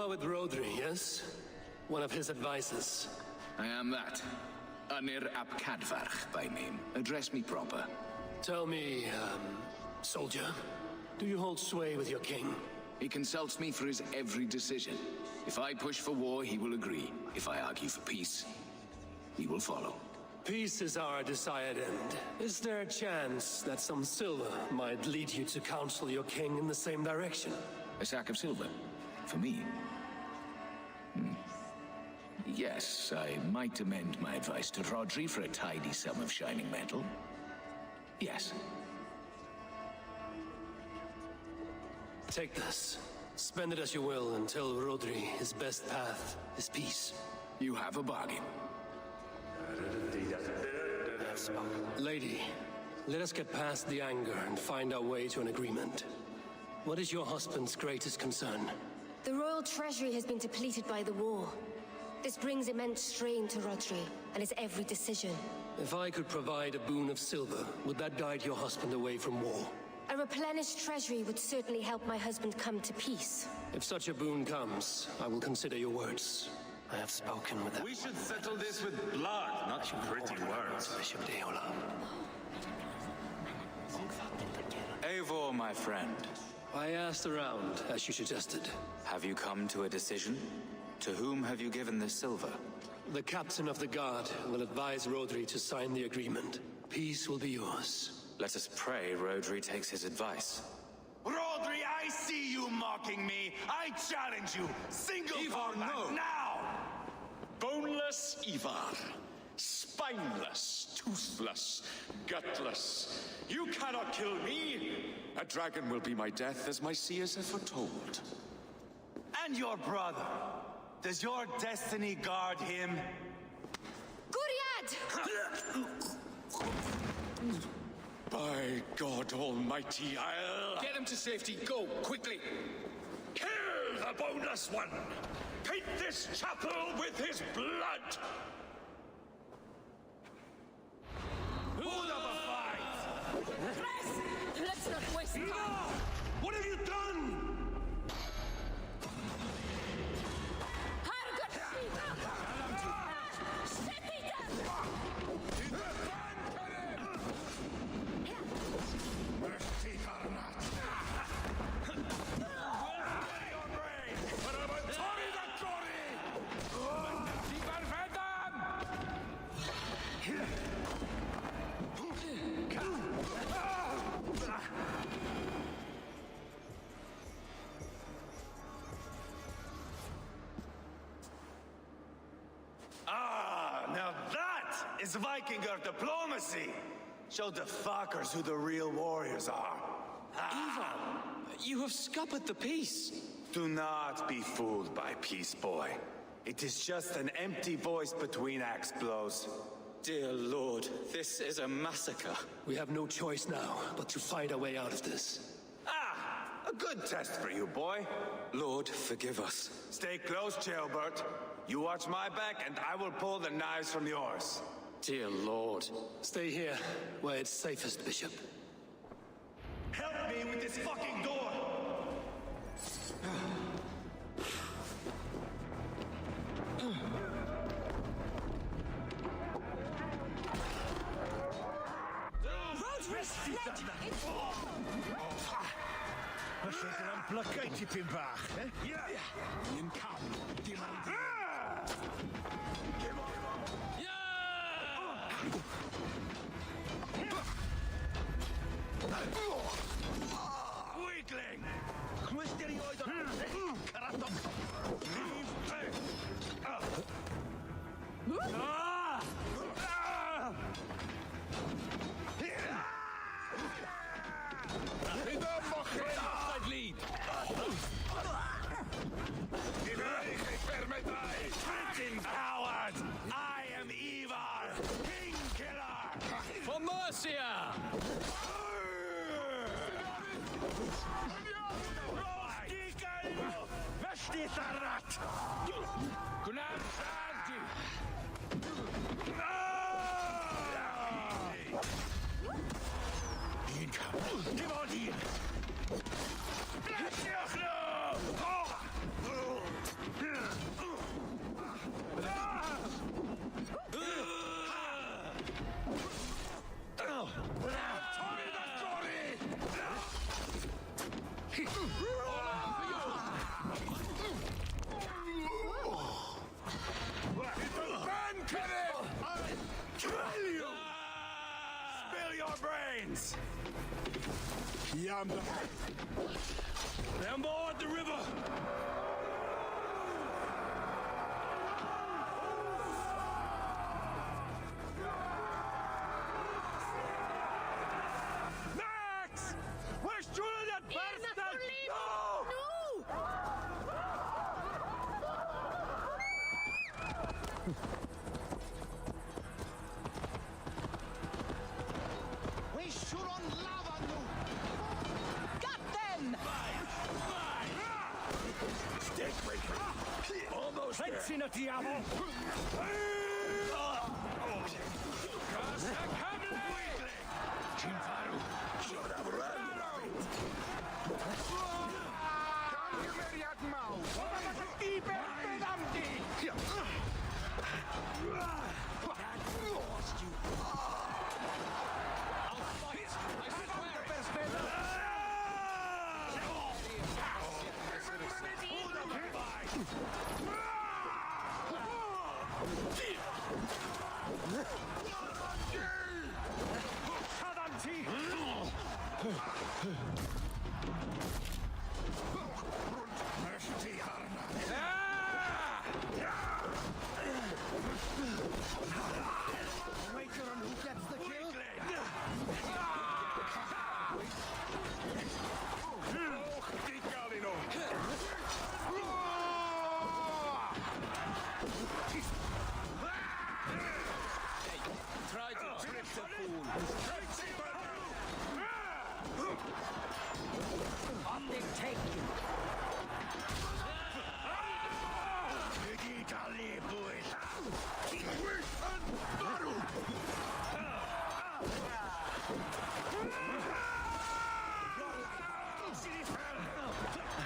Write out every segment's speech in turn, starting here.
are with Rodri, yes? One of his advisors. I am that. Anir ap Cadfarch by name. Address me proper. Tell me, soldier, do you hold sway with your king? He consults me for his every decision. If I push for war, he will agree. If I argue for peace, he will follow. Peace is our desired end. Is there a chance that some silver might lead you to counsel your king in the same direction? A sack of silver? For me? Yes, I might amend my advice to Rodri for a tidy sum of shining metal. Yes. Take this. Spend it as you will until Rodri, his best path is peace. You have a bargain. Lady, let us get past the anger and find our way to an agreement. What is your husband's greatest concern? The royal treasury has been depleted by the war. This brings immense strain to Rodri and his every decision. If I could provide a boon of silver, would that guide your husband away from war? A replenished treasury would certainly help my husband come to peace. If such a boon comes, I will consider your words. I have spoken with them. We should settle this with blood, not pretty words. Bishop Deola. Eivor, my friend. I asked around, as you suggested. Have you come to a decision? To whom have you given this silver? The captain of the guard will advise Rodri to sign the agreement. Peace will be yours. Let us pray Rodri takes his advice. Rodri, I see you mocking me. I challenge you. Single combat now! Boneless Ivar. Spineless, toothless, gutless. You cannot kill me. A dragon will be my death, as my seers have foretold. And your brother. Does your destiny guard him? Guriad! By God Almighty, I'll... Get him to safety. Go, quickly. Kill the boneless one! Paint this chapel with his blood! Hold up a fight! Let's not waste time! What have you done? Now that is Vikinger diplomacy! Show the fuckers who the real warriors are. Ivar, you have scuppered the peace. Do not be fooled by peace, boy. It is just an empty voice between axe blows. Dear Lord, this is a massacre. We have no choice now but to find our way out of this. Ah! A good test for you, boy. Lord, forgive us. Stay close, Jailbert. You watch my back and I will pull the knives from yours. Dear Lord. Stay here, where it's safest, Bishop. Help me with this fucking door! Felly yn amblygau tipyn bach, eh? I'n cawn, dim ond... Weakling! Clwyster I oed o'n caradog. Coward! I am Ivar, King Killer! For Mercia! Felly Tharat! Gwna'r sardi! Un cawl, dim ond un! Blesiwch nhw! Kill you! Spill your brains! Yonder. On board the river! Max! Where's Julian bastard? No! We should on lava nu! Got them! Stick breaker! Almost there. Diavolo!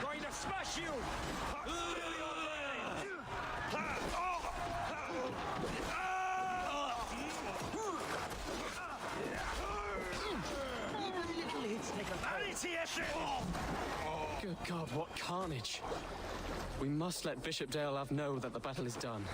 Going to smash you! Good God, what carnage. We must let Bishop Dale know that the battle is done.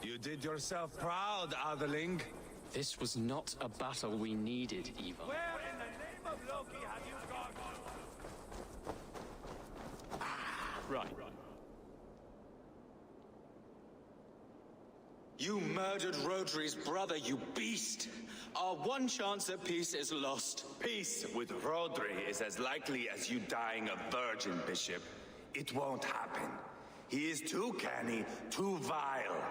You did yourself proud, Atheling. This was not a battle we needed, Eva. Where in the name of Loki have you gone? Right. You murdered Rodri's brother, you beast! Our one chance at peace is lost. Peace with Rodri is as likely as you dying a virgin, Bishop. It won't happen. He is too canny, too vile.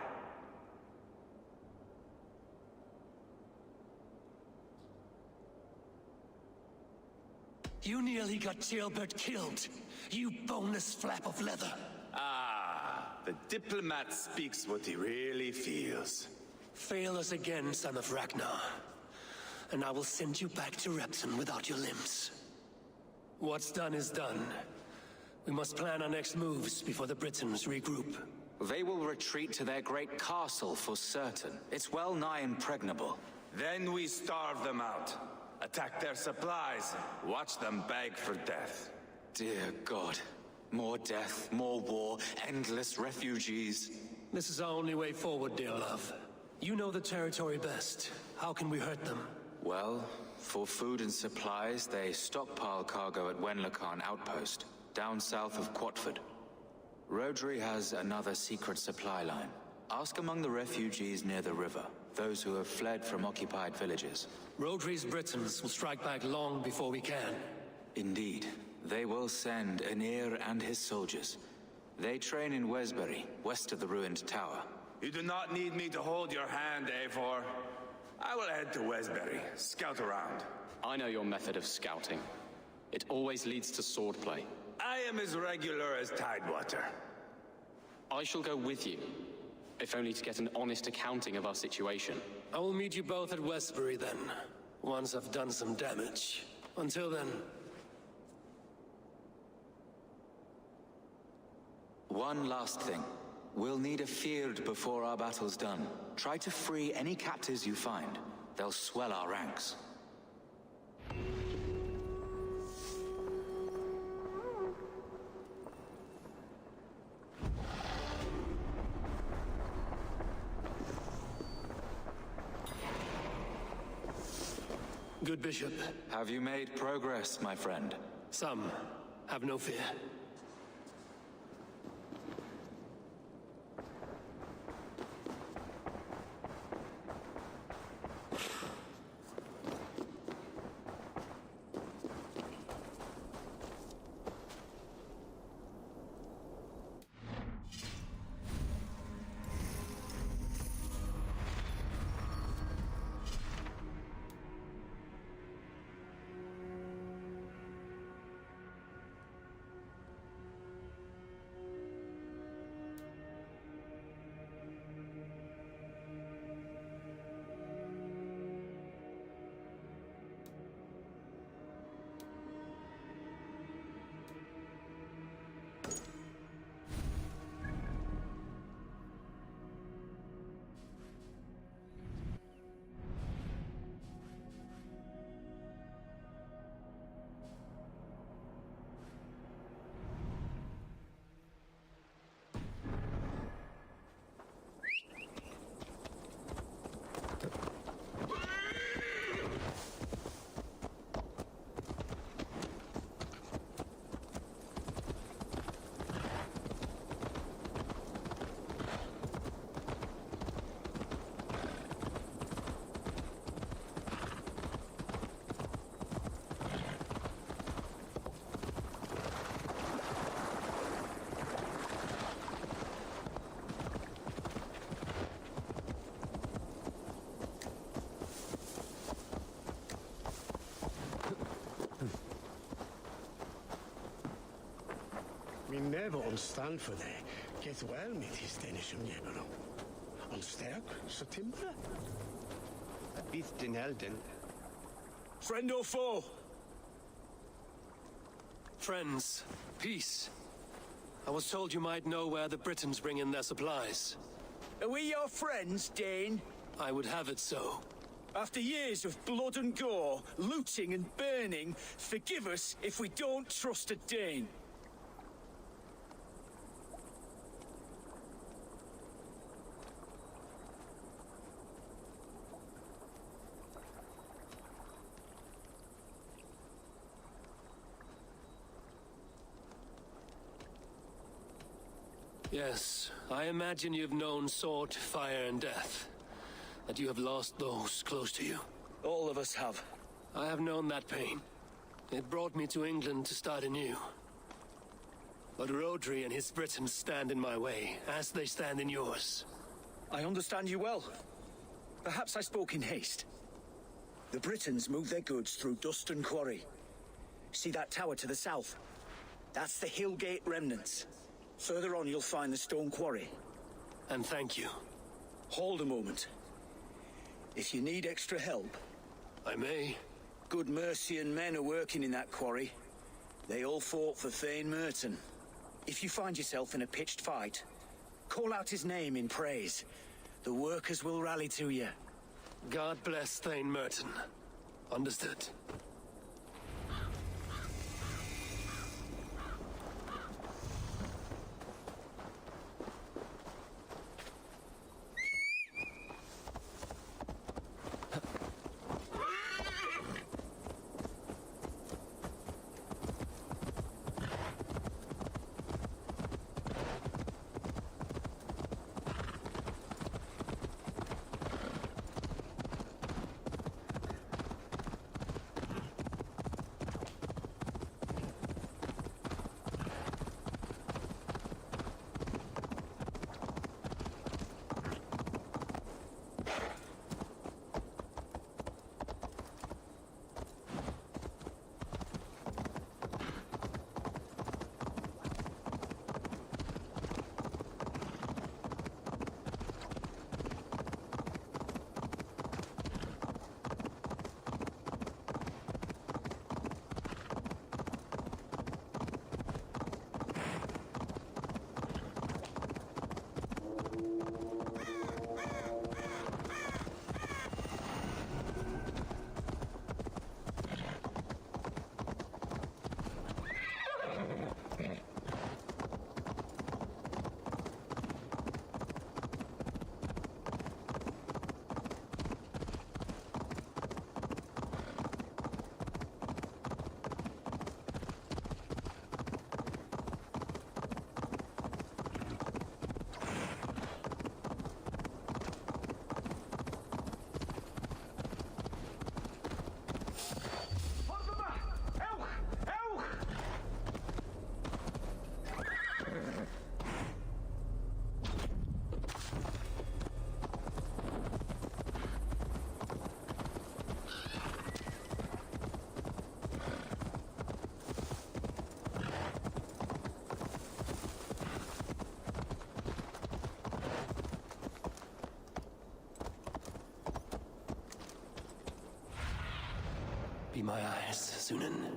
You nearly got Gilbert killed, you boneless flap of leather. Ah, the diplomat speaks what he really feels. Fail us again, son of Ragnar, and I will send you back to Repton without your limbs. What's done is done. We must plan our next moves before the Britons regroup. They will retreat to their great castle for certain. It's well nigh impregnable. Then we starve them out. Attack their supplies. Watch them beg for death. Dear God. More death, more war, endless refugees. This is our only way forward, dear love. You know the territory best. How can we hurt them? Well, for food and supplies, they stockpile cargo at Wenlacan Outpost, down south of Quatford. Rodri has another secret supply line. Ask among the refugees near the river, those who have fled from occupied villages. Rodri's Britons will strike back long before we can. Indeed. They will send Aenir and his soldiers. They train in Wesbury, west of the ruined tower. You do not need me to hold your hand, Eivor. I will head to Wesbury, scout around. I know your method of scouting. It always leads to swordplay. I am as regular as Tidewater. I shall go with you. if only to get an honest accounting of our situation. I will meet you both at Westbury then, once I've done some damage. Until then... One last thing. We'll need a field before our battle's done. Try to free any captives you find. They'll swell our ranks. Good Bishop. Have you made progress, my friend? Some. Have no fear. Vi never understand for det. Get well med det som hjemme. On stærk, så timbre. Bit den helden. Friend or foe? Friends, peace. I was told you might know where the Britons bring in their supplies. Are we your friends, Dane? I would have it so. After years of blood and gore, looting and burning, forgive us if we don't trust a Dane. Yes, I imagine you've known sword, fire, and death. That you have lost those close to you. All of us have. I have known that pain. It brought me to England to start anew. But Rodri and his Britons stand in my way, as they stand in yours. I understand you well. Perhaps I spoke in haste. The Britons move their goods through Dustin Quarry. See that tower to the south? That's the Hillgate remnants. Further on, you'll find the stone quarry. And thank you. Hold a moment. If you need extra help... I may. Good Mercian men are working in that quarry. They all fought for Thane Merton. If you find yourself in a pitched fight, call out his name in praise. The workers will rally to you. God bless Thane Merton. Understood. Be my eyes, Sunan.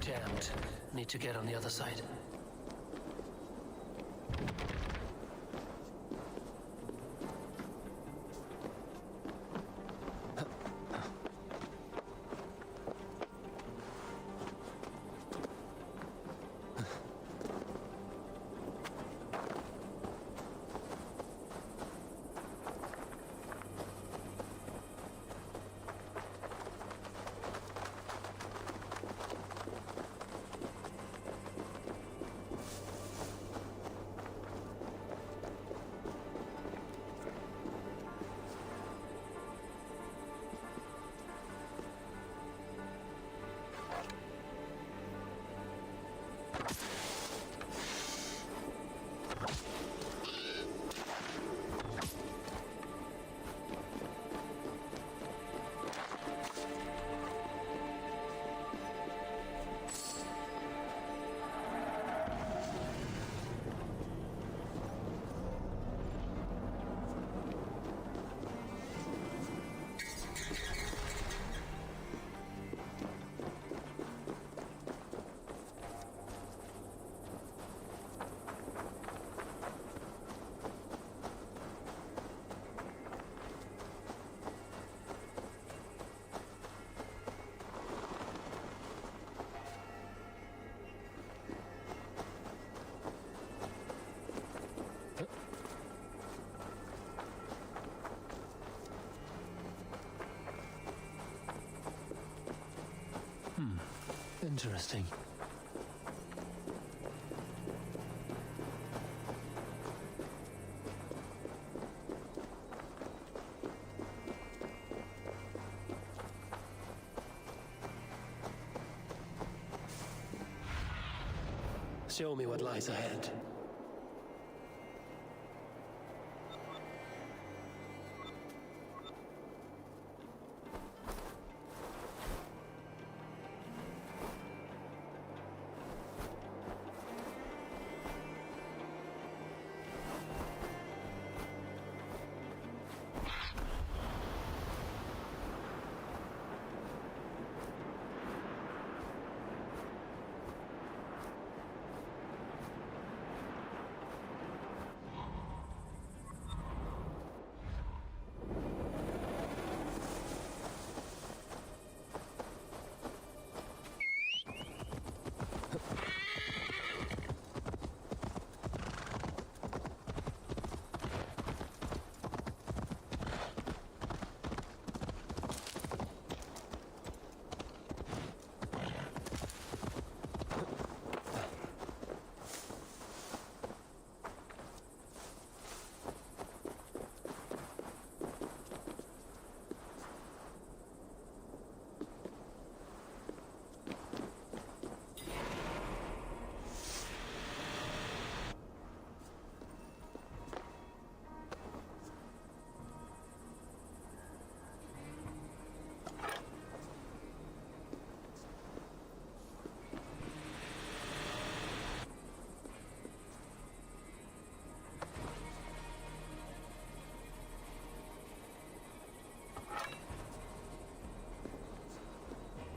Damned. Need to get on the other side. Interesting. Show me what lies ahead.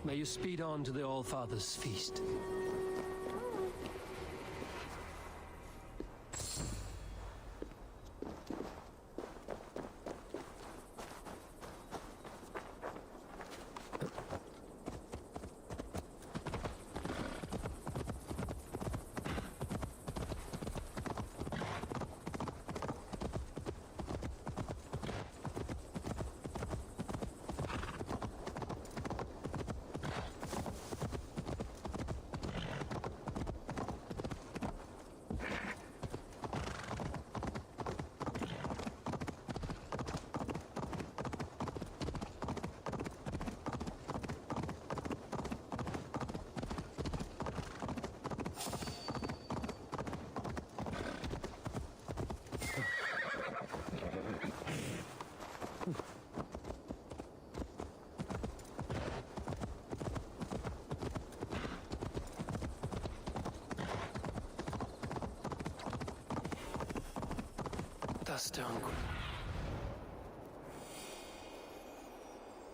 May you speed on to the All-Father's feast.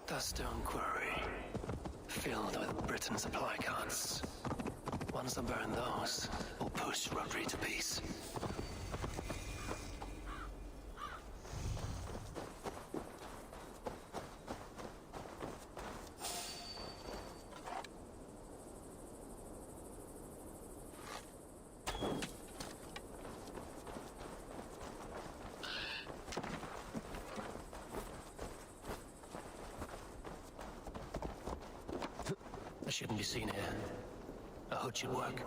Duststone quarry, filled with Britain supply carts. Once I burn those, we'll push Rodri to peace. I shouldn't be seen here. A hood should work.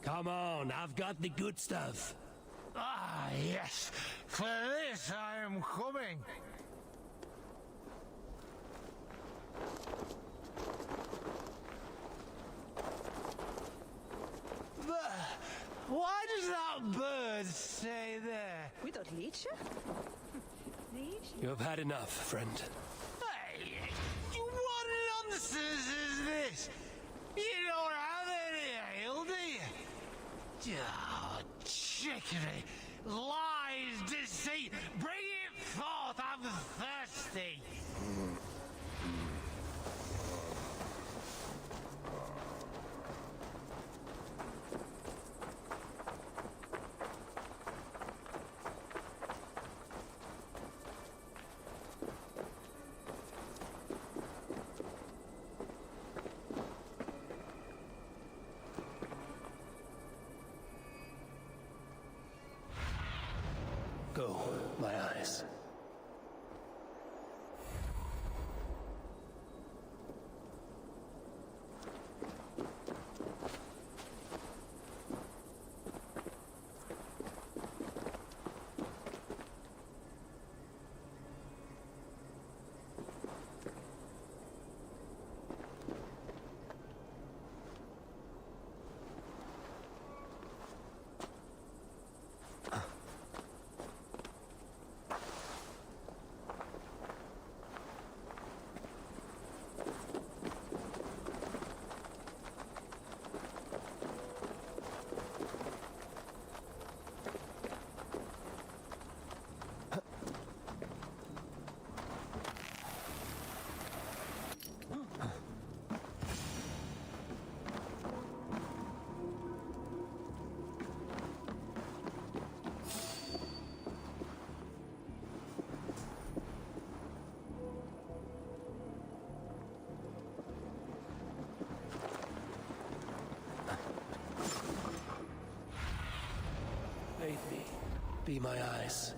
Come on, I've got the good stuff. Ah, yes. For this I am coming. Why does that bird stay there? We don't lead you. You have had enough, friend. Hey, what nonsense is this? You don't have any ale, do you? Oh, trickery, lies, deceit. Bring it forth, I'm thirsty. Go, my eyes. Bathe me. Be my eyes.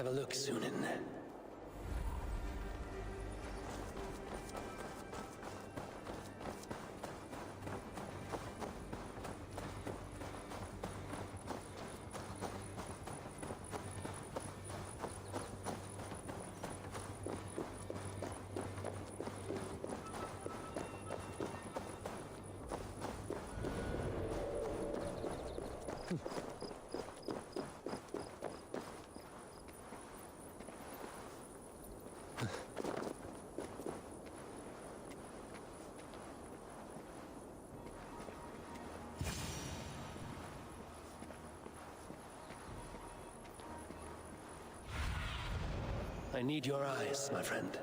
Have a look, Sunan. I need your eyes, my friend.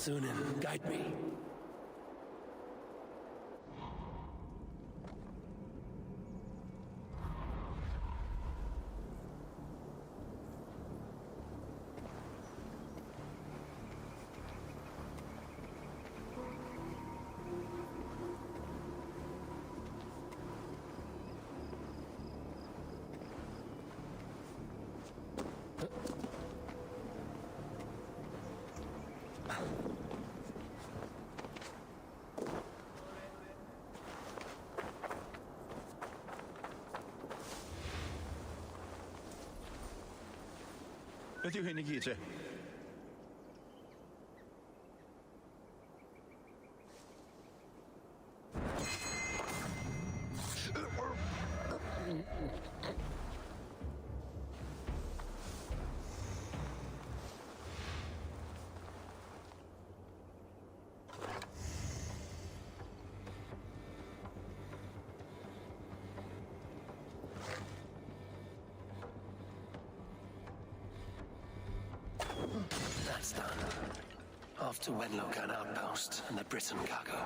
Sunan, guide me. Beth yw hyn I gyd te? That's done. Off to Wenlokan Outpost and the Britain cargo.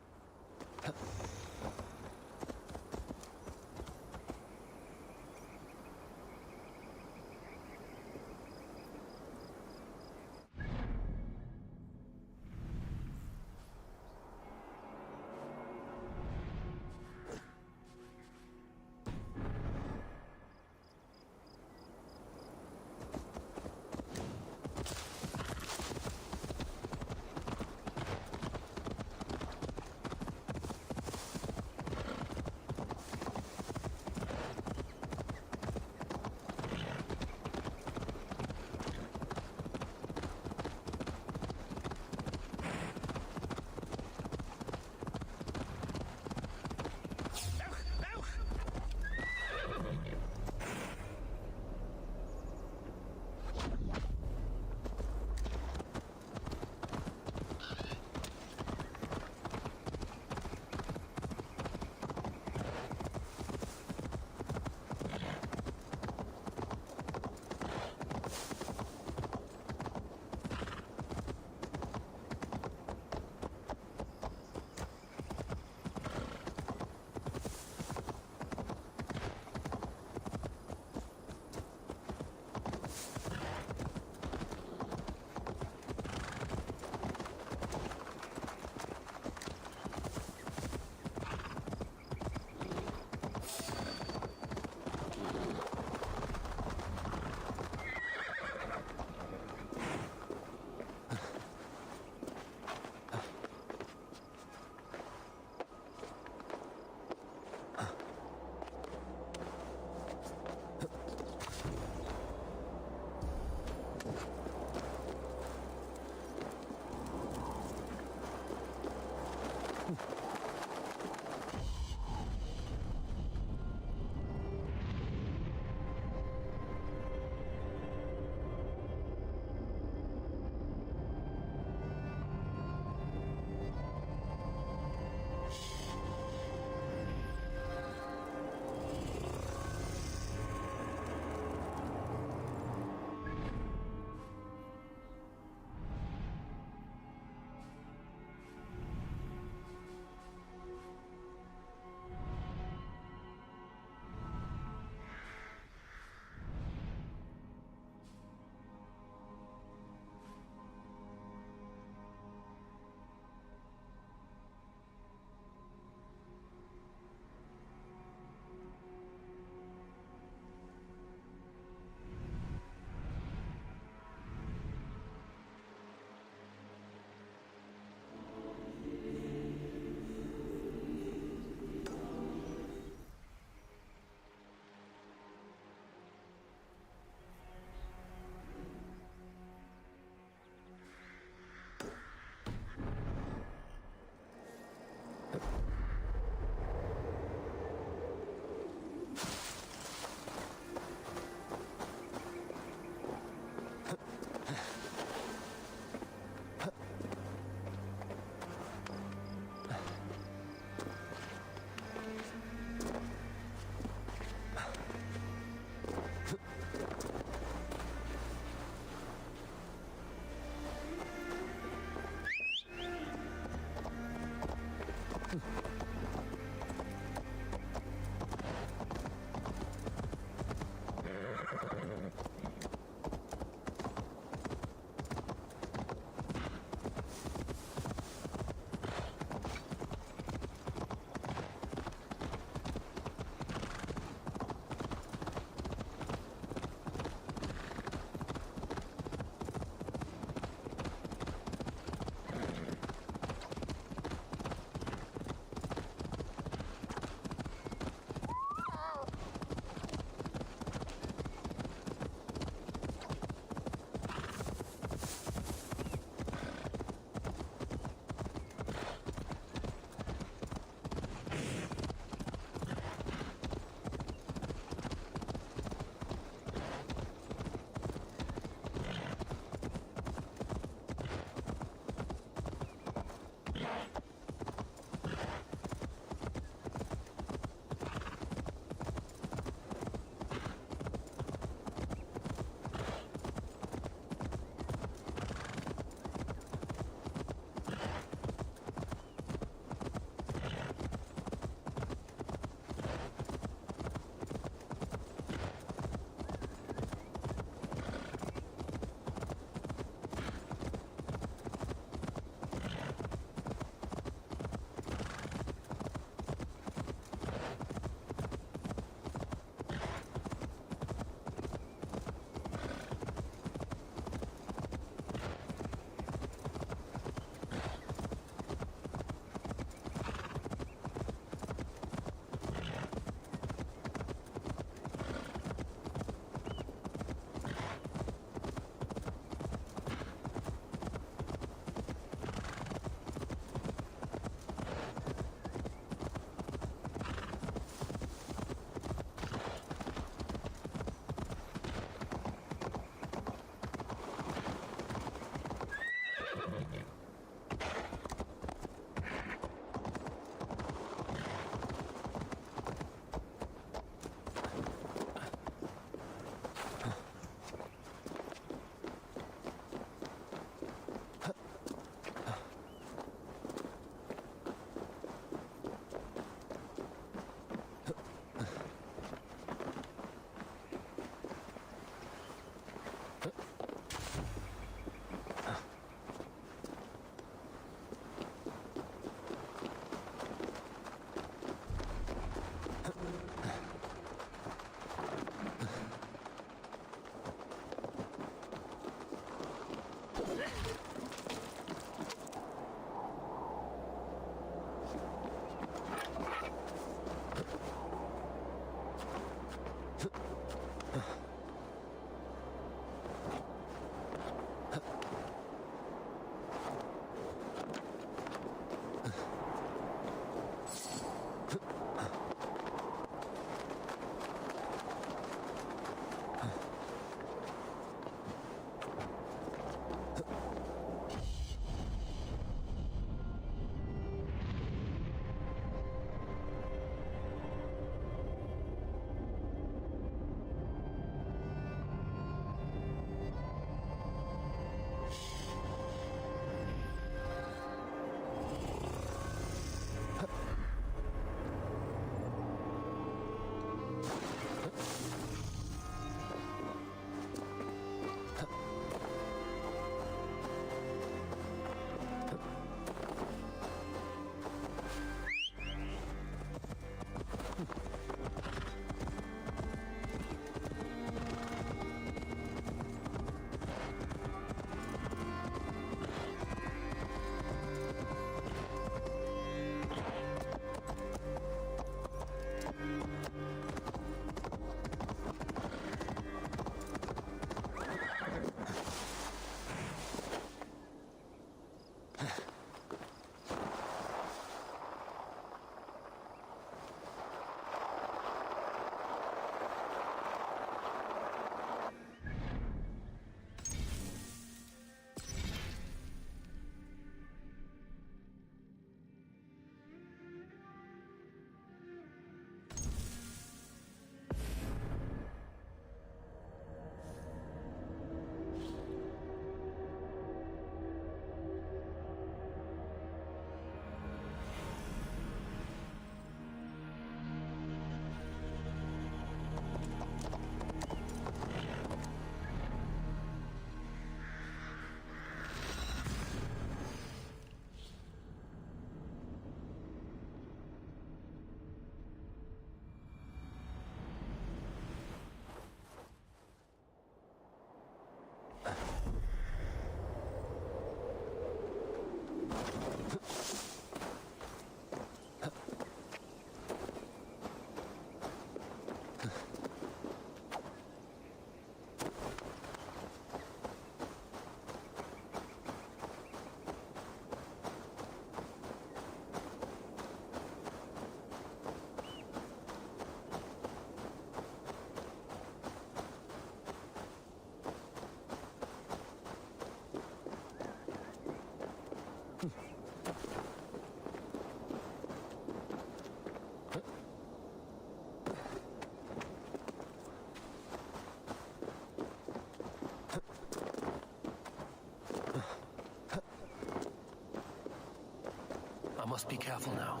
must be careful now.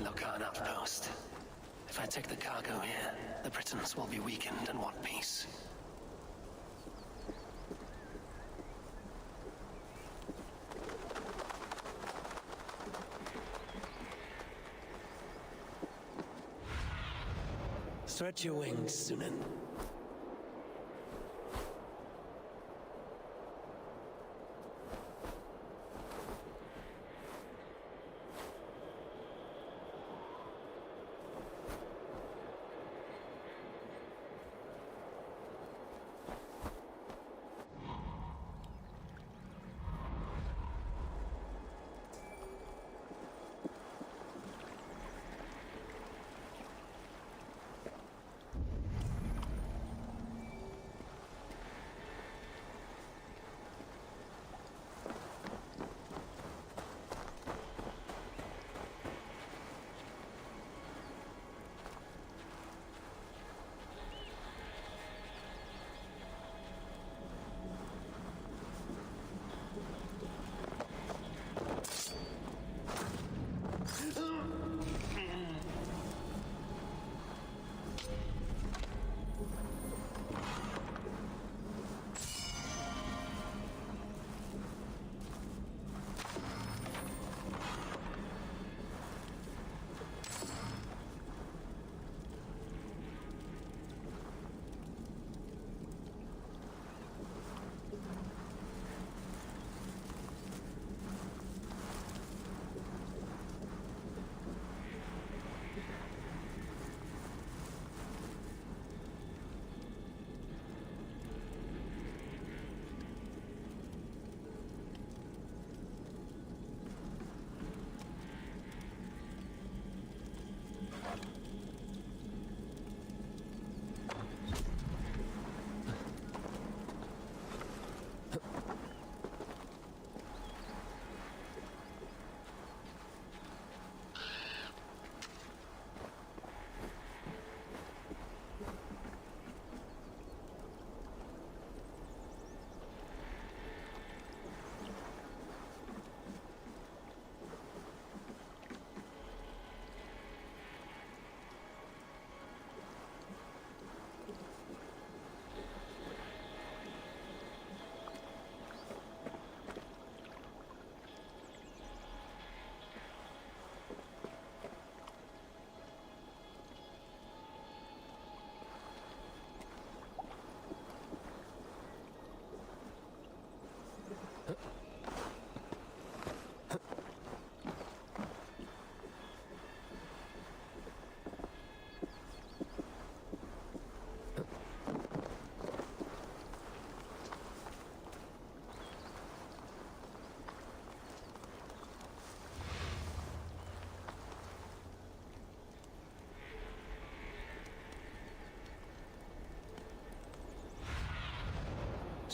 Lokan outpost. If I take the cargo here, the Britons will be weakened and want peace. Stretch your wings, Sunan.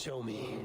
Show me.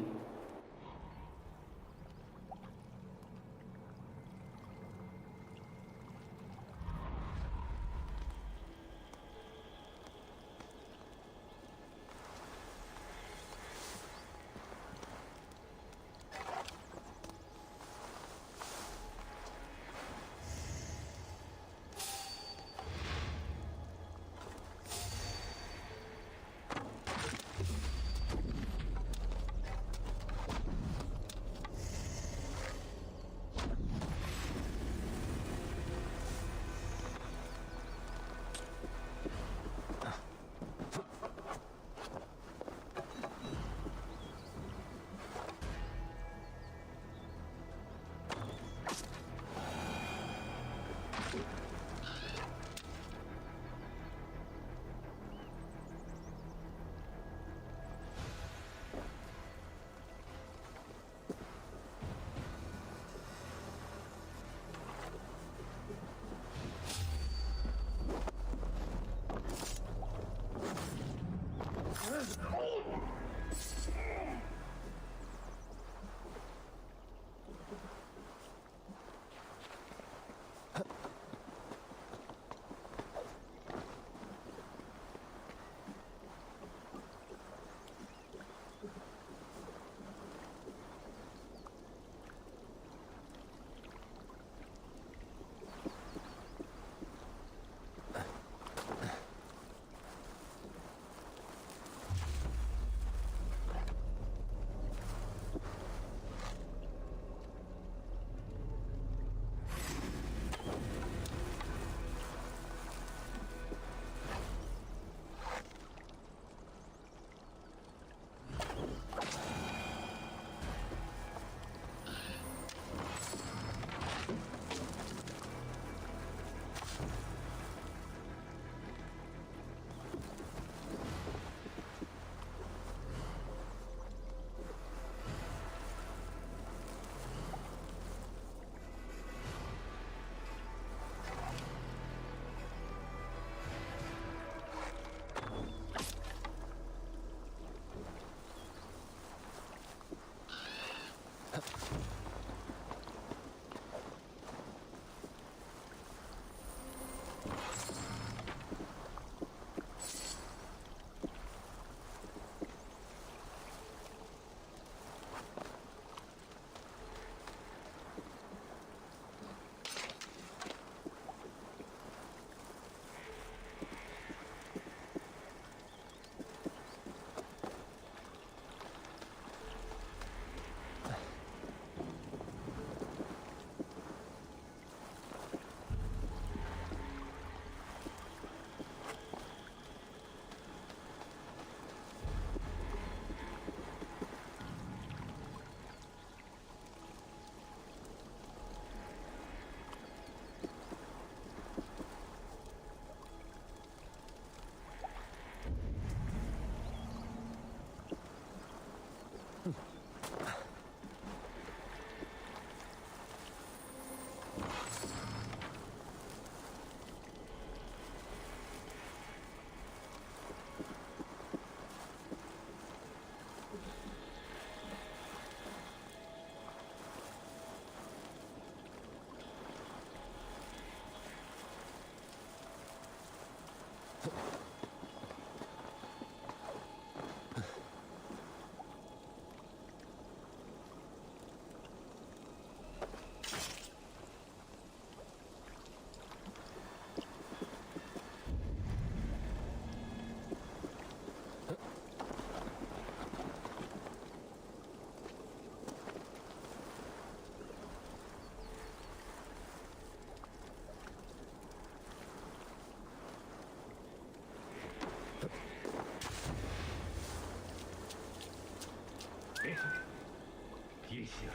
Easier.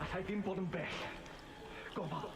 Allai ddim bod yn bell. Gofal.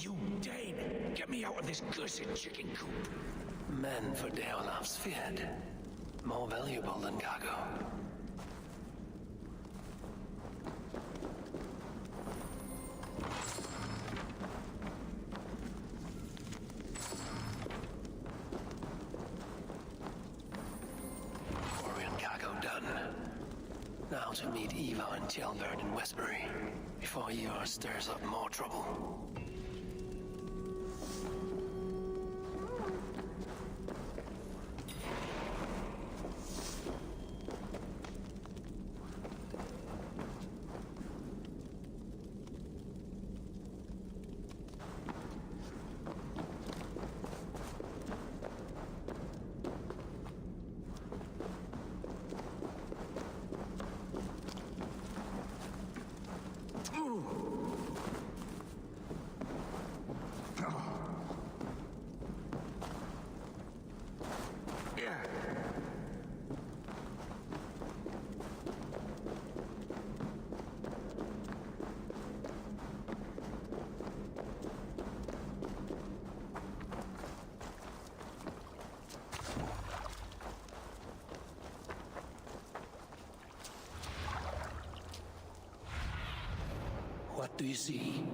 You Dane! Get me out of this cursed chicken coop! Men for Deolaf's feared. More valuable than cargo. Quarian cargo done. Now to meet Eva and Tjelvern in Westbury, before Eeyore stirs up more trouble. What do you see?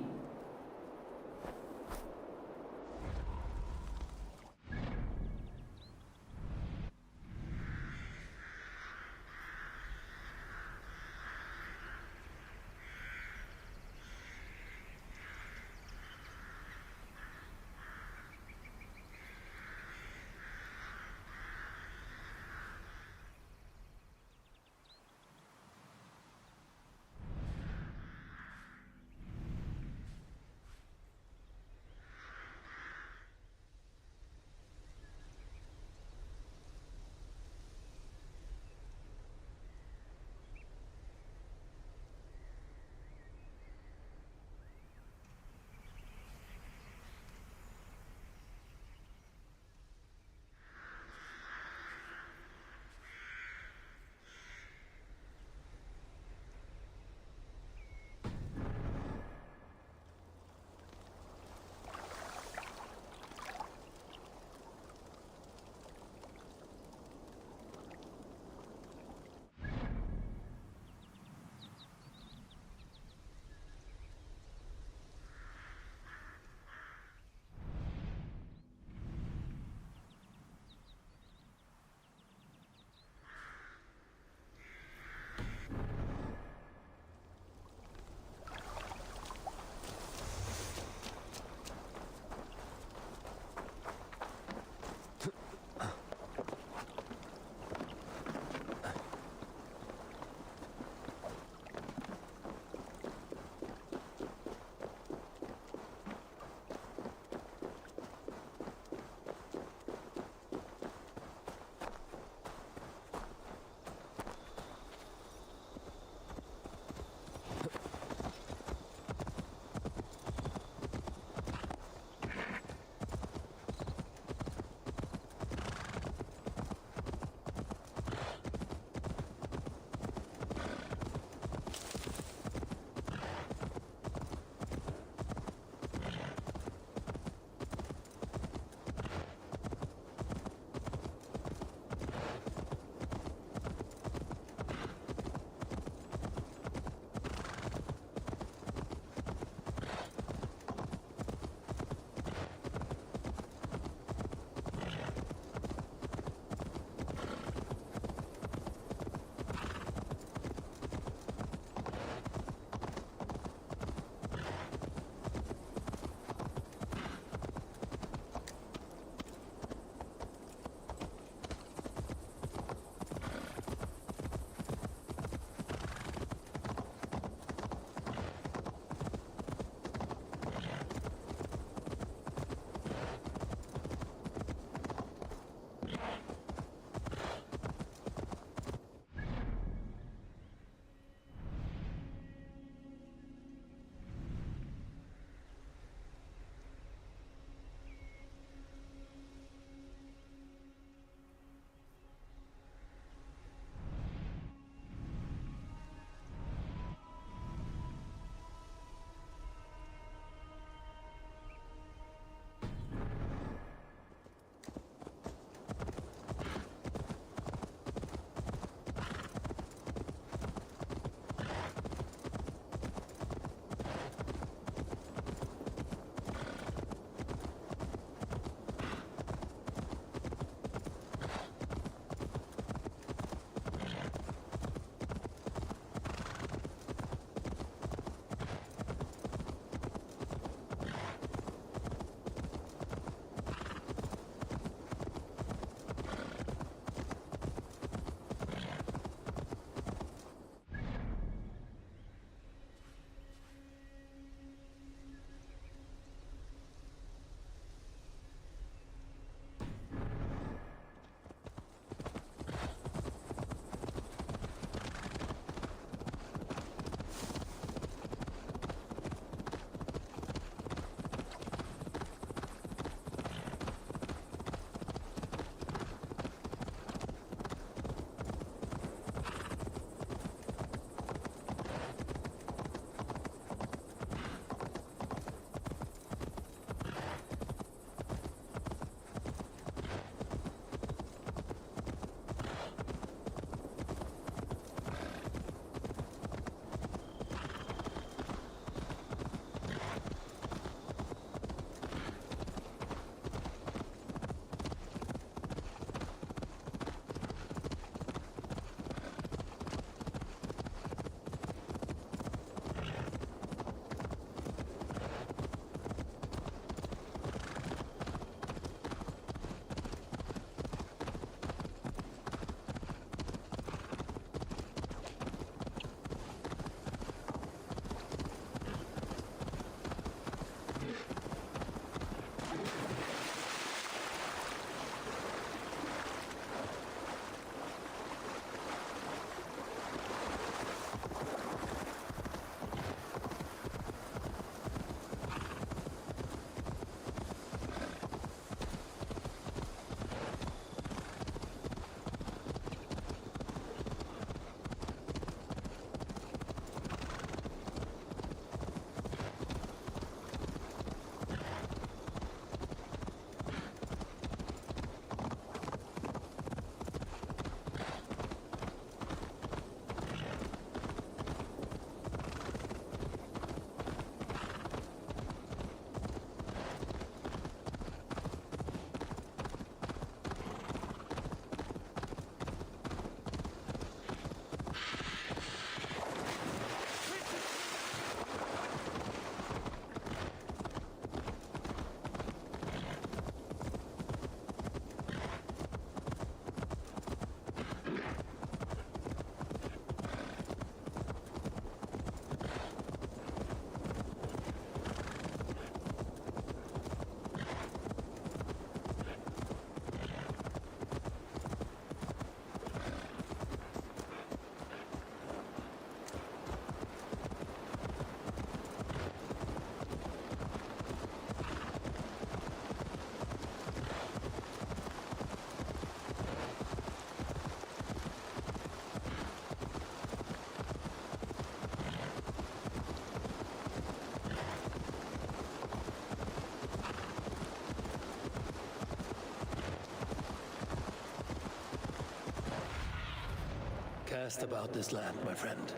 asked about this land, my friend.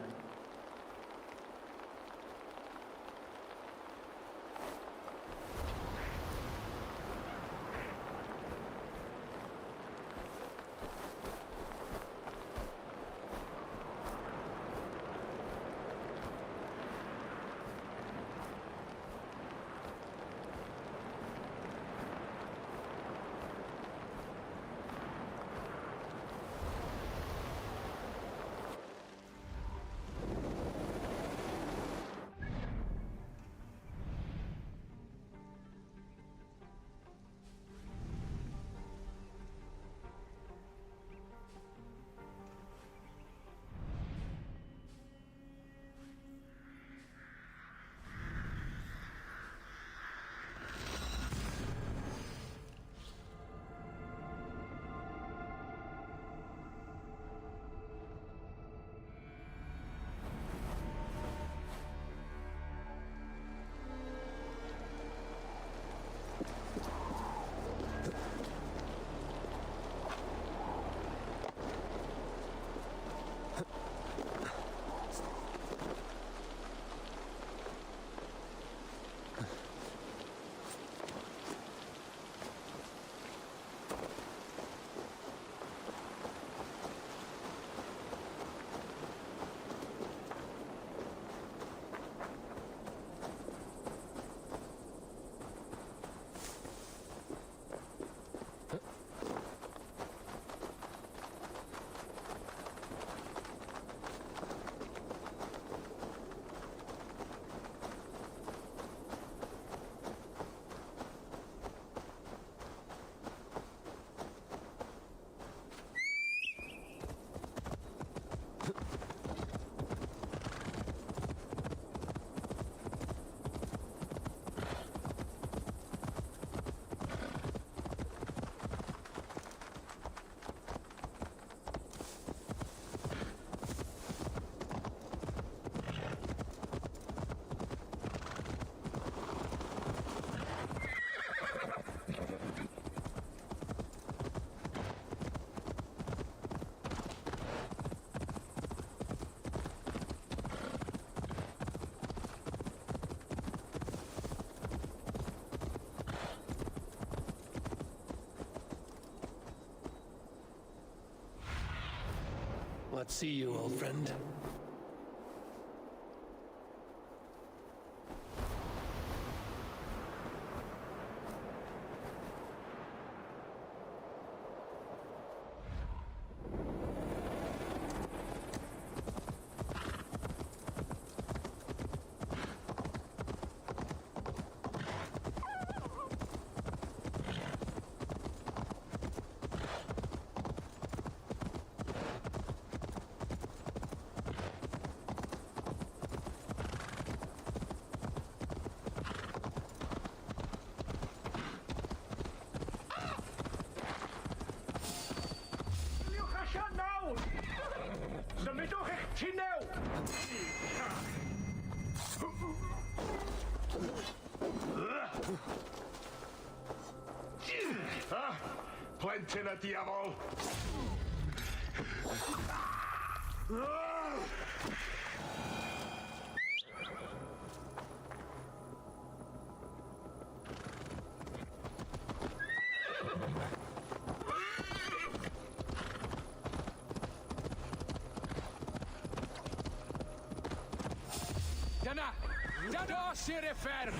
Let's see you, old friend. Symudwch eich tinew! Plentyn y diafol! Dyna! Dados i'r effer!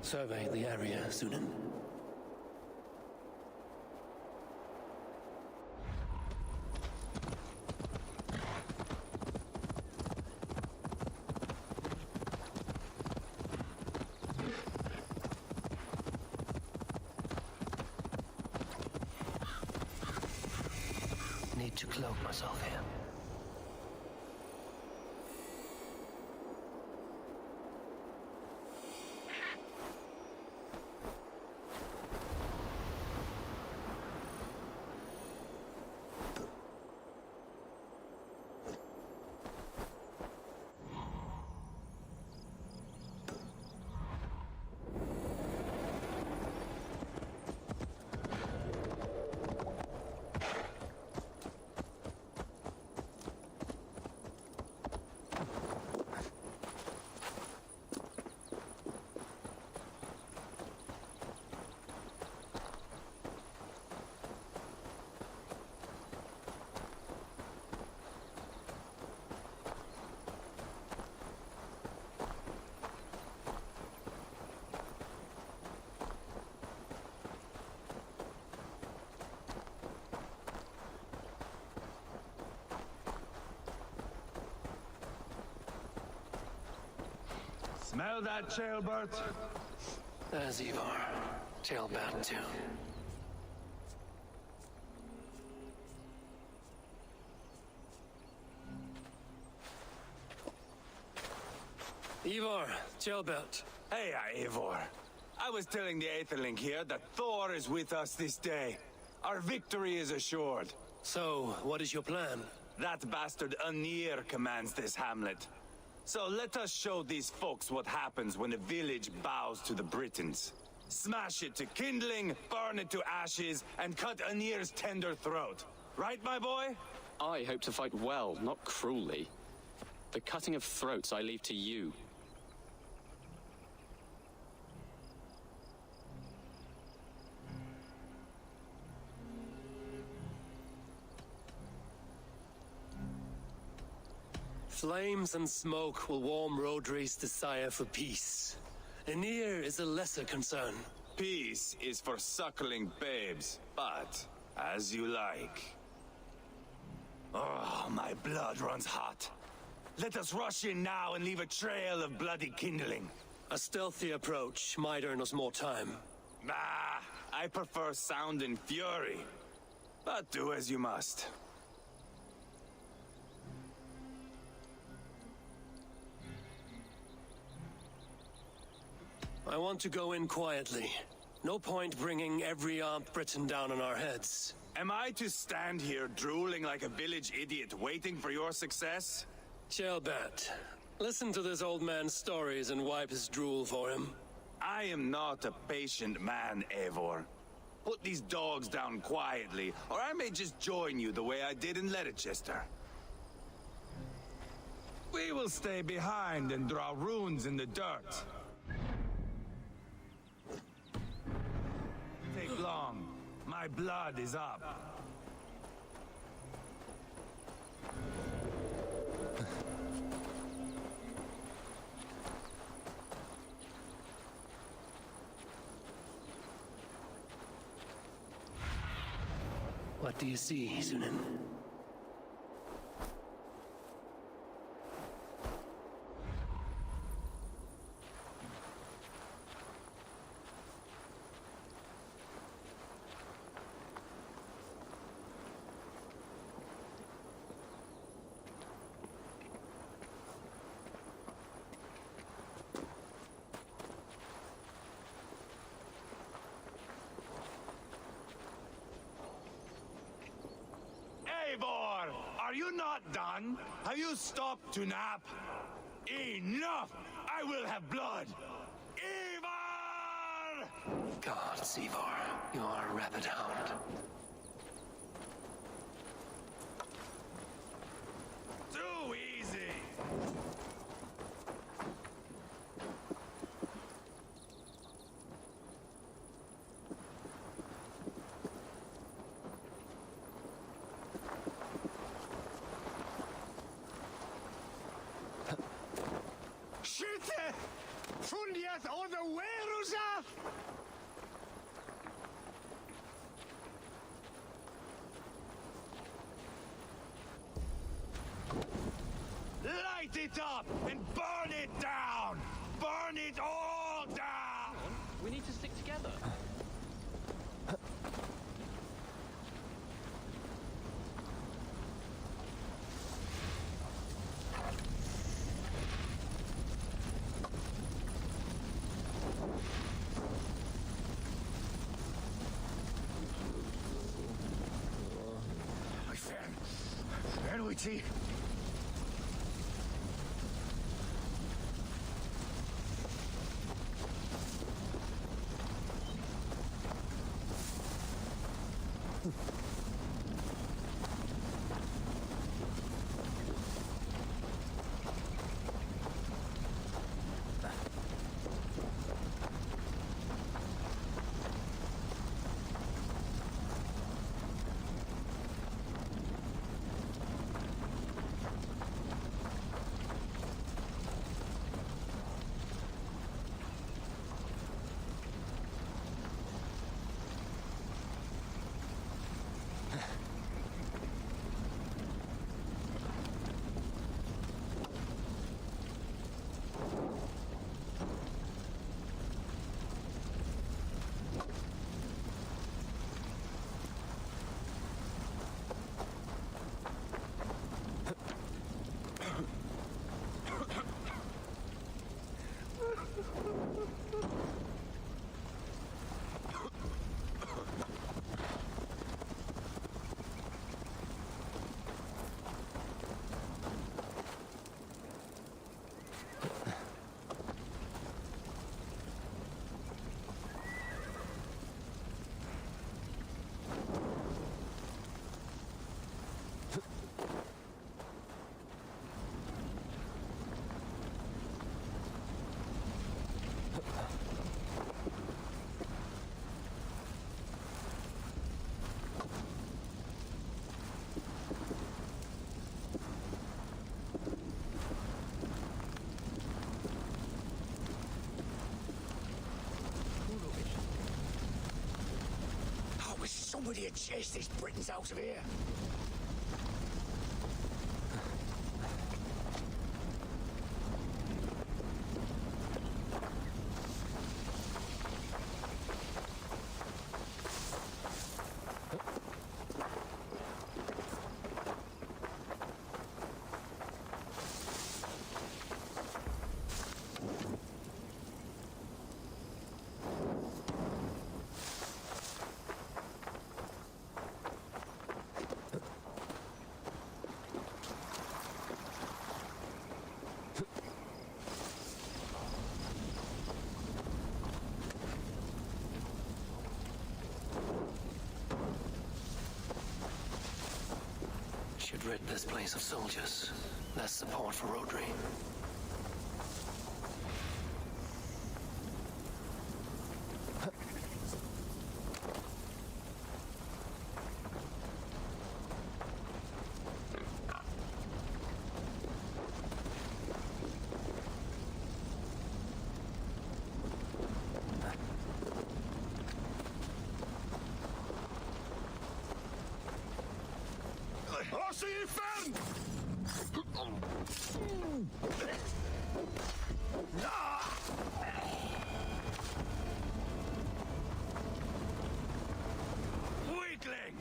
Survey the area, Sunan. Need to cloak myself here. Smell that, Jailbird? There's Ivar. Tailbat, too. Ivar, Jailbert. Hey, Eivor. I was telling the Aetherling here that Thor is with us this day. Our victory is assured. So, what is your plan? That bastard Anir commands this hamlet. So let us show these folks what happens when a village bows to the Britons. Smash it to kindling, burn it to ashes, and cut Anir's tender throat. Right, my boy? I hope to fight well, not cruelly. The cutting of throats I leave to you. Flames and smoke will warm Rodri's desire for peace. Anir is a lesser concern. Peace is for suckling babes, but as you like. Oh, my blood runs hot. Let us rush in now and leave a trail of bloody kindling. A stealthy approach might earn us more time. Ah, I prefer sound and fury. But do as you must. I want to go in quietly. No point bringing every armed Briton down on our heads. Am I to stand here drooling like a village idiot waiting for your success? Jailbat, listen to this old man's stories and wipe his drool for him. I am not a patient man, Eivor. Put these dogs down quietly, or I may just join you the way I did in Leicester. We will stay behind and draw runes in the dirt. Take long. My blood is up. What do you see, Sunan? Eivor! Are you not done? Have you stopped to nap? Enough! I will have blood! Ivar! Gods, Ivar, you are a rabid hound. Too easy! Skjut! Full Cometh on the wheels up! Light it up and burn it down! Burn it all down! We need to stick together. Where are we, T? Somebody had chased these Britons out of here. Should rid this place of soldiers. Less support for Rodri. See you, fan! Weakling!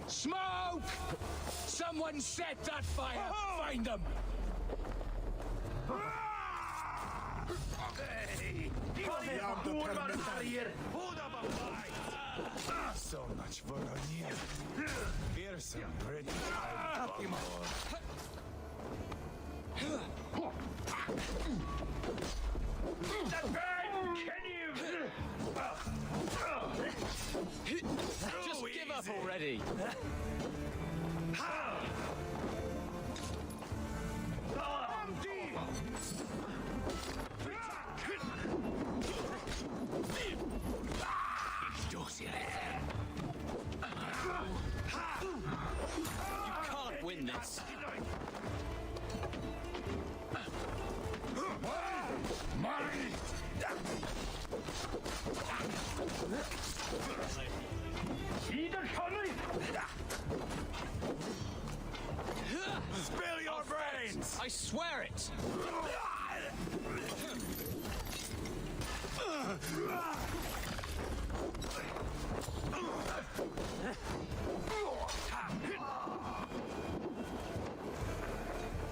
Smoke! Someone set that fire! Find them! So much for O'Neill. Fearsome British. Just give up already. You can't win this. Spill your brains! I swear it!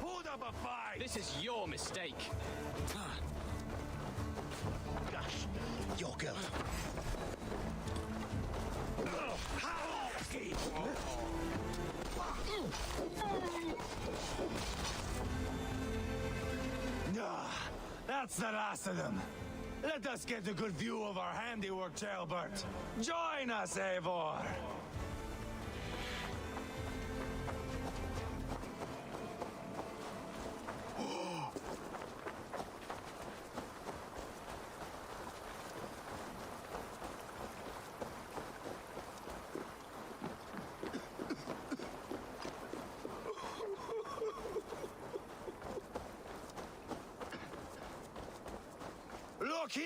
Hold up a fight! This is your mistake. Gosh, your girl. That's the last of them. Let us get a good view of our handiwork, Jailbert. Join us, Eivor. Look here!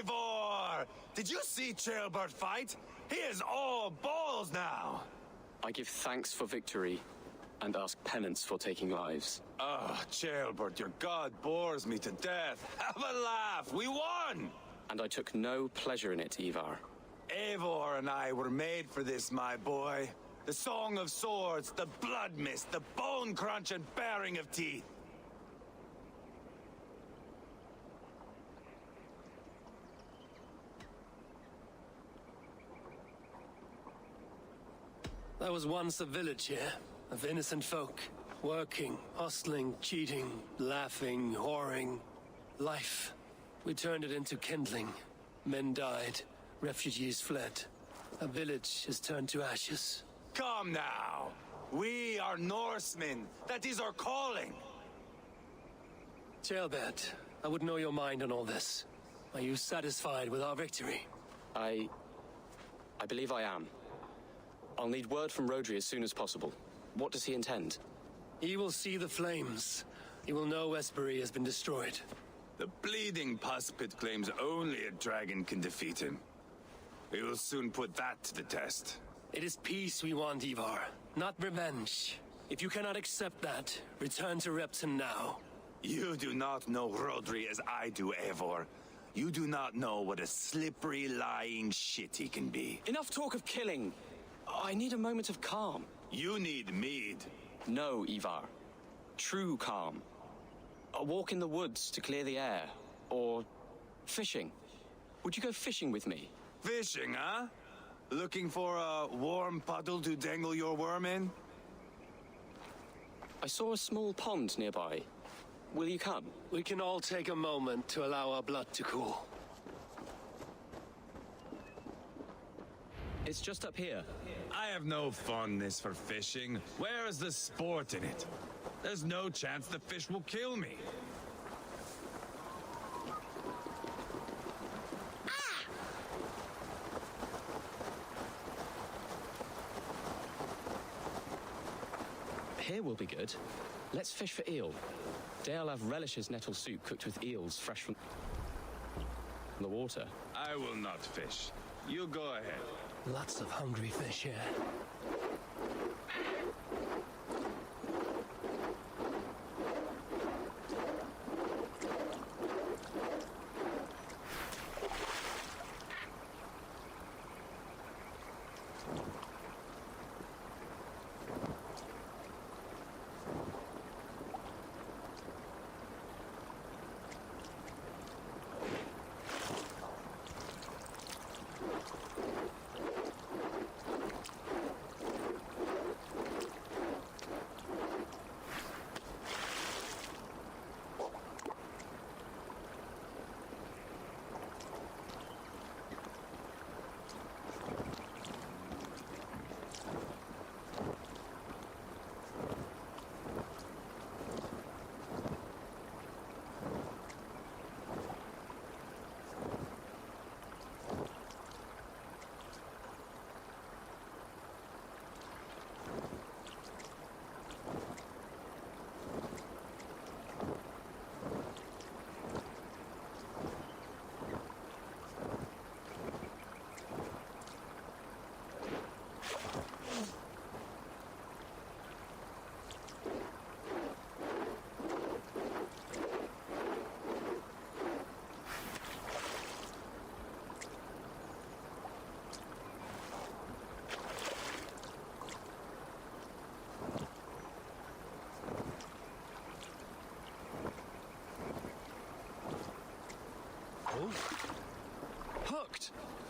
Eivor! Did you see Jailbert fight? He is all balls now! I give thanks for victory and ask penance for taking lives. Oh, Jailbert, your god bores me to death. Have a laugh! We won! And I took no pleasure in it, Ivar. Eivor and I were made for this, my boy. The song of swords, the blood mist, the bone crunch and baring of teeth. There was once a village here, of innocent folk. Working, hustling, cheating, laughing, whoring. Life. We turned it into kindling. Men died. Refugees fled. A village is turned to ashes. Come now. We are Norsemen. That is our calling. Jailbert, I would know your mind on all this. Are you satisfied with our victory? I believe I am. I'll need word from Rodri as soon as possible. What does he intend? He will see the flames. He will know Espery has been destroyed. The bleeding pus pit claims only a dragon can defeat him. We will soon put that to the test. It is peace we want, Ivar, not revenge. If you cannot accept that, return to Repton now. You do not know Rodri as I do, Eivor. You do not know what a slippery, lying shit he can be. Enough talk of killing. I need a moment of calm. You need mead. No, Ivar. True calm. A walk in the woods to clear the air. Or fishing. Would you go fishing with me? Fishing, huh? Looking for a warm puddle to dangle your worm in? I saw a small pond nearby. Will you come? We can all take a moment to allow our blood to cool. It's just up here. I have no fondness for fishing. Where is the sport in it? There's no chance the fish will kill me. Here will be good. Let's fish for eel. Dale have relishes nettle soup cooked with eels fresh from the water. I will not fish. You go ahead. Lots of hungry fish here.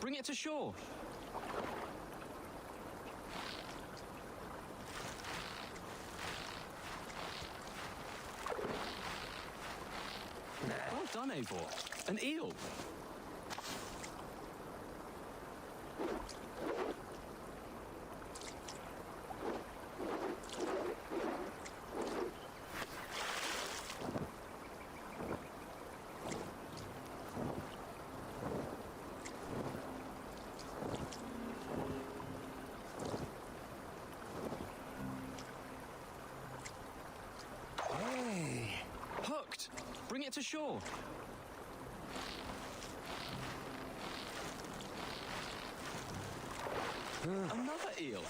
bring it to shore. Well done, Eivor. An eel. Hooked! Bring it to shore. Another eel.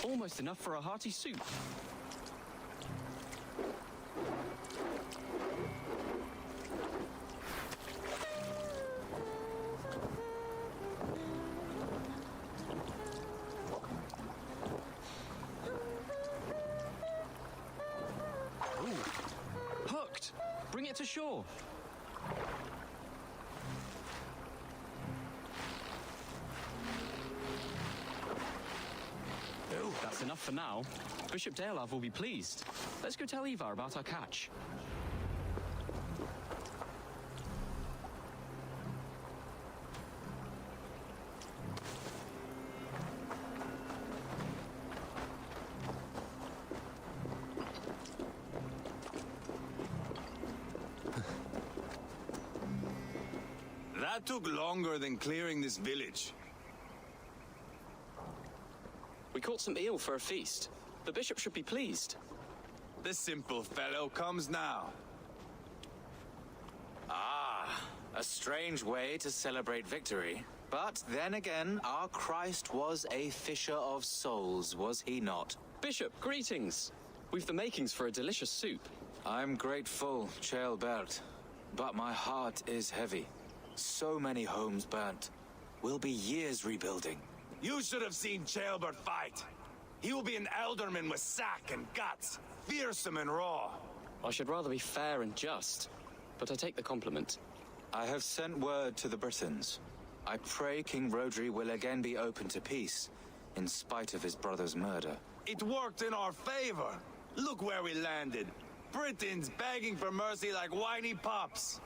Almost enough for a hearty soup. Hooked! Bring it to shore. Oh, that's enough for now. Bishop Daelav will be pleased. Let's go tell Ivar about our catch. That took longer than clearing this village. We caught some eel for a feast. The bishop should be pleased. The simple fellow comes now. Ah, a strange way to celebrate victory. But then again, our Christ was a fisher of souls, was he not? Bishop, greetings. We've the makings for a delicious soup. I'm grateful, Ceolbert, but my heart is heavy. So many homes burnt. We'll be years rebuilding. You should have seen Ceolbert fight. He will be an alderman with sack and guts, fearsome and raw. I should rather be fair and just, but I take the compliment. I have sent word to the Britons. I pray King Rodri will again be open to peace, in spite of his brother's murder. It worked in our favor. Look where we landed. Britons begging for mercy like whiny pups.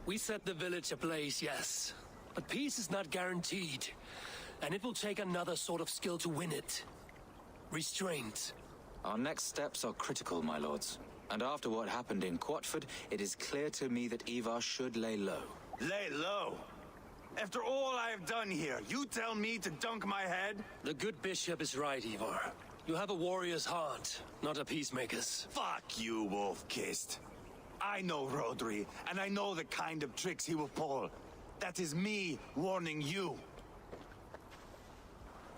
We set the village ablaze, yes. But peace is not guaranteed. And it will take another sort of skill to win it. Restraint. Our next steps are critical, my lords. And after what happened in Quatford, it is clear to me that Ivar should lay low. Lay low? After all I have done here, you tell me to dunk my head? The good bishop is right, Ivar. You have a warrior's heart, not a peacemaker's. Fuck you, wolf-kissed. I know Rodri, and I know the kind of tricks he will pull. That is me warning you.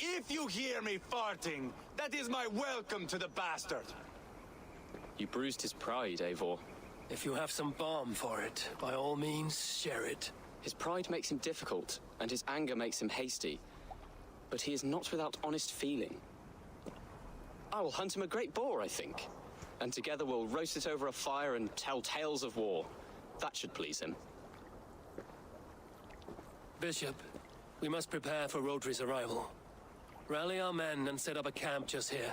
If you hear me farting, that is my welcome to the bastard. You bruised his pride, Eivor. If you have some balm for it, by all means, share it. His pride makes him difficult, and his anger makes him hasty. But he is not without honest feeling. I will hunt him a great boar, I think. And together we'll roast it over a fire and tell tales of war. That should please him. Bishop, we must prepare for Rodri's arrival. Rally our men and set up a camp just here.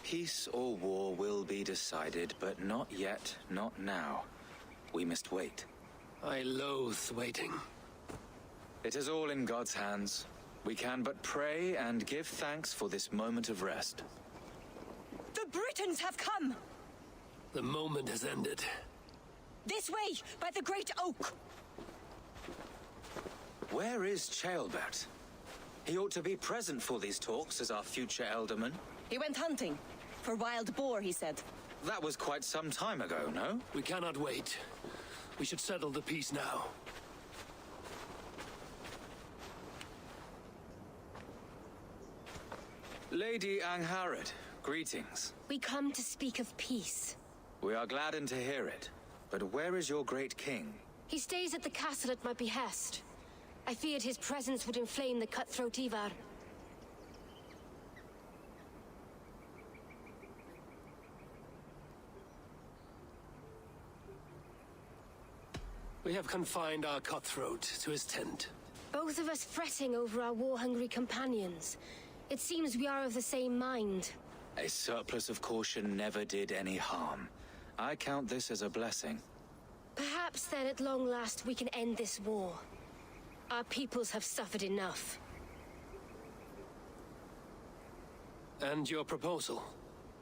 Peace or war will be decided, but not yet, not now. We must wait. I loathe waiting. It is all in God's hands. We can but pray and give thanks for this moment of rest. The Britons have come! The moment has ended. This way, by the great oak! Where is Ceolbert? He ought to be present for these talks as our future elderman. He went hunting. For wild boar, he said. That was quite some time ago, no? We cannot wait. We should settle the peace now. Lady Angharad, greetings. We come to speak of peace. We are gladdened to hear it. But where is your great king? He stays at the castle at my behest. I feared his presence would inflame the cutthroat Ivar. We have confined our cutthroat to his tent. Both of us fretting over our war-hungry companions. It seems we are of the same mind. A surplus of caution never did any harm. I count this as a blessing. Perhaps then at long last we can end this war. Our peoples have suffered enough. And your proposal?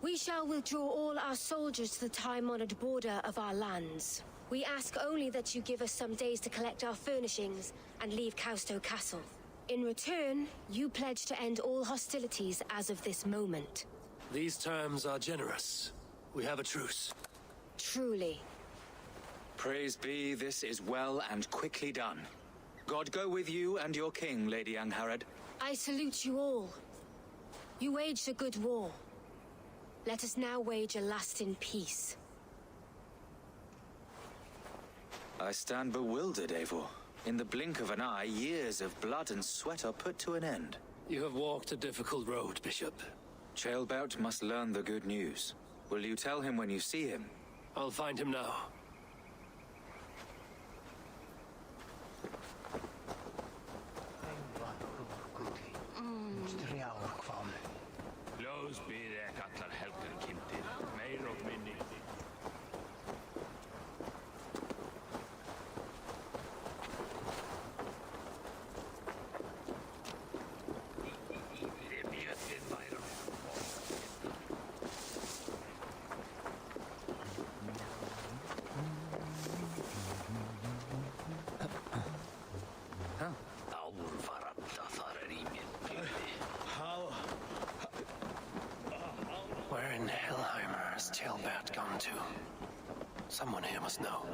We shall withdraw all our soldiers to the time-honored border of our lands. We ask only that you give us some days to collect our furnishings and leave Kausto Castle. In return, you pledge to end all hostilities as of this moment. These terms are generous. We have a truce. Truly. Praise be, this is well and quickly done. God go with you and your king, Lady Angharad. I salute you all. You waged a good war. Let us now wage a lasting peace. I stand bewildered, Eivor. In the blink of an eye, years of blood and sweat are put to an end. You have walked a difficult road, Bishop. Ceolbert must learn the good news. Will you tell him when you see him? I'll find him now. Where in Hellheimer has Ceolbert gone to? Someone here must know.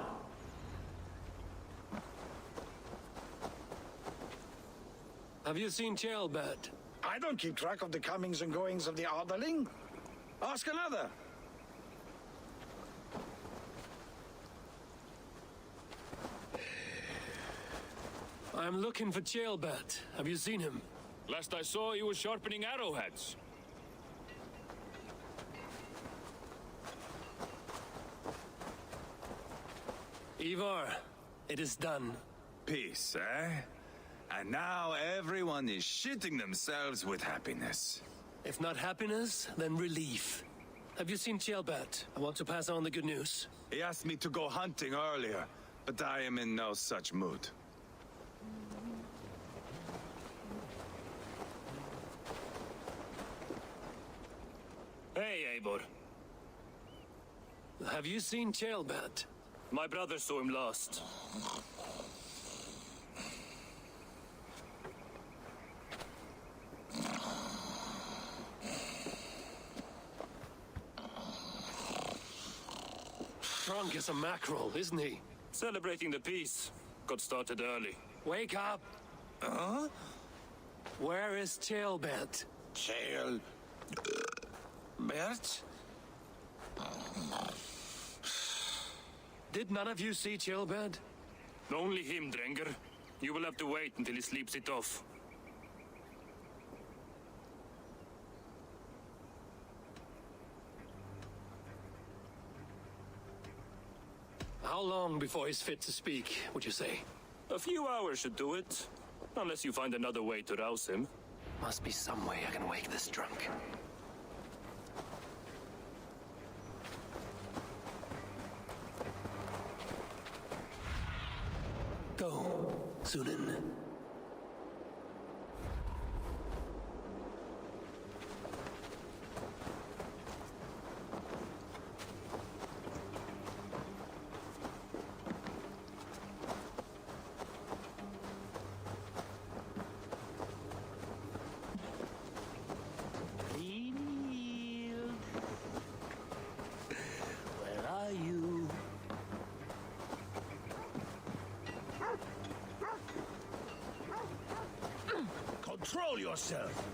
Have you seen Ceolbert? I don't keep track of the comings and goings of the Arderling. Ask another. I'm looking for Ceolbert. Have you seen him? Last I saw, he was sharpening arrowheads. Ivar, it is done. Peace, eh? And now everyone is shitting themselves with happiness. If not happiness, then relief. Have you seen Ceolbert? I want to pass on the good news. He asked me to go hunting earlier, but I am in no such mood. Hey, Eivor. Have you seen Ceolbert? My brother saw him last. Drunk as a mackerel, isn't he? Celebrating the peace. Got started early. Wake up! Huh? Where is Ceolbert? Bert? Did none of you see Ceolbert? Only him, Drenger. You will have to wait until he sleeps it off. How long before he's fit to speak, would you say? A few hours should do it. Unless you find another way to rouse him. Must be some way I can wake this drunk. Go, Sunan. Where are you? yourself.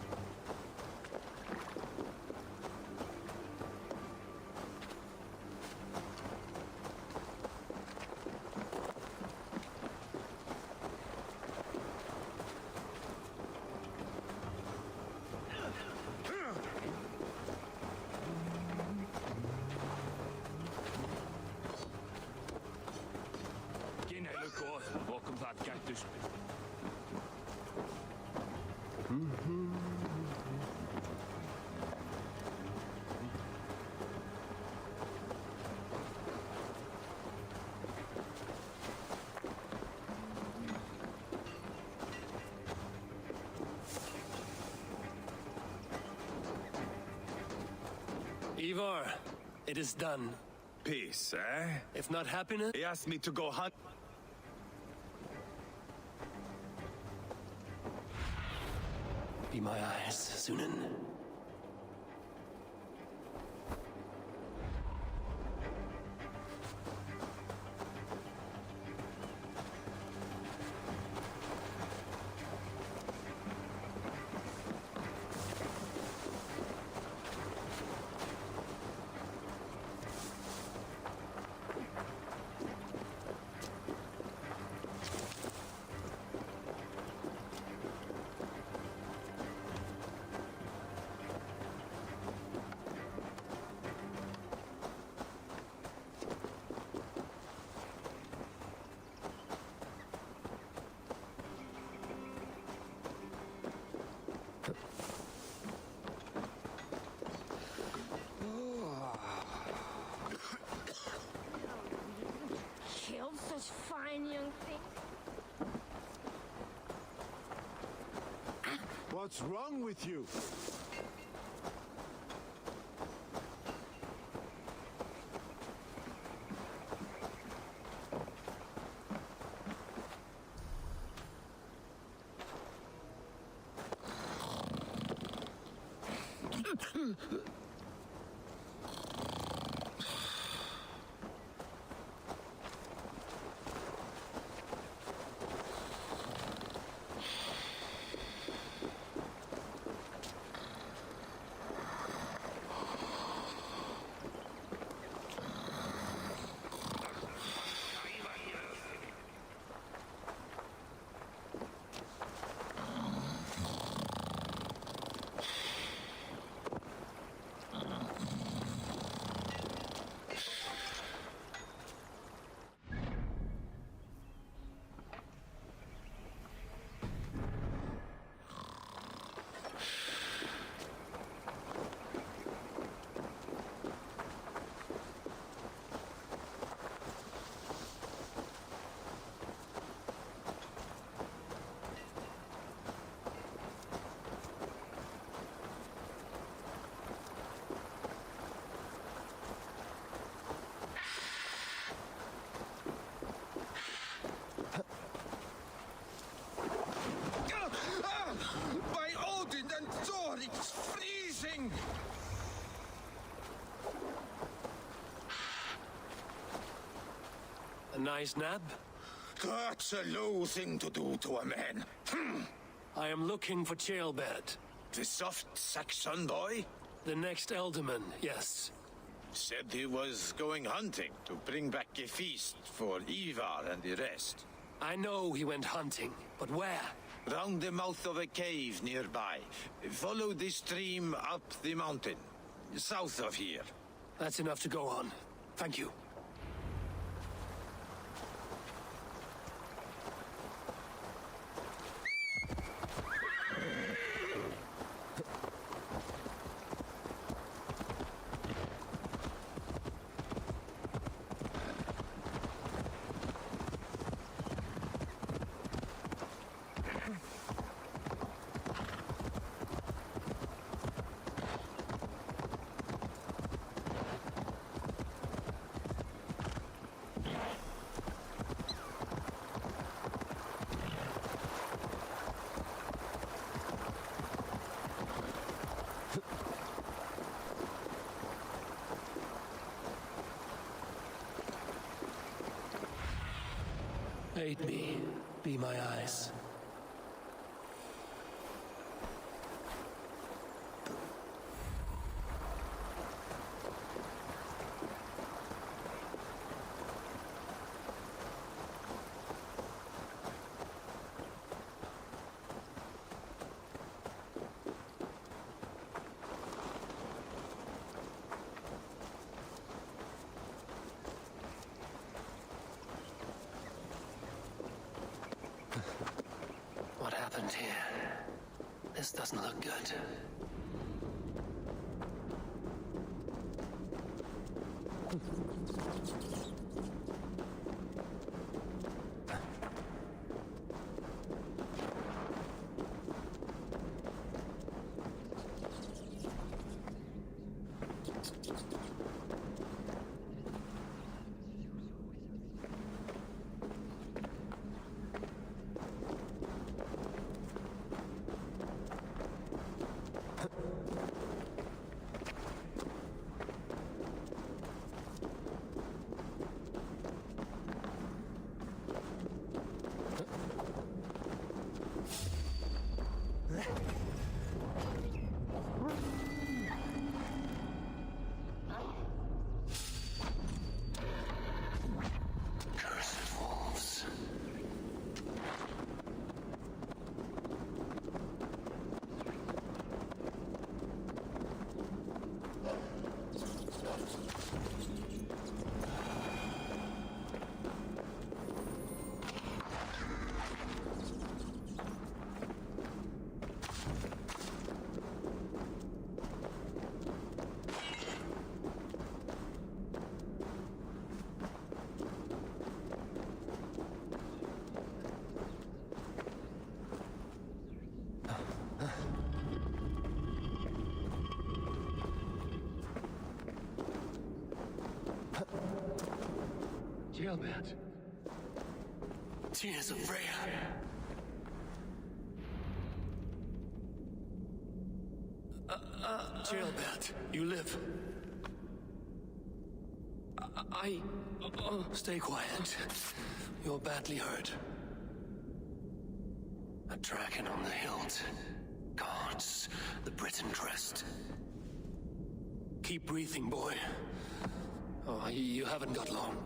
Welcome that cactus. Ivar, it is done. Peace, eh? If not happiness... He asked me to go hunt. Be my eyes, Sunan. Killed such fine young things. What's wrong with you? By Odin and Thor, it's freezing! A nice nap? That's a low thing to do to a man. I am looking for Chaelbert. The soft Saxon boy? The next Elderman, yes. Said he was going hunting to bring back a feast for Ivar and the rest. I know he went hunting, but where? Round the mouth of a cave nearby. Follow the stream up the mountain. South of here. That's enough to go on. Thank you. Aid me. Be my eyes. doesn't look good. Gilbert. Tears of Freya. Gilbert, you live. Stay quiet. You're badly hurt. A dragon on the hilt. Guards the Briton crest. Keep breathing, boy. Oh, you haven't got long.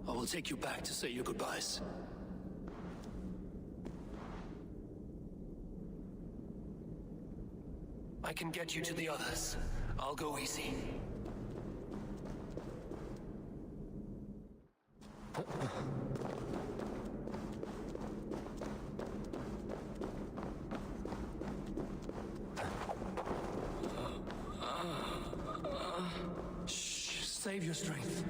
I will take you back to say your goodbyes. I can get you to the others. I'll go easy. Shh, save your strength.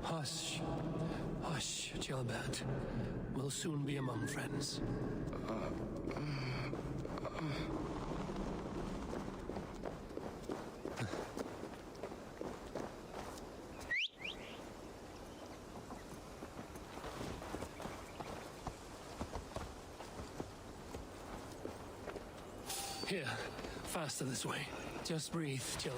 Hush. Hush, Gilbert. We'll soon be among friends. Here, faster this way. Just breathe, Jill.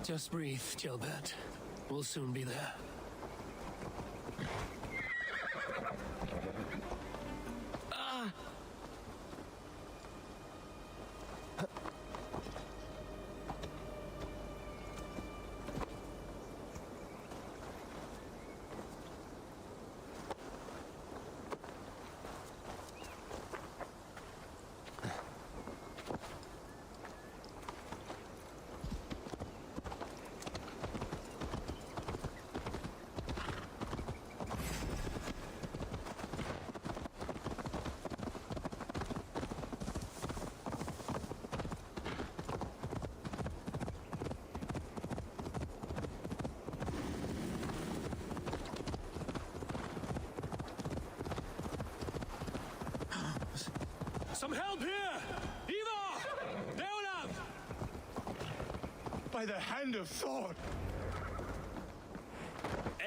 Just breathe, Gilbert. We'll soon be there. Some help here! Ivar! Leonard! By the hand of Thor!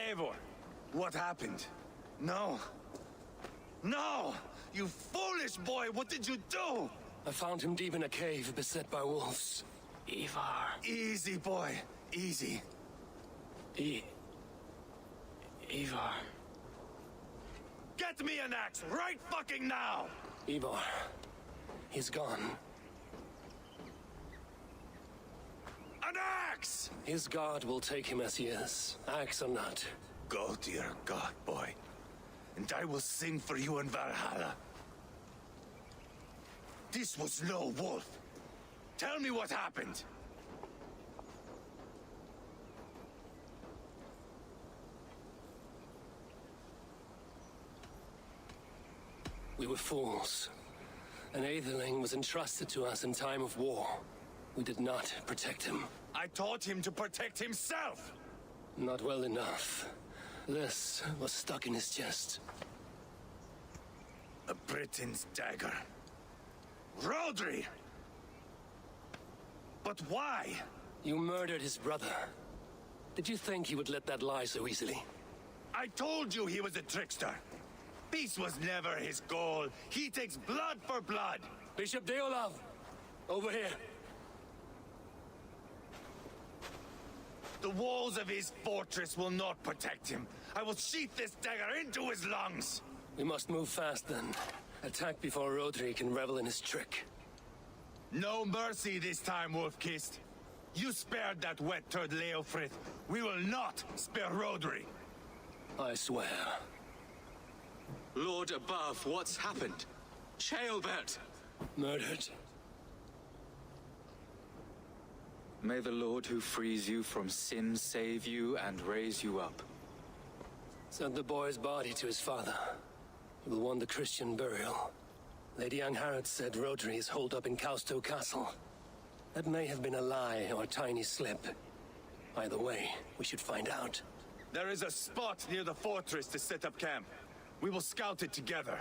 Eivor, what happened? No. No! You foolish boy, what did you do? I found him deep in a cave beset by wolves. Ivar. Easy, boy. Easy. Ivar. Get me an axe right fucking now! Ivar. He's gone. An axe! His god will take him as he is, axe or not. Go to your god, boy. And I will sing for you in Valhalla. This was no wolf. Tell me what happened. We were fools. An Aetherling was entrusted to us in time of war. We did not protect him. I taught him to protect himself! Not well enough. This was stuck in his chest. A Briton's dagger. Rodri! But why? You murdered his brother. Did you think he would let that lie so easily? I told you he was a trickster. Peace was never his goal. He takes blood for blood. Bishop Deolav, over here. The walls of his fortress will not protect him. I will sheath this dagger into his lungs. We must move fast then. Attack before Rodri can revel in his trick. No mercy this time, Wolf-Kissed. You spared that wet turd Leofrith. We will not spare Rodri. I swear. Lord above, what's happened? Ceolbert! Murdered. May the Lord who frees you from sin save you and raise you up. Sent the boy's body to his father. He will want the Christian burial. Lady Angharad said Rodri is holed up in Causto Castle. That may have been a lie or a tiny slip. Either way, we should find out. There is a spot near the fortress to set up camp. We will scout it together.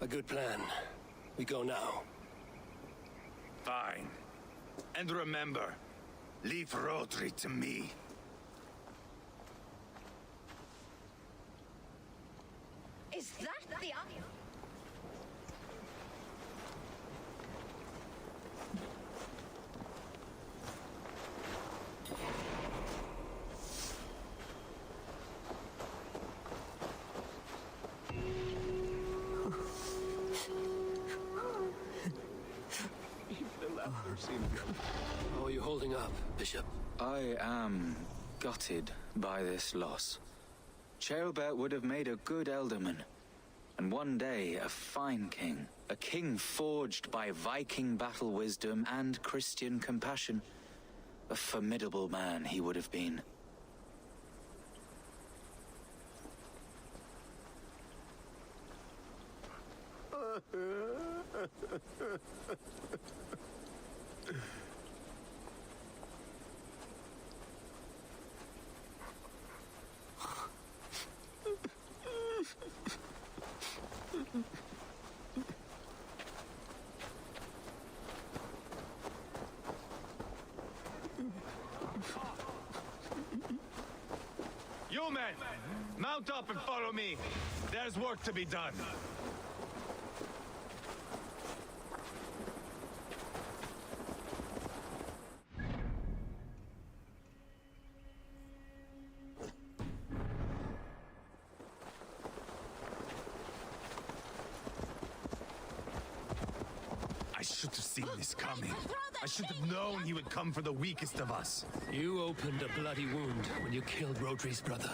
A good plan. We go now. Fine. And remember, leave Rodri to me. Is that the army? How are you holding up, Bishop? I am gutted by this loss. Ceolbert would have made a good elderman, and one day a fine king. A king forged by Viking battle wisdom and Christian compassion. A formidable man he would have been. You men, mount up and follow me. There's work to be done. I should have seen this coming. I should have known he would come for the weakest of us. You opened a bloody wound when you killed Rodri's brother.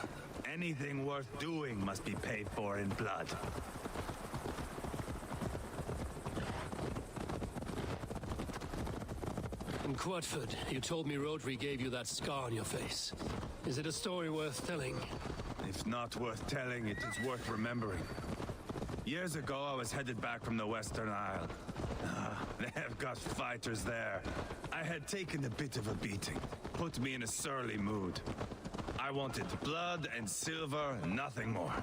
Anything worth doing must be paid for in blood. In Quatford, you told me Rodri gave you that scar on your face. Is it a story worth telling? If not worth telling, it is worth remembering. Years ago, I was headed back from the Western Isle. They've got fighters there. I had taken a bit of a beating. Put me in a surly mood. I wanted blood and silver, nothing more.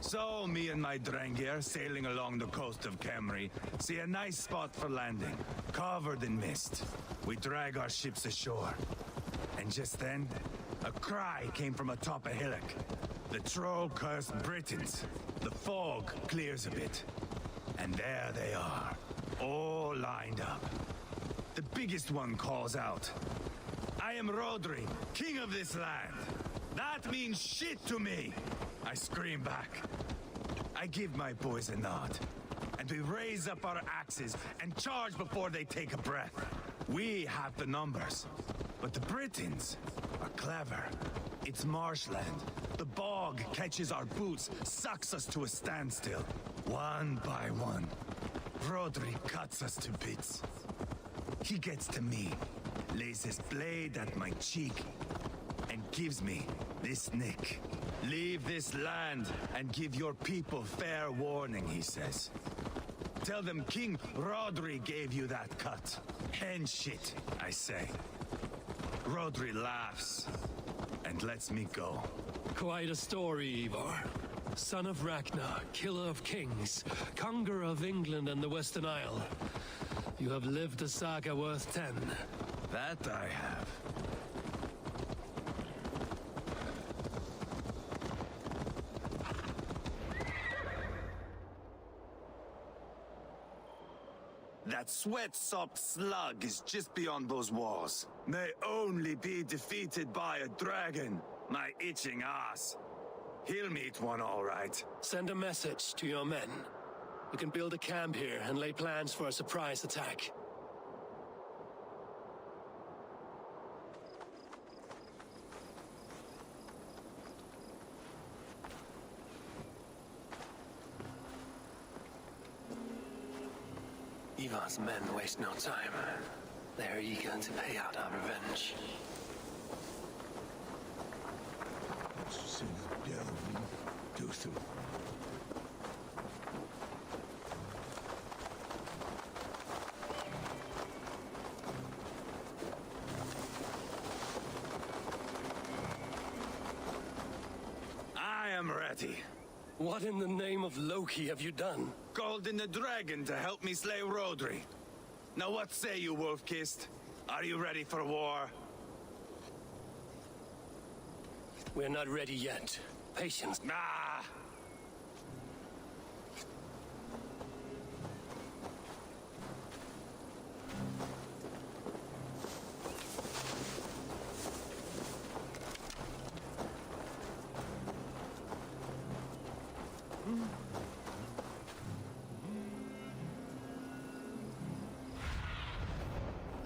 So, me and my Drengir, sailing along the coast of Kemri, see a nice spot for landing, covered in mist. We drag our ships ashore. And just then, a cry came from atop a hillock. The troll-cursed Britons. The fog clears a bit. And there they are, all lined up. The biggest one calls out, "I am Rodri, king of this land. That means shit to me!" I scream back. I give my boys a nod, and we raise up our axes and charge before they take a breath. We have the numbers, but the Britons are clever. It's marshland. The bog catches our boots, sucks us to a standstill. One by one, Rodri cuts us to bits. He gets to me, lays his blade at my cheek, and gives me this nick. "Leave this land and give your people fair warning," he says. "Tell them King Rodri gave you that cut." "Hen shit," I say. Rodri laughs and lets me go. Quite a story, Ivar. Son of Ragnar, killer of kings, conqueror of England and the Western Isle. You have lived a saga worth 10. That I have. That sweat-sopped slug is just beyond those walls. May only be defeated by a dragon, my itching ass. He'll meet one all right. Send a message to your men. We can build a camp here and lay plans for a surprise attack. Ivar's men waste no time. They're eager to pay out our revenge. I am ready. What in the name of Loki have you done? Called in the dragon to help me slay Rodri. Now what say you, Wolf-Kissed? Are you ready for war? We're not ready yet. Patience. Ah!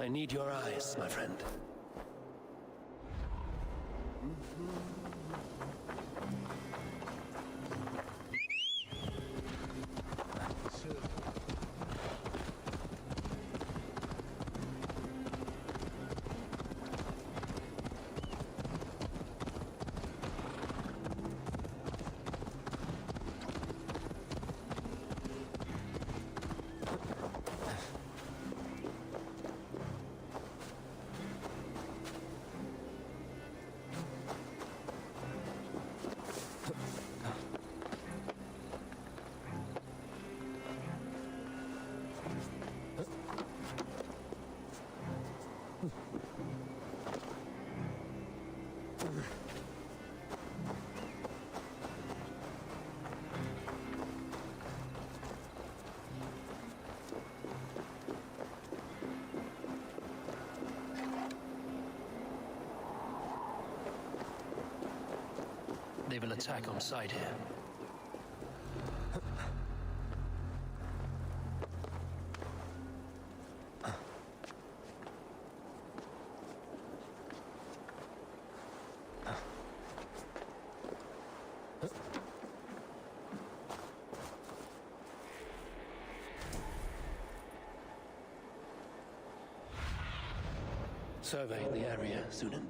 I need your eyes, my friend. They will attack on sight here. Survey the area, Sunan.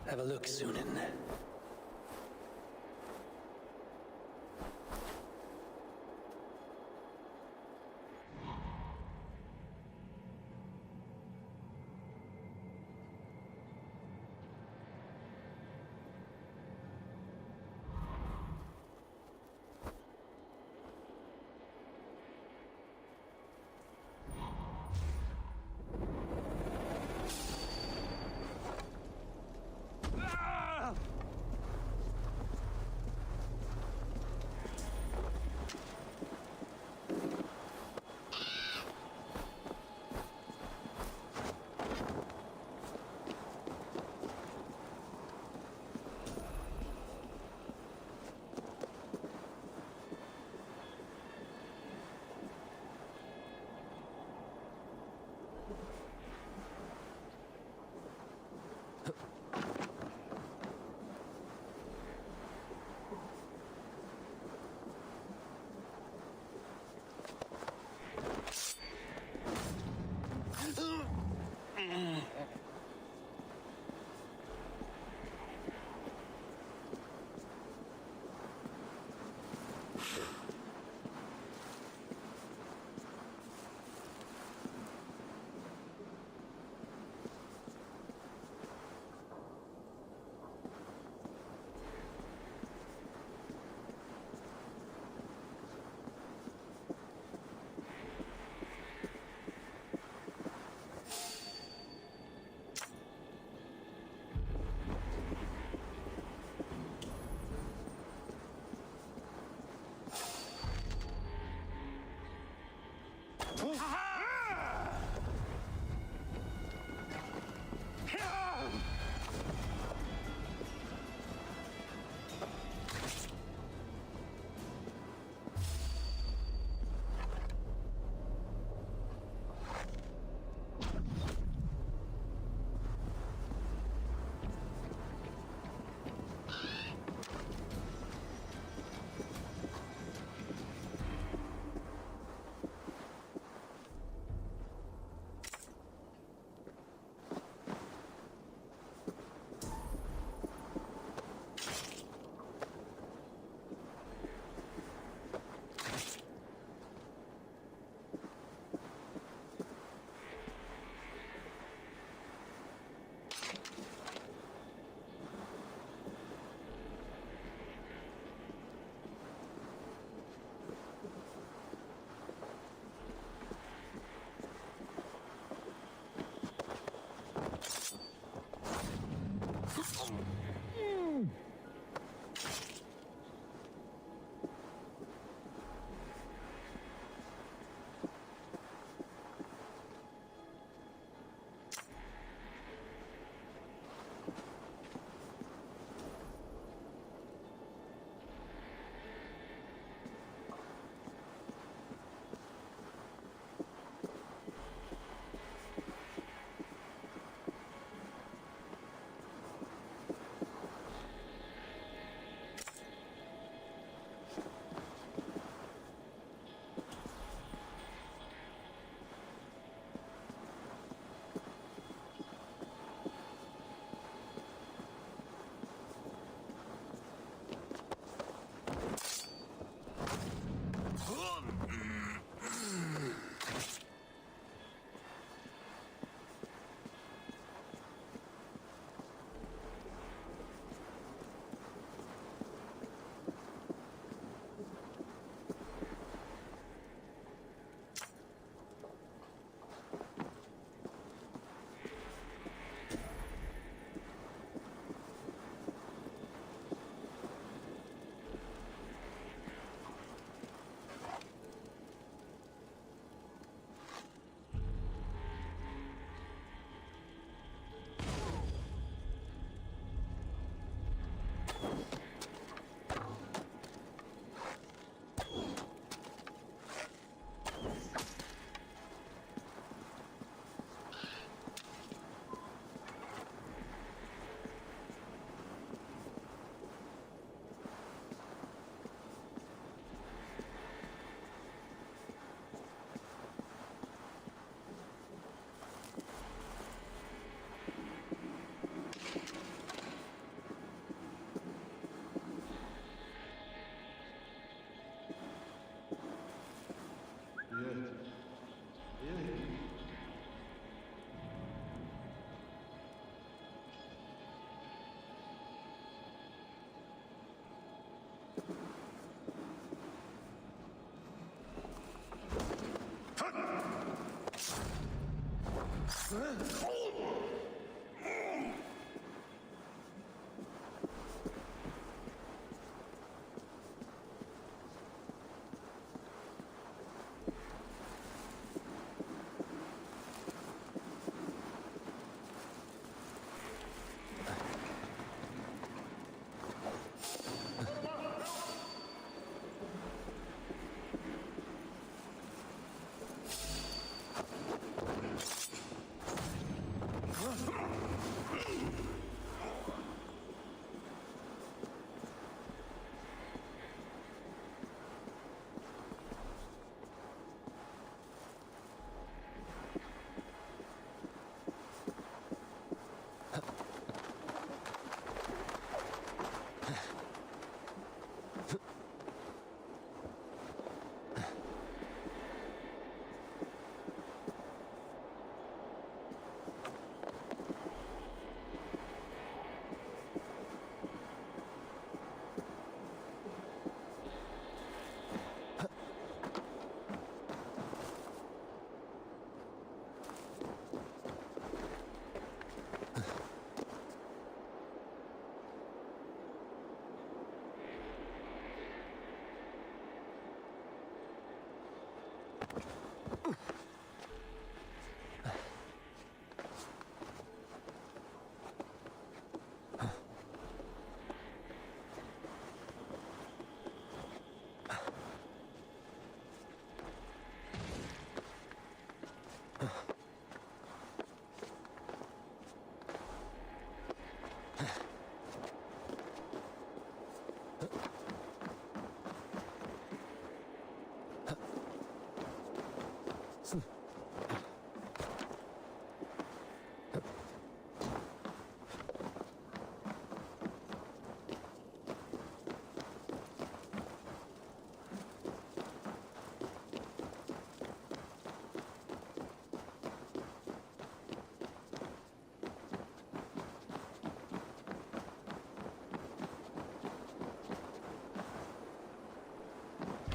Have a look, Sunan.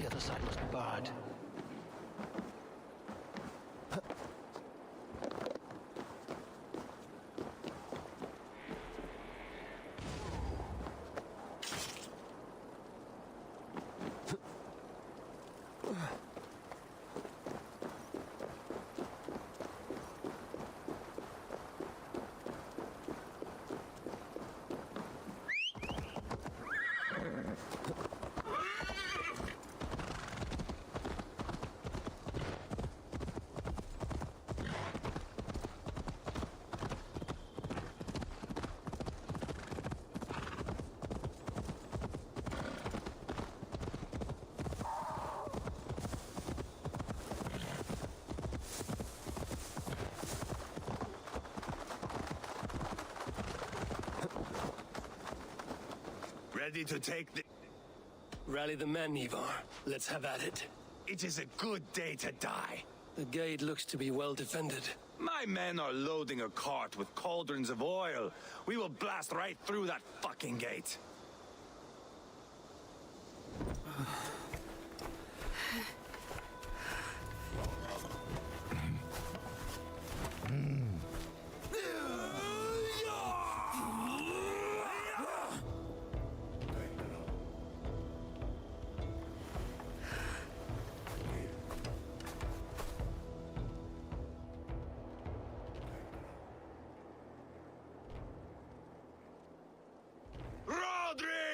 The other side must be barred. Ready to take the... Rally the men, Ivar. Let's have at it. It is a good day to die. The gate looks to be well defended. My men are loading a cart with cauldrons of oil. We will blast right through that fucking gate. Rodri!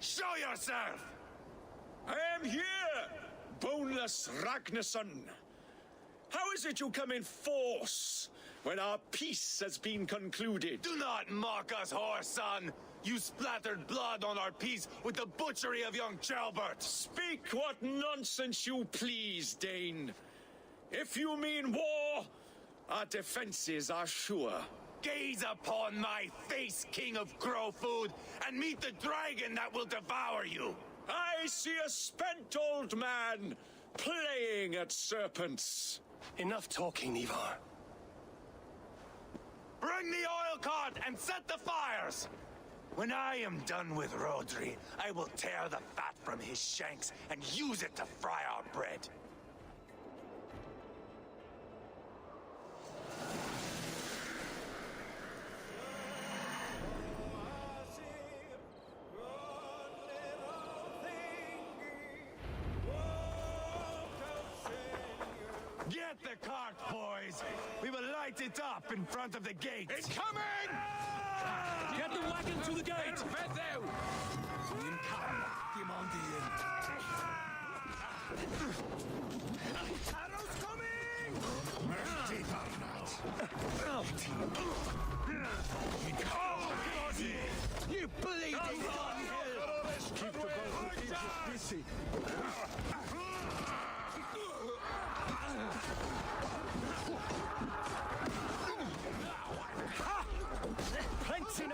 Show yourself! I am here, boneless Ragnarsson. How is it you come in force when our peace has been concluded? Do not mock us, whoreson! You splattered blood on our peace with the butchery of young Chalbert! Speak what nonsense you please, Dane. If you mean war, our defenses are sure. Gaze upon my face, King of Crow Food, and meet the dragon that will devour you! I see a spent old man playing at serpents. Enough talking, Ivar. Bring the oil cart and set the fires! When I am done with Rodri, I will tear the fat from his shanks and use it to fry our bread. Get the cart, boys! We will light it up in front of the gate! Incoming! Get the wagon to the gate! Arrows coming! You bleeding Keep the boat busy. Plenty of...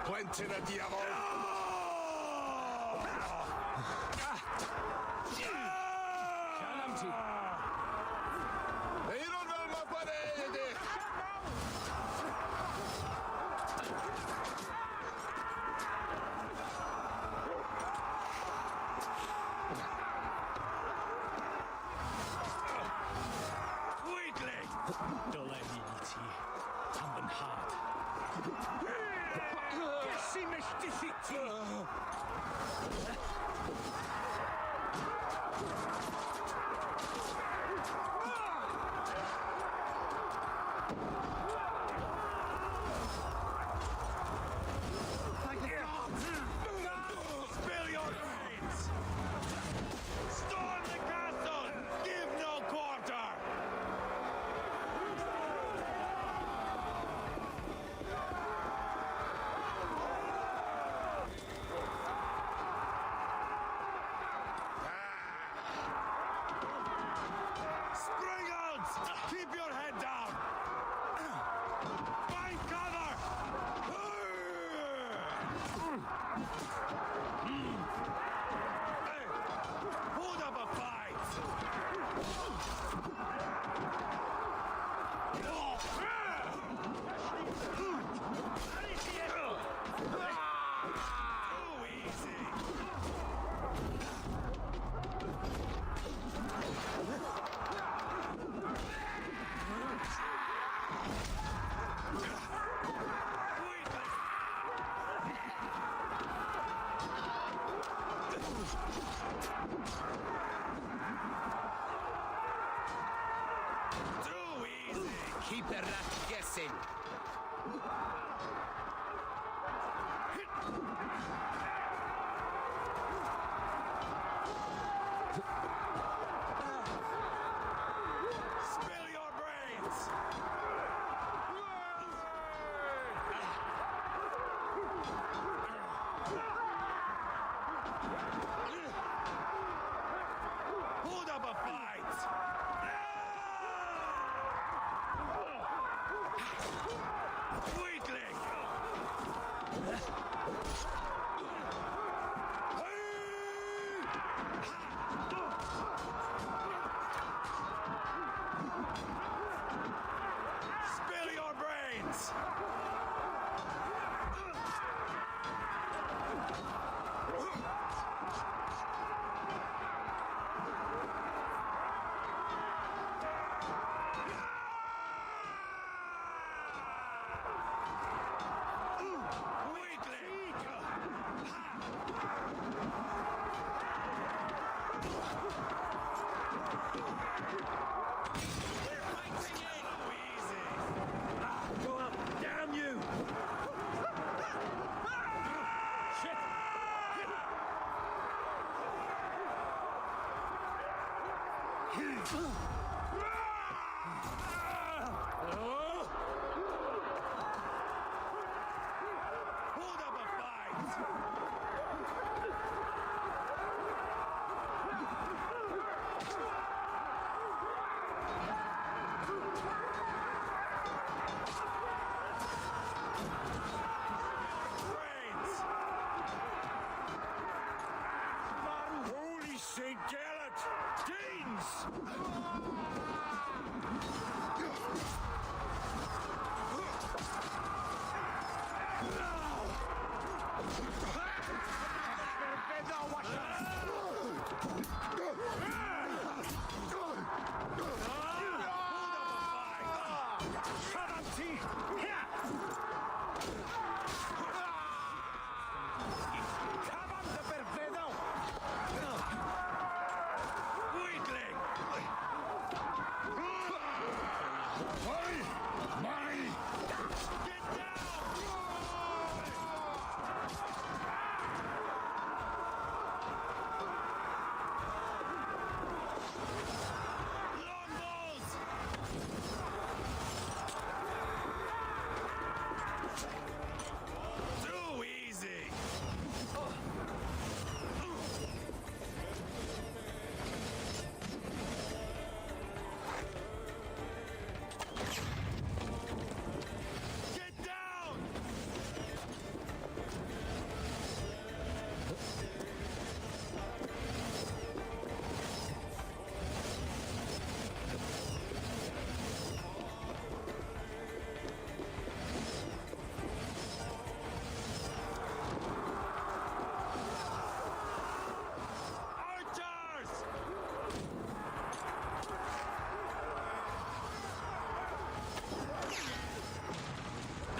Plenty of diavolo! Spill your brains! Storm the castle! Give no quarter! Spring out! Keep your head down! Find cover! Hey, hold up a fight! Too easy! Too easy! Keep the rat guessing. Spill your brains! Hold up a fight! Weakling! hands! St. Gallet! Deans!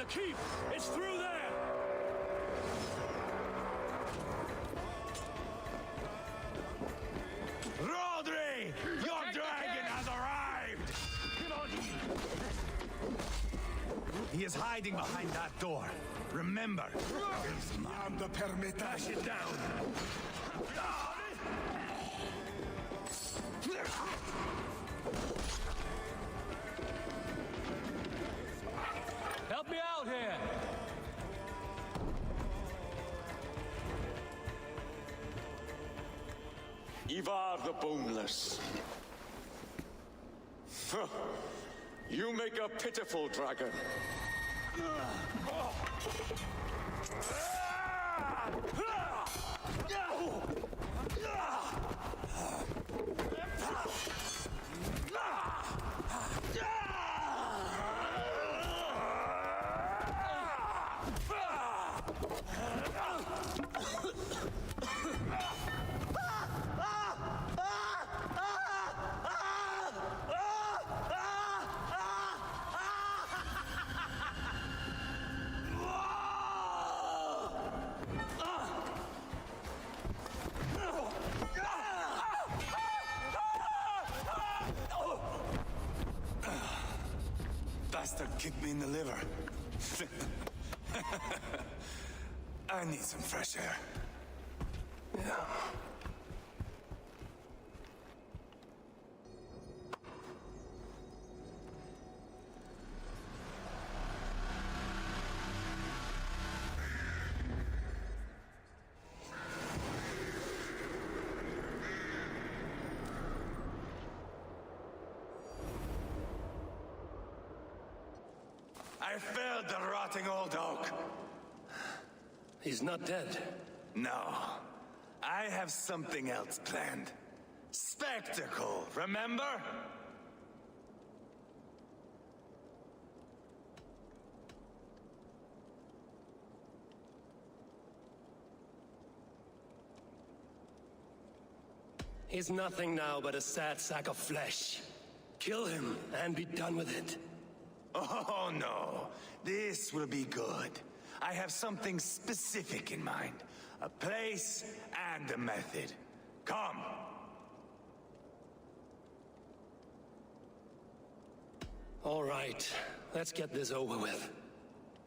Keep! It's through there! Rodri! Your dragon has arrived! He is hiding behind that door. Remember, Dash it down! Help me out here! Ivar the Boneless. Huh. You make a pitiful dragon. Bastard kicked me in the liver. I need some fresh air. Yeah. I felled the rotting old oak. He's not dead. No. I have something else planned. Spectacle, remember? He's nothing now but a sad sack of flesh. Kill him and be done with it. Oh no, this will be good. I have something specific in mind. A place and a method. Come. All right, let's get this over with.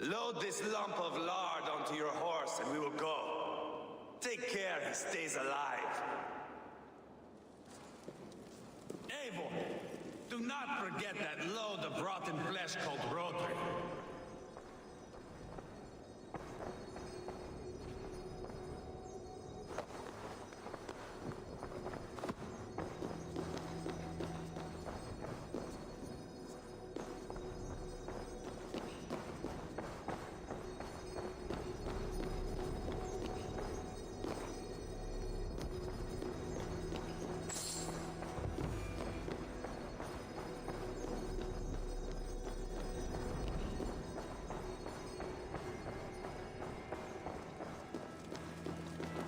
Load this lump of lard onto your horse and we will go. Take care he stays alive. Eivor, do not forget that load of rotten flesh called Rodri.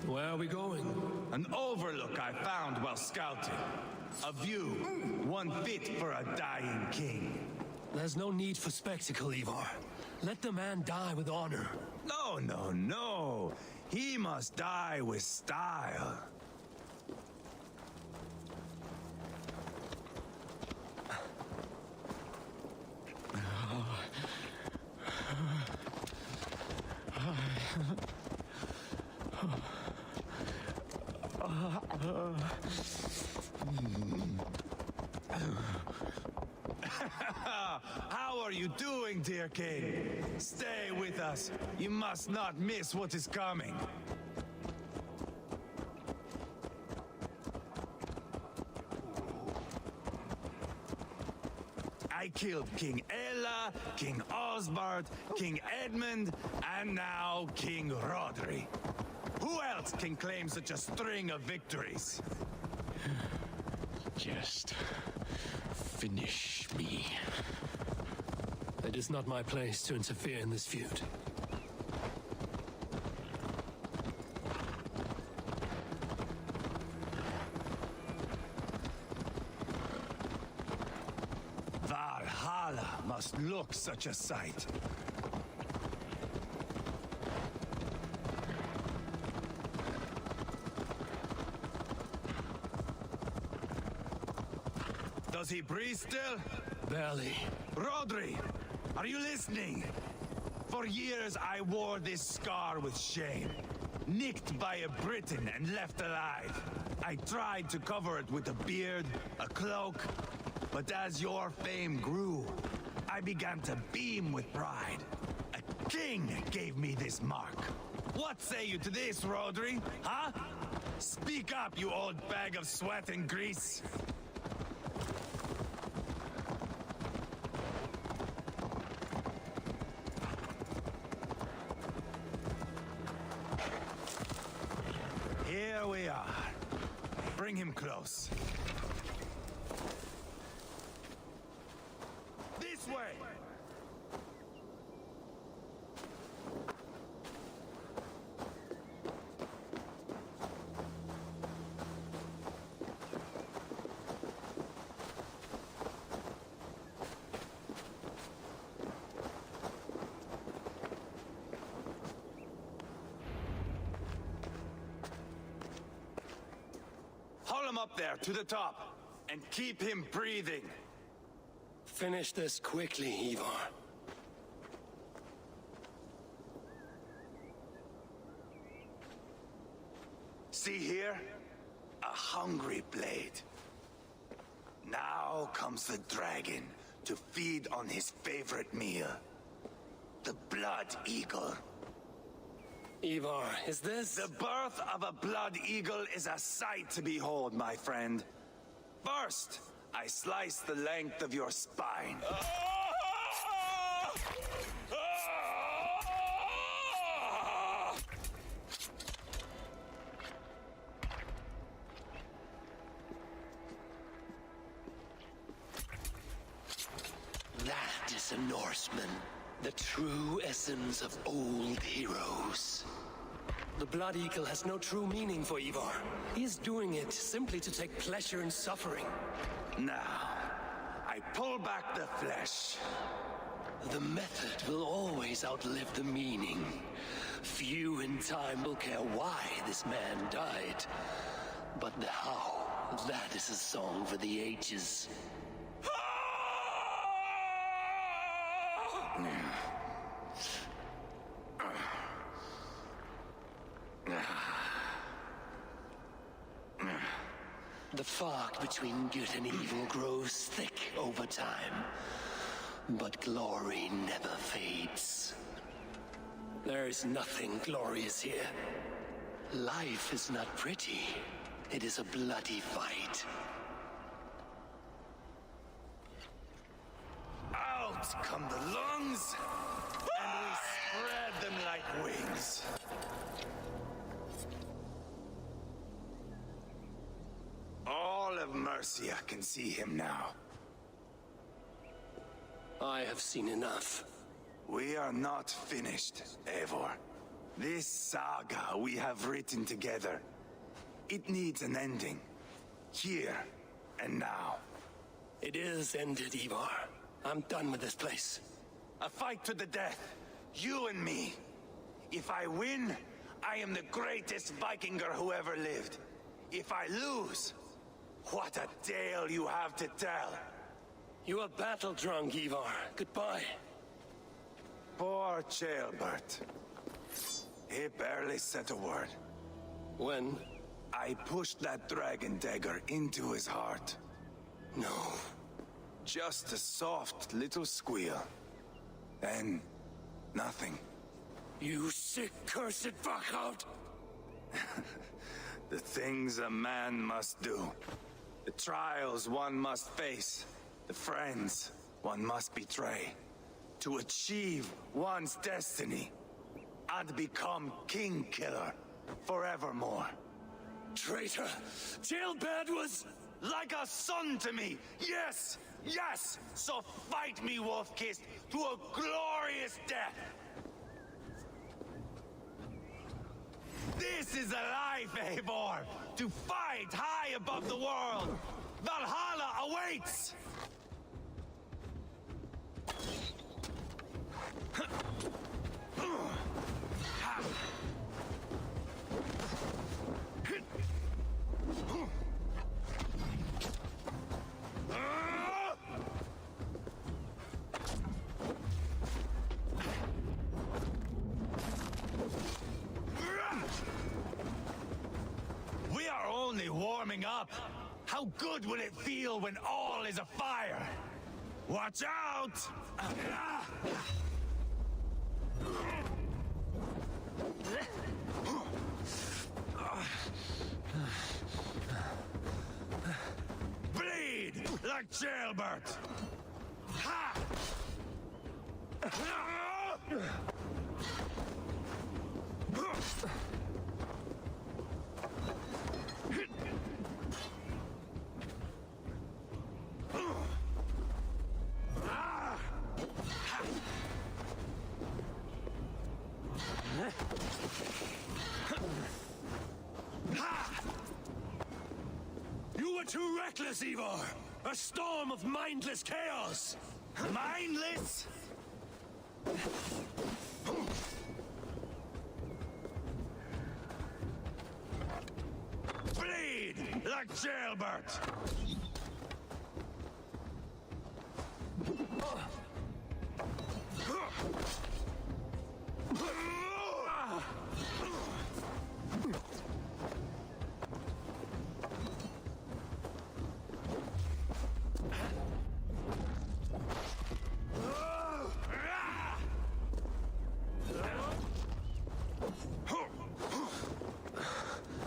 Where are we going? An overlook I found while scouting. A view, one fit for a dying king. There's no need for spectacle, Ivar. Let the man die with honor. No, no, no. He must die with style. How are you doing, dear king? Stay with us. You must not miss what is coming. I killed King Ella, King Osbert, King Edmund, and now King Rodri. Who else can claim such a string of victories? Just finish me. It is not my place to interfere in this feud. Valhalla must look such a sight. Does he breathe still? Barely. Rodri, are you listening? For years I wore this scar with shame. Nicked by a Briton and left alive. I tried to cover it with a beard, a cloak, but as your fame grew, I began to beam with pride. A king gave me this mark. What say you to this, Rodri? Huh? Speak up, you old bag of sweat and grease. Here we are. Bring him close. This way! Haul him up there, to the top, and keep him breathing. Finish this quickly, Ivar. See here? A hungry blade. Now comes the dragon to feed on his favorite meal. The blood eagle. Ivar, is this... The birth of a blood eagle is a sight to behold, my friend. First, I slice the length of your spine. That is a Norseman. The true essence of old heroes. The Blood Eagle has no true meaning for Ivar. He is doing it simply to take pleasure in suffering. Now, I pull back the flesh. The method will always outlive the meaning. Few in time will care why this man died. But the how, that is a song for the ages. The fog between good and evil grows thick over time. But glory never fades. There is nothing glorious here. Life is not pretty. It is a bloody fight. Out come the lungs, and we spread them like wings. All of Mercia can see him now. I have seen enough. We are not finished, Eivor. This saga we have written together, it needs an ending. Here and now. It is ended, Ivar. I'm done with this place. A fight to the death. You and me. If I win, I am the greatest Vikinger who ever lived. If I lose, what a tale you have to tell. You are battle-drunk, Ivar. Goodbye. Poor Ceolbert. He barely said a word. When? I pushed that dragon dagger into his heart. No. Just a soft little squeal. Then, nothing. You sick, cursed fuck-out! The things a man must do. The trials one must face. The friends one must betray. To achieve one's destiny. And become king-killer forevermore. Traitor! Ceolbert was... like a son to me! Yes! Yes! So fight me, Wolf-Kissed, to a glorious death! This is a life, Eivor! To fight high above the world! Valhalla awaits! We are only warming up. How good will it feel when all is afire? Watch out! Bleed like Ceolbert! Ha! You were too reckless, Ivar! A storm of mindless chaos! Mindless? Bleed like Ceolbert!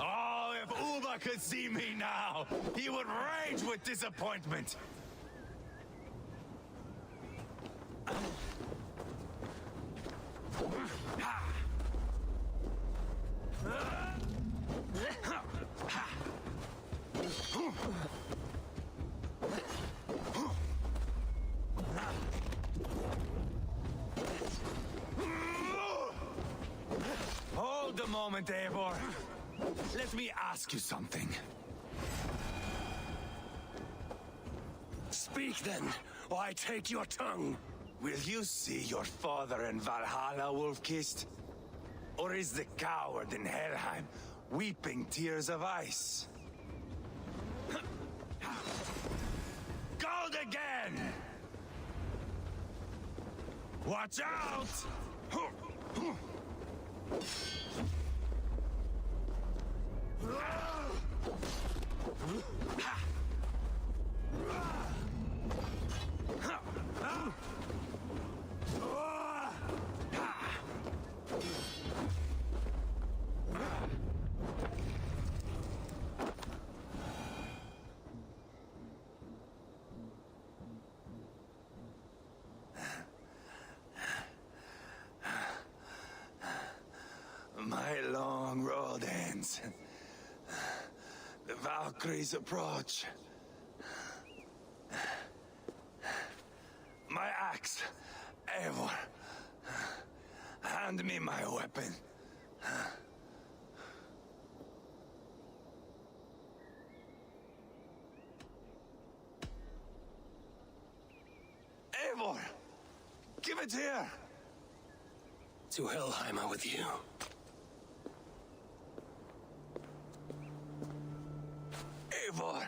Oh, if Uba could see me now, he would rage with disappointment. Hold them moment, Eivor. Let me ask you something. Speak then, or I take your tongue. Will you see your father in Valhalla, Wolf-Kissed? Or is the coward in Helheim weeping tears of ice? Gold again! Watch out! My long road ends. The Valkyries approach. My axe, Eivor. Hand me my weapon. Eivor! Give it here! To Helheim with you. Eivor!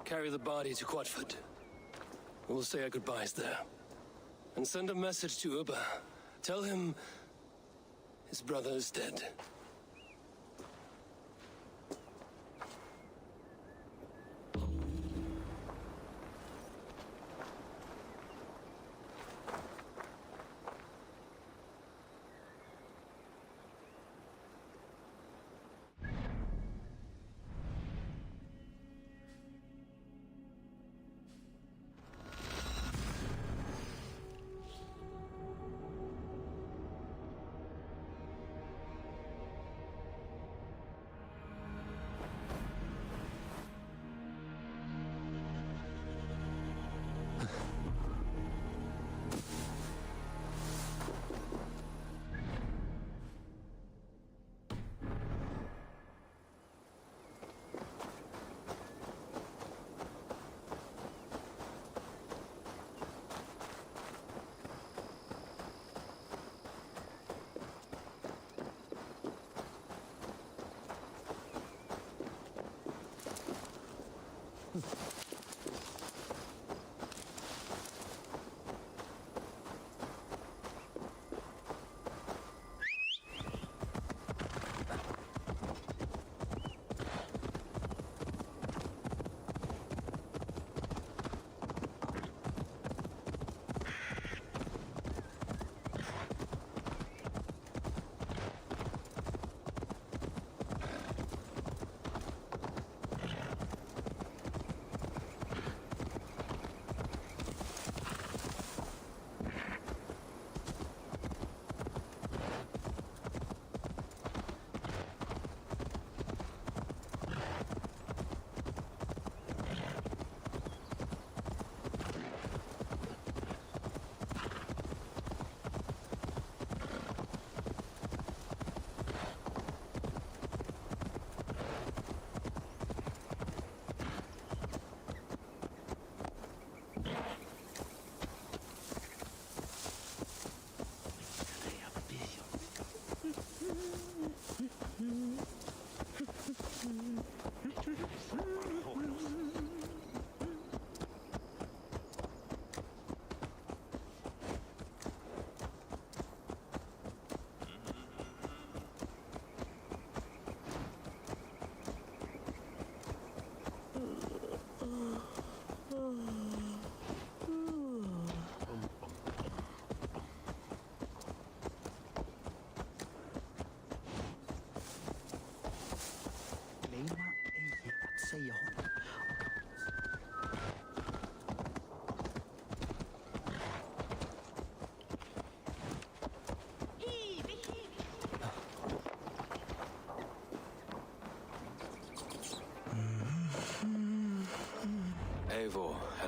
Carry the body to Quatford. We'll say our goodbyes there. And send a message to Ubba. Tell him his brother is dead.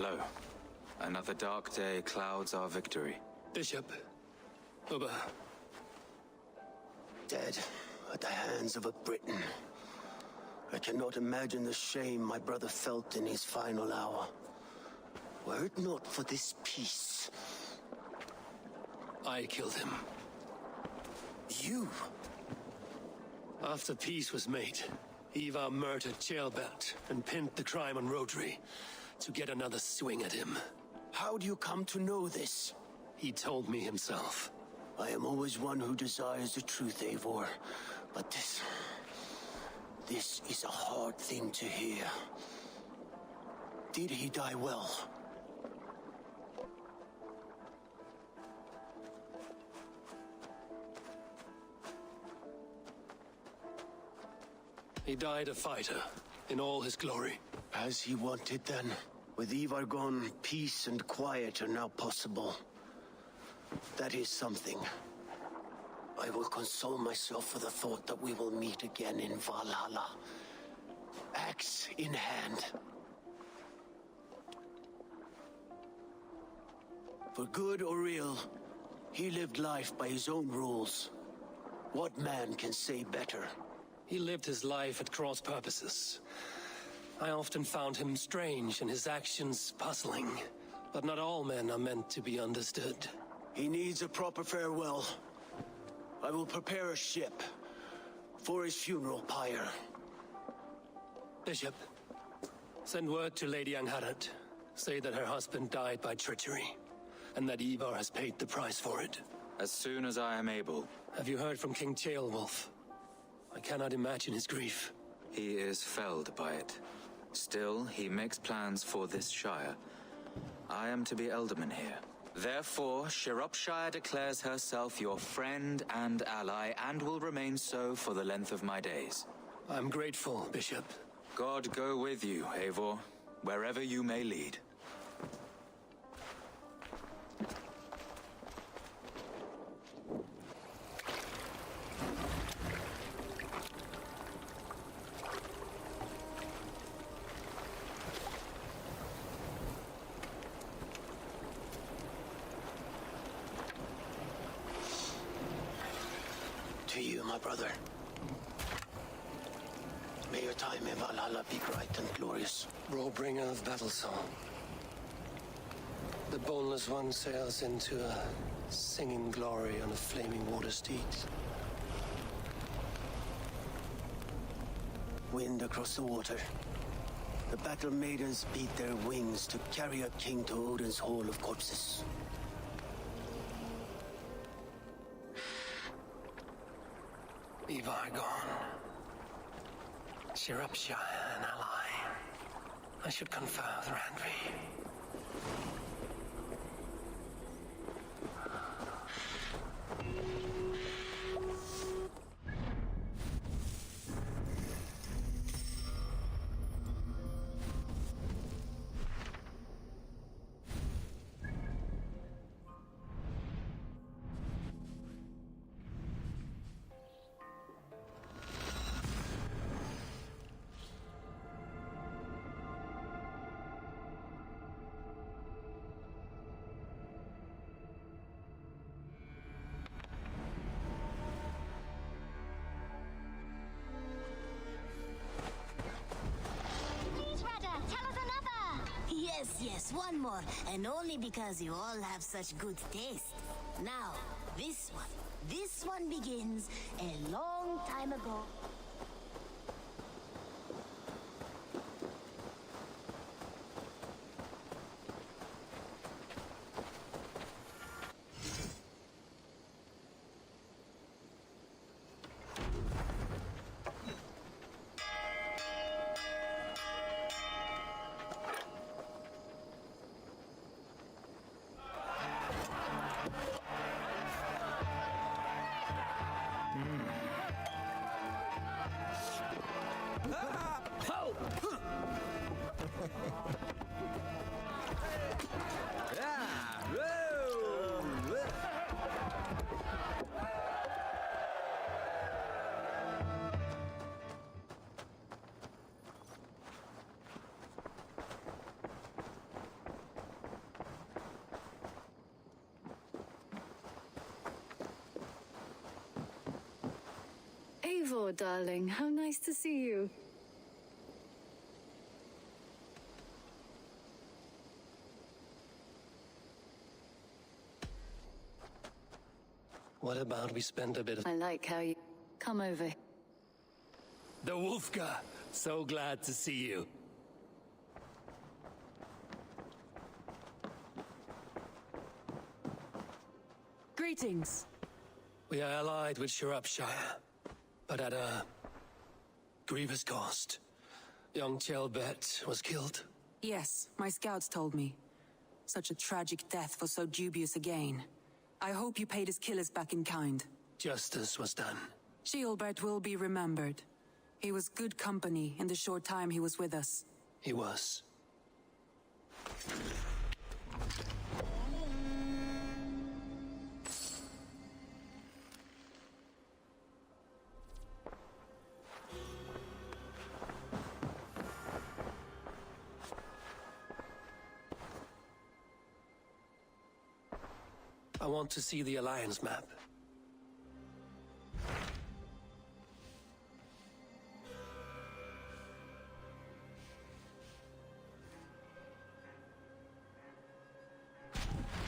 Hello. Another dark day clouds our victory. Bishop. Uber. Dead at the hands of a Briton. I cannot imagine the shame my brother felt in his final hour. Were it not for this peace... I killed him. You? After peace was made, Ivar murdered Jailbelt and pinned the crime on Rhodri to get another swing at him. How do you come to know this? He told me himself. I am always one who desires the truth, Eivor. But this is a hard thing to hear. Did he die well? He died a fighter, in all his glory. As he wanted then. With Ivar gone, peace and quiet are now possible. That is something. I will console myself for the thought that we will meet again in Valhalla. Axe in hand. For good or ill, he lived life by his own rules. What man can say better? He lived his life at cross purposes. I often found him strange and his actions puzzling. But not all men are meant to be understood. He needs a proper farewell. I will prepare a ship for his funeral pyre. Bishop, send word to Lady Angharad. Say that her husband died by treachery, and that Ivar has paid the price for it. As soon as I am able. Have you heard from King Ceolwulf? I cannot imagine his grief. He is felled by it. Still, he makes plans for this shire. I am to be Elderman here. Therefore, Shropshire declares herself your friend and ally, and will remain so for the length of my days. I'm grateful, Bishop. God go with you, Eivor, wherever you may lead. To you, my brother. May your time in Valhalla be bright and glorious. Rollbringer of battle song. The boneless one sails into a singing glory on a flaming water steed. Wind across the water. The battle maidens beat their wings to carry a king to Odin's Hall of Corpses. Ivar gone. Shropshire, an ally. I should confer with Randvi. Yes, one more, and only because you all have such good taste. Now, this one begins a long time ago. Eivor, darling, how nice to see you. What about we spend a bit of... I like how you... Come over. The Wolfka! So glad to see you. Greetings. We are allied with Shropshire, but at a grievous cost. Young Chelbet was killed. Yes, my scouts told me. Such a tragic death for so dubious a gain. I hope you paid his killers back in kind. Justice was done. Sheolbert will be remembered. He was good company in the short time he was with us. He was. I want to see the Alliance map.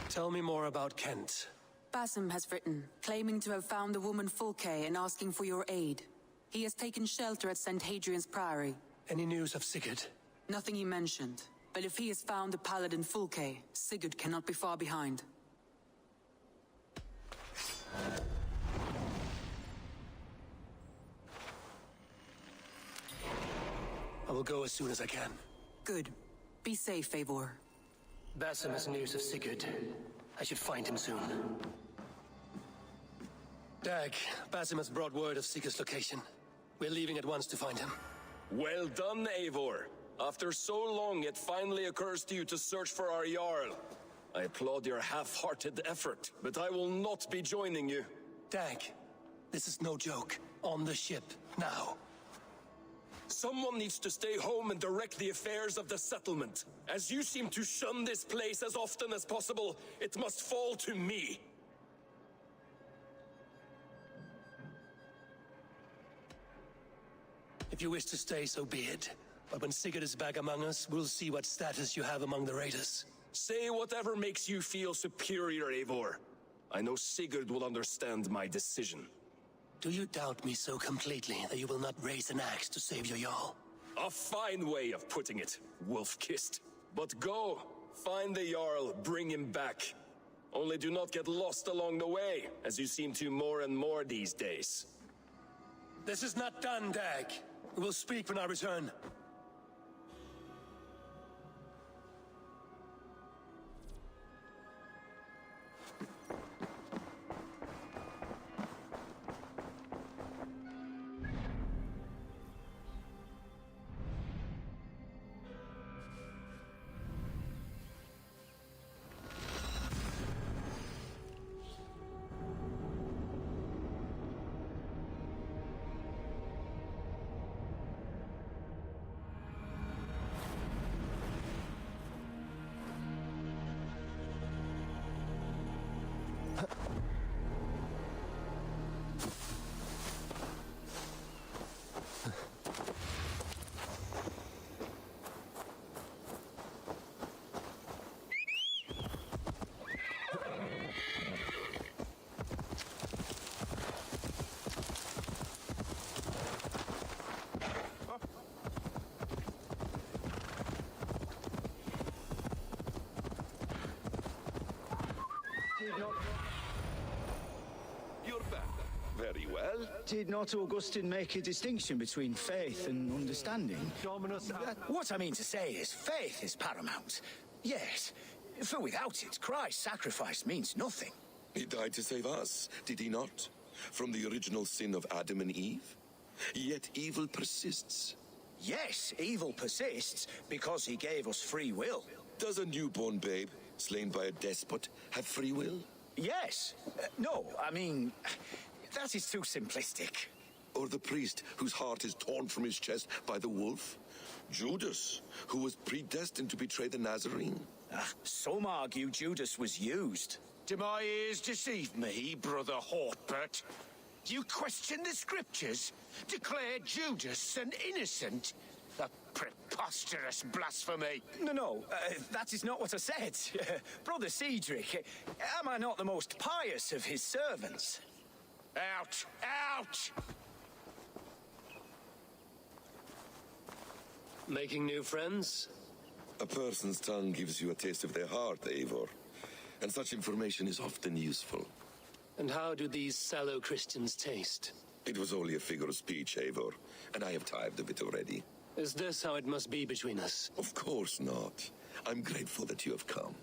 Tell me more about Kent. Basim has written, claiming to have found the woman Fulke and asking for your aid. He has taken shelter at St. Hadrian's Priory. Any news of Sigurd? Nothing he mentioned. But if he has found the paladin Fulke, Sigurd cannot be far behind. I will go as soon as I can. Good. Be safe, Eivor. Basim has news of Sigurd. I should find him soon. Dag, Basim has brought word of Sigurd's location. We're leaving at once to find him. Well done, Eivor. After so long, it finally occurs to you to search for our Jarl. I applaud your half-hearted effort, but I will not be joining you. Dag, this is no joke. On the ship, now. Someone needs to stay home and direct the affairs of the settlement. As you seem to shun this place as often as possible, it must fall to me. If you wish to stay, so be it. But when Sigurd is back among us, we'll see what status you have among the raiders. Say whatever makes you feel superior, Eivor. I know Sigurd will understand my decision. Do you doubt me so completely that you will not raise an axe to save your Jarl? A fine way of putting it, wolf-kissed. But go, find the Jarl, bring him back. Only do not get lost along the way, as you seem to more and more these days. This is not done, Dag. We will speak when I return. You're back. Very well. Did not Augustine make a distinction between faith and understanding? What I mean to say is, faith is paramount. Yes, for without it, Christ's sacrifice means nothing. He died to save us, did he not? From the original sin of Adam and Eve? Yet evil persists. Yes, evil persists because he gave us free will. Does a newborn babe, slain by a despot, have free will? Yes. No, I mean, that is too simplistic. Or the priest whose heart is torn from his chest by the wolf? Judas, who was predestined to betray the Nazarene? Some argue Judas was used. Do my ears deceive me, Brother Hortbert? You question the scriptures? Declare Judas an innocent? A preposterous blasphemy! No, that is not what I said. Brother Cedric, am I not the most pious of his servants? Out! Out! Making new friends? A person's tongue gives you a taste of their heart, Eivor. And such information is often useful. And how do these sallow Christians taste? It was only a figure of speech, Eivor, and I have tithed a bit already. Is this how it must be between us? Of course not. I'm grateful that you have come.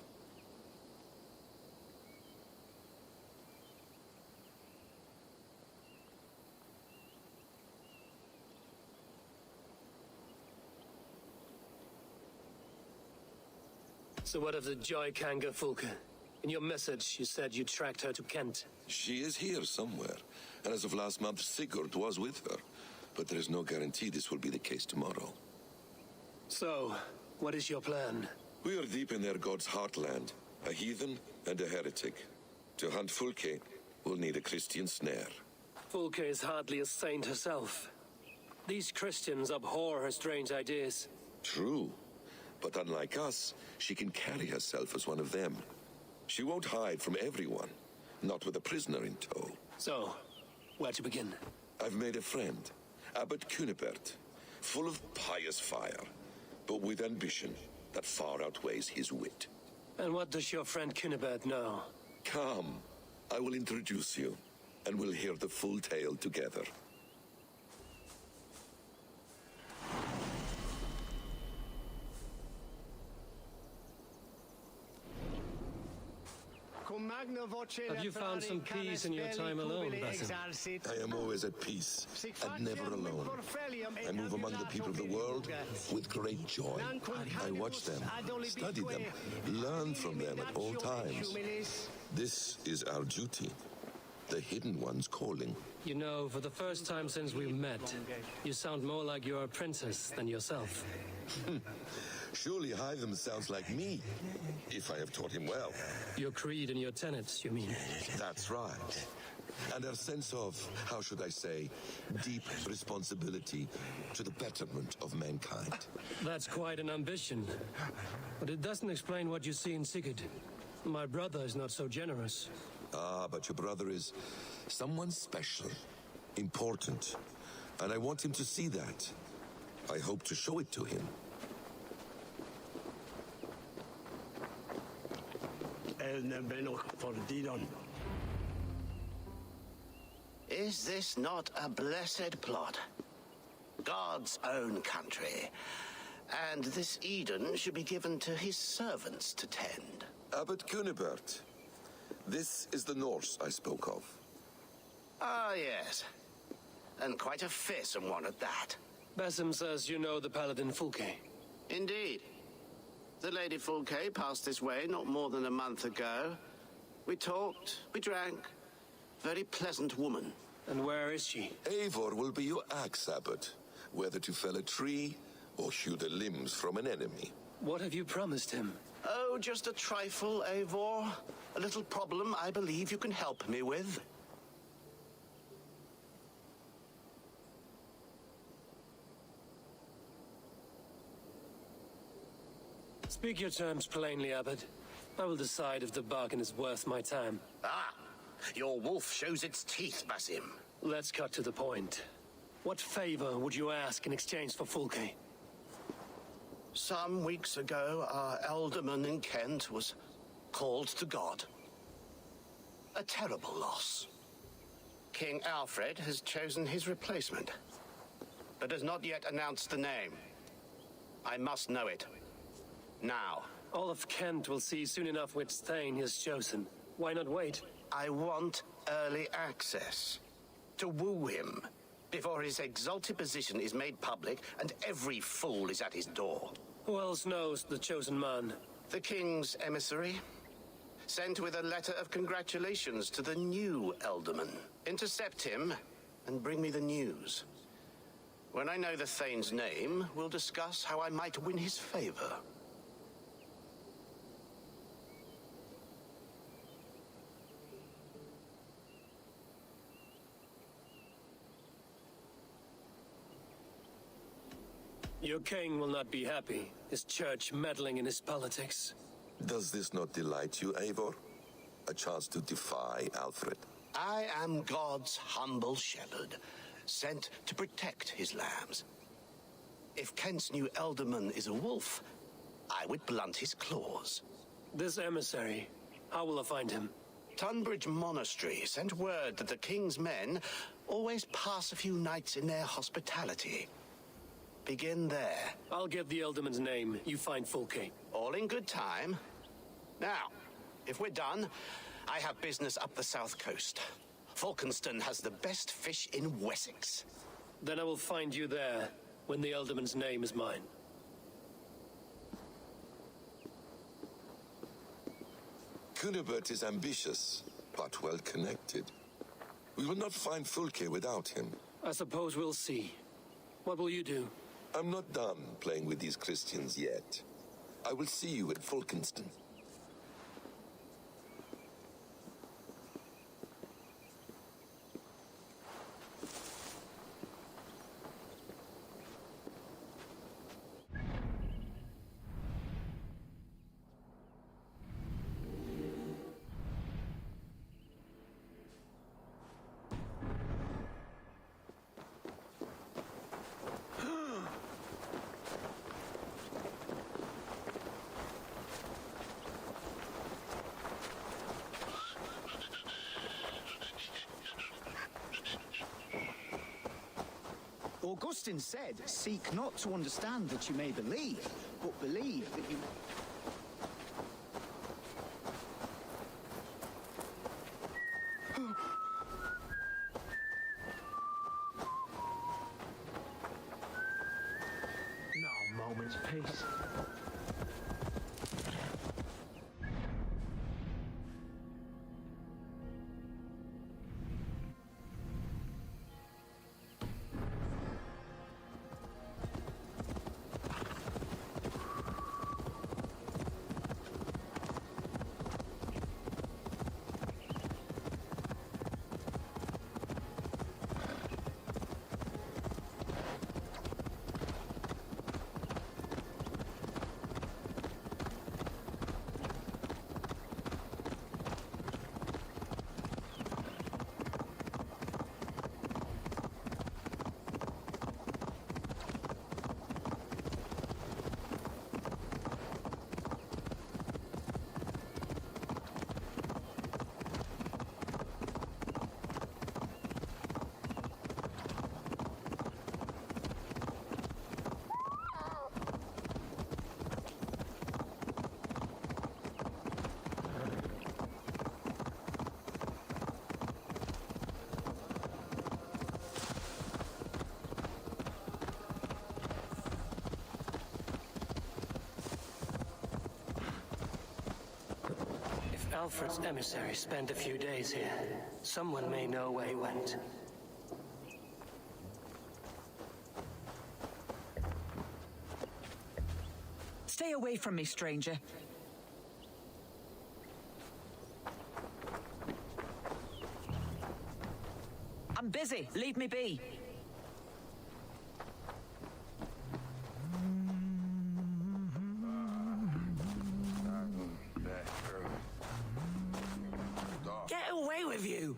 So what of the Joy Kanga Fulke? In your message, you said you tracked her to Kent. She is here somewhere, and as of last month, Sigurd was with her. But there is no guarantee this will be the case tomorrow. So, what is your plan? We are deep in their god's heartland, a heathen and a heretic. To hunt Fulke, we'll need a Christian snare. Fulke is hardly a saint herself. These Christians abhor her strange ideas. True. But unlike us, she can carry herself as one of them. She won't hide from everyone, not with a prisoner in tow. So, where to begin? I've made a friend, Abbot Cunibert, full of pious fire, but with ambition that far outweighs his wit. And what does your friend Cunibert know? Come, I will introduce you, and we'll hear the full tale together. Have you found some peace in your time alone, Basim? I am always at peace, and never alone. I move among the people of the world with great joy. I watch them, study them, learn from them at all times. This is our duty, the Hidden One's calling. You know, for the first time since we met, you sound more like you're a princess than yourself. Surely Hytham sounds like me, if I have taught him well. Your creed and your tenets, you mean? That's right. And our sense of, how should I say, deep responsibility to the betterment of mankind. That's quite an ambition. But it doesn't explain what you see in Sigurd. My brother is not so generous. Ah, but your brother is someone special, important. And I want him to see that. I hope to show it to him. Is this not a blessed plot? God's own country. And this Eden should be given to his servants to tend. Abbot Cunibert, this is the Norse I spoke of. Ah, yes. And quite a fearsome one at that. Basim says you know the paladin Fulke. Indeed. The Lady Fulke passed this way not more than a month ago. We talked, we drank. Very pleasant woman. And where is she? Eivor will be your axe, Abbot. Whether to fell a tree or hew the limbs from an enemy. What have you promised him? Oh, just a trifle, Eivor. A little problem I believe you can help me with. Speak your terms plainly, Abbot. I will decide if the bargain is worth my time. Ah! Your wolf shows its teeth, Basim. Let's cut to the point. What favor would you ask in exchange for Fulke? Some weeks ago, our alderman in Kent was called to God. A terrible loss. King Alfred has chosen his replacement, but has not yet announced the name. I must know it. Now. All of Kent will see soon enough which Thane he has chosen. Why not wait? I want early access. To woo him, before his exalted position is made public and every fool is at his door. Who else knows the chosen man? The king's emissary. Sent with a letter of congratulations to the new alderman. Intercept him and bring me the news. When I know the Thane's name, we'll discuss how I might win his favor. Your king will not be happy. His church meddling in his politics. Does this not delight you, Eivor? A chance to defy Alfred? I am God's humble shepherd, sent to protect his lambs. If Kent's new ealdorman is a wolf, I would blunt his claws. This emissary, how will I find him? Tunbridge Monastery sent word that the king's men always pass a few nights in their hospitality. Begin there. I'll get the ealdorman's name. You find Fulke. All in good time. Now, if we're done, I have business up the south coast. Falkenston has the best fish in Wessex. Then I will find you there, when the ealdorman's name is mine. Cunibert is ambitious, but well connected. We will not find Fulke without him. I suppose we'll see. What will you do? I'm not done playing with these Christians yet. I will see you in Falkenston. Augustine said, seek not to understand that you may believe, but believe that you... No moment's peace. Alfred's emissary spent a few days here. Someone may know where he went. Stay away from me, stranger. I'm busy. Leave me be. Get away with you!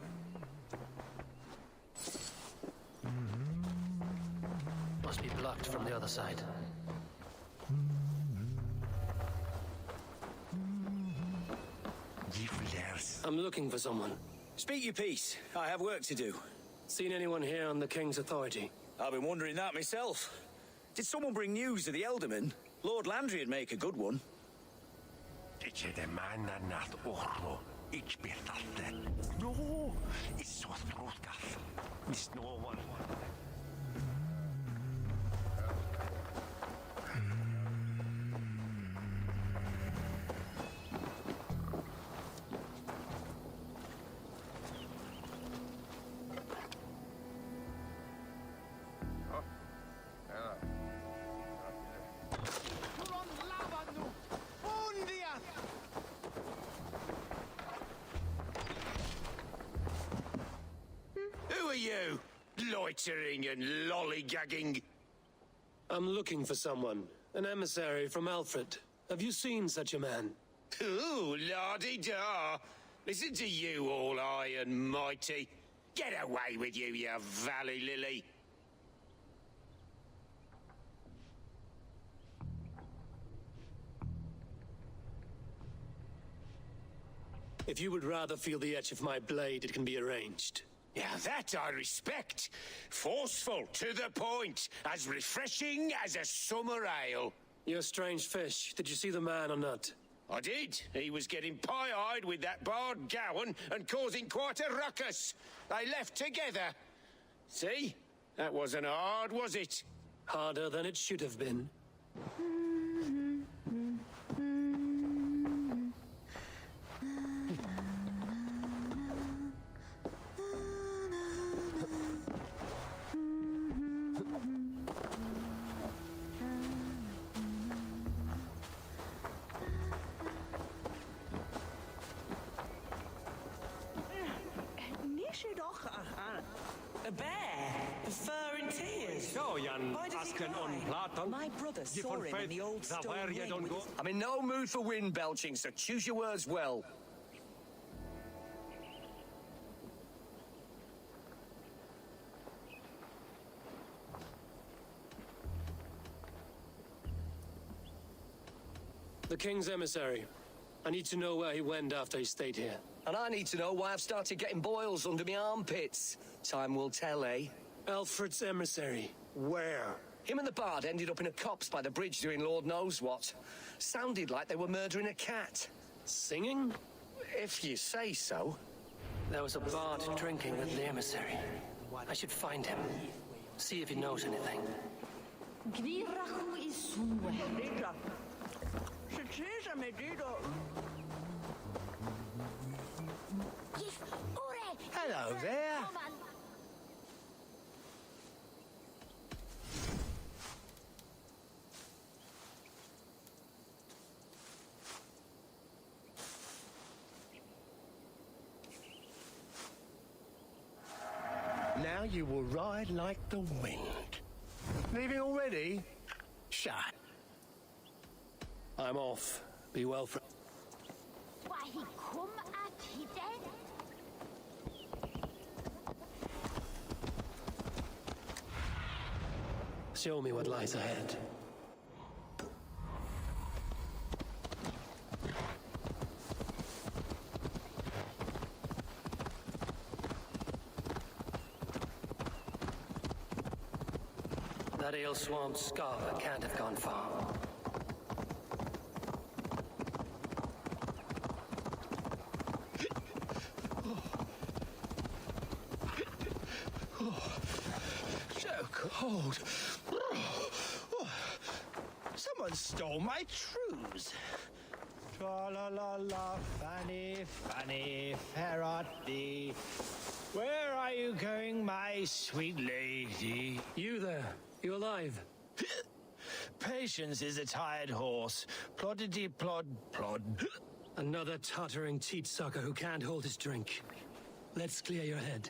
Must be blocked from the other side. I'm looking for someone. Speak your piece. I have work to do. Seen anyone here on the King's authority? I've been wondering that myself. Did someone bring news of the Ealdorman? Lord Landry'd make a good one. No, it's so Miss no one. Who are you? Loitering and lollygagging. I'm looking for someone. An emissary from Alfred. Have you seen such a man? Ooh, la-di-da! Listen to you, all high and mighty. Get away with you, you valley lily! If you would rather feel the edge of my blade, it can be arranged. Yeah, that I respect. Forceful, to the point, as refreshing as a summer ale. You're a strange fish. Did you see the man or not? I did. He was getting pie-eyed with that bard Gowan and causing quite a ruckus. They left together. See? That wasn't hard, was it? Harder than it should have been. A bear? Fur and tears? Zo, Jan, Why does he asken cry? on platon. My brother saw him in the old that stone where you ring don't with go. his... I'm in no mood for wind belching, so choose your words well. The King's emissary. I need to know where he went after he stayed here. And I need to know why I've started getting boils under my armpits. Time will tell, eh? Alfred's emissary. Where? Him and the bard ended up in a copse by the bridge doing Lord knows what. Sounded like they were murdering a cat. Singing? If you say so. There was a bard drinking with the emissary. I should find him. See if he knows anything. Hello there. Now you will ride like the wind. Leaving already? Shut. I'm off. Be well, friend. Why he come at he dead? Show me what lies ahead. That ale swamp scarper can't have gone far. So cold. Someone stole my trews. Tra-la-la-la, Fanny, Fanny, Ferrati. Where are you going, my sweet lady? You there. You alive? Patience is a tired horse. Ploddity plod plod. Another tottering teat sucker who can't hold his drink. Let's clear your head.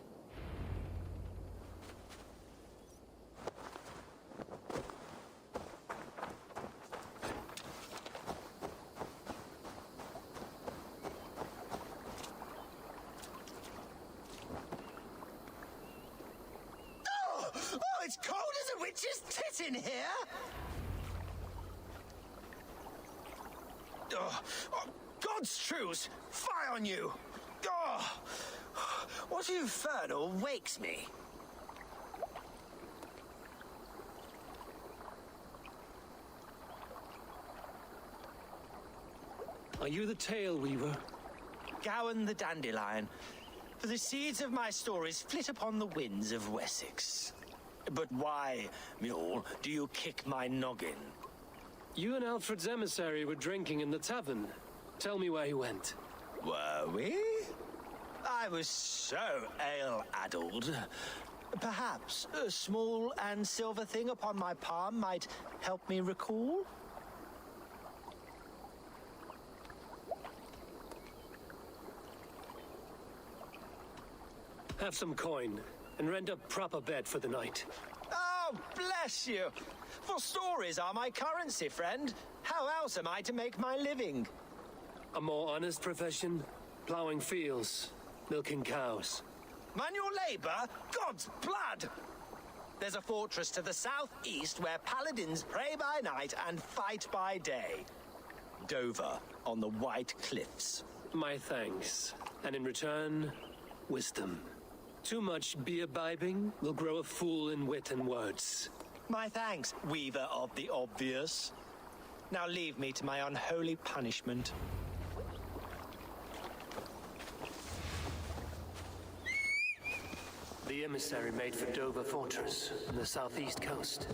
Oh, it's cold as a witch's tit in here! Oh, God's truce! Fie on you! Oh, what infernal wakes me? Are you the tale weaver? Gowan the dandelion. For the seeds of my stories flit upon the winds of Wessex. But why, mule, do you kick my noggin? You and Alfred's emissary were drinking in the tavern. Tell me where he went. Were we? I was so ale-addled. Perhaps a small and silver thing upon my palm might help me recall? Have some coin, and rent a proper bed for the night. Oh, Oh, bless you! For stories are my currency, friend. How else am I to make my living? A more honest profession? Plowing fields, milking cows. Manual labor? God's blood! There's a fortress to the southeast where paladins pray by night and fight by day. Dover, on the White Cliffs. My thanks. And in return, wisdom. Too much beer-bibbing will grow a fool in wit and words. My thanks, weaver of the obvious. Now leave me to my unholy punishment. The emissary made for Dover Fortress on the southeast coast.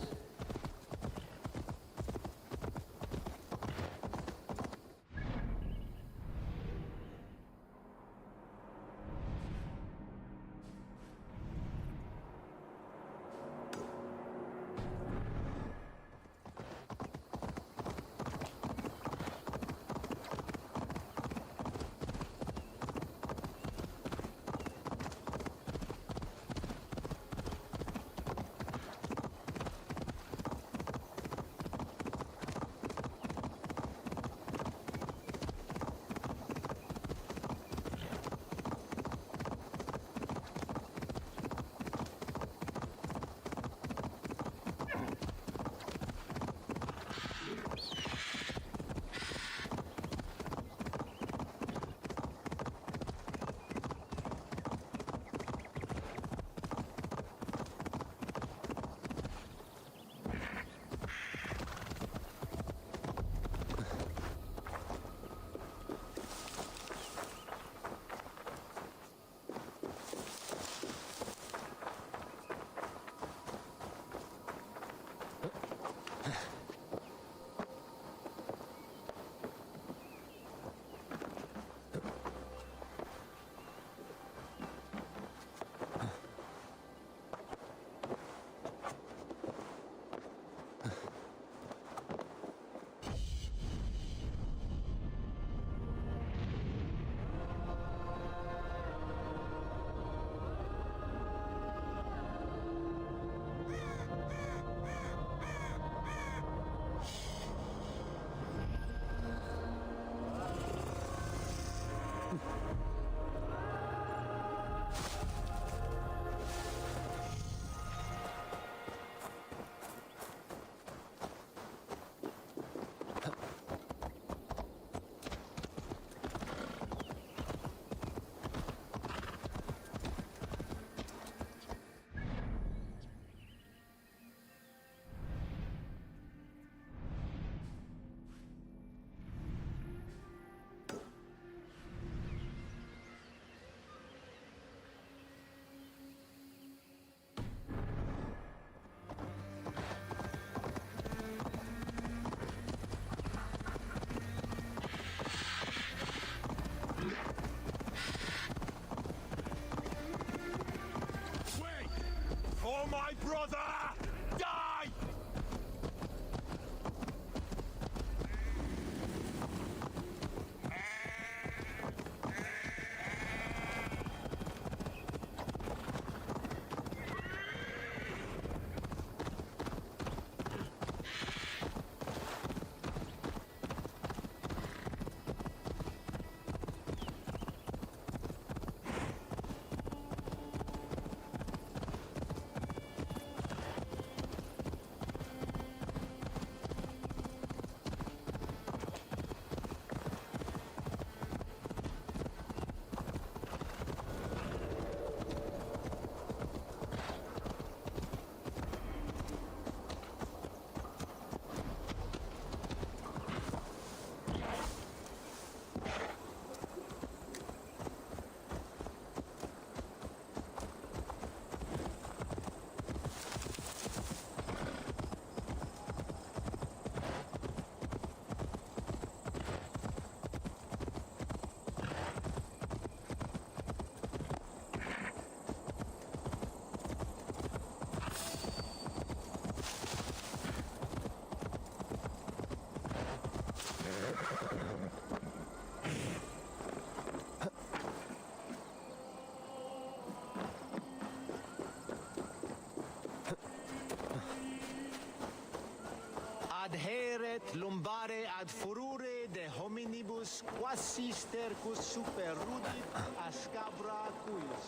Ambare ad furore de hominibus quasi stercus super rudit ascabra cuius.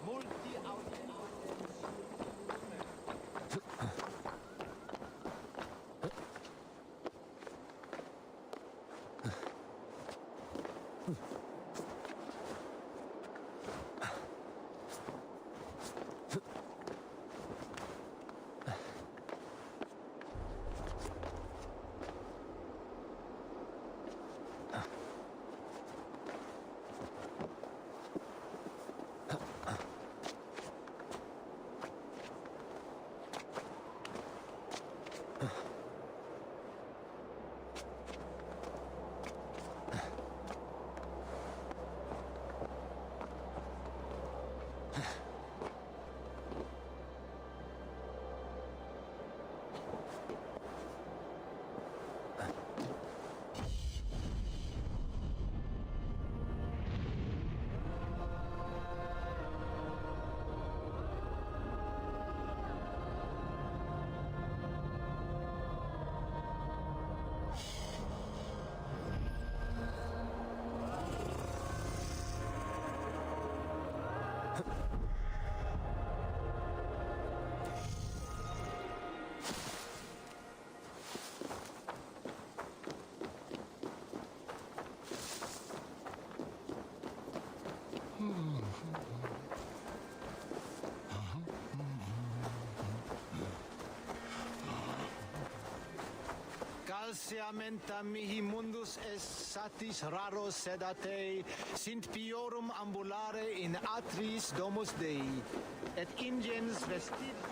Multi calciamenta mihi mundus es satis raro sedate, sint piorum ambulare in atris domus Dei, et ingens vestit.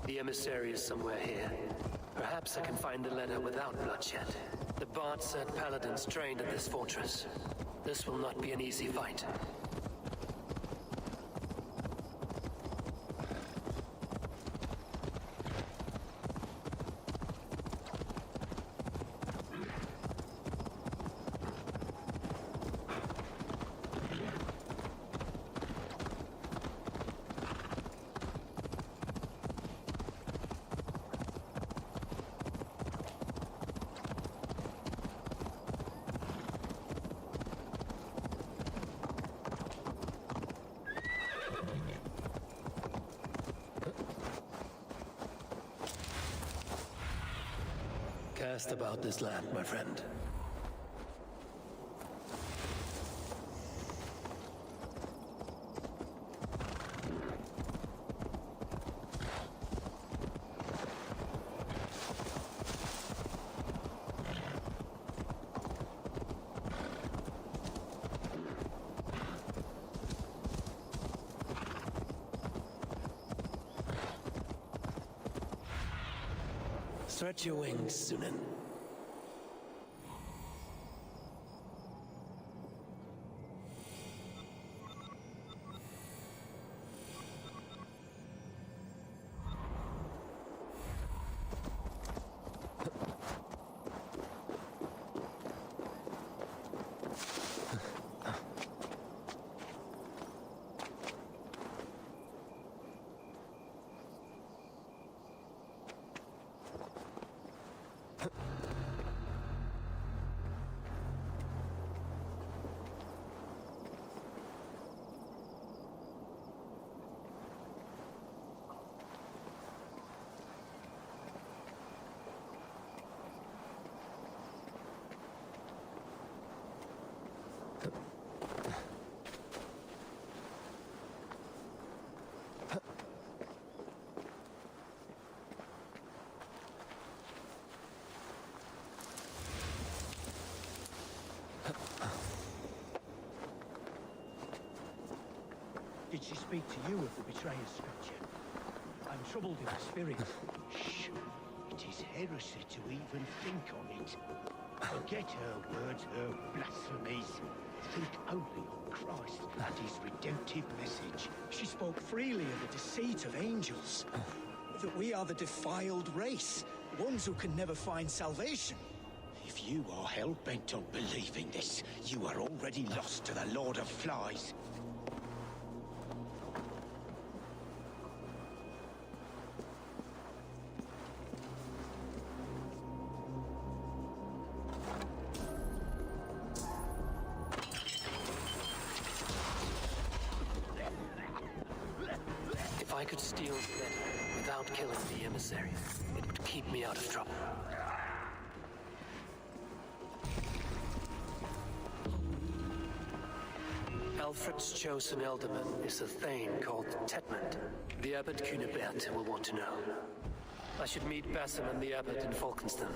The emissary is somewhere here. Perhaps I can find the letter without bloodshed. The Bard said paladins trained at this fortress. This will not be an easy fight. Cast about this land, my friend. Stretch your wings, Sunan. Did she speak to you of the betrayer's scripture? I'm troubled in the spirit. Shh. It is heresy to even think on it. Forget her words, her blasphemies. Think only on Christ and his redemptive message. She spoke freely of the deceit of angels. That we are the defiled race, ones who can never find salvation. If you are hell-bent on believing this, you are already lost to the Lord of Flies. If I could steal the letter without killing the emissary, it would keep me out of trouble. Alfred's chosen elderman is a thane called Tetmund. The Abbot Cunibert will want to know. I should meet Basim and the Abbot in Falkenston.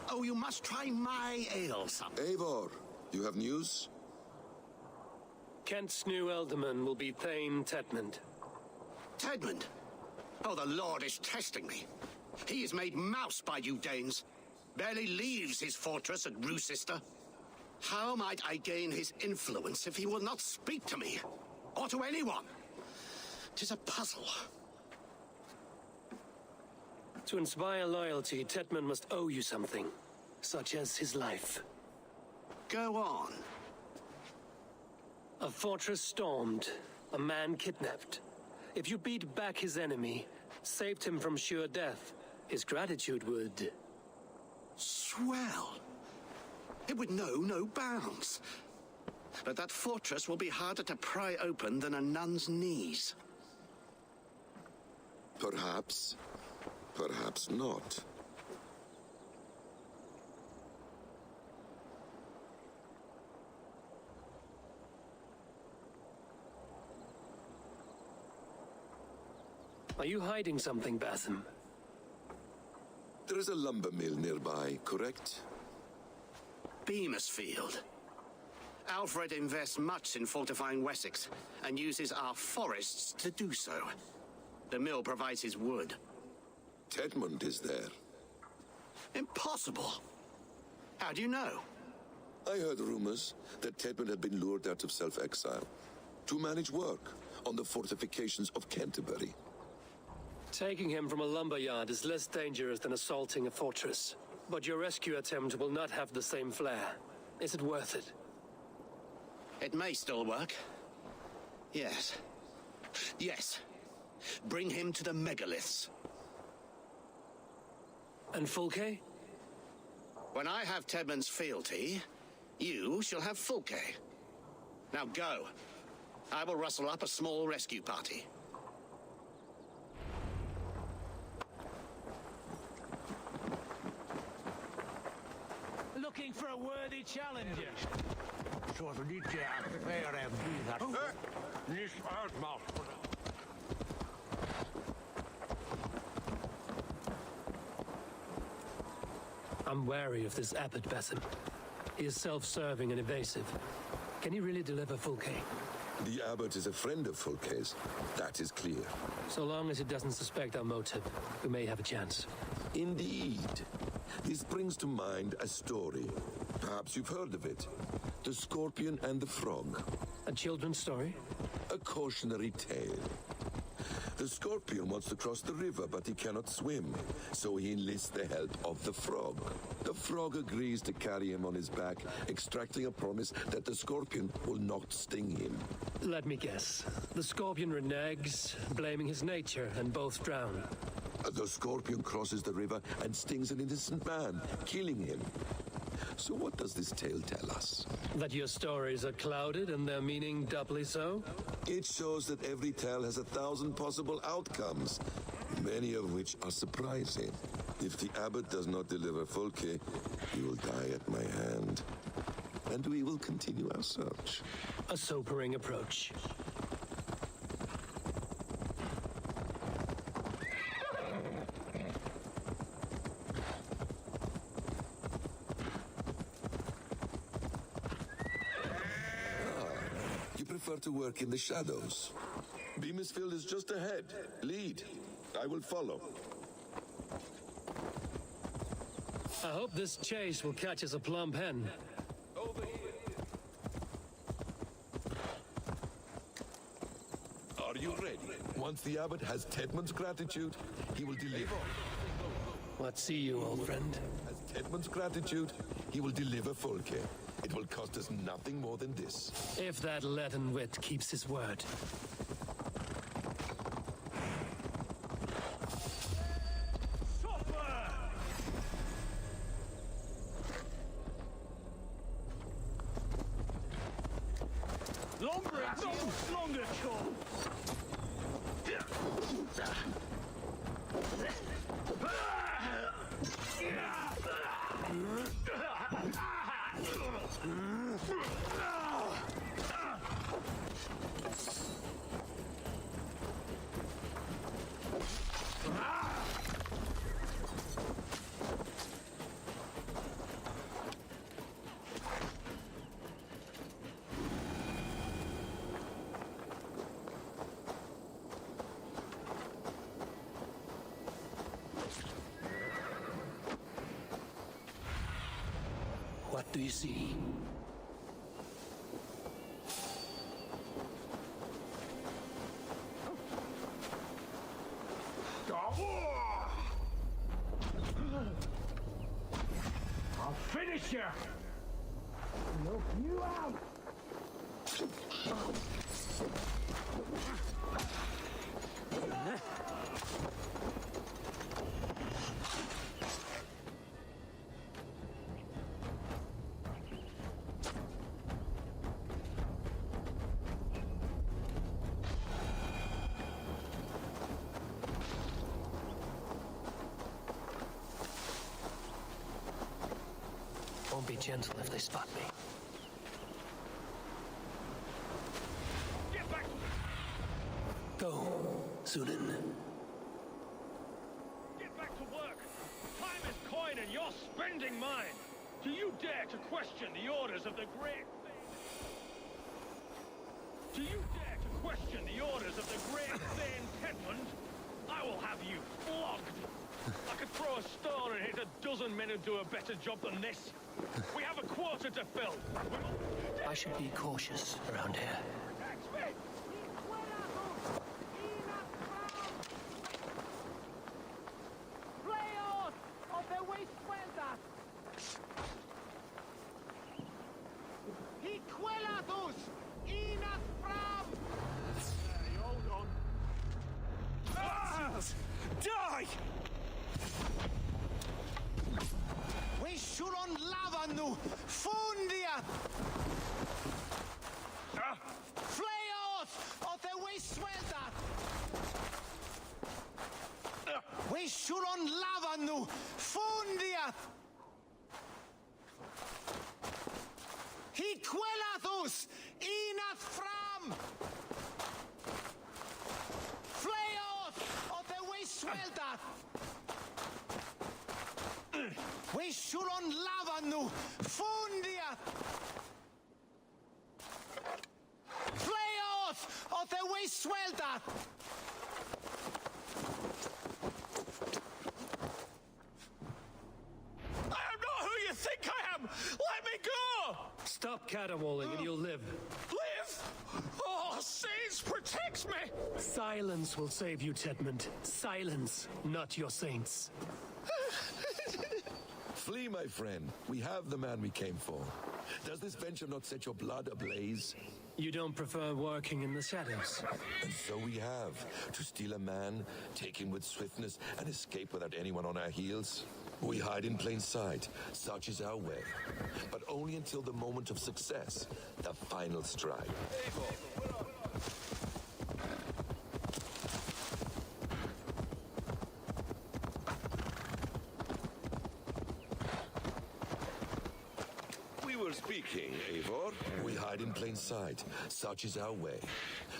Oh, you must try my ale, son. Eivor, you have news? Kent's new ealdorman will be Thane Tedmund. Tedmund? Oh, the Lord is testing me. He is made mouse by you Danes. Barely leaves his fortress at Roosister. How might I gain his influence if he will not speak to me? Or to anyone? 'Tis a puzzle. To inspire loyalty, Tedmund must owe you something, such as his life. Go on. A fortress stormed, a man kidnapped. If you beat back his enemy, saved him from sure death, his gratitude would... Swell. It would know no bounds. But that fortress will be harder to pry open than a nun's knees. Perhaps. Perhaps not. Are you hiding something, Batham? There is a lumber mill nearby, correct? Beamisfield. Alfred invests much in fortifying Wessex, and uses our forests to do so. The mill provides his wood. Tedmund is there. Impossible. How do you know? I heard rumors that Tedmund had been lured out of self-exile to manage work on the fortifications of Canterbury. Taking him from a lumberyard is less dangerous than assaulting a fortress. But your rescue attempt will not have the same flair. Is it worth it? It may still work. Yes. Yes. Bring him to the megaliths. And Fulke? When I have Tedmund's fealty, you shall have Fulke. Now go. I will rustle up a small rescue party. Looking for a worthy challenger. I'm wary of this abbot, Batham. He is self-serving and evasive. Can he really deliver Fulke? The abbot is a friend of Fulke's. That is clear. So long as he doesn't suspect our motive, we may have a chance. Indeed. This brings to mind a story. Perhaps you've heard of it. The Scorpion and the Frog. A children's story? A cautionary tale. The Scorpion wants to cross the river, but he cannot swim, so he enlists the help of the Frog. The Frog agrees to carry him on his back, extracting a promise that the Scorpion will not sting him. Let me guess. The Scorpion reneges, blaming his nature, and both drown. The Scorpion crosses the river and stings an innocent man, killing him. So what does this tale tell us? That your stories are clouded and their meaning doubly so? It shows that every tale has 1,000 possible outcomes, many of which are surprising. If the abbot does not deliver Fulke, he will die at my hand. And we will continue our search. A sobering approach. To work in the shadows. Beamisfield is just ahead. Lead. I will follow. I hope this chase will catch us a plump hen. Over here. Are you ready? Once the abbot has Tedmund's gratitude, he will deliver. What see you, old friend? As Tedmund's gratitude, he will deliver Fulke. It will cost us nothing more than this. If that leaden wit keeps his word. Longer shot. Do you see? I'll finish you! Knock you out! Won't be gentle if they spot me. Get back! Go, Sunan. Get back to work! Time is coin and you're spending mine! Do you dare to question the orders of the great thing? Do you dare to question the orders of the great thing, Tedmund? I will have you flogged! I could throw a stone and hit a dozen men who do a better job than this. We have a quarter to fill. I should be cautious around here. Die! We suron lavanu fundia. Fleot of the way sweldat. We suron lavanu fundia. He quelatus inat fram. Fleot of the way sweldat. We suron lavanu fundia. Fleot of the way sweldat. I am not who you think I am! Let me go! Stop caterwauling and you'll live. Live! Oh, saints, protect me! Silence will save you, Tedmund. Silence, not your saints. Flee, my friend. We have the man we came for. Does this venture not set your blood ablaze? You don't prefer working in the shadows? And so we have. To steal a man, take him with swiftness, and escape without anyone on our heels? We hide in plain sight. Such is our way. But only until the moment of success. The final strike. Speaking, Eivor. We hide in plain sight. Such is our way.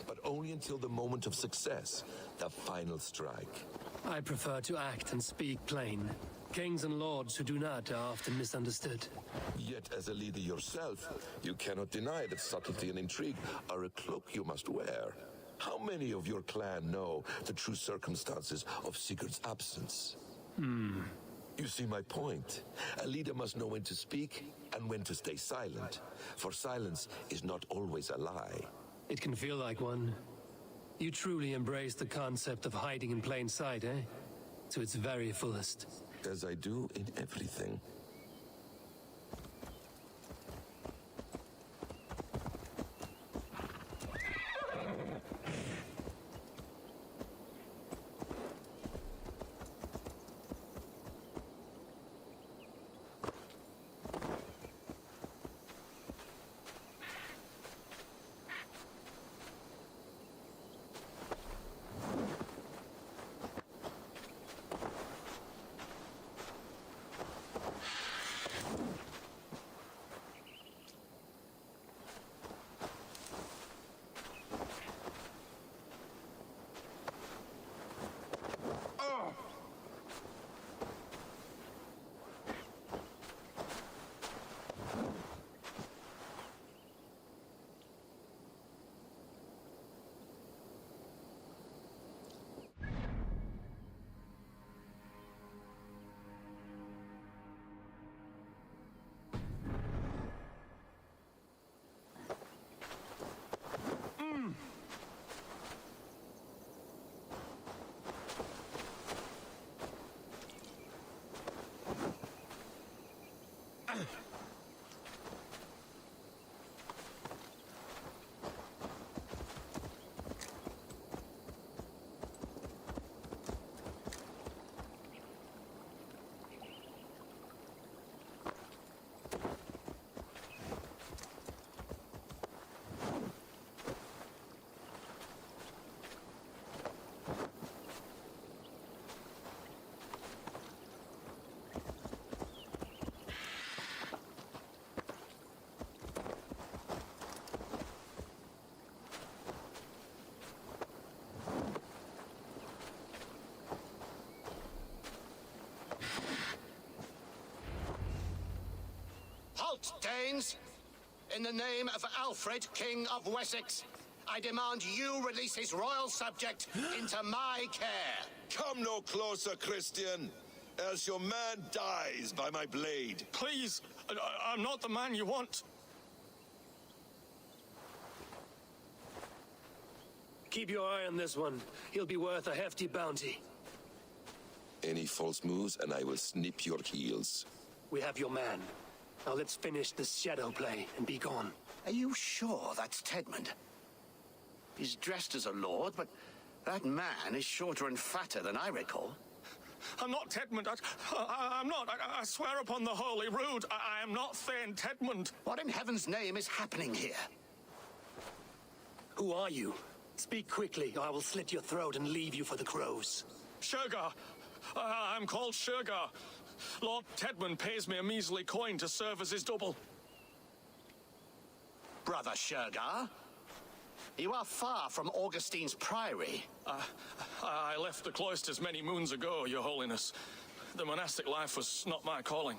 But only until the moment of success. The final strike. I prefer to act and speak plain. Kings and lords who do not are often misunderstood. Yet as a leader yourself, you cannot deny that subtlety and intrigue are a cloak you must wear. How many of your clan know the true circumstances of Sigurd's absence? You see my point. A leader must know when to speak and when to stay silent. For silence is not always a lie. It can feel like one. You truly embrace the concept of hiding in plain sight, eh? To its very fullest. As I do in everything. Danes, in the name of Alfred, King of Wessex, I demand you release his royal subject into my care. Come no closer, Christian, else your man dies by my blade. Please, I'm not the man you want. Keep your eye on this one. He'll be worth a hefty bounty. Any false moves, and I will snip your heels. We have your man. Now let's finish this shadow play and be gone. Are you sure that's Tedmund? He's dressed as a lord, but that man is shorter and fatter than I recall. I'm not Tedmund. I'm not. I swear upon the Holy Rood, I am not Thane Tedmund. What in heaven's name is happening here? Who are you? Speak quickly, or I will slit your throat and leave you for the crows. Shergar. I'm called Shergar. Lord Tedmund pays me a measly coin to serve as his double. Brother Shergar? You are far from Augustine's priory. I left the cloisters many moons ago, Your Holiness. The monastic life was not my calling.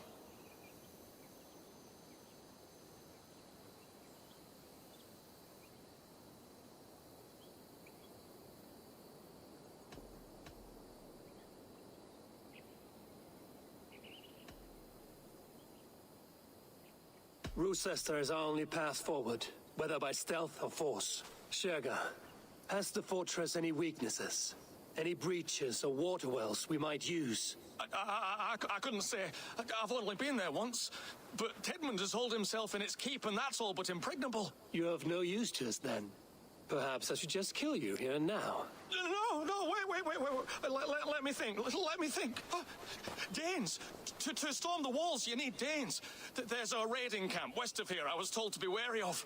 Rochester is our only path forward, whether by stealth or force. Shergar, has the fortress any weaknesses? Any breaches or water wells we might use? I couldn't say. I've only been there once. But Tedmund has holed himself in its keep, and that's all but impregnable. You're of no use to us, then. Perhaps I should just kill you here and now. No, wait. Let me think. Let me think. Danes. To storm the walls, you need Danes. There's a raiding camp west of here I was told to be wary of.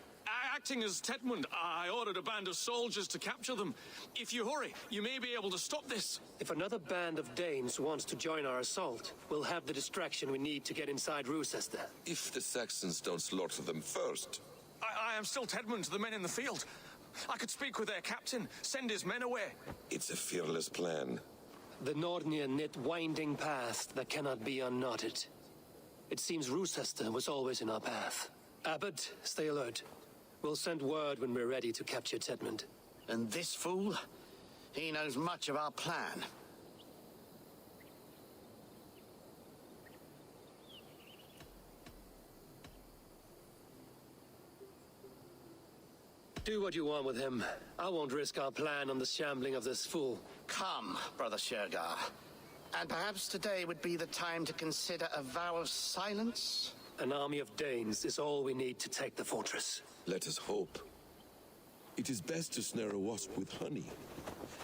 Acting as Tedmund, I ordered a band of soldiers to capture them. If you hurry, you may be able to stop this. If another band of Danes wants to join our assault, we'll have the distraction we need to get inside Rochester. If the Saxons don't slaughter them first. I am still Tedmund to the men in the field. I could speak with their captain, send his men away. It's a fearless plan. The Nordnir knit winding path that cannot be unknotted. It seems Rochester was always in our path. Abbot, stay alert. We'll send word when we're ready to capture Tedmund. And this fool? He knows much of our plan. Do what you want with him. I won't risk our plan on the shambling of this fool. Come, Brother Shergar. And perhaps today would be the time to consider a vow of silence? An army of Danes is all we need to take the fortress. Let us hope. It is best to snare a wasp with honey.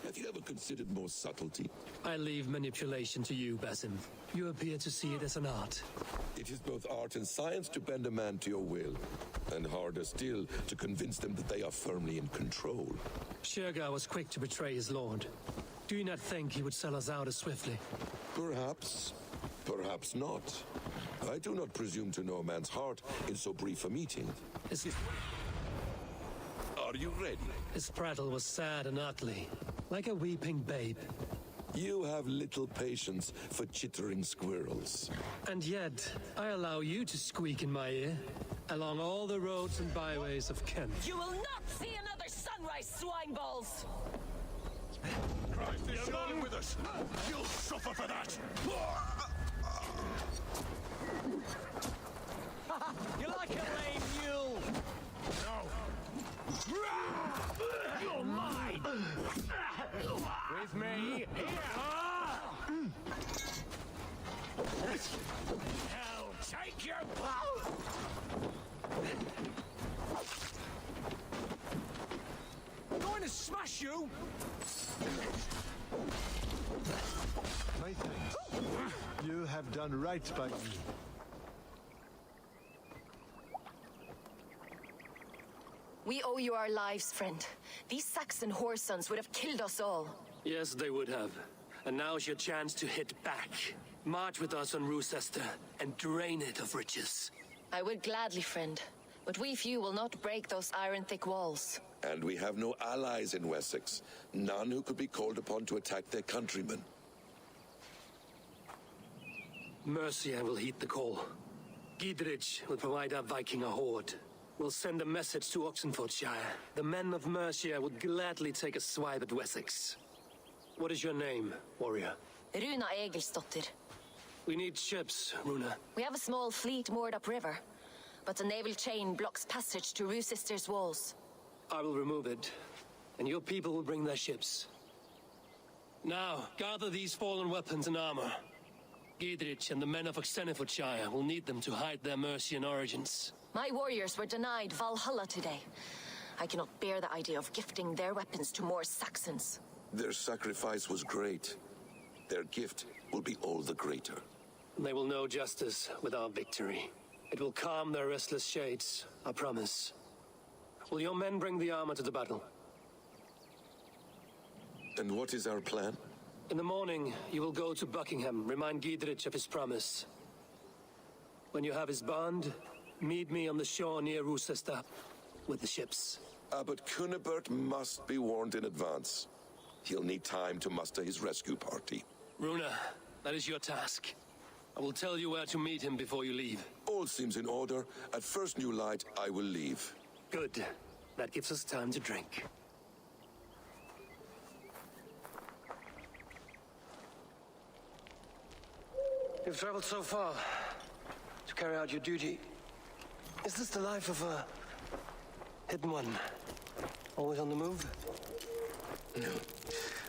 Have you ever considered more subtlety? I leave manipulation to you, Basim. You appear to see it as an art. It is both art and science to bend a man to your will, and harder still to convince them that they are firmly in control. Shergar was quick to betray his lord. Do you not think he would sell us out as swiftly? Perhaps. Perhaps not. I do not presume to know a man's heart in so brief a meeting. Are you ready? His prattle was sad and ugly, like a weeping babe. You have little patience for chittering squirrels. And yet, I allow you to squeak in my ear, along all the roads and byways of Kent. You will not see another sunrise, swine balls! Christ is surely with us! You'll suffer for that! You like a lame mule? No! You're mine! With me, Hell, take your going to smash you! My thanks. You have done right by me. We owe you our lives, friend. These Saxon whoresons would have killed us all. Yes, they would have. And now's your chance to hit back. March with us on Rochester and drain it of riches. I would gladly, friend. But we few will not break those iron-thick walls. And we have no allies in Wessex. None who could be called upon to attack their countrymen. Mercia will heed the call. Giedrich will provide our Viking a horde. We'll send a message to Oxenfordshire. The men of Mercia would gladly take a swipe at Wessex. What is your name, warrior? Runa Egilsdotter. We need ships, Runa. We have a small fleet moored upriver, but the naval chain blocks passage to Roosister's walls. I will remove it, and your people will bring their ships. Now, gather these fallen weapons and armor. Giedrich and the men of Oxenfordshire will need them to hide their Mercian origins. My warriors were denied Valhalla today. I cannot bear the idea of gifting their weapons to more Saxons. Their sacrifice was great. Their gift will be all the greater. They will know justice with our victory. It will calm their restless shades, I promise. Will your men bring the armor to the battle? And what is our plan? In the morning, you will go to Buckingham, remind Giedrich of his promise. When you have his bond, meet me on the shore near Roosester with the ships. But Cunibert must be warned in advance. He'll need time to muster his rescue party. Runa, that is your task. I will tell you where to meet him before you leave. All seems in order. At first new light, I will leave. Good. That gives us time to drink. You've traveled so far to carry out your duty. Is this the life of a hidden one? Always on the move? No.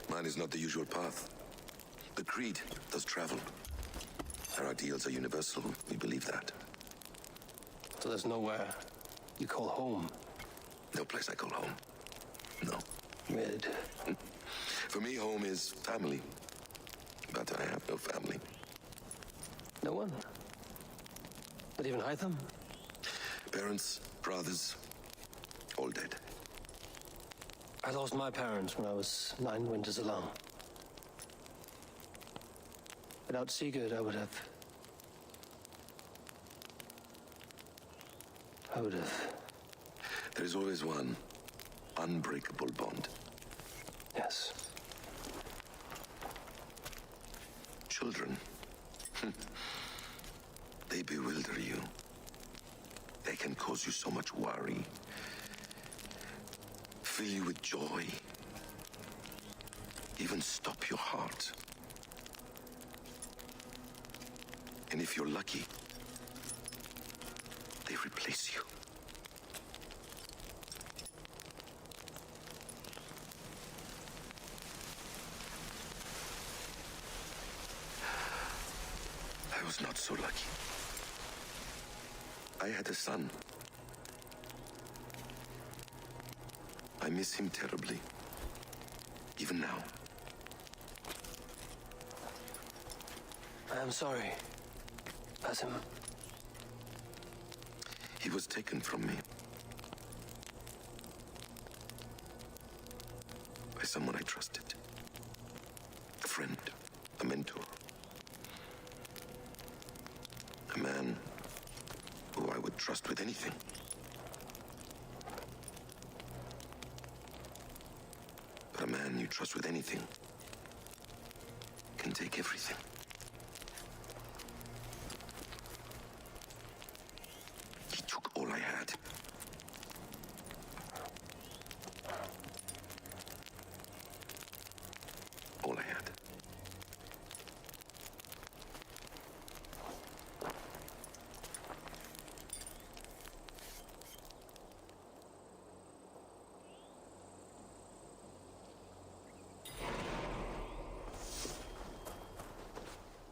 Mine is not the usual path. The Creed does travel. Our ideals are universal. We believe that. So there's nowhere you call home? No place I call home. No. Weird. For me, home is family. But I have no family. No one? Not even Hytham? Parents, brothers, all dead. I lost my parents when I was 9 winters along. Without Sigurd, I would have... There is always one unbreakable bond. Yes. Children. They bewilder you. They can cause you so much worry. Fill you with joy. Even stop your heart. And if you're lucky, they replace you. I was not so lucky. I had a son. I miss him terribly. Even now. I am sorry, Basim. He was taken from me. By someone I trusted. A friend, a mentor. A man who I would trust with anything. But a man you trust with anything can take everything. He took all I had. All I had.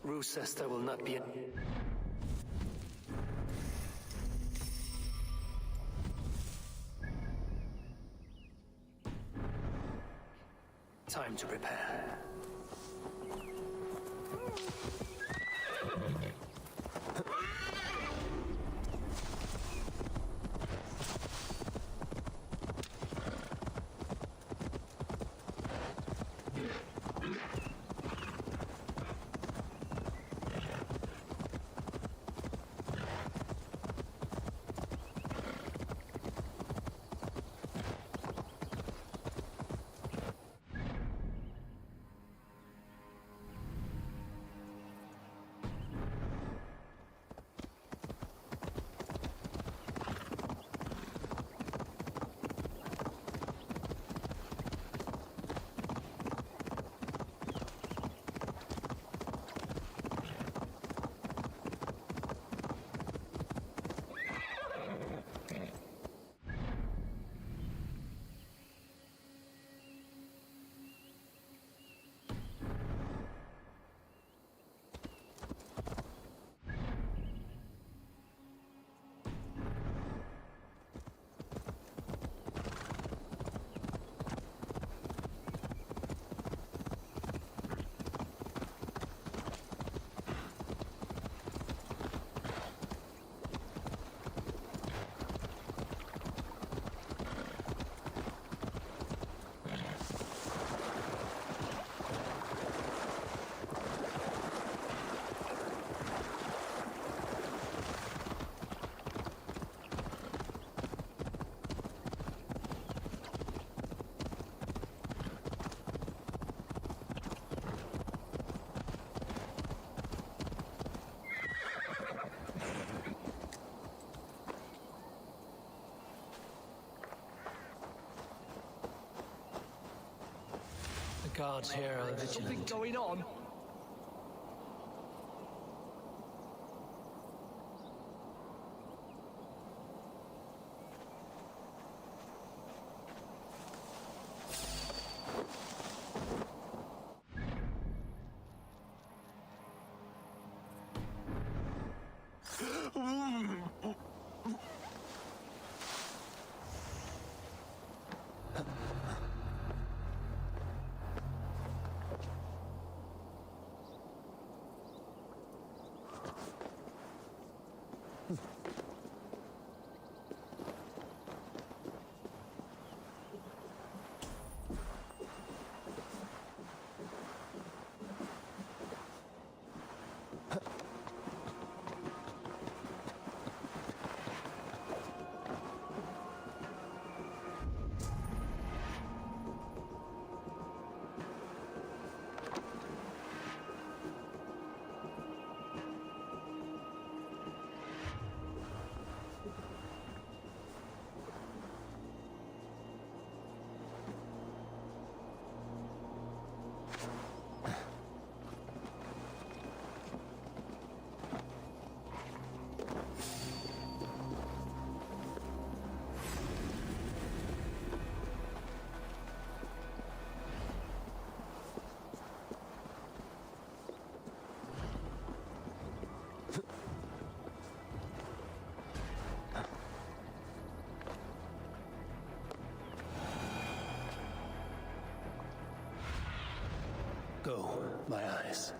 Roosester will not be... Time to prepare. Guards here are vigilant. Something going on? Go, my eyes.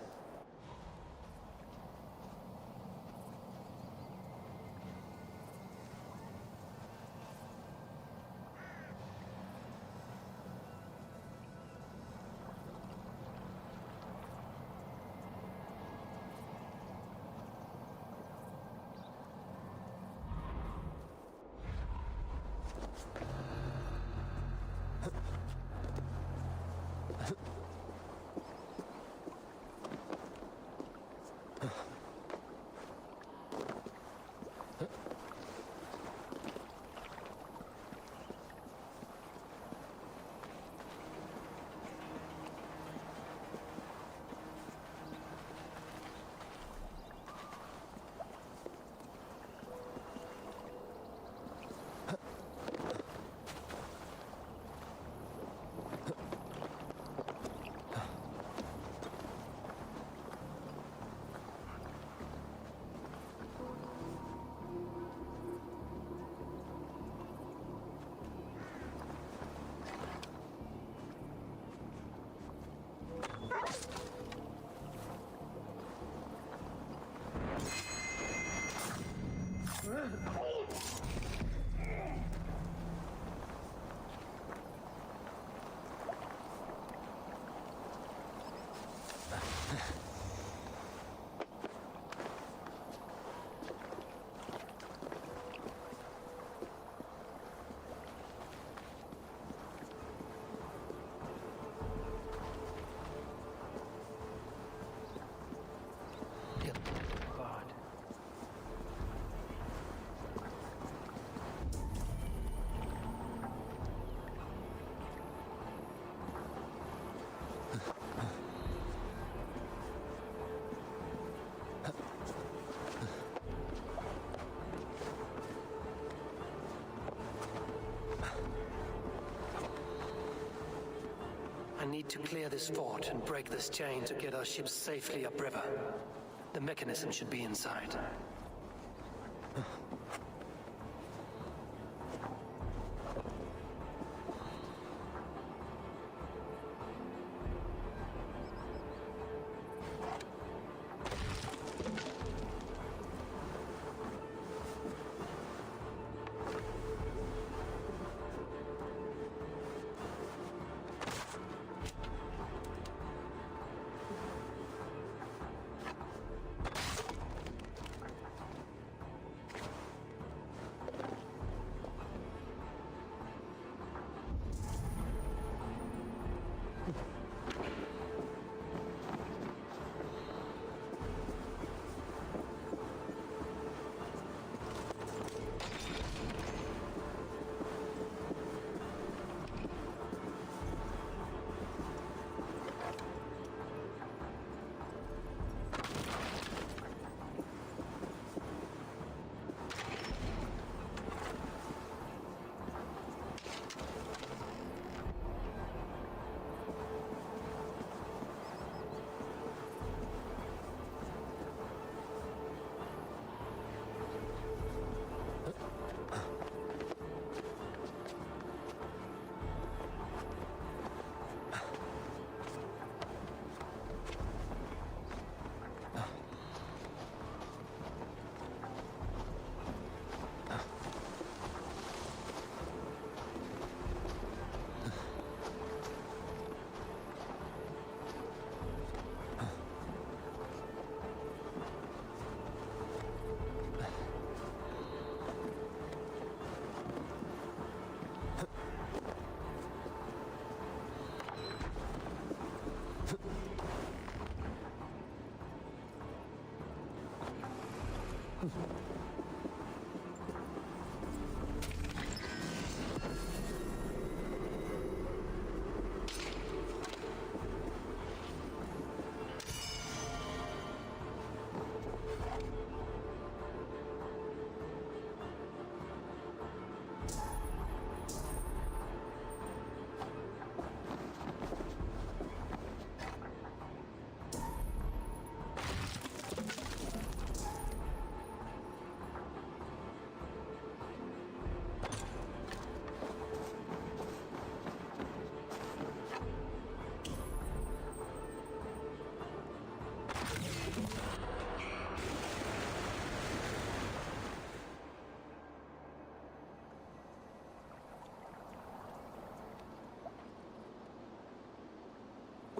I need to clear this fort and break this chain to get our ships safely upriver. The mechanism should be inside.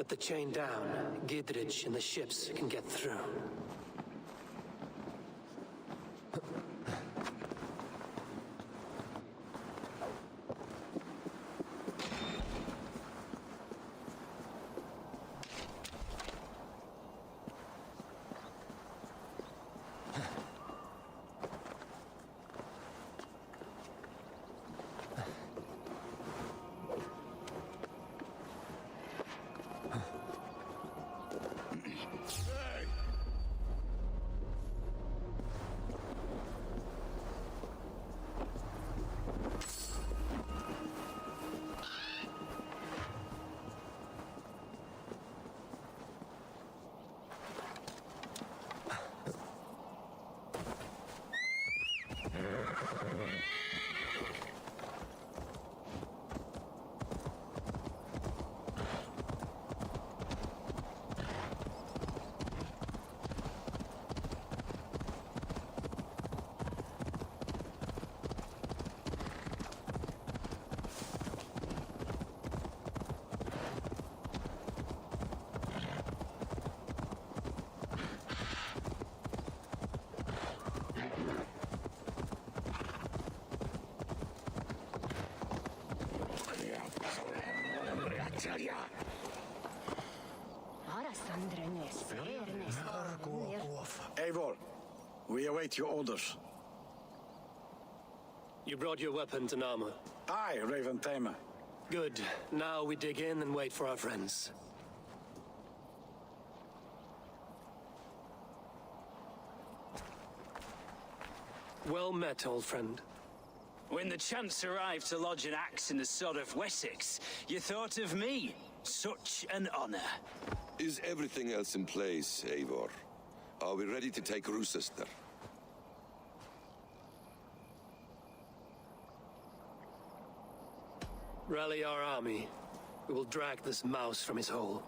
With the chain down, Gidrich and the ships can get through. Eivor, we await your orders. You brought your weapons and armor. Aye, Raven Tamer. Good. Now we dig in and wait for our friends. Well met, old friend. When the chance arrived to lodge an axe in the sod of Wessex, you thought of me. Such an honor. Is everything else in place, Eivor? Are we ready to take Rochester? Rally our army. We will drag this mouse from his hole.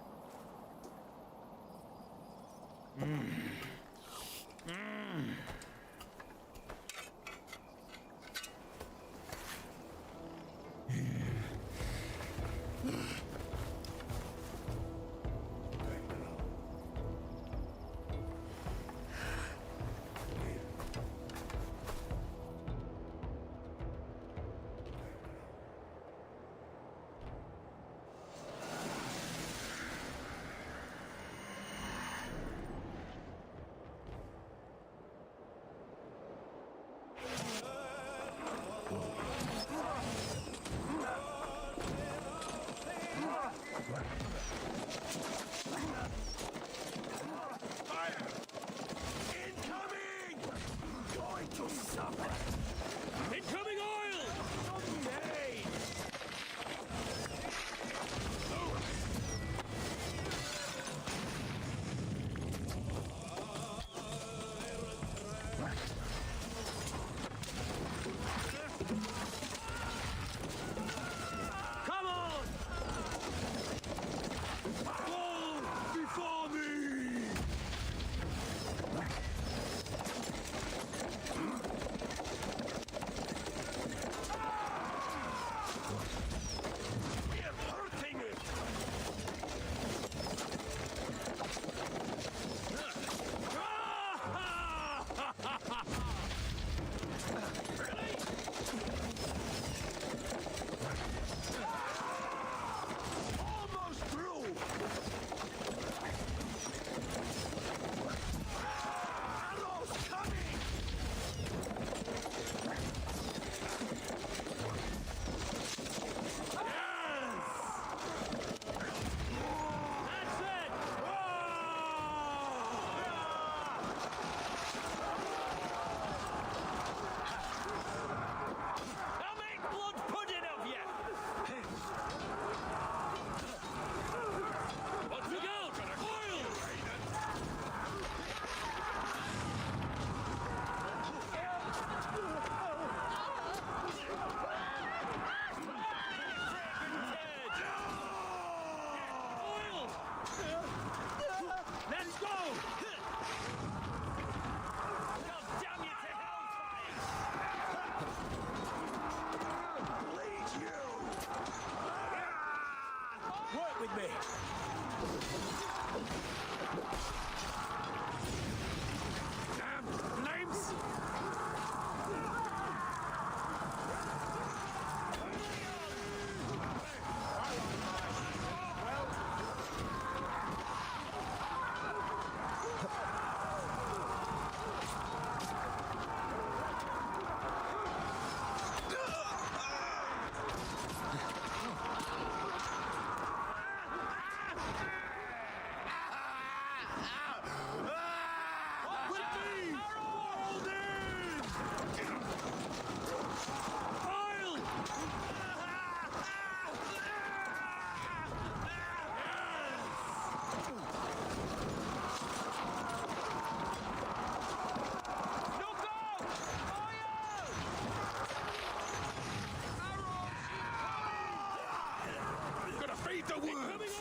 the worms!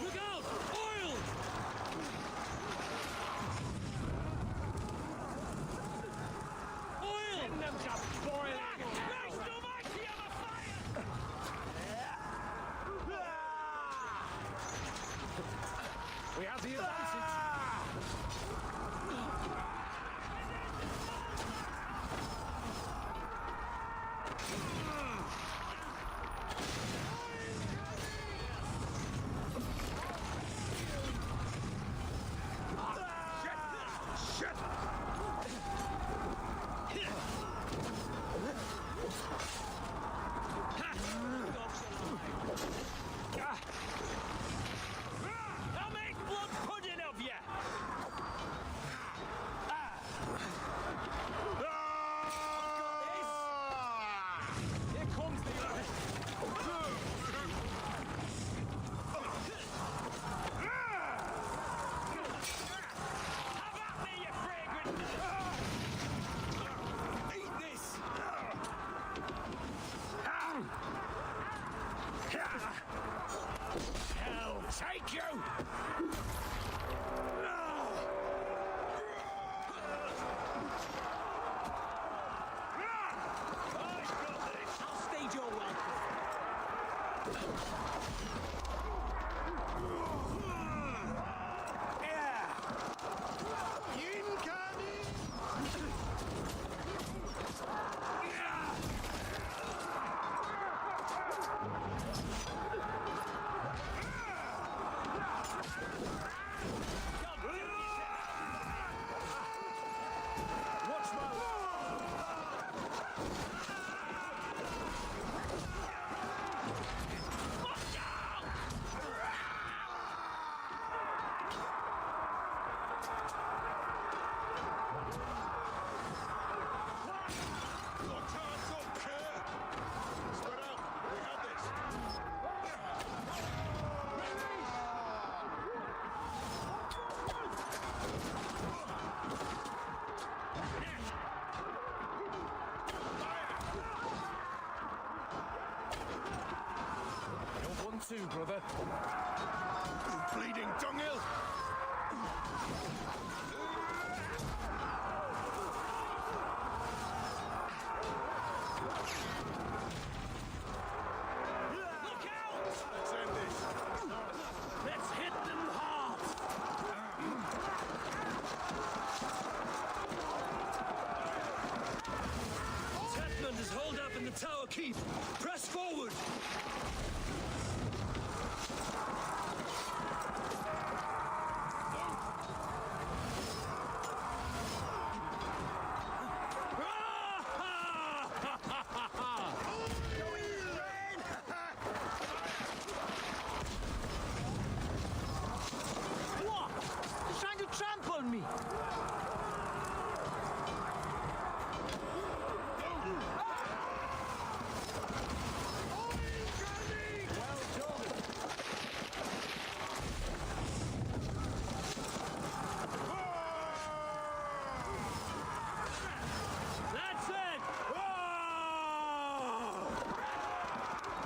Look out! Oil! Oil! Send them to boiling! Christ almighty, I'm afire! We have the advantage. I'll make blood pudding of you! Here comes the Have at me, you fragrant! Eat this! Hell take you! I'll stage your welcome. Too, brother. You bleeding dunghill! Look out! Let's end this. Let's hit them hard. Tatman is holed up in the tower keep. Press forward! What? They're trying to trample me. That's it!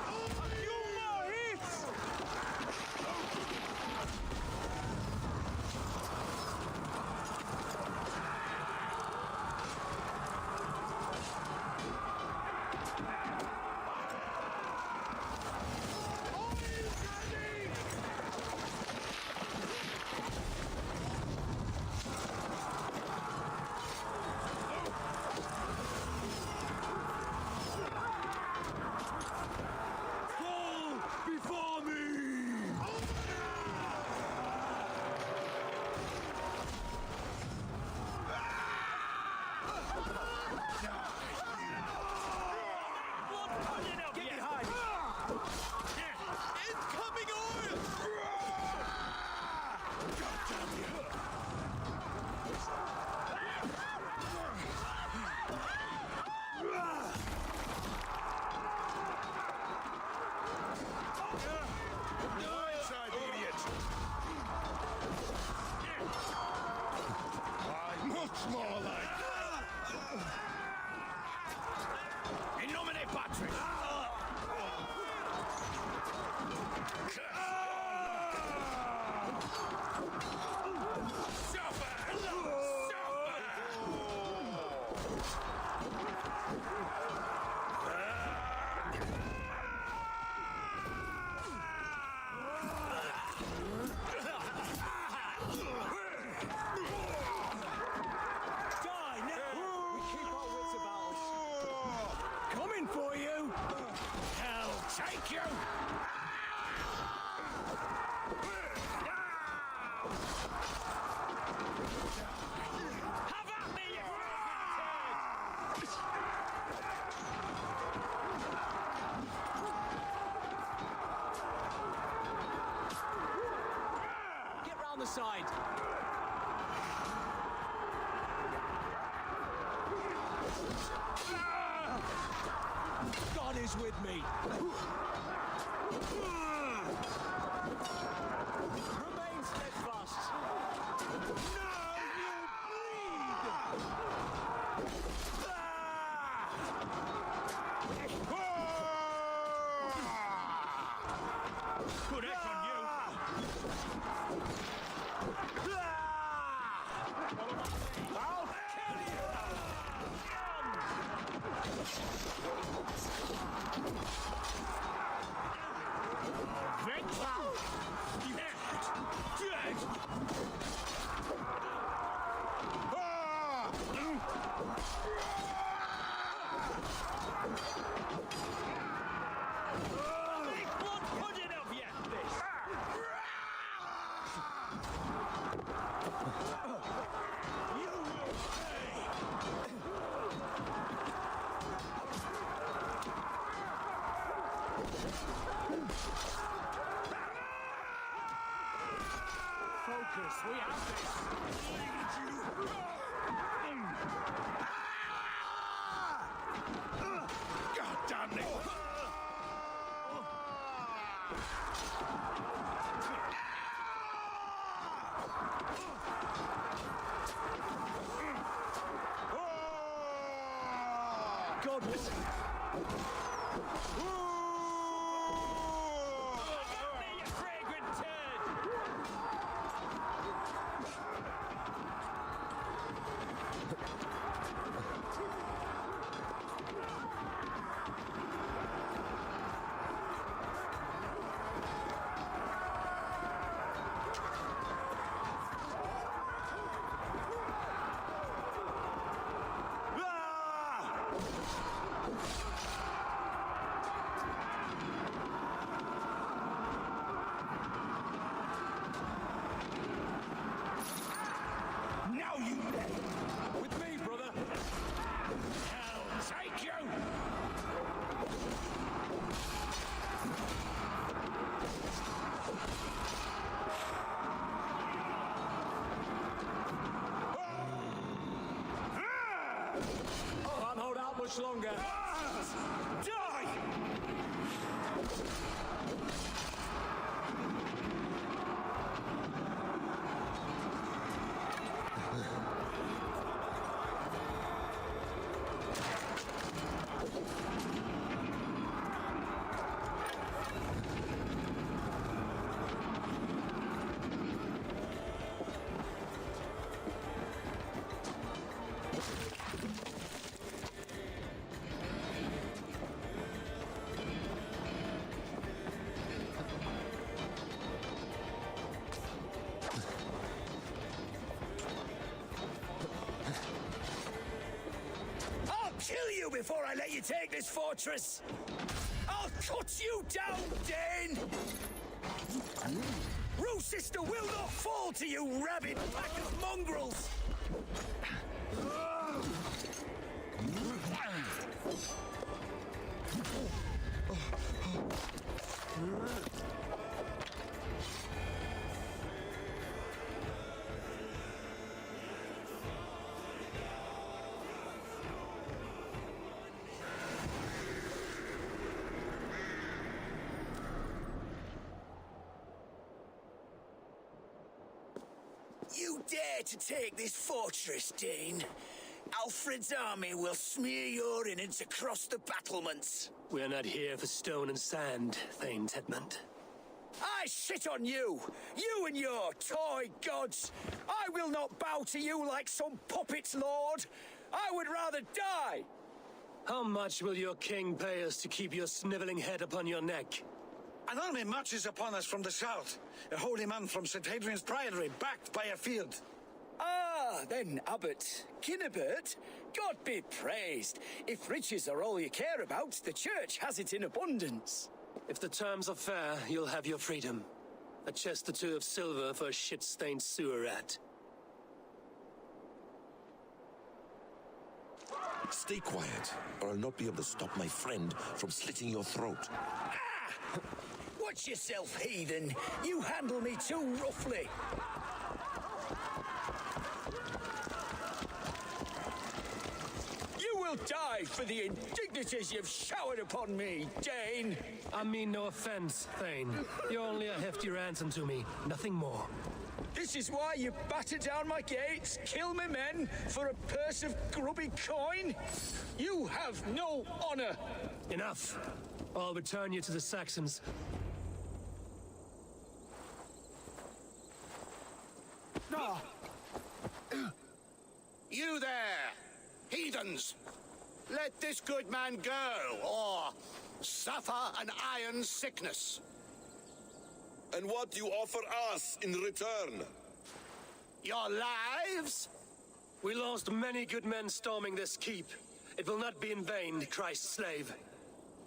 A few more hits. Fall before me! Get behind. Incoming oil. Much more like... Patrick! Coming for you! Hell, take you! Have at me, you Get round the side! God is with me! Remain steadfast! Now you bleed! Good egg on you! I'll kill you! Focus, we have this! God damn it! God, listen! You fragrant turd! Now you bet! With me, brother! Hell, take you! Can't hold out much longer. Die! I'll kill you before I let you take this fortress! I'll cut you down, Dane! Rue Sister will not fall to you, rabid pack of mongrels! You dare to take this fortress, Dane? Alfred's army will smear your innards across the battlements. We're not here for stone and sand, Thane Tedmund. I shit on you! You and your toy gods! I will not bow to you like some puppet's lord! I would rather die! How much will your king pay us to keep your sniveling head upon your neck? An army marches upon us from the south. A holy man from St. Hadrian's Priory, backed by a field. Ah, then, Abbot Kinnebert, God be praised. If riches are all you care about, the church has it in abundance. If the terms are fair, you'll have your freedom. A chest or two of silver for a shit-stained sewer rat. Stay quiet, or I'll not be able to stop my friend from slitting your throat. Ah! Watch yourself, heathen. You handle me too roughly. You will die for the indignities you've showered upon me, Dane. I mean no offense, Thane. You're only a hefty ransom to me, nothing more. This is why you batter down my gates, kill my men for a purse of grubby coin? You have no honor! Enough! I'll return you to the Saxons. No! You there! Heathens! Let this good man go, or suffer an iron sickness. And what do you offer us in return? Your lives? We lost many good men storming this keep. It will not be in vain, Christ's slave.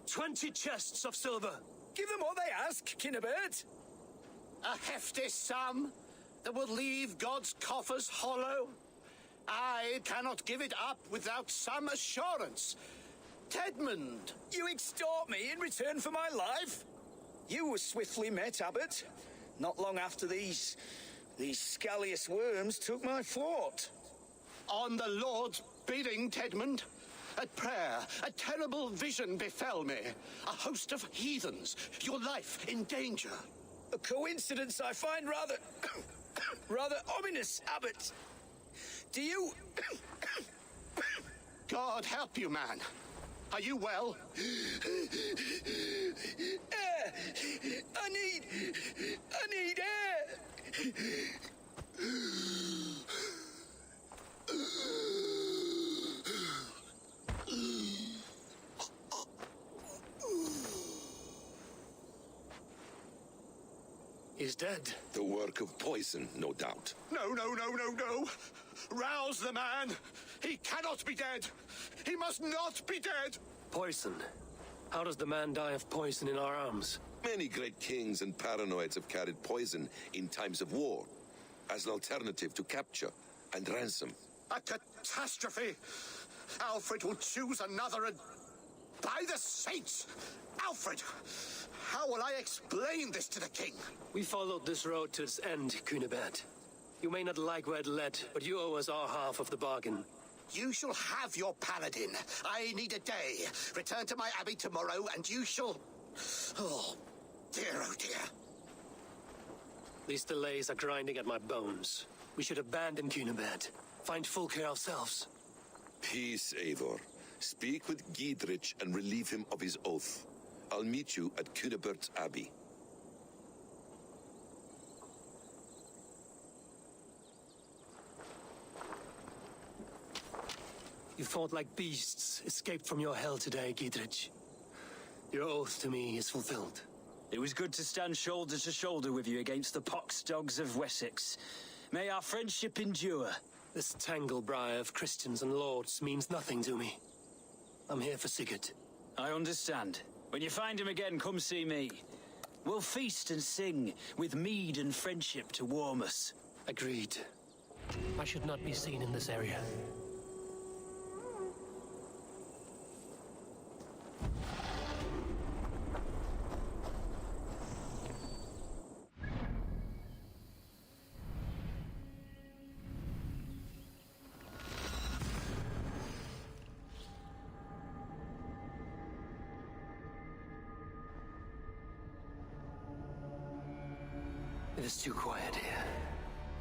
20 chests of silver. Give them all they ask, Kinnebert. A hefty sum that will leave God's coffers hollow? I cannot give it up without some assurance. Tedmund! You extort me in return for my life? You were swiftly met, Abbot. Not long after these scallious worms took my fort. On the Lord's bidding, Tedmund. At prayer, a terrible vision befell me. A host of heathens, your life in danger. A coincidence I find rather... rather ominous, Abbot. Do you... God help you, man. Are you well? Air! I need air! He's dead. The work of poison, no doubt. No. Rouse the man. He cannot be dead. He must not be dead. Poison? How does the man die of poison in our arms? Many great kings and paranoids have carried poison in times of war, as an alternative to capture and ransom. A catastrophe. Alfred will choose another and... By the saints! Alfred! How will I explain this to the king? We followed this road to its end, Cunibert. You may not like where it led, but you owe us our half of the bargain. You shall have your paladin. I need a day. Return to my abbey tomorrow, and you shall... Oh dear. These delays are grinding at my bones. We should abandon Cunibert. Find Fulke ourselves. Peace, Eivor. Speak with Giedrich and relieve him of his oath. I'll meet you at Cunebert's Abbey. You fought like beasts, escaped from your hell today, Giedrich. Your oath to me is fulfilled. It was good to stand shoulder to shoulder with you against the pox dogs of Wessex. May our friendship endure. This tangle-briar of Christians and lords means nothing to me. I'm here for Sigurd. I understand. When you find him again, come see me. We'll feast and sing, with mead and friendship to warm us. Agreed. I should not be seen in this area. It is too quiet here.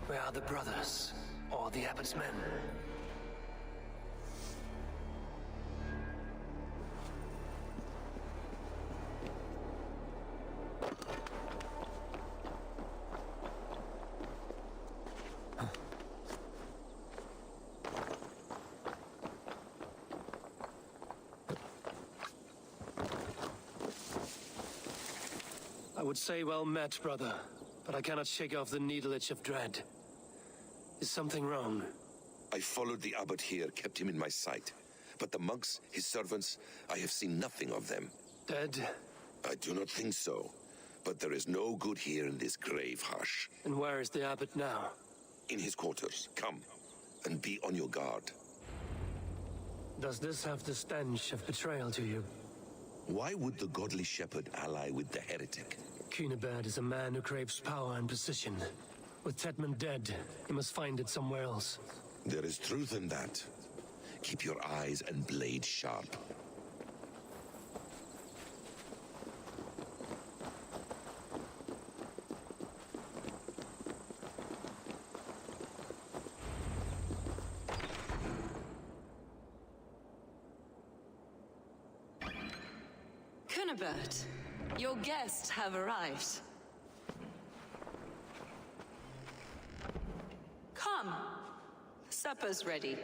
Where are the brothers? Or the abbot's men? I would say well met, brother, but I cannot shake off the needle itch of dread. Is something wrong? I followed the abbot here, kept him in my sight. But the monks, his servants, I have seen nothing of them. Dead? I do not think so. But there is no good here in this grave hush. And where is the abbot now? In his quarters. Come, and be on your guard. Does this have the stench of betrayal to you? Why would the godly shepherd ally with the heretic? Cunibert is a man who craves power and position. With Tedman dead, he must find it somewhere else. There is truth in that. Keep your eyes and blade sharp. Cunibert, your guests have arrived. Come. Supper's ready.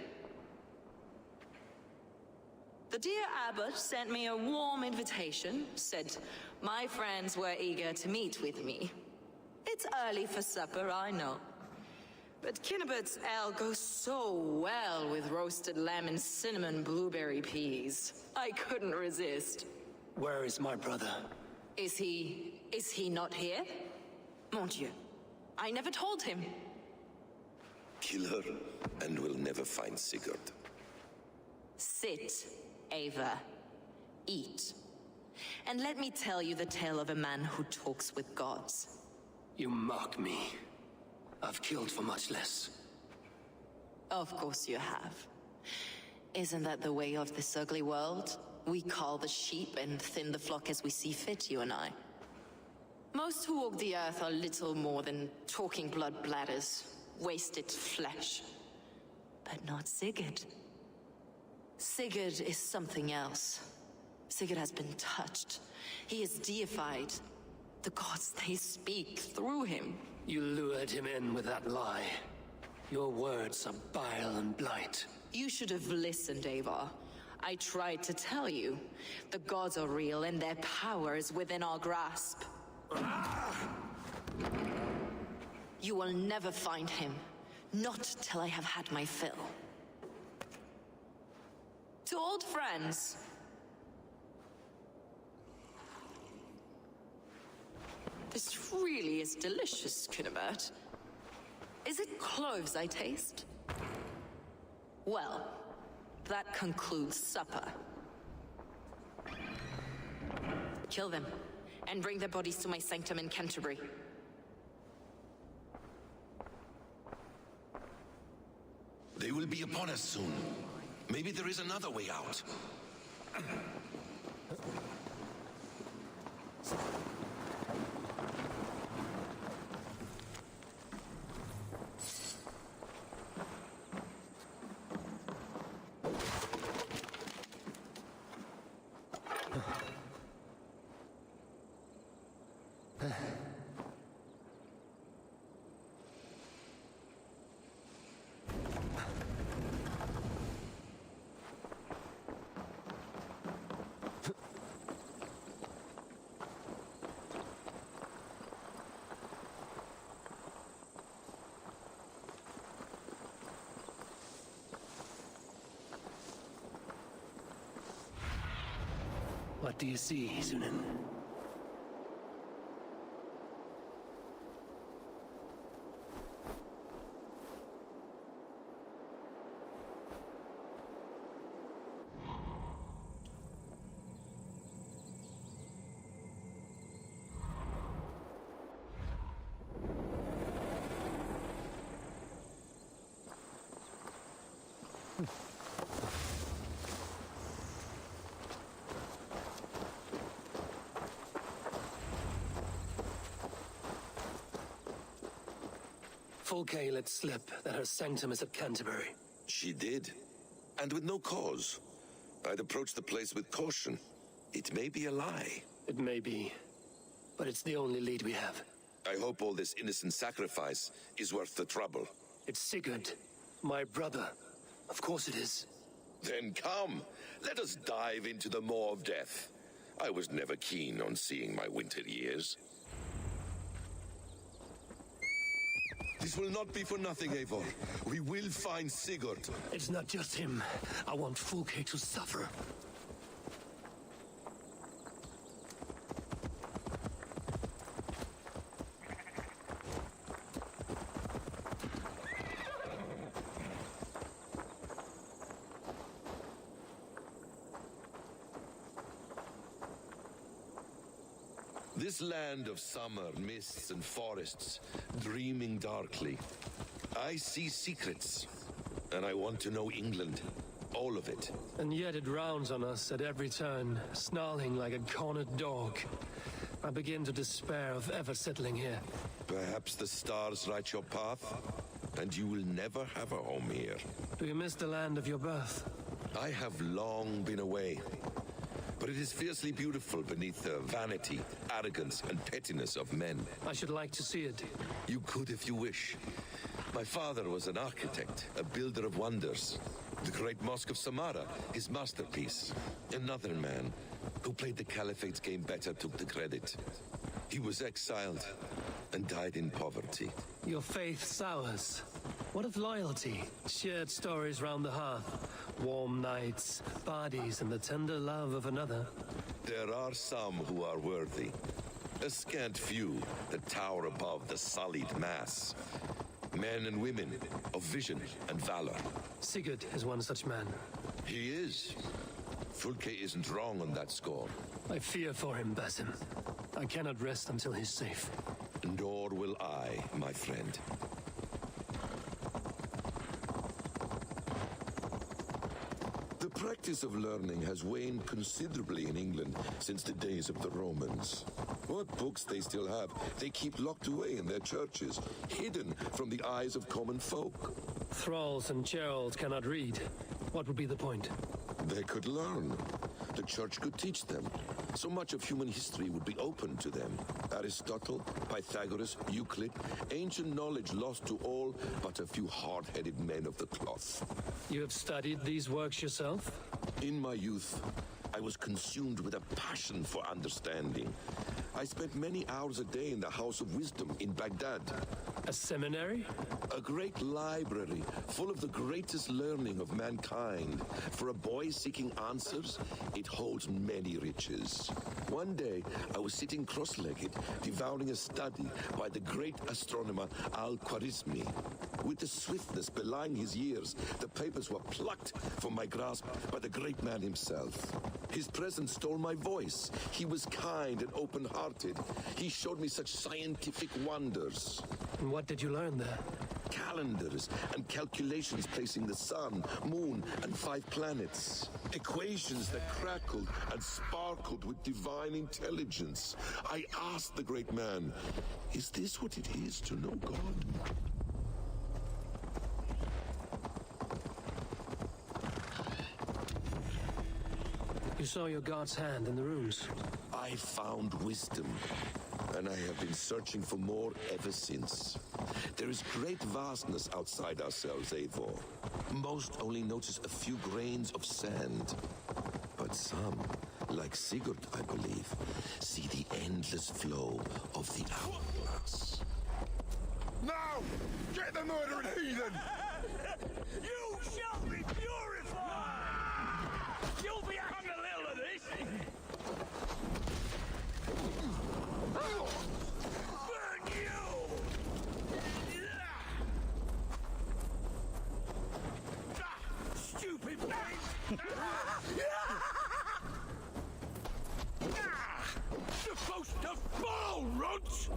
The dear abbot sent me a warm invitation, said my friends were eager to meet with me. It's early for supper, I know. But Cunibert's ale goes so well with roasted lamb and cinnamon blueberry peas. I couldn't resist. Where is my brother? Is he not here? Mon Dieu, I never told him. Kill her, and we'll never find Sigurd. Sit, Ava. Eat. And let me tell you the tale of a man who talks with gods. You mock me. I've killed for much less. Of course you have. Isn't that the way of this ugly world? We cull the sheep and thin the flock as we see fit, you and I. Most who walk the earth are little more than talking blood bladders, wasted flesh. But not Sigurd. Sigurd is something else. Sigurd has been touched. He is deified. The gods, they speak through him. You lured him in with that lie. Your words are bile and blight. You should have listened, Ava. I tried to tell you. The gods are real and their power is within our grasp. You will never find him. Not till I have had my fill. To old friends. This really is delicious, Cunibert. Is it cloves I taste? Well, that concludes supper. Kill them, and bring their bodies to my sanctum in Canterbury. They will be upon us soon. Maybe there is another way out. What do you see, Sunan? Fulke let slip that her sanctum is at Canterbury. She did, and with no cause. I'd approach the place with caution. It may be a lie. It may be, but it's the only lead we have. I hope all this innocent sacrifice is worth the trouble. It's Sigurd, my brother. Of course it is. Then come, let us dive into the maw of death. I was never keen on seeing my winter years. This will not be for nothing, Eivor. We will find Sigurd. It's not just him. I want Fulke to suffer. This land of summer, mists and forests, dreaming darkly. I see secrets, and I want to know England. All of it. And yet it rounds on us at every turn, snarling like a cornered dog. I begin to despair of ever settling here. Perhaps the stars write your path, and you will never have a home here. Do you miss the land of your birth? I have long been away. But it is fiercely beautiful beneath the vanity, arrogance, and pettiness of men. I should like to see it. You could if you wish. My father was an architect, a builder of wonders. The great Mosque of Samarra, his masterpiece. Another man who played the Caliphate's game better took the credit. He was exiled and died in poverty. Your faith sours. What of loyalty? Shared stories round the hearth. Warm nights, bodies, and the tender love of another. There are some who are worthy. A scant few that tower above the sullied mass. Men and women of vision and valor. Sigurd is one such man. He is. Fulke isn't wrong on that score. I fear for him, Basim. I cannot rest until he's safe. Nor will I, my friend. The practice of learning has waned considerably in England since the days of the Romans. What books they still have, they keep locked away in their churches, hidden from the eyes of common folk. Thralls and churls cannot read. What would be the point? They could learn. The church could teach them. So much of human history would be open to them. Aristotle, Pythagoras, Euclid, ancient knowledge lost to all but a few hard-headed men of the cloth. You have studied these works yourself? In my youth, I was consumed with a passion for understanding. I spent many hours a day in the House of Wisdom in Baghdad. A seminary? A great library full of the greatest learning of mankind. For a boy seeking answers, it holds many riches. One day, I was sitting cross-legged, devouring a study by the great astronomer Al-Khwarizmi. With the swiftness belying his years, the papers were plucked from my grasp by the great man himself. His presence stole my voice. He was kind and open-hearted. He showed me such scientific wonders. And what did you learn there? Calendars and calculations placing the sun, moon, and 5 planets. Equations that crackled and sparkled with divine intelligence. I asked the great man, is this what it is to know God? You saw your god's hand in the runes. I found wisdom, and I have been searching for more ever since. There is great vastness outside ourselves, Eivor. Most only notice a few grains of sand. But some, like Sigurd, I believe, see the endless flow of the hourglass. Now! Get the murdering heathen! You shall be purified! You'll be having a little of this! Burn you! Stupid thing! Supposed to fall, runts!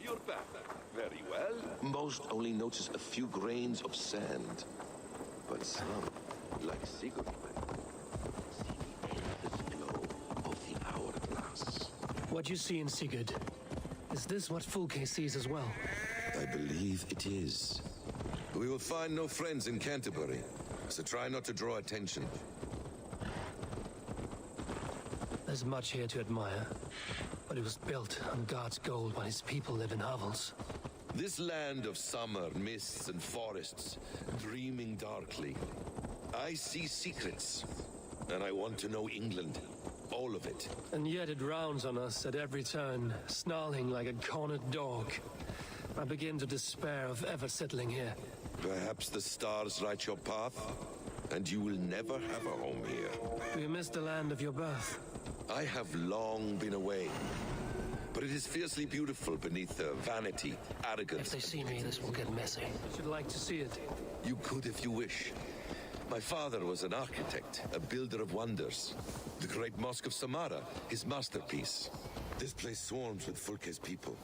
You're back. Very well. Most only notice a few grains of sand. But some, like Sigurd, see the endless flow of the hourglass. What you see in Sigurd, is this what Fulke sees as well? I believe it is. We will find no friends in Canterbury, so try not to draw attention. There's much here to admire, but it was built on God's gold while his people live in hovels. This land of summer, mists and forests, dreaming darkly. I see secrets, and I want to know England. All of it. And yet it rounds on us at every turn, snarling like a cornered dog. I begin to despair of ever settling here. Perhaps the stars write your path, and you will never have a home here. You miss the land of your birth. I have long been away, but it is fiercely beautiful beneath the vanity, arrogance. If they see me, this will get messy. I should like to see it. You could if you wish. My father was an architect, a builder of wonders. The great Mosque of Samara, his masterpiece. This place swarms with Fulke's people.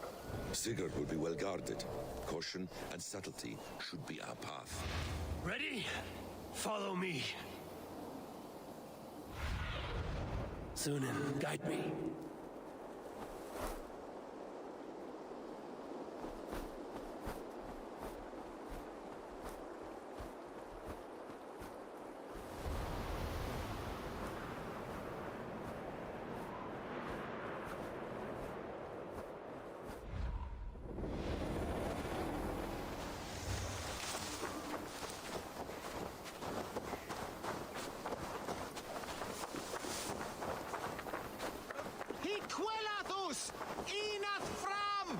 Sigurd will be well guarded. Caution and subtlety should be our path. Ready? Follow me. Sunan, guide me. Hiquelatus! Inath fram!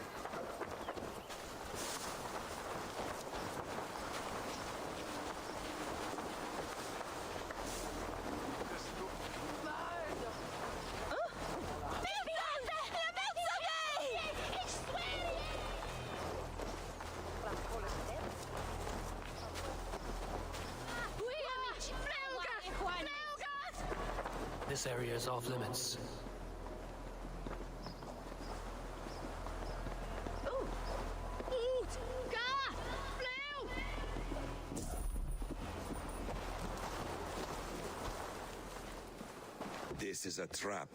This area is off limits. This is a trap.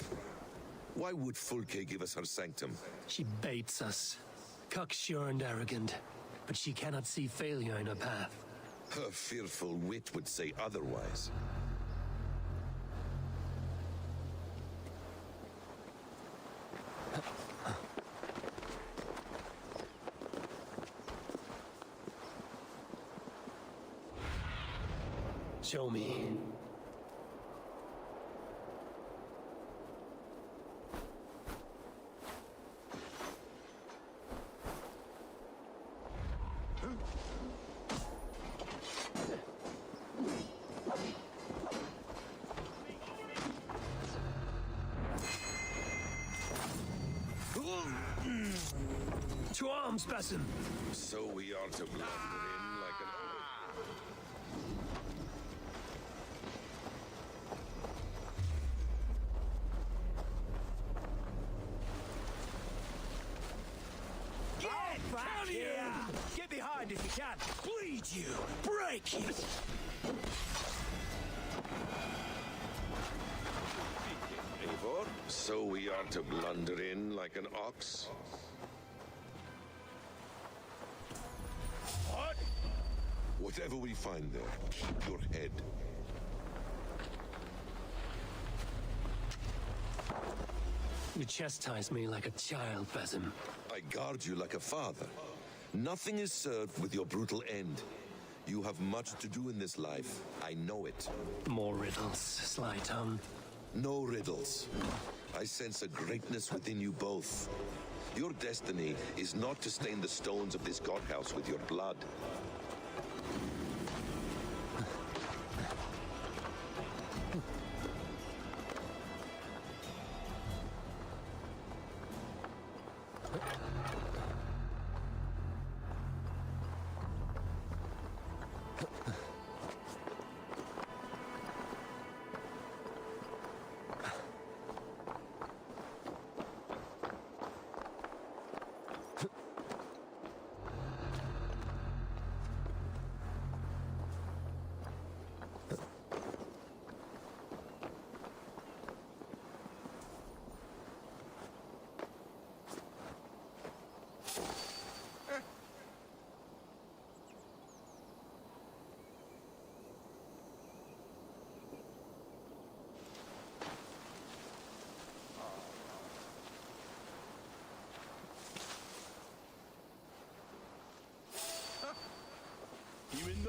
Why would Fulke give us her sanctum? She baits us. Cocksure and arrogant. But she cannot see failure in her path. Her fearful wit would say otherwise. Show me. To arms, Basim! So we are to blunder in like an... Get back here! Get behind if you can! Bleed you! Break it! Eivor, so we are to blunder in like an ox? What? Whatever we find there, keep your head. You chastise me like a child, Basim. I guard you like a father. Nothing is served with your brutal end. You have much to do in this life. I know it. More riddles, sly tongue. No riddles. I sense a greatness within you both. Your destiny is not to stain the stones of this godhouse with your blood.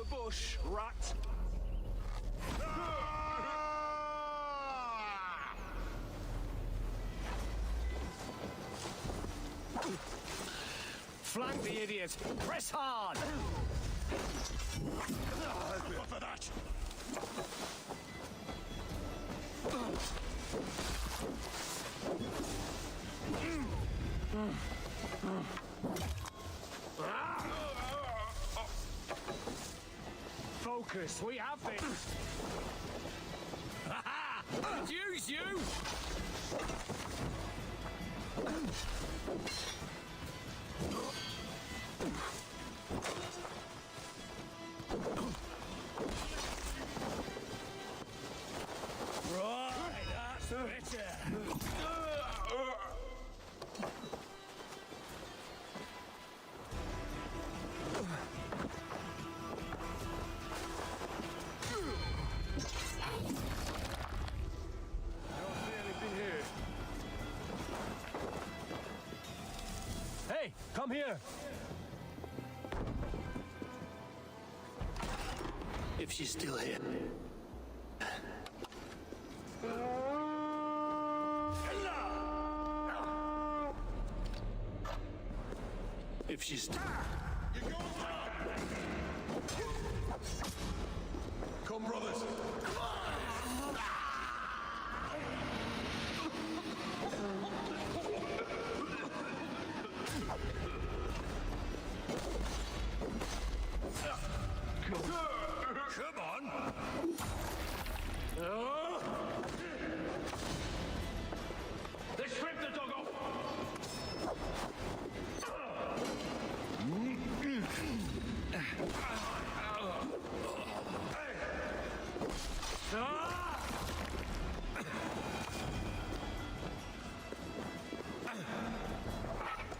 bush, rat. Flank the idiot! Press hard! What for that? Focus, we have this! Use you! Right, that's better. Hey, come here. If she's still here. If she's... Come, brothers. Come on. Let's strip the dog off!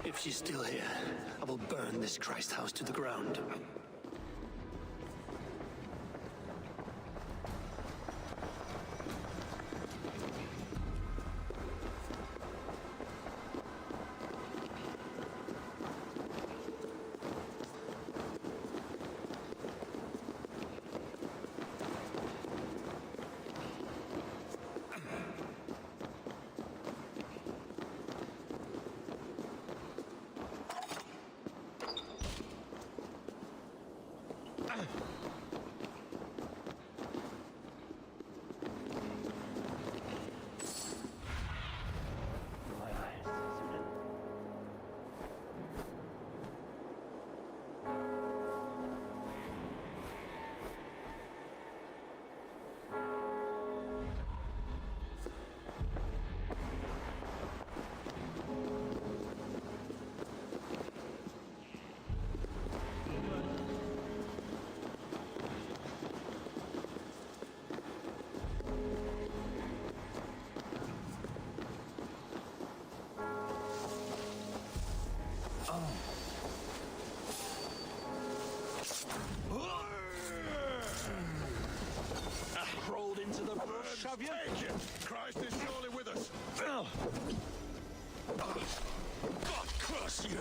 If she's still here, I will burn this Christ house to the ground. Crawled into the bush, have you? Christ is surely with us. God curse you!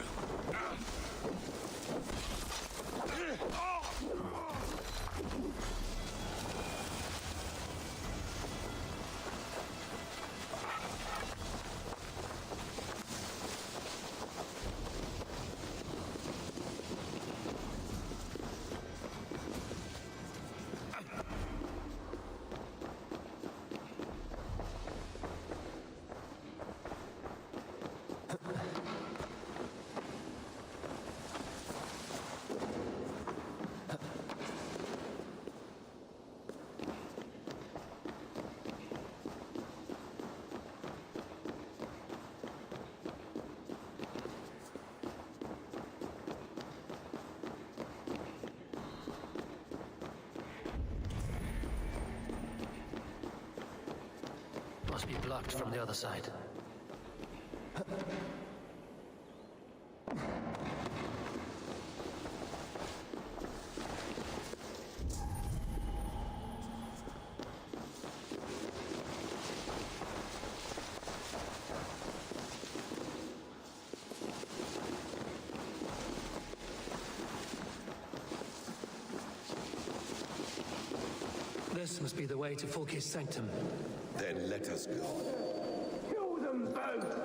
Must be blocked from the other side. This must be the way to Folk's Sanctum. Then let us go. Kill them both!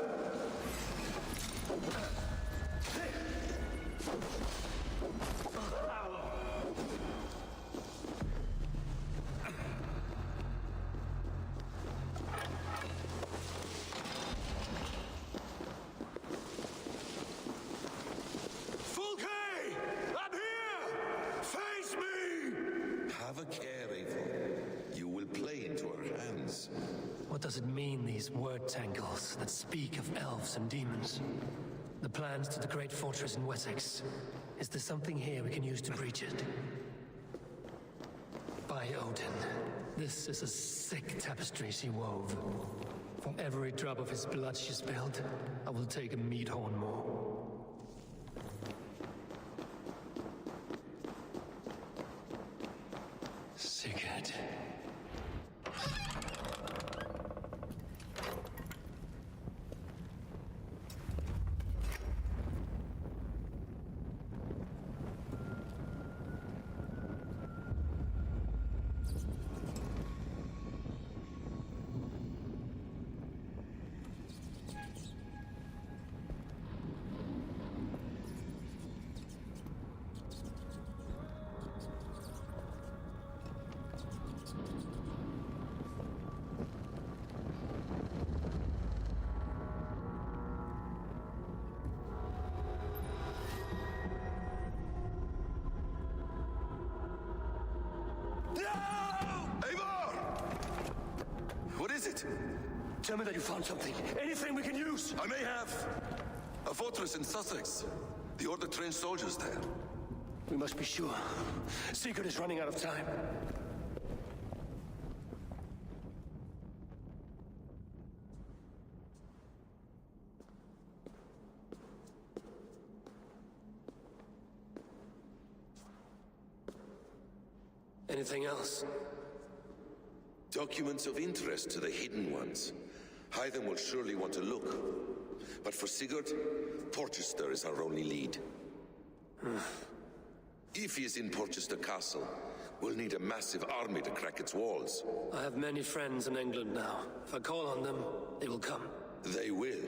Have a care, Eivor. You will play into our hands. What does it mean, these word tangles that speak of elves and demons? The plans to the great fortress in Wessex. Is there something here we can use to breach it? By Odin, this is a sick tapestry she wove. For every drop of his blood she spilled, I will take a meat horn more. Sigurd. What is it? Tell me that you found something. Anything we can use. I may have. A fortress in Sussex. The Order trained soldiers there. We must be sure. Sigurd is running out of time. Anything else? Documents of interest to the hidden ones. Hyden will surely want to look. But for Sigurd, Porchester is our only lead. If he is in Porchester Castle, we'll need a massive army to crack its walls. I have many friends in England now. If I call on them, they will come. They will.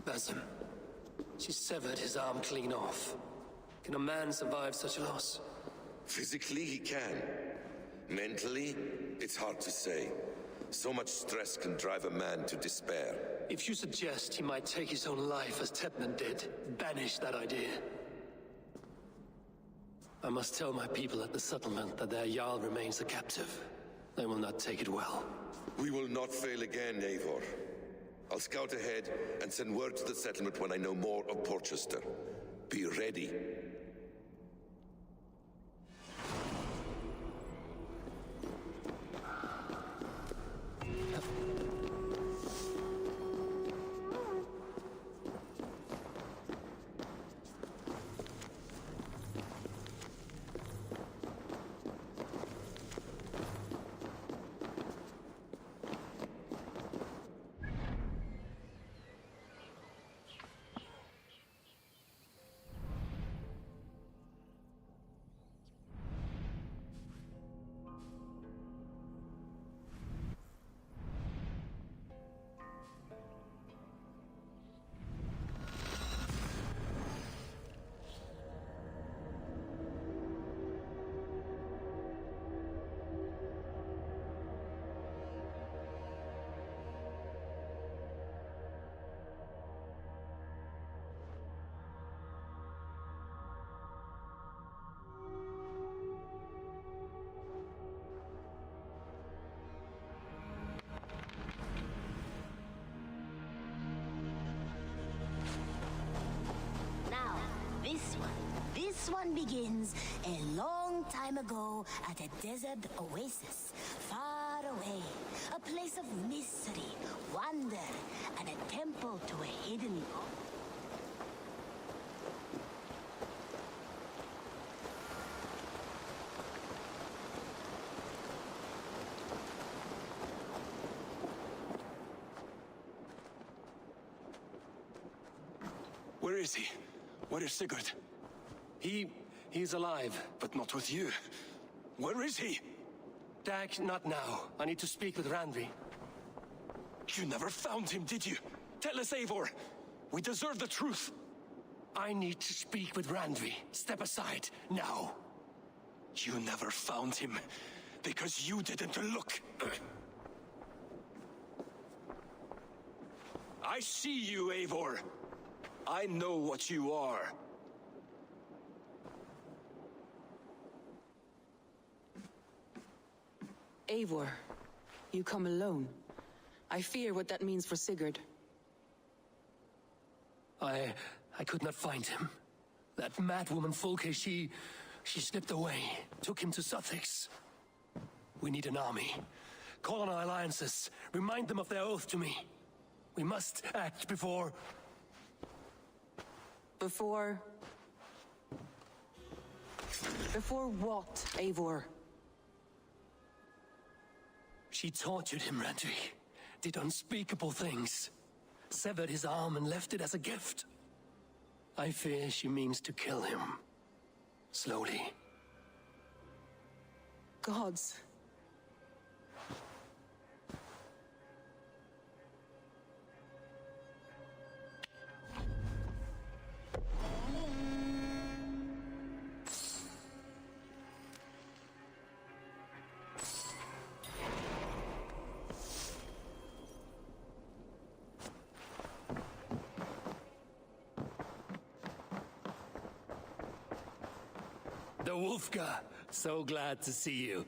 Basim. She severed his arm clean off. Can a man survive such a loss? Physically, he can. Mentally, it's hard to say. So much stress can drive a man to despair. If you suggest he might take his own life as Tepman did, banish that idea. I must tell my people at the settlement that their Jarl remains a captive. They will not take it well. We will not fail again, Eivor. I'll scout ahead and send word to the settlement when I know more of Porchester. Be ready. This one begins a long time ago at a desert oasis, far away. A place of mystery, wonder, and a temple to a hidden god. Where is he? Where is Sigurd? He's alive. But not with you. Where is he? Dag, not now. I need to speak with Randvi. You never found him, did you? Tell us, Eivor. We deserve the truth. I need to speak with Randvi. Step aside, now. You never found him, because you didn't look. I see you, Eivor. I know what you are. Eivor, you come alone. I fear what that means for Sigurd. I could not find him. That madwoman Folke, she slipped away, took him to Sussex. We need an army. Call on our alliances, remind them of their oath to me. We must act before... Before what, Eivor? She tortured him, Randvi. Did unspeakable things. Severed his arm and left it as a gift. I fear she means to kill him. Slowly. Gods. The Wolfga, so glad to see you.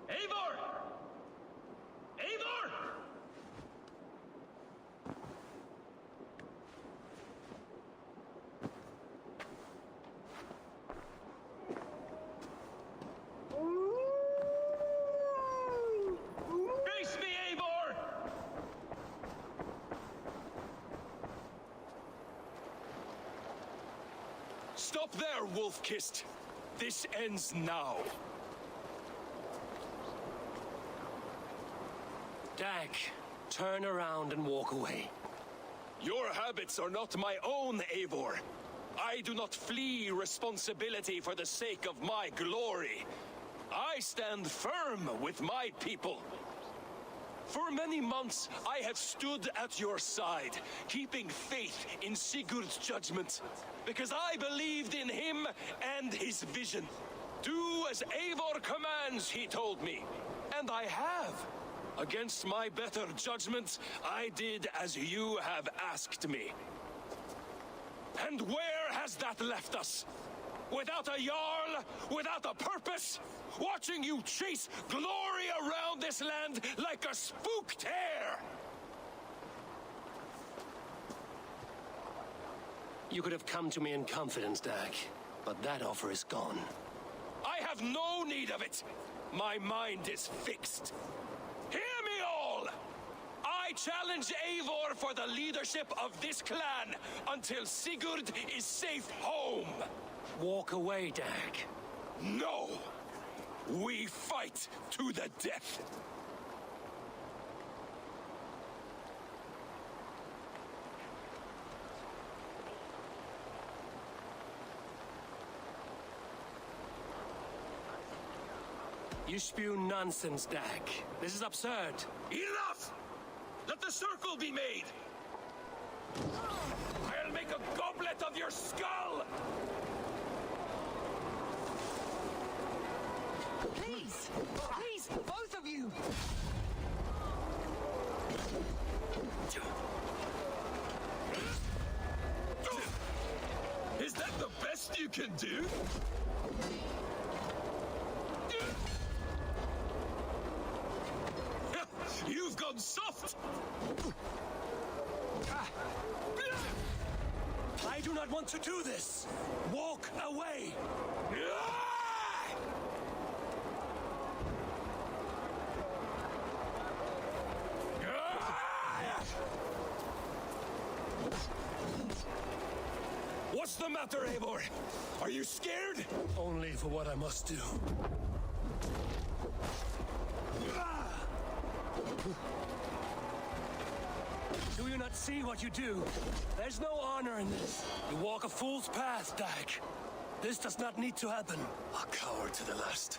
Eivor! Eivor! Face me, Eivor! Stop there, Wolf-Kissed. This ends now. Dag, turn around and walk away. Your habits are not my own, Eivor. I do not flee responsibility for the sake of my glory. I stand firm with my people. For many months, I have stood at your side, keeping faith in Sigurd's judgment, because I believed in him and his vision. Do as Eivor commands, he told me, and I have. Against my better judgment, I did as you have asked me. And where has that left us? Without a Jarl, without a purpose, watching you chase glory around this land like a spooked hare! You could have come to me in confidence, Dag, but that offer is gone. I have no need of it. My mind is fixed. Hear me all! I challenge Eivor for the leadership of this clan until Sigurd is safe home. Walk away, Dag. No! We fight to the death! You spew nonsense, Dag. This is absurd. Enough! Let the circle be made! I'll make a goblet of your skull! Please! Please, both of you! Is that the best you can do? You've gone soft! I do not want to do this! Walk away! What's the matter, Eivor? Are you scared? Only for what I must do. Do you not see what you do? There's no honor in this. You walk a fool's path, Dag. This does not need to happen. A coward to the last.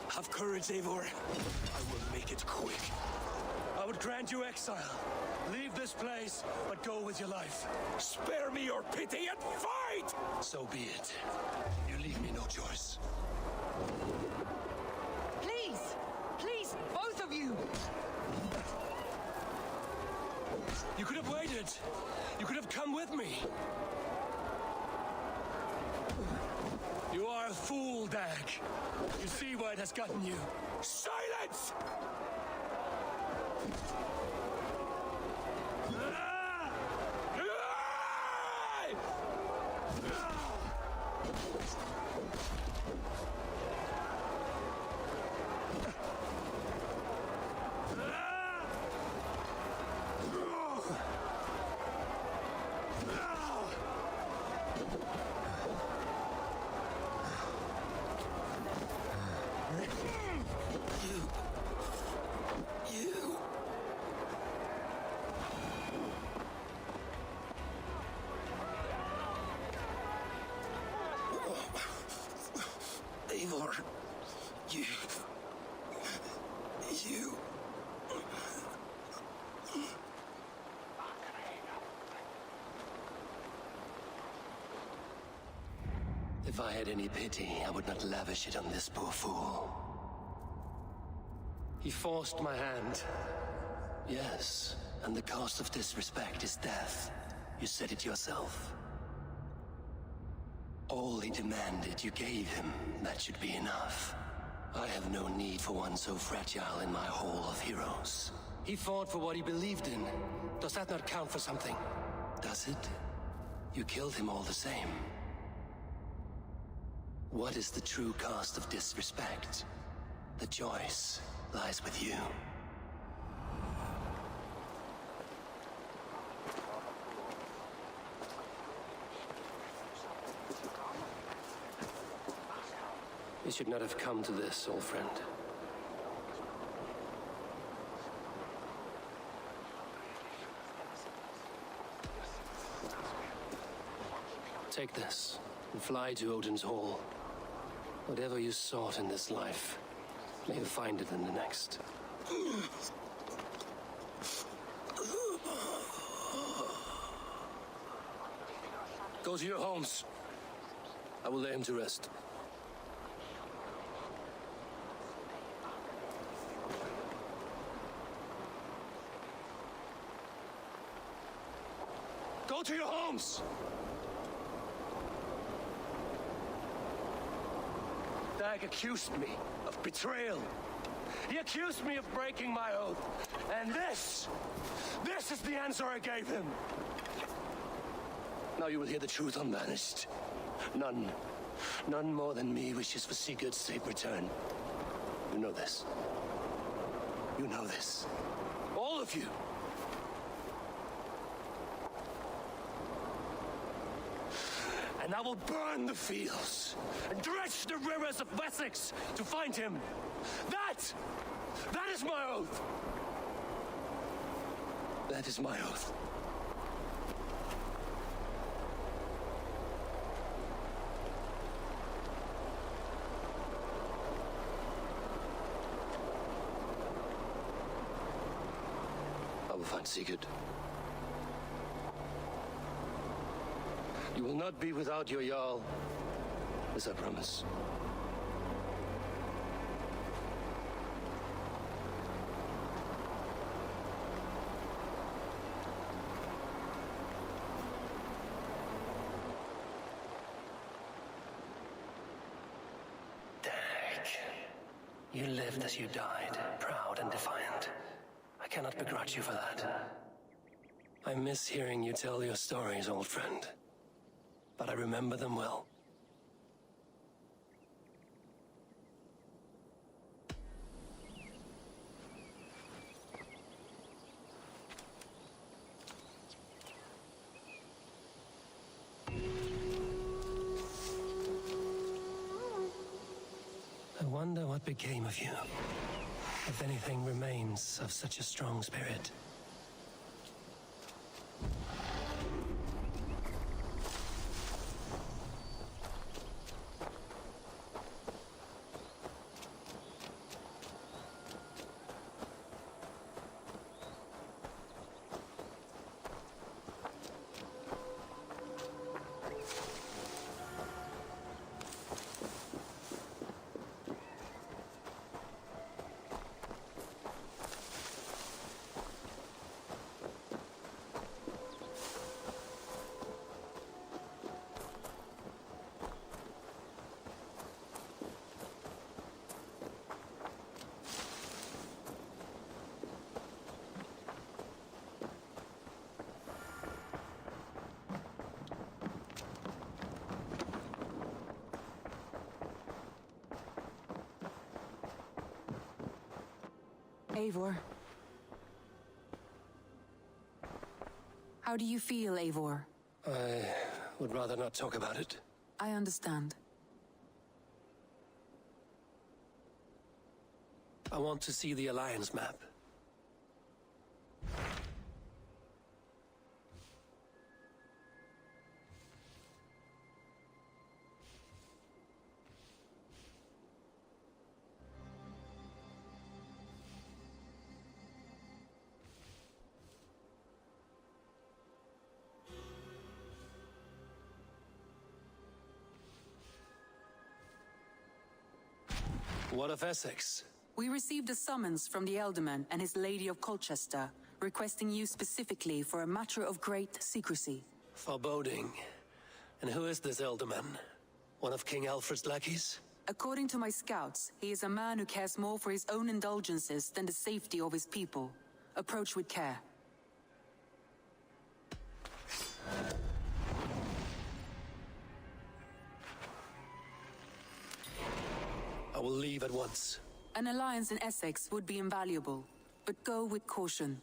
Have courage, Eivor. I will make it quick. I would grant you exile. Leave this place, but go with your life. Spare me your pity and fight! So be it. You leave me no choice. Please! Please, both of you! You could have waited. You could have come with me. You are a fool, Dag. You see why it has gotten you. Silence! Eivor, you... If I had any pity, I would not lavish it on this poor fool. He forced my hand. Yes, and the cost of disrespect is death. You said it yourself. All he demanded, you gave him. That should be enough. I have no need for one so fragile in my hall of heroes. He fought for what he believed in. Does that not count for something? Does it? You killed him all the same. What is the true cost of disrespect? The choice lies with you. You should not have come to this, old friend. Take this and fly to Odin's Hall. Whatever you sought in this life, may you find it in the next. Go to your homes. I will lay him to rest. Go to your homes! Dag accused me of betrayal. He accused me of breaking my oath. And this is the answer I gave him. Now you will hear the truth, unbanished. None more than me wishes for Sigurd's safe return. You know this. You know this. All of you. And I will burn the fields and dredge the rivers of Wessex to find him. That is my oath. That is my oath. I will find Sigurd. You will not be without your Jarl, as I promise. You lived as you died, proud and defiant. I cannot begrudge you for that. I miss hearing you tell your stories, old friend. But I remember them well. I wonder what became of you. If anything remains of such a strong spirit. Eivor. How do you feel, Eivor? I would rather not talk about it. I understand. I want to see the Alliance map. What of Essex? We received a summons from the Elderman and his Lady of Colchester, requesting you specifically for a matter of great secrecy. Foreboding. And who is this Elderman? One of King Alfred's lackeys? According to my scouts, he is a man who cares more for his own indulgences than the safety of his people. Approach with care. I will leave at once. An alliance in Essex would be invaluable, but go with caution.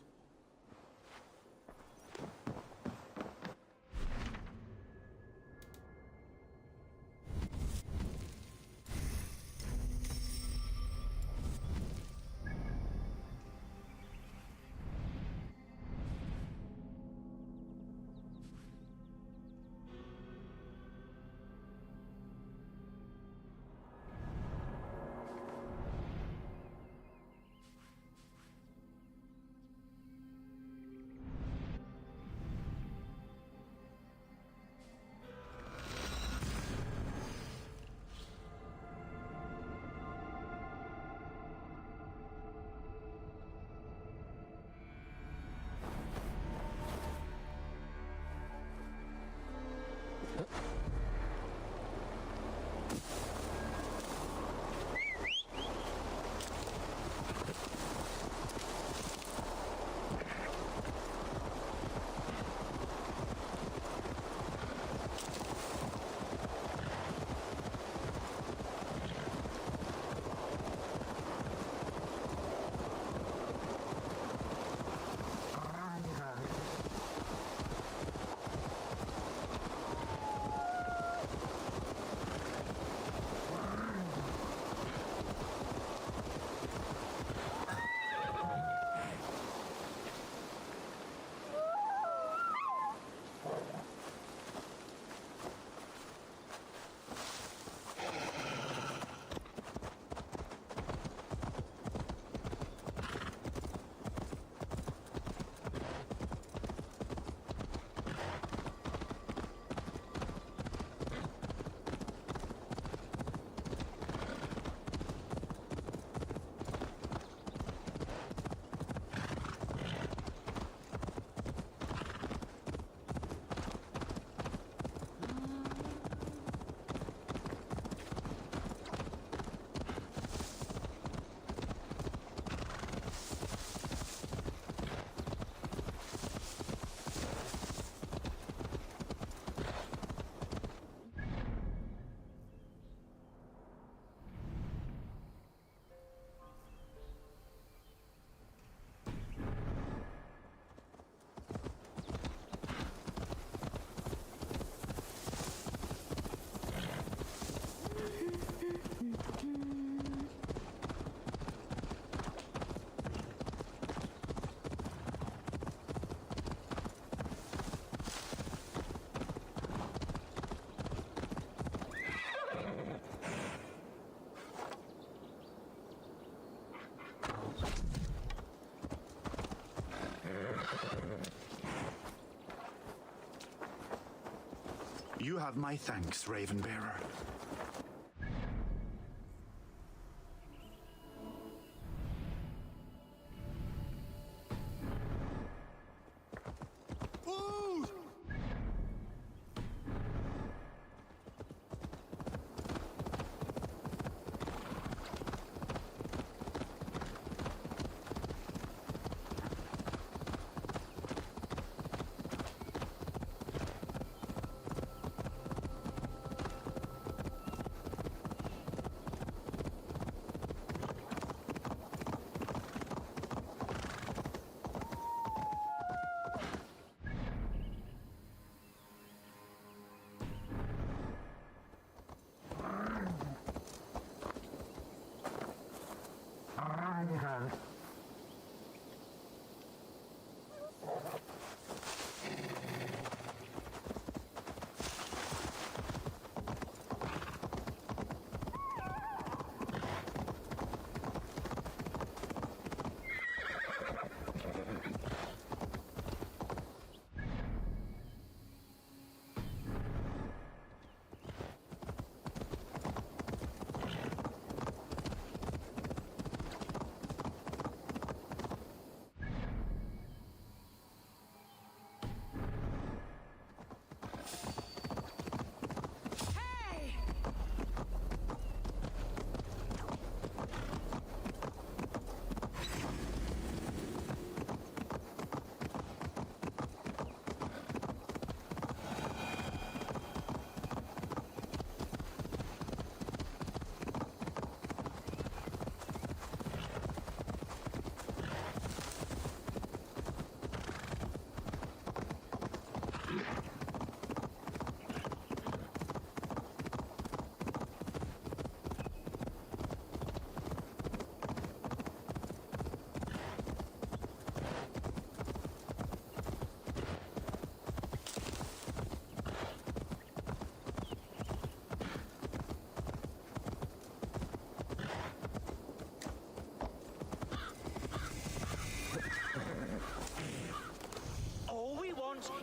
You have my thanks, Ravenbearer.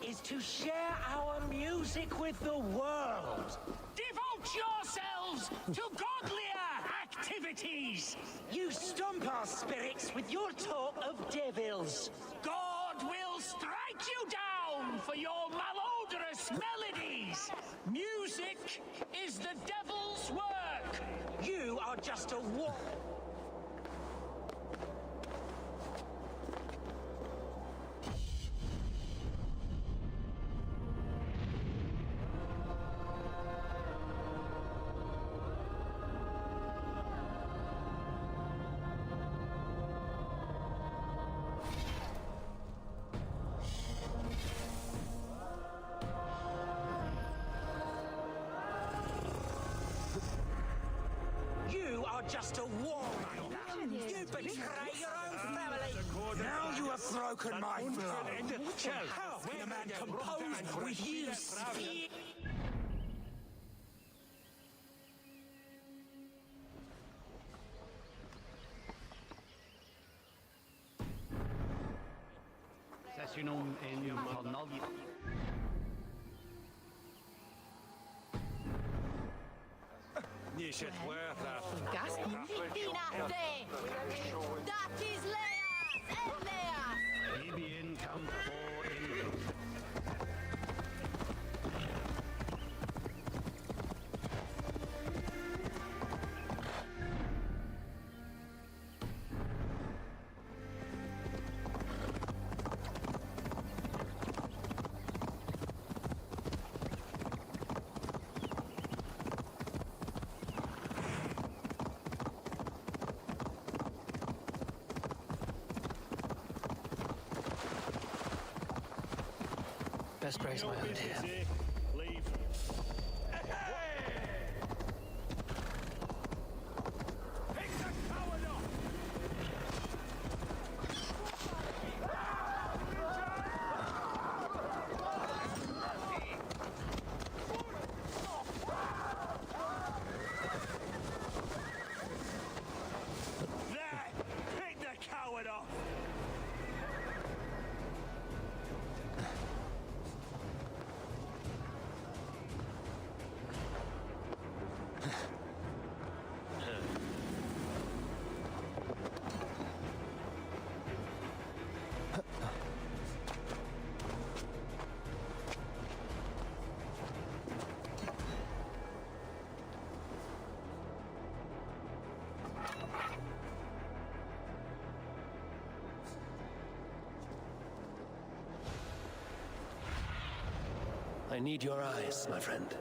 Is to share our music with the world. Devote yourselves to godlier activities. You stump our spirits with your talk of devils. God will strike you down for your malodorous melodies. Music is the devil's work. You are just a just a warmonger. You betray your own family. Now you have broken my flow. How can a man compose with you speak? Sessionum en Tonal. You should wear that. That is Leas! And Leas! Libyen camp for in. Best grace my hood here. Leave. Pick the coward up! There! Pick the coward up! I need your eyes, my friend.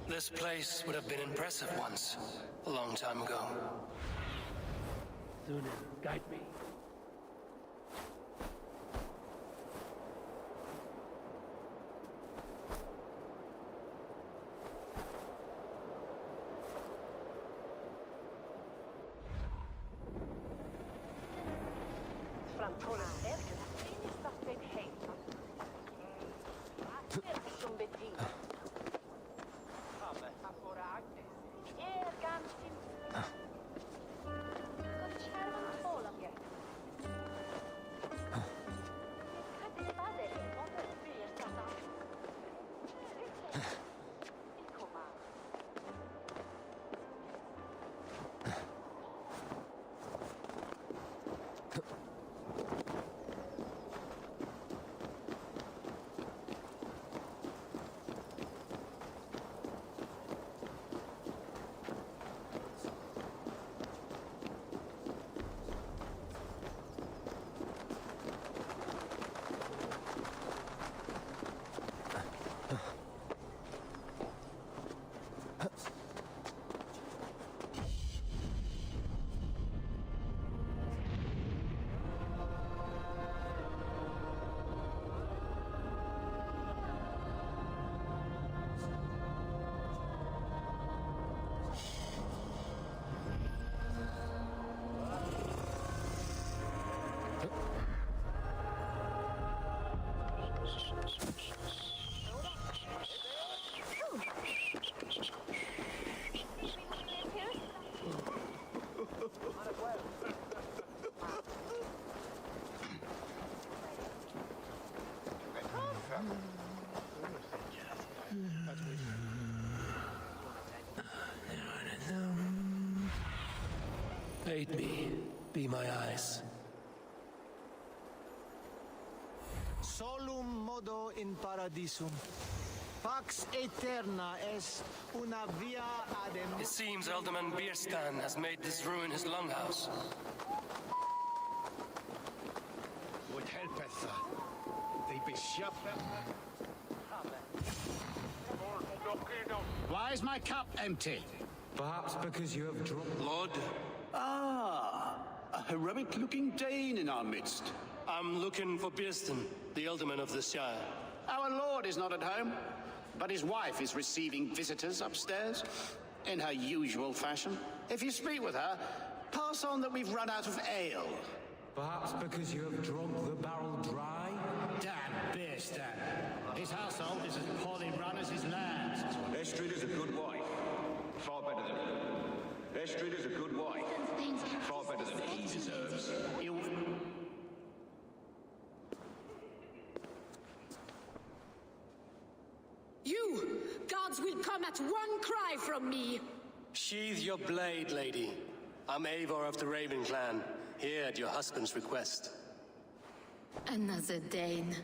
This place would have been impressive once, a long time ago. Sunan, guide me. Aid me. Be my eyes. Solum modo in paradisum. Pax eterna est una via adem. It seems Alderman Bierstan has made this ruin his longhouse. What helpeth the bishop? Why is my cup empty? Perhaps because you have drunk. Lord? Ah, a heroic-looking Dane in our midst. I'm looking for Bierstan, the Alderman of the Shire. Our lord is not at home, but his wife is receiving visitors upstairs in her usual fashion. If you speak with her, pass on that we've run out of ale. Perhaps because you have drunk the barrel dry? Damn Bierstan. His household is as poorly run as his lands. Estrid is a good wife. Far better than... Estrid is a good wife. Far better than he deserves. You! Gods will come at one cry from me! Sheathe your blade, lady. I'm Eivor of the Raven Clan, here at your husband's request. Another Dane.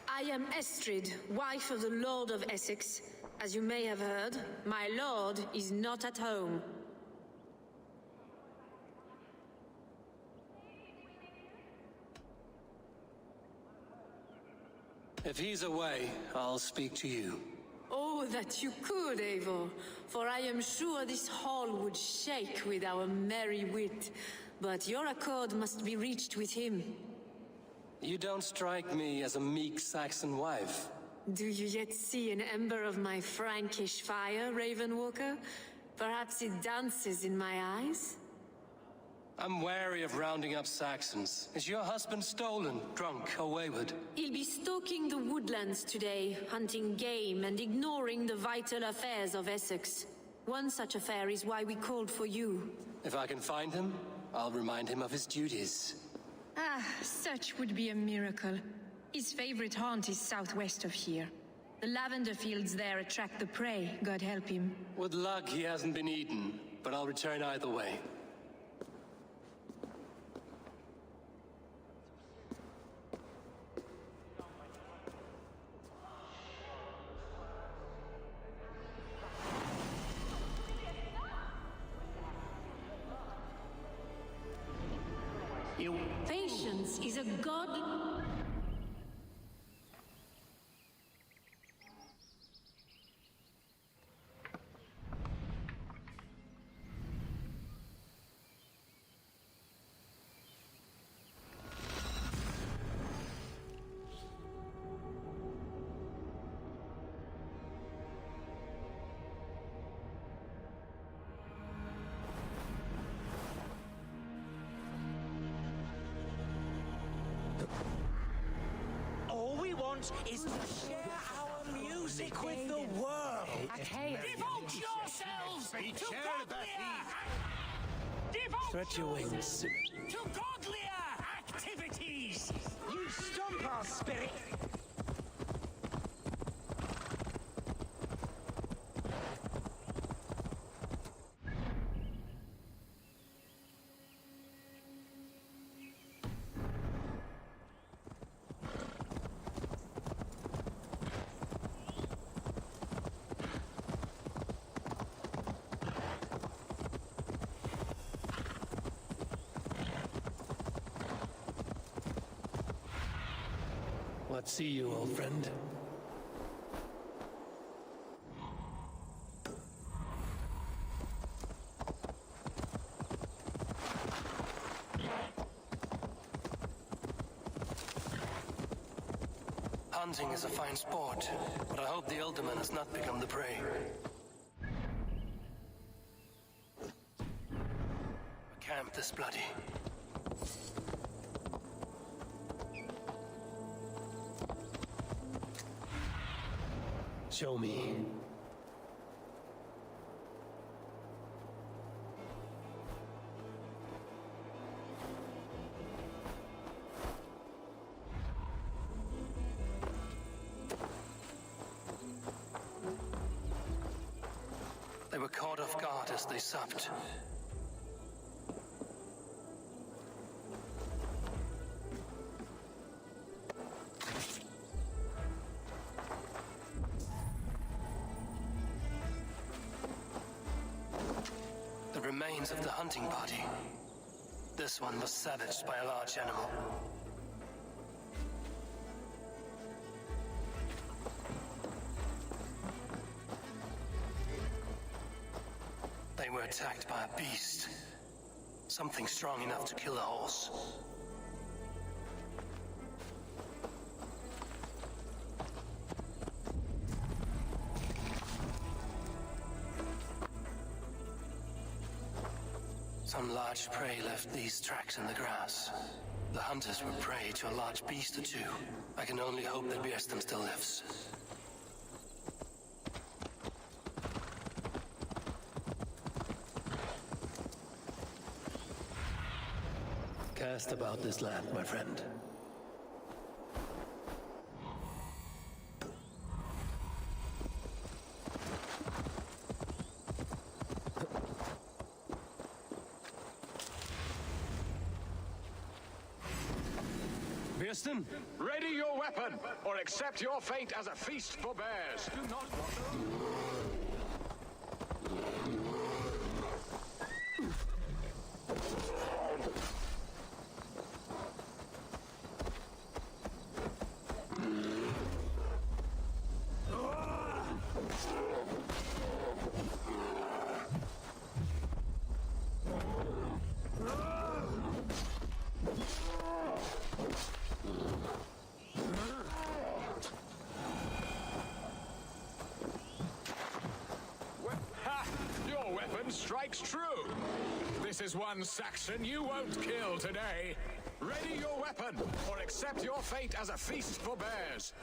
I am Estrid, wife of the Lord of Essex. As you may have heard, my lord is not at home. If he's away, I'll speak to you. Oh, that you could, Eivor, for I am sure this hall would shake with our merry wit. but your accord must be reached with him. You don't strike me as a meek Saxon wife. Do you yet see an ember of my Frankish fire, Ravenwalker? Perhaps it dances in my eyes? I'm wary of rounding up Saxons. Is your husband stolen, drunk, or wayward? He'll be stalking the woodlands today, hunting game and ignoring the vital affairs of Essex. One such affair is why we called for you. If I can find him, I'll remind him of his duties. Ah, such would be a miracle. His favorite haunt is southwest of here. The lavender fields there attract the prey, God help him. With luck, he hasn't been eaten, but I'll return either way. Patience is a god. Is to share our music with the world. Devote yourselves to godlier... Stretch your wings. To godlier activities. You stomp our spirit. What see you, old friend? Hunting is a fine sport, but I hope the Alderman has not become the prey. A camp this bloody. Show me. They were caught off guard as they supped. The remains of the hunting party. This one was savaged by a large animal. They were attacked by a beast. Something strong enough to kill a horse. Some large prey left these tracks in the grass. The hunters were prey to a large beast or two. I can only hope that Björsten still lives. Cast about this land, my friend. Björsten? Ready your weapon, or accept your fate as a feast for bears. Do not... This is one Saxon you won't kill today. Ready your weapon, or accept your fate as a feast for bears.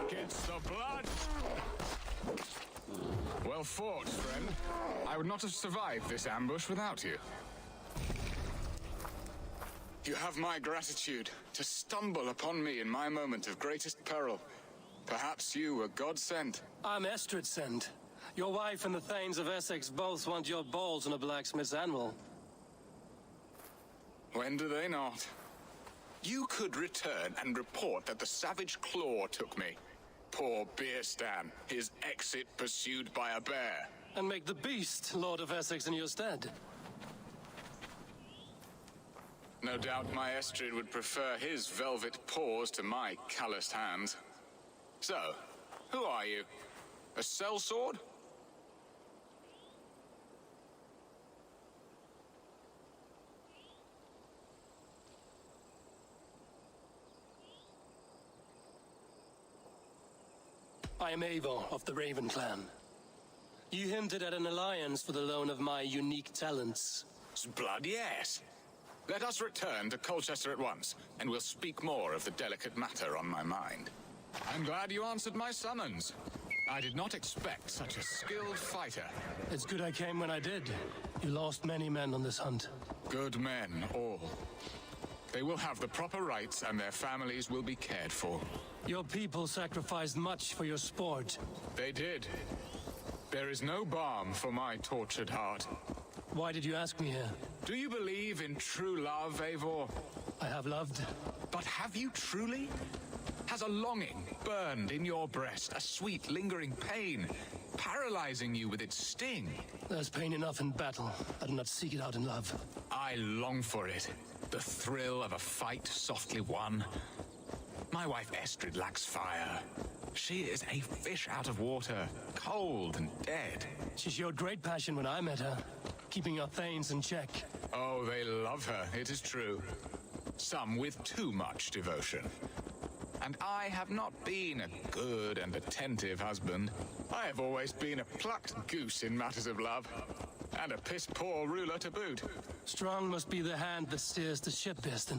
Gets the blood. Well fought, friend. I would not have survived this ambush without you. You have my gratitude to stumble upon me in my moment of greatest peril. Perhaps you were God sent. I'm Estrid sent. Your wife and the Thanes of Essex both want your balls on a blacksmith's anvil. When do they not? You could return and report that the savage claw took me. Poor Beerstan, his exit pursued by a bear. And make the beast Lord of Essex in your stead. No doubt my Estrid would prefer his velvet paws to my calloused hands. So, who are you? A sellsword? I am Eivor of the Raven Clan. You hinted at an alliance for the loan of my unique talents. Blood, yes. Let us return to Colchester at once, and we'll speak more of the delicate matter on my mind. I'm glad you answered my summons. I did not expect such a skilled fighter. It's good I came when I did. You lost many men on this hunt. Good men, all. They will have the proper rights, and their families will be cared for. Your people sacrificed much for your sport. They did. There is no balm for my tortured heart. Why did you ask me here? Do you believe in true love, Eivor? I have loved. But have you truly? Has a longing burned in your breast, a sweet, lingering pain, paralyzing you with its sting? There's pain enough in battle. I do not seek it out in love. I long for it. The thrill of a fight softly won. My wife Estrid lacks fire. She is a fish out of water, cold and dead. She showed great passion when I met her, keeping your Thanes in check. Oh, they love her, it is true. Some with too much devotion. And I have not been a good and attentive husband. I have always been a plucked goose in matters of love. And a piss-poor ruler to boot. Strong must be the hand that steers the ship, Beerstan.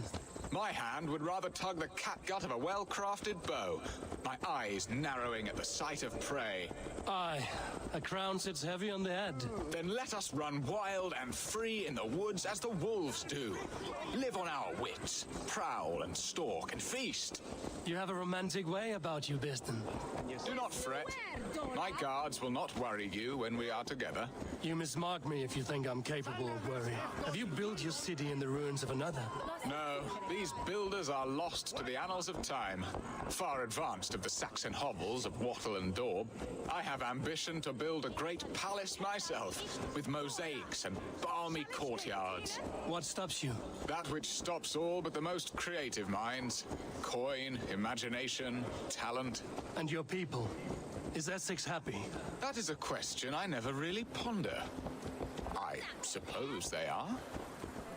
My hand would rather tug the catgut of a well-crafted bow, my eyes narrowing at the sight of prey. Aye, a crown sits heavy on the head. Then let us run wild and free in the woods as the wolves do. Live on our wits, prowl and stalk and feast. You have a romantic way about you, Beerstan. Do not fret. My guards will not worry you when we are together. You mismark me if you think I'm capable of worry. Have you built your city in the ruins of another? No, these builders are lost to the annals of time. Far advanced of the Saxon hovels of Wattle and Daub. I have ambition to build a great palace myself, with mosaics and balmy courtyards. What stops you? That which stops all but the most creative minds. Coin, imagination, talent. And your people? Is Essex happy? That is a question I never really ponder. I suppose they are.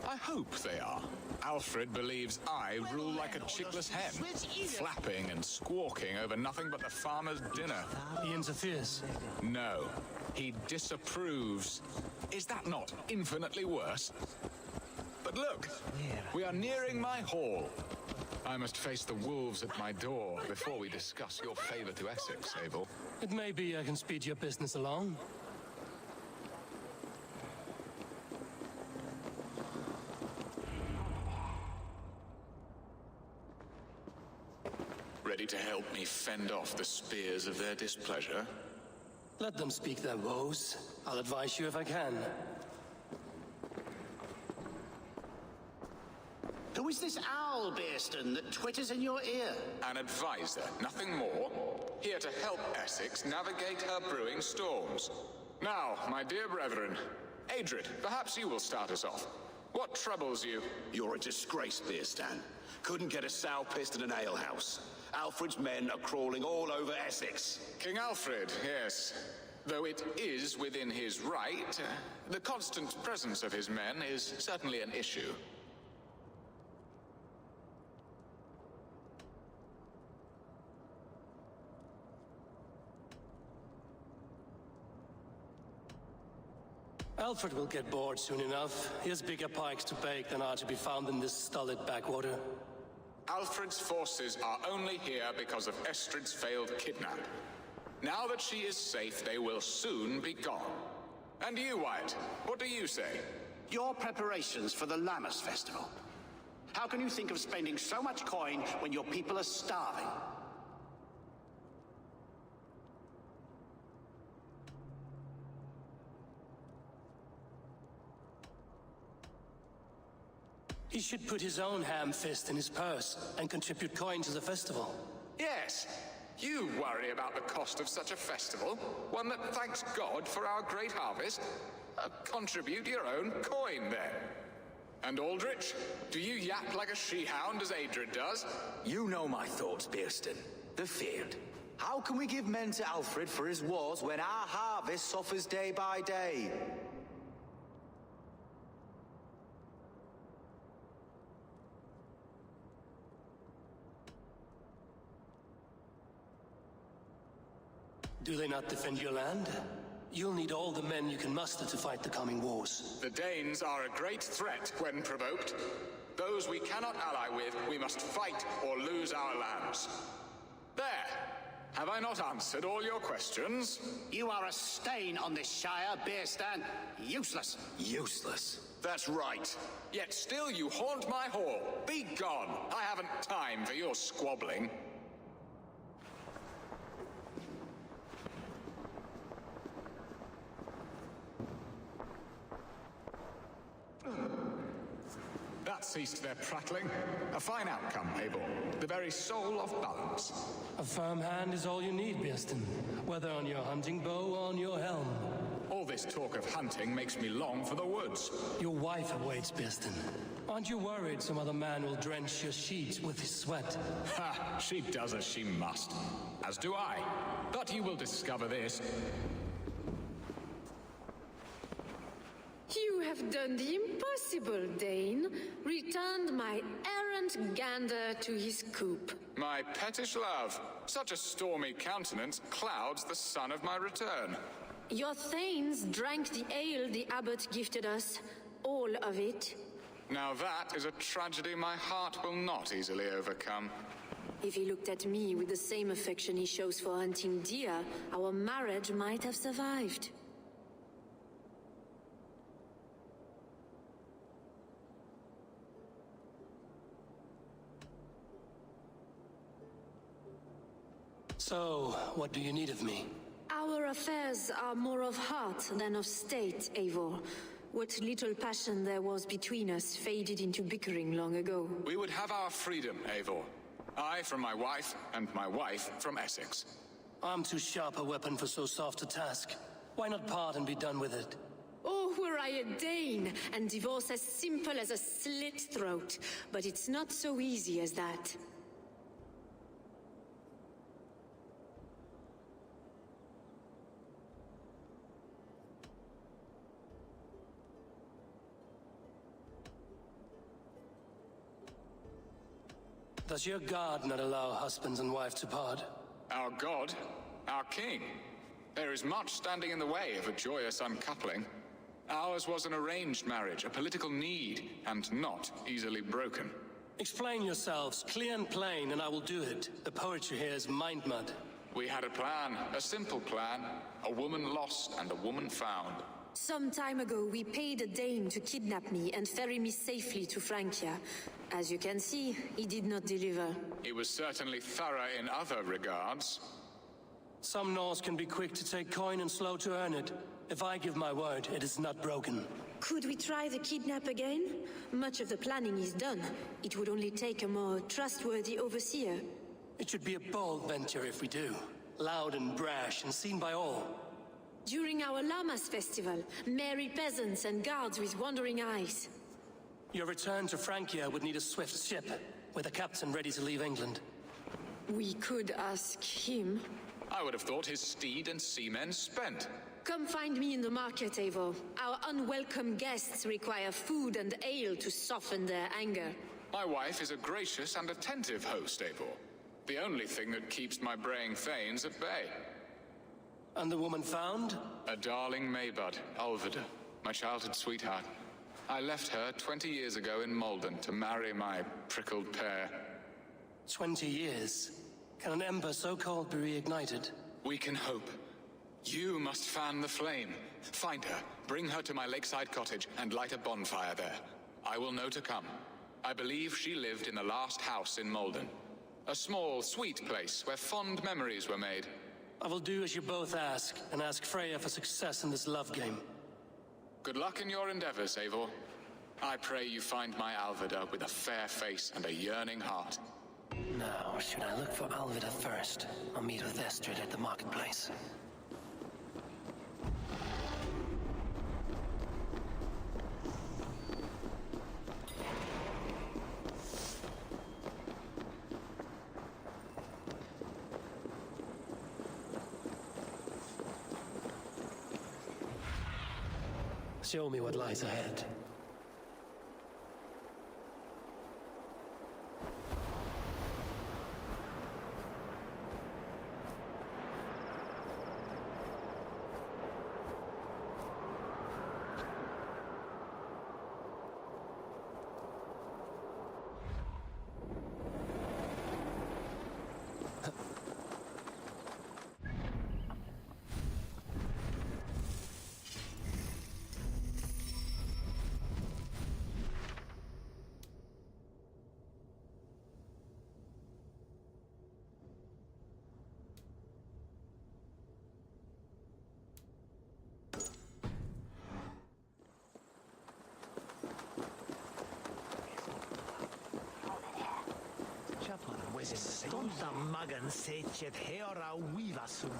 I hope they are. Alfred believes I rule like a chickless hen, flapping and squawking over nothing but the farmer's dinner. He interferes? No, he disapproves. Is that not infinitely worse? But look, we are nearing my hall. I must face the wolves at my door before we discuss your favor to Essex, Abel. It may be I can speed your business along. Ready to help me fend off the spears of their displeasure? Let them speak their woes. I'll advise you if I can. Who is this owl, Beerstan, that twitters in your ear? An advisor, nothing more. Here to help Essex navigate her brewing storms. Now, my dear brethren, Adrid, perhaps you will start us off. What troubles you? You're a disgrace, Beerstan. Couldn't get a sow pissed in an alehouse. Alfred's men are crawling all over Essex. King Alfred, yes. Though it is within his right, the constant presence of his men is certainly an issue. Alfred will get bored soon enough. He has bigger pikes to bake than are to be found in this stolid backwater. Alfred's forces are only here because of Estrid's failed kidnap. Now that she is safe, they will soon be gone. And you, Wyatt, what do you say? Your preparations for the Lammas Festival. How can you think of spending so much coin when your people are starving? He should put his own ham fist in his purse and contribute coin to the festival. Yes, you worry about the cost of such a festival, one that thanks God for our great harvest. Contribute your own coin, then. And Aldrich, do you yap like a she-hound as Adred does? You know my thoughts, Bearston. The field. How can we give men to Alfred for his wars when our harvest suffers day by day? Do they not defend your land? You'll need all the men you can muster to fight the coming wars. The Danes are a great threat when provoked. Those we cannot ally with, we must fight or lose our lands. There! Have I not answered all your questions? You are a stain on this shire, Bearstan. Useless. Useless? That's right. Yet still you haunt my hall. Be gone. I haven't time for your squabbling. That ceased their prattling. A fine outcome, Eivor. The very soul of balance. A firm hand is all you need, Bearston. Whether on your hunting bow or on your helm. All this talk of hunting makes me long for the woods. Your wife awaits, Bearston. Aren't you worried some other man will drench your sheets with his sweat? Ha! She does as she must. As do I. But you will discover this. You have done the impossible, Dane. Returned my errant gander to his coop. My pettish love. Such a stormy countenance clouds the sun of my return. Your thanes drank the ale the abbot gifted us. All of it. Now that is a tragedy my heart will not easily overcome. If he looked at me with the same affection he shows for hunting deer, our marriage might have survived. So, what do you need of me? Our affairs are more of heart than of state, Eivor. What little passion there was between us faded into bickering long ago. We would have our freedom, Eivor. I from my wife, and my wife from Essex. I'm too sharp a weapon for so soft a task. Why not part and be done with it? Oh, were I a Dane, and divorce as simple as a slit throat. But it's not so easy as that. Does your God not allow husbands and wives to part? Our God? Our king? There is much standing in the way of a joyous uncoupling. Ours was an arranged marriage, a political need, and not easily broken. Explain yourselves, clear and plain, and I will do it. The poetry here is mind mud. We had a plan, a simple plan. A woman lost and a woman found. Some time ago, we paid a Dane to kidnap me and ferry me safely to Francia. As you can see, he did not deliver. He was certainly thorough in other regards. Some Norse can be quick to take coin and slow to earn it. If I give my word, it is not broken. Could we try the kidnap again? Much of the planning is done. It would only take a more trustworthy overseer. It should be a bold venture if we do. Loud and brash and seen by all. During our Lammas festival, merry peasants and guards with wandering eyes. Your return to Francia would need a swift ship, with a captain ready to leave England. We could ask him. I would have thought his steed and seamen spent. Come find me in the market, Eivor. Our unwelcome guests require food and ale to soften their anger. My wife is a gracious and attentive host, Eivor. The only thing that keeps my braying thanes at bay. And the woman found? A darling Maybud, Ulvida. My childhood sweetheart. I left her 20 years ago in Malden to marry my prickled pear. 20 years? Can an ember so cold be reignited? We can hope. You must fan the flame. Find her, bring her to my lakeside cottage, and light a bonfire there. I will know to come. I believe she lived in the last house in Malden. A small, sweet place where fond memories were made. I will do as you both ask, and ask Freya for success in this love game. Good luck in your endeavors, Eivor. I pray you find my Alvida with a fair face and a yearning heart. Now, should I look for Alvida first? I'll meet with Estrid at the marketplace. Show me what lies ahead. Stonta magan secet heora vivasum.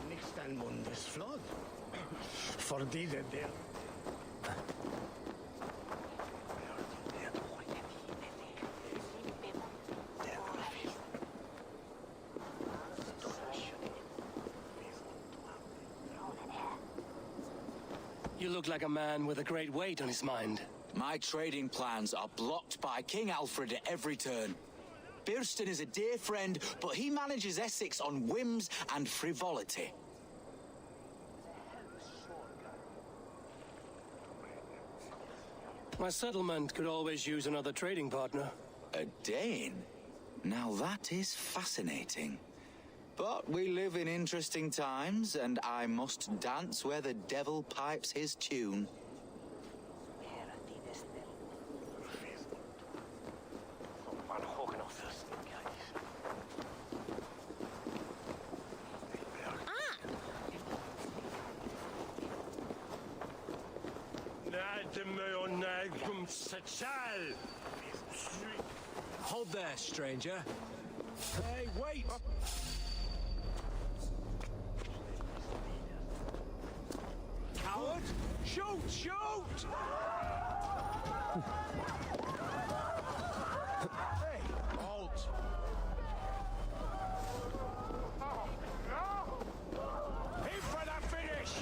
Nixtan mundus flod. Fordide der. You look like a man with a great weight on his mind. My trading plans are blocked by King Alfred at every turn. Birston is a dear friend, but he manages Essex on whims and frivolity. My settlement could always use another trading partner. A Dane? Now that is fascinating. But we live in interesting times, and I must dance where the devil pipes his tune. Hold there, stranger. Hey, wait! Coward! Shoot! Shoot! Hey, halt! Aim for the finish!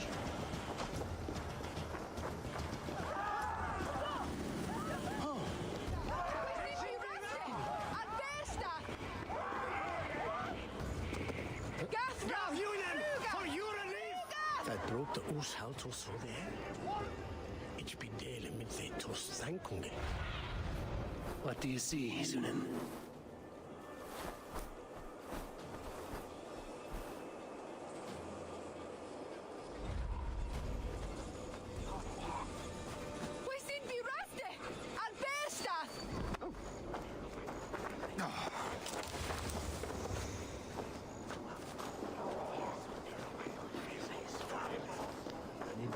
Dat broke de oersheld was zo there. Ik ben delen met de toestandingen. What do you see, Sunan?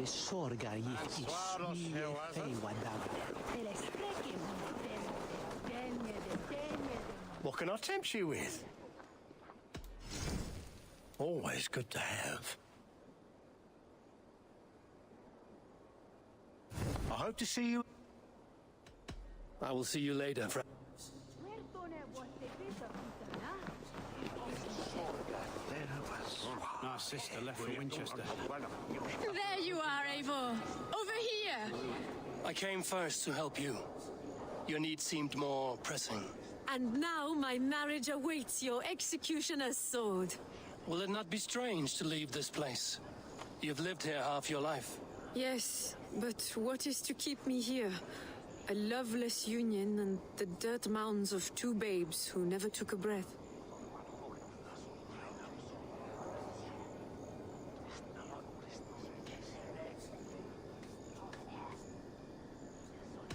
Sorgar gick i What can I tempt you with? Always good to have. I hope to see you. I will see you later, friend. Our sister left for Winchester. There you are, Eivor. Over here. I came first to help you. Your need seemed more pressing. And now my marriage awaits your executioner's sword. Will it not be strange to leave this place? You've lived here half your life. Yes, but what is to keep me here? A loveless union and the dirt mounds of two babes who never took a breath.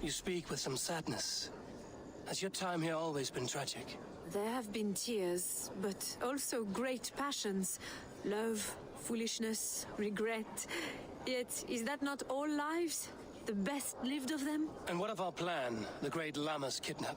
You speak with some sadness. Has your time here always been tragic? There have been tears, but also great passions. Love, foolishness, regret. Yet, is that not all lives? The best lived of them? And what of our plan, the great Lammas kidnap?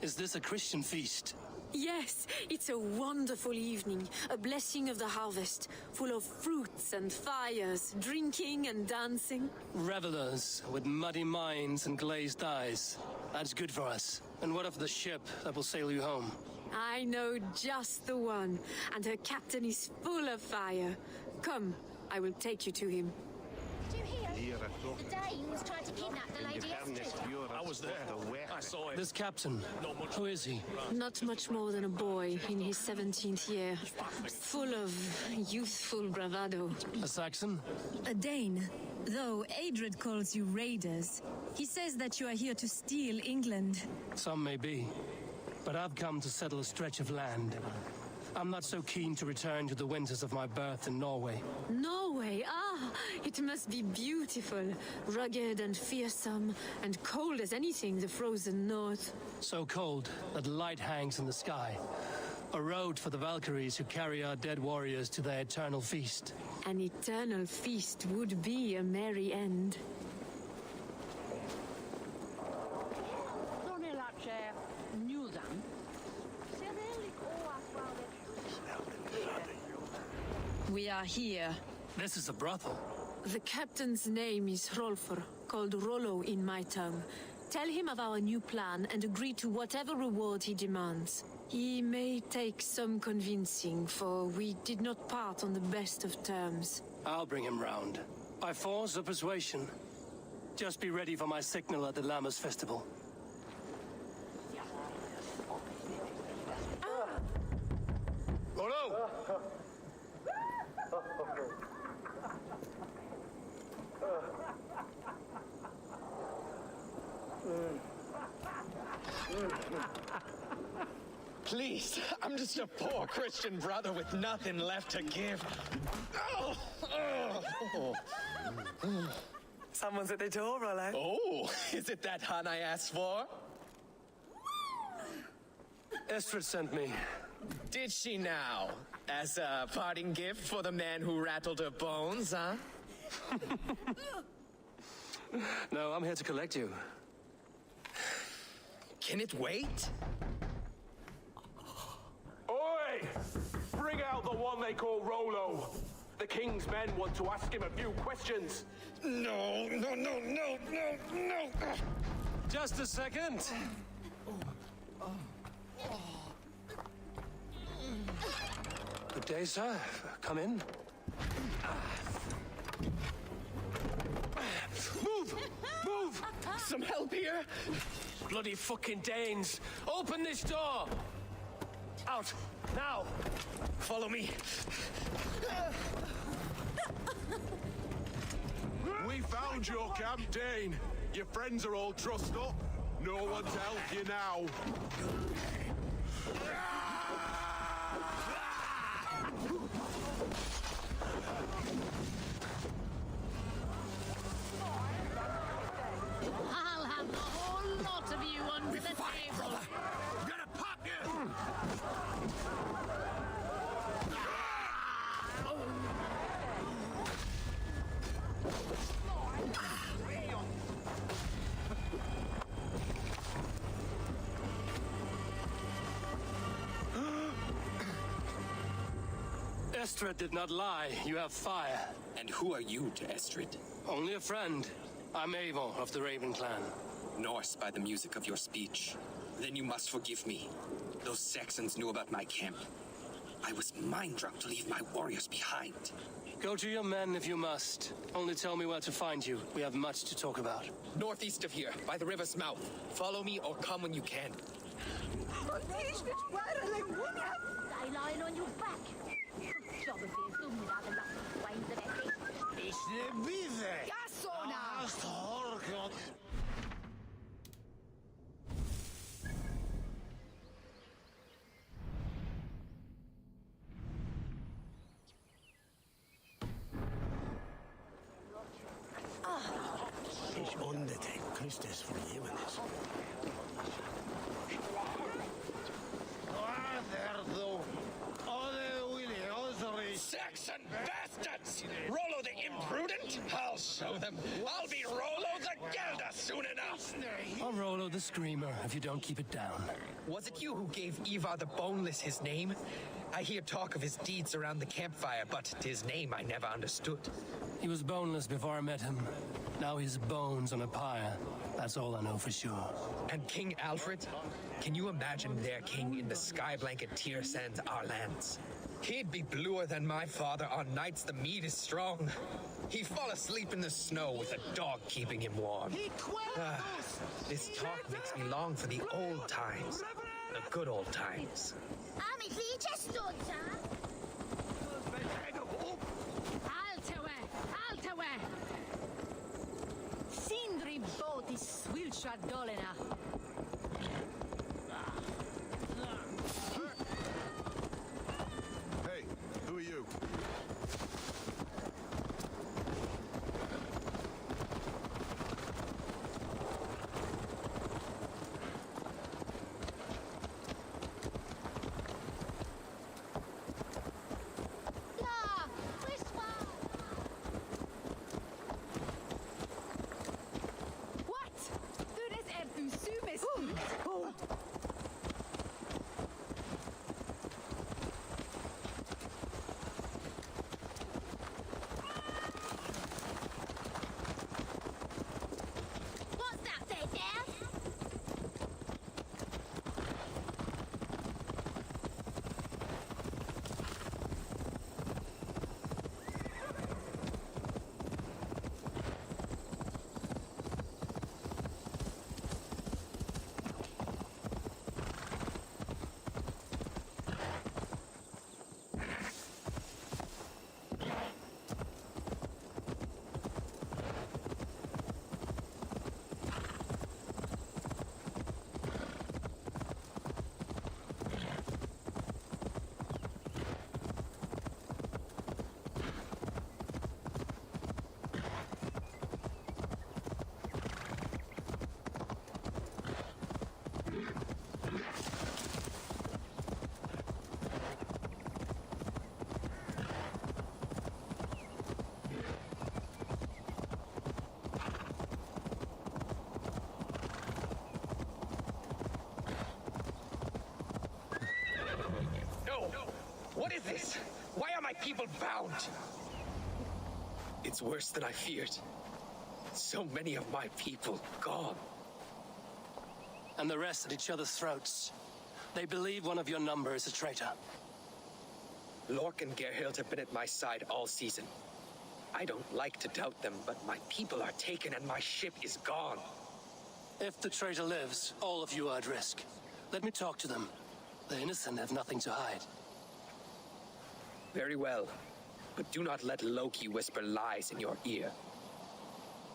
Is this a Christian feast? Yes, it's a wonderful evening, a blessing of the harvest, full of fruits and fires, drinking and dancing. Revelers with muddy minds and glazed eyes. That's good for us. And what of the ship that will sail you home? I know just the one, and her captain is full of fire. Come, I will take you to him. Did you hear? The Danes tried to kidnap the Lady Estrid. I was there. I saw it. This captain, who is he? Not much more than a boy in his 17th year, full of youthful bravado. A Saxon? A Dane, though Adred calls you raiders. He says that you are here to steal England. Some may be, but I've come to settle a stretch of land. I'm not so keen to return to the winters of my birth in Norway. Norway? Ah, it must be beautiful. Rugged and fearsome, and cold as anything the frozen north. So cold that light hangs in the sky. A road for the Valkyries who carry our dead warriors to their eternal feast. An eternal feast would be a merry end. We are here. This is a brothel. The captain's name is Hrolfr, called Rollo in my tongue. Tell him of our new plan and agree to whatever reward he demands. He may take some convincing, for we did not part on the best of terms. I'll bring him round. By force or persuasion. Just be ready for my signal at the Lammas festival. Rollo! Please, I'm just a poor Christian brother with nothing left to give. Someone's at the door, Rollo. Oh, is it that hun I asked for? Estrid sent me. Did she now? As a parting gift for the man who rattled her bones, huh? No, I'm here to collect you. Can it wait? Oi! Bring out the one they call Rollo. The king's men want to ask him a few questions. No. Just a second. Good day, sir. Come in. Move! Move! Some help here? Bloody fucking Danes! Open this door! Out! Now! Follow me. We found your camp, Dane. Your friends are all trussed up. No one to help you now. I'll have the whole lot of you under the table. I'm gonna pop you! Estrid did not lie. You have fire. And who are you to Estrid? Only a friend. I'm Eivor of the Raven clan. Norse by the music of your speech. Then you must forgive me. Those Saxons knew about my camp. I was mind drunk to leave my warriors behind. Go to your men if you must. Only tell me where to find you. We have much to talk about. Northeast of here, by the river's mouth. Follow me or come when you can. Lying on your back. Ich nebide. Gasona! Ich undeteckt Christus vergebenes. Saxon bastards! Rollo the imprudent? I'll show them. I'll be Rollo the Gelder soon enough! I'll Rollo the Screamer if you don't keep it down. Was it you who gave Ivar the Boneless his name? I hear talk of his deeds around the campfire, but his name I never understood. He was boneless before I met him. Now he's bones on a pyre. That's all I know for sure. And King Alfred? Can you imagine their king in the sky blanket tier sands our lands? He'd be bluer than my father on nights the mead is strong. He'd fall asleep in the snow with a dog keeping him warm. This talk makes me long for the old times. The good old times. Altawe! Sindri botis swilcha dolena. Hey, who are you? What is this? Why are my people bound? It's worse than I feared. So many of my people gone. And the rest at each other's throats. They believe one of your number is a traitor. Lork and Gerhild have been at my side all season. I don't like to doubt them, but my people are taken and my ship is gone. If the traitor lives, all of you are at risk. Let me talk to them. The innocent have nothing to hide. Very well. But do not let Loki whisper lies in your ear.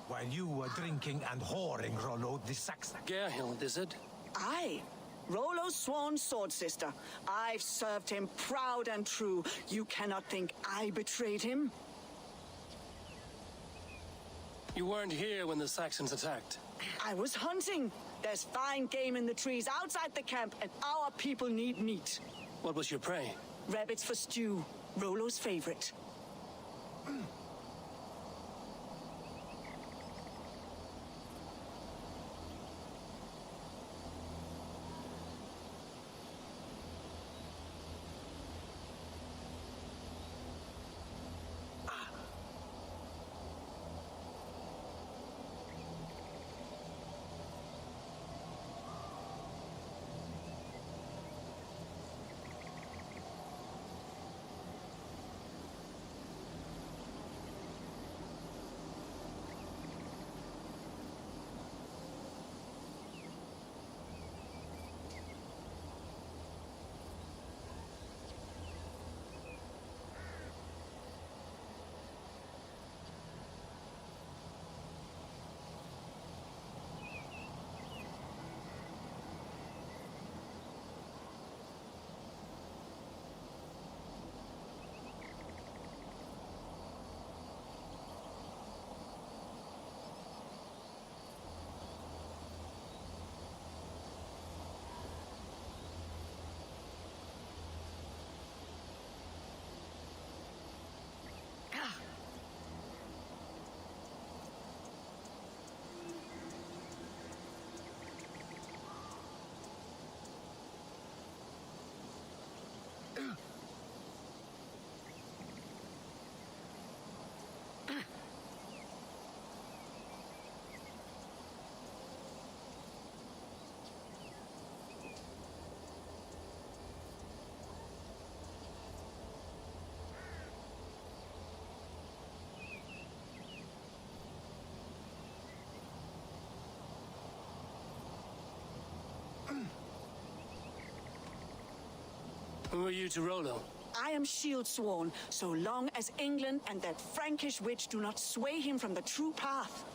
While you were drinking and whoring, Rollo the Saxon. Gerhild, is it? Aye. Rollo's sworn sword sister. I've served him proud and true. You cannot think I betrayed him? You weren't here when the Saxons attacked. I was hunting. There's fine game in the trees outside the camp, and our people need meat. What was your prey? Rabbits for stew. Rollo's favorite. Who are you to Rollo? I am shield sworn, so long as England and that Frankish witch do not sway him from the true path.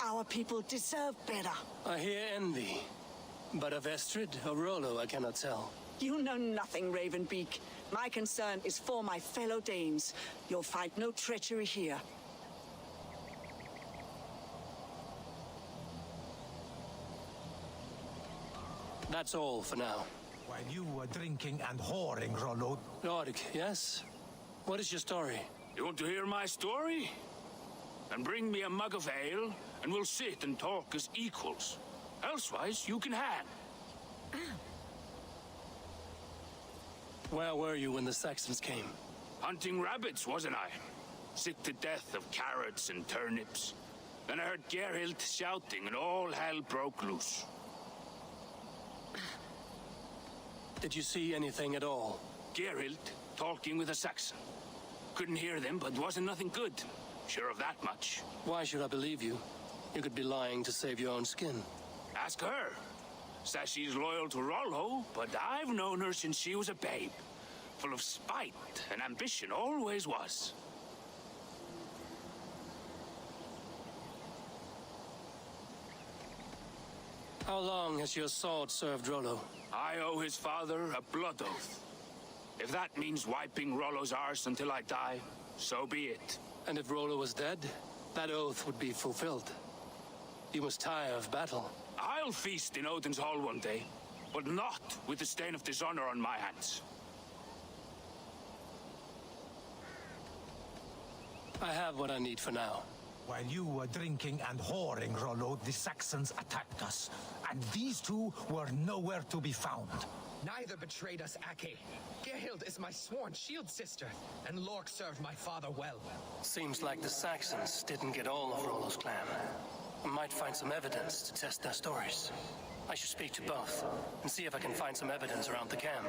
Our people deserve better. I hear envy. But of Estrid or Rollo, I cannot tell. You know nothing, Ravenbeak. My concern is for my fellow Danes. You'll find no treachery here. That's all for now. While you were drinking and whoring, Rollo. Lord, yes? What is your story? You want to hear my story? Then bring me a mug of ale, and we'll sit and talk as equals. Elsewise, you can hang. Where were you when the Saxons came? Hunting rabbits, wasn't I? Sick to death of carrots and turnips. Then I heard Gerhild shouting, and all hell broke loose. Did you see anything at all? Gerhild talking with a Saxon. Couldn't hear them, but wasn't nothing good. Sure of that much. Why should I believe you? You could be lying to save your own skin. Ask her. Says she's loyal to Rollo, but I've known her since she was a babe. Full of spite and ambition, always was. How long has your sword served Rollo? I owe his father a blood oath. If that means wiping Rollo's arse until I die, so be it. And if Rollo was dead, that oath would be fulfilled. You must tire of battle. I'll feast in Odin's hall one day, but not with the stain of dishonor on my hands. I have what I need for now. While you were drinking and whoring, Rollo, the Saxons attacked us. And these two were nowhere to be found. Neither betrayed us, Ake. Gerhild is my sworn shield sister, and Lork served my father well. Seems like the Saxons didn't get all of Rollo's clan. I might find some evidence to test their stories. I should speak to both, and see if I can find some evidence around the camp.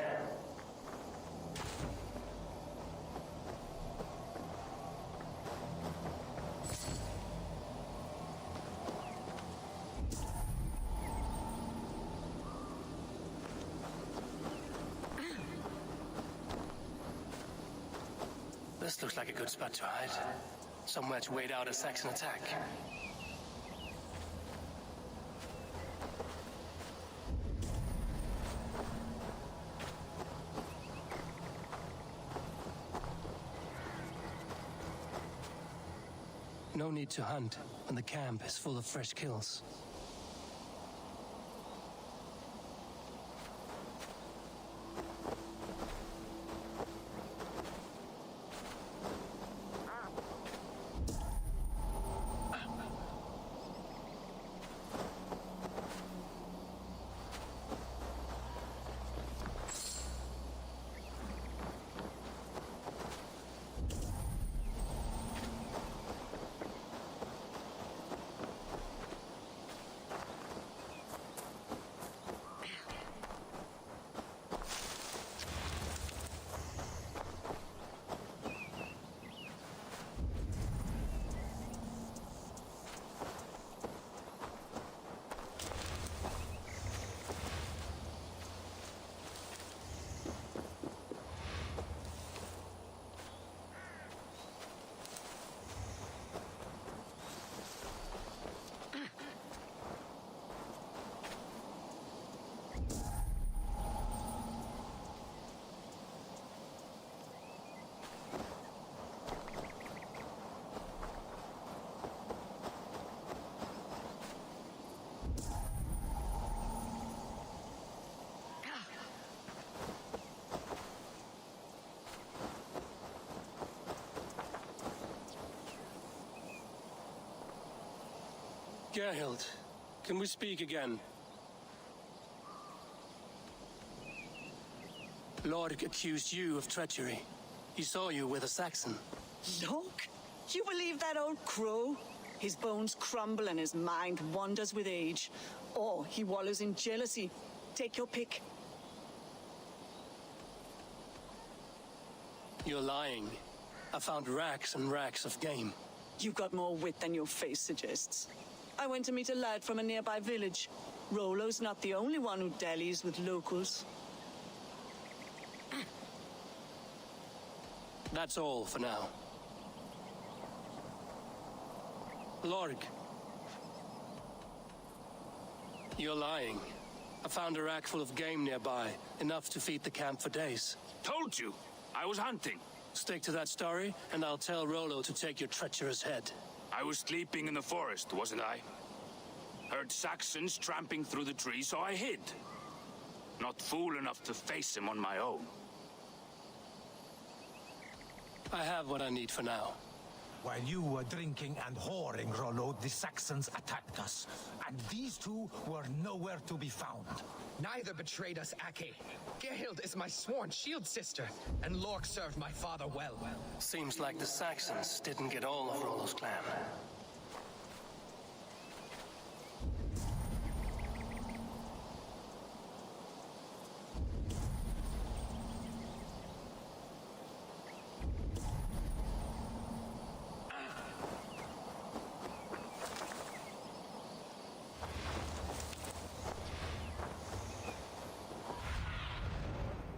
This looks like a good spot to hide. Somewhere to wait out a Saxon attack. No need to hunt when the camp is full of fresh kills. Gerhild, can we speak again? Lord accused you of treachery. He saw you with a Saxon. Look, you believe that old crow? His bones crumble and his mind wanders with age. Or he wallows in jealousy. Take your pick. You're lying. I found racks and racks of game. You've got more wit than your face suggests. I went to meet a lad from a nearby village. Rollo's not the only one who dallies with locals. That's all for now. Lorg. You're lying. I found a rack full of game nearby, enough to feed the camp for days. Told you, I was hunting. Stick to that story, and I'll tell Rollo to take your treacherous head. I was sleeping in the forest, wasn't I? Heard Saxons tramping through the trees, so I hid. Not fool enough to face him on my own. I have what I need for now. While you were drinking and whoring, Rollo, the Saxons attacked us. And these two were nowhere to be found. Neither betrayed us, Ake. Gerhild is my sworn shield sister, and Lork served my father well. Seems like the Saxons didn't get all of Rollo's clan.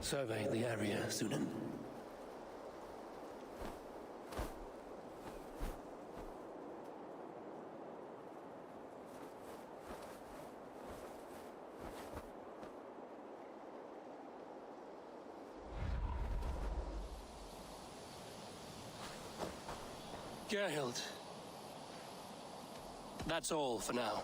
Survey the area, Sunan. Gerhild. That's all for now.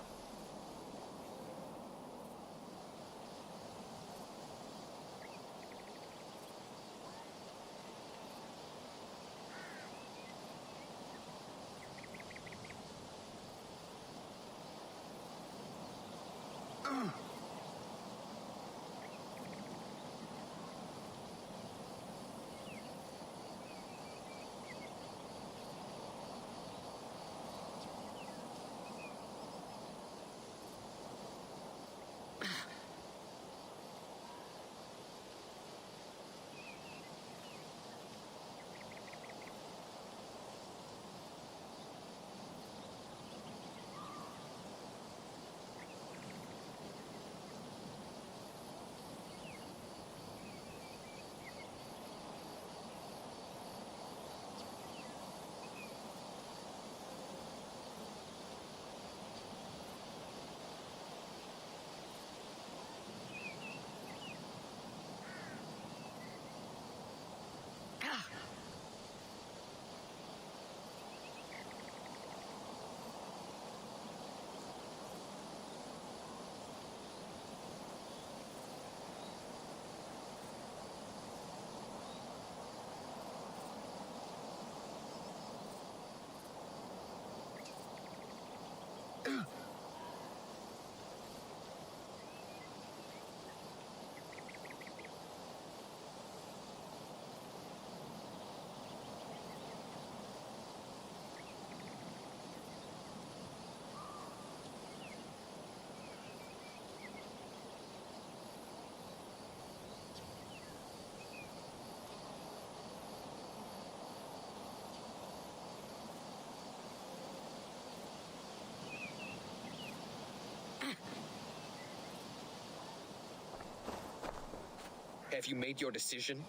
Have you made your decision?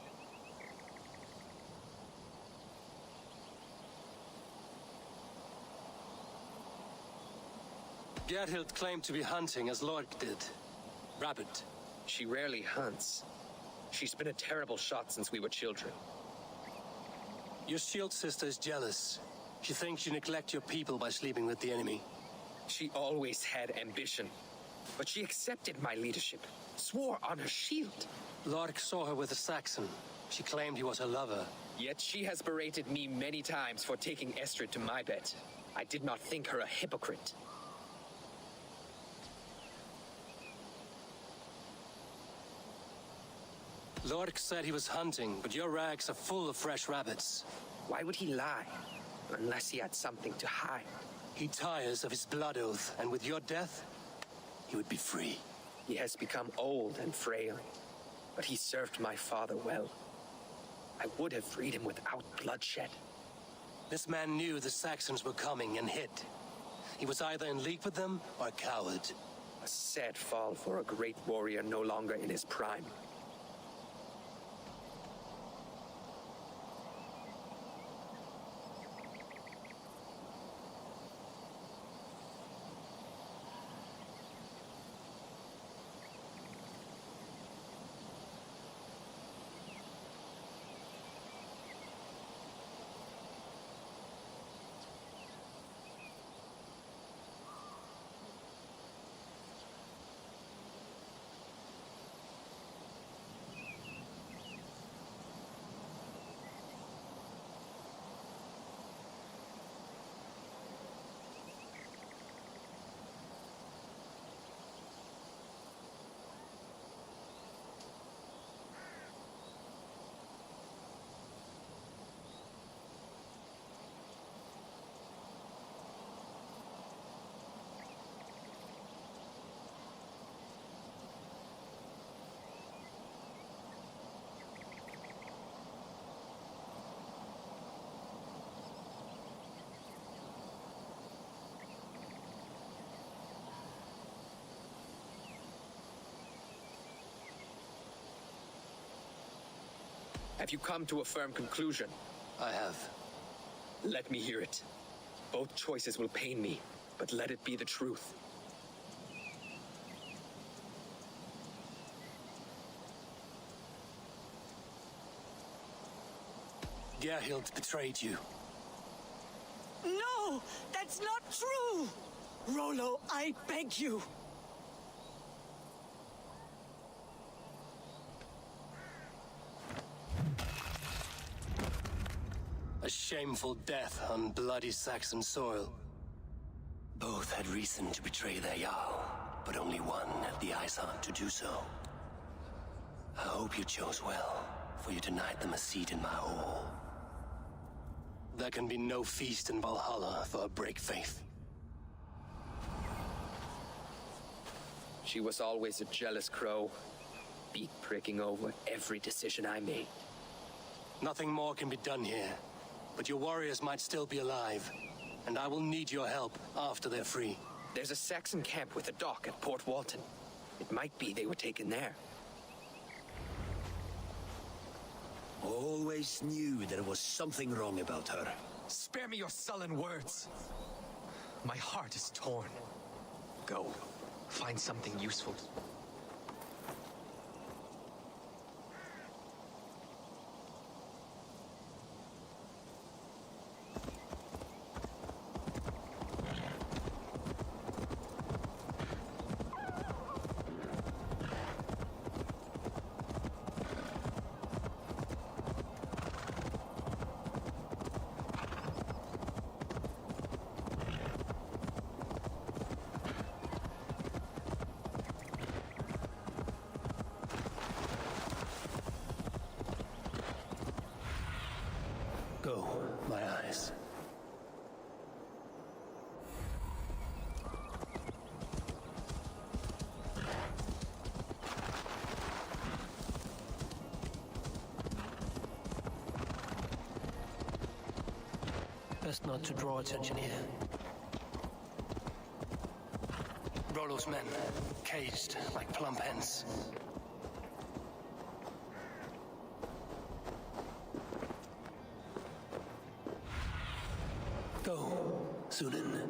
Gerhild claimed to be hunting as Lork did. Rabbit. She rarely hunts. She's been a terrible shot since we were children. Your shield sister is jealous. She thinks you neglect your people by sleeping with the enemy. She always had ambition. But she accepted my leadership, swore on her shield. Lork saw her with a Saxon. She claimed he was her lover. Yet she has berated me many times for taking Estrid to my bed. I did not think her a hypocrite. Lork said he was hunting, but your rags are full of fresh rabbits. Why would he lie? Unless he had something to hide. He tires of his blood oath, and with your death, he would be free. He has become old and frail, but he served my father well. I would have freed him without bloodshed. This man knew the Saxons were coming and hid. He was either in league with them or a coward. A sad fall for a great warrior no longer in his prime. Have you come to a firm conclusion? I have. Let me hear it. Both choices will pain me, but let it be the truth. Gerhild betrayed you. No! That's not true! Rollo, I beg you! A shameful death on bloody Saxon soil. Both had reason to betray their Jarl, but only one had the Ice Heart to do so. I hope you chose well, for you denied them a seat in my hall. There can be no feast in Valhalla for a break faith. She was always a jealous crow, beak pricking over every decision I made. Nothing more can be done here, but your warriors might still be alive, and I will need your help after they're free. There's a Saxon camp with a dock at Port Walton. It might be they were taken there. Always knew there was something wrong about her. Spare me your sullen words. My heart is torn. Go. Find something useful. Go, my eyes. Best not to draw attention here. Rollo's men, caged like plump hens. Go, Sunan.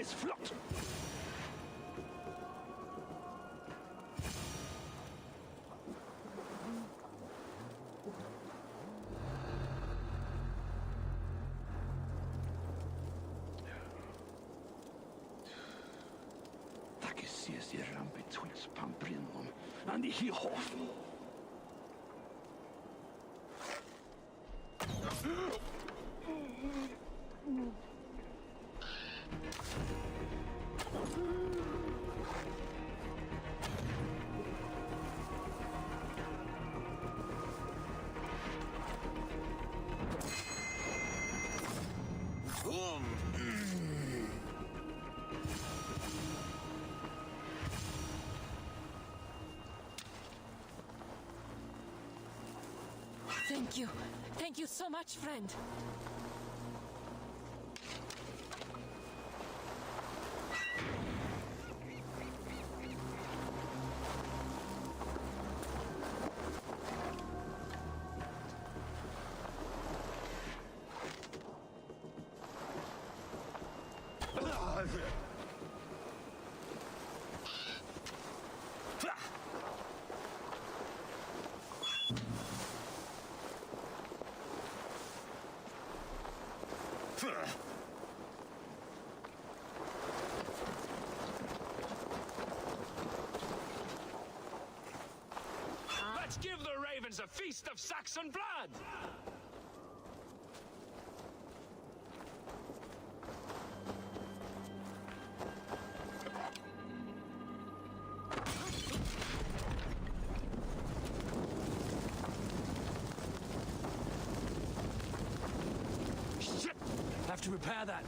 Flott! Takke ses I rampe twigs pamprinum, and I hof. Thank you. Thank you so much, friend. Let's give the ravens a feast of Saxon blood! Shit! Have to repair that.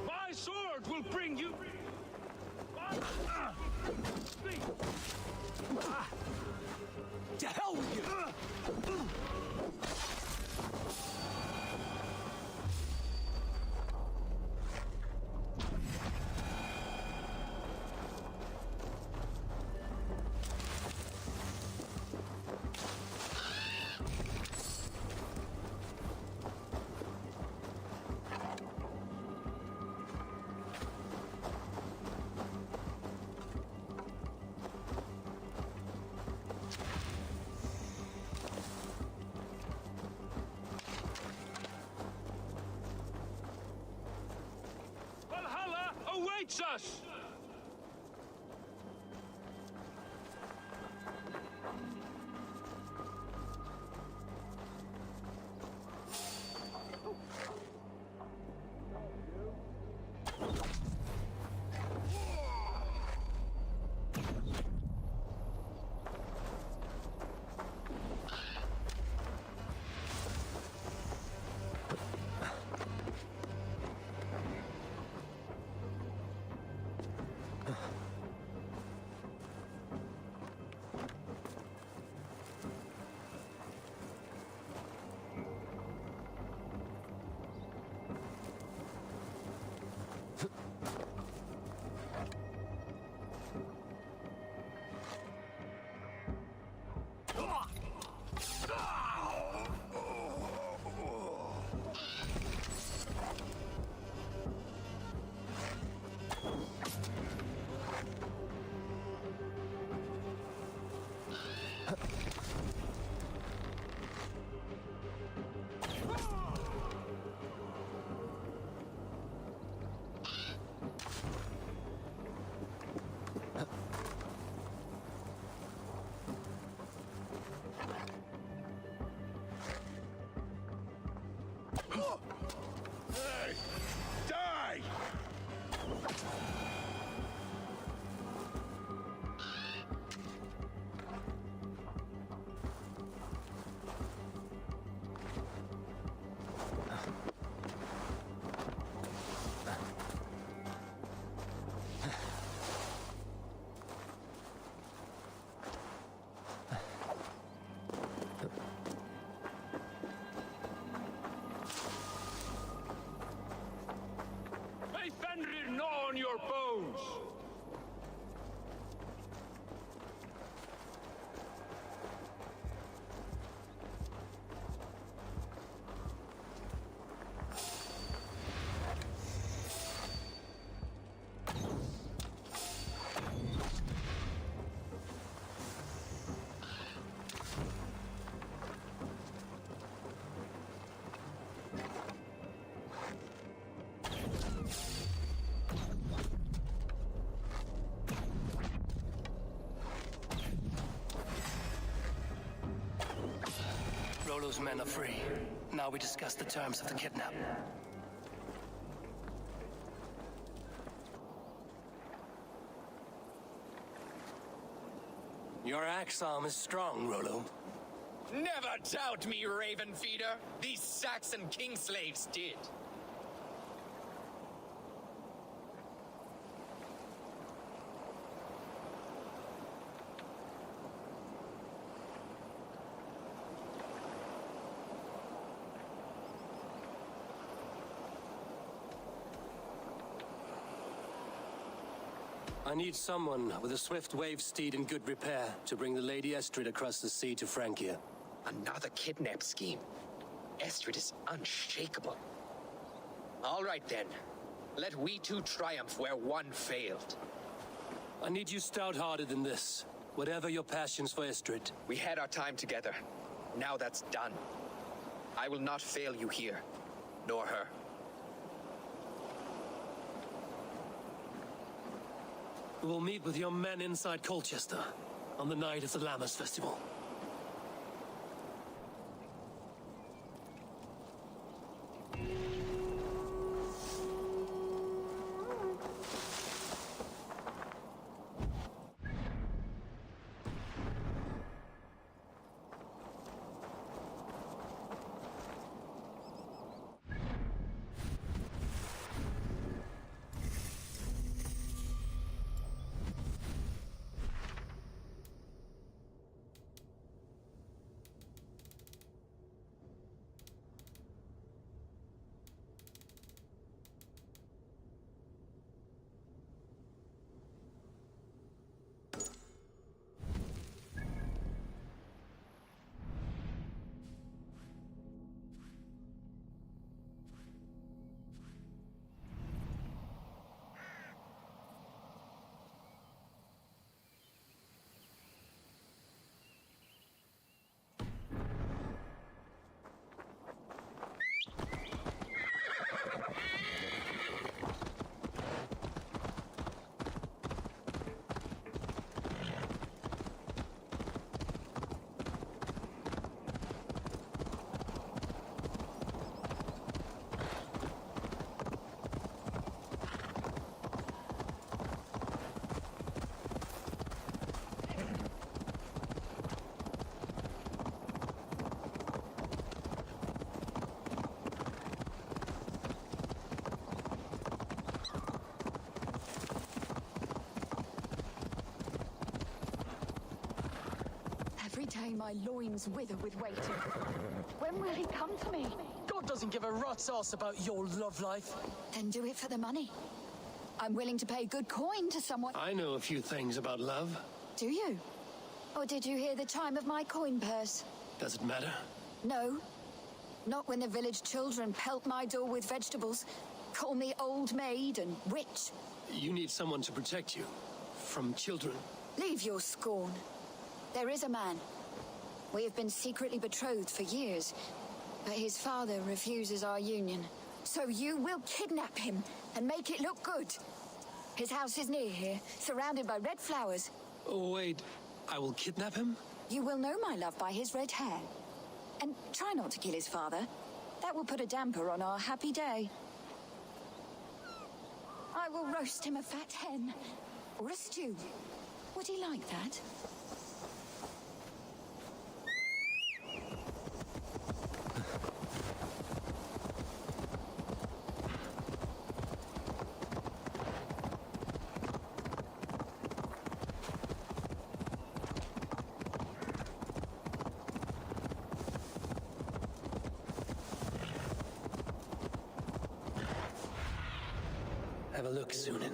My sword will bring you... To hell with you! Valhalla awaits us! Hey! Die! May Fenrir gnaw on your bones! Rollo's men are free. Now we discuss the terms of the kidnap. Your axe arm is strong, Rollo. Never doubt me, Raven Feeder. These Saxon king slaves did. I need someone with a swift wave steed in good repair to bring the Lady Estrid across the sea to Francia. Another kidnap scheme. Estrid is unshakable. All right then. Let we two triumph where one failed. I need you stout-hearted in this, whatever your passions for Estrid. We had our time together. Now that's done. I will not fail you here, nor her. We will meet with your men inside Colchester on the night of the Lammas Festival. Every day my loins wither with waiting. When will he come to me? God doesn't give a rat's ass about your love life. Then do it for the money. I'm willing to pay good coin to someone. I know a few things about love. Do you? Or did you hear the chime of my coin purse? Does it matter? No. Not when the village children pelt my door with vegetables, call me old maid and witch. You need someone to protect you. From children. Leave your scorn. There is a man. We have been secretly betrothed for years, but his father refuses our union. So you will kidnap him and make it look good. His house is near here, surrounded by red flowers. Oh, wait. I will kidnap him? You will know my love by his red hair. And try not to kill his father. That will put a damper on our happy day. I will roast him a fat hen. Or a stew. Would he like that? Have a look, Sunan.